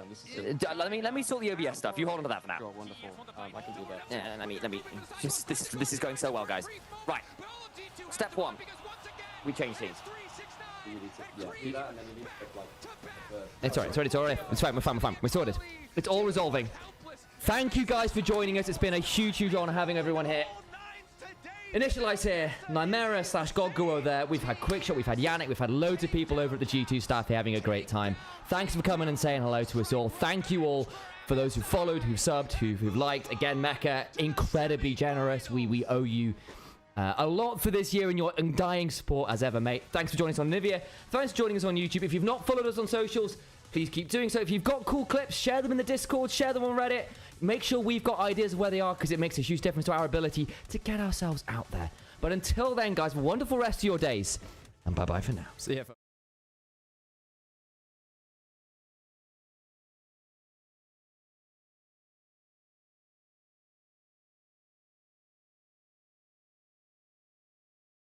this is let me sort the OBS stuff. You hold on to that for now. sure, wonderful. I can do that. Yeah, let me. This is going so well, guys. Right. Step one. We change things. It's alright. It's fine. We're fine. We're sorted. It's all resolving. Thank you guys for joining us. It's been a huge honor having everyone here. Initialise here, Nymaera / Godguo there. We've had Quickshot, we've had Yannick, we've had loads of people over at the G2 staff here having a great time. Thanks for coming and saying hello to us all. Thank you all for those who followed, who subbed, who've liked. Again, Mecha, incredibly generous. We owe you a lot for this year and your undying support as ever, mate. Thanks for joining us on Nivea. Thanks for joining us on YouTube. If you've not followed us on socials, please keep doing so. If you've got cool clips, share them in the Discord, share them on Reddit. Make sure we've got ideas of where they are, because it makes a huge difference to our ability to get ourselves out there. But until then, guys, wonderful rest of your days. And bye-bye for now. See ya.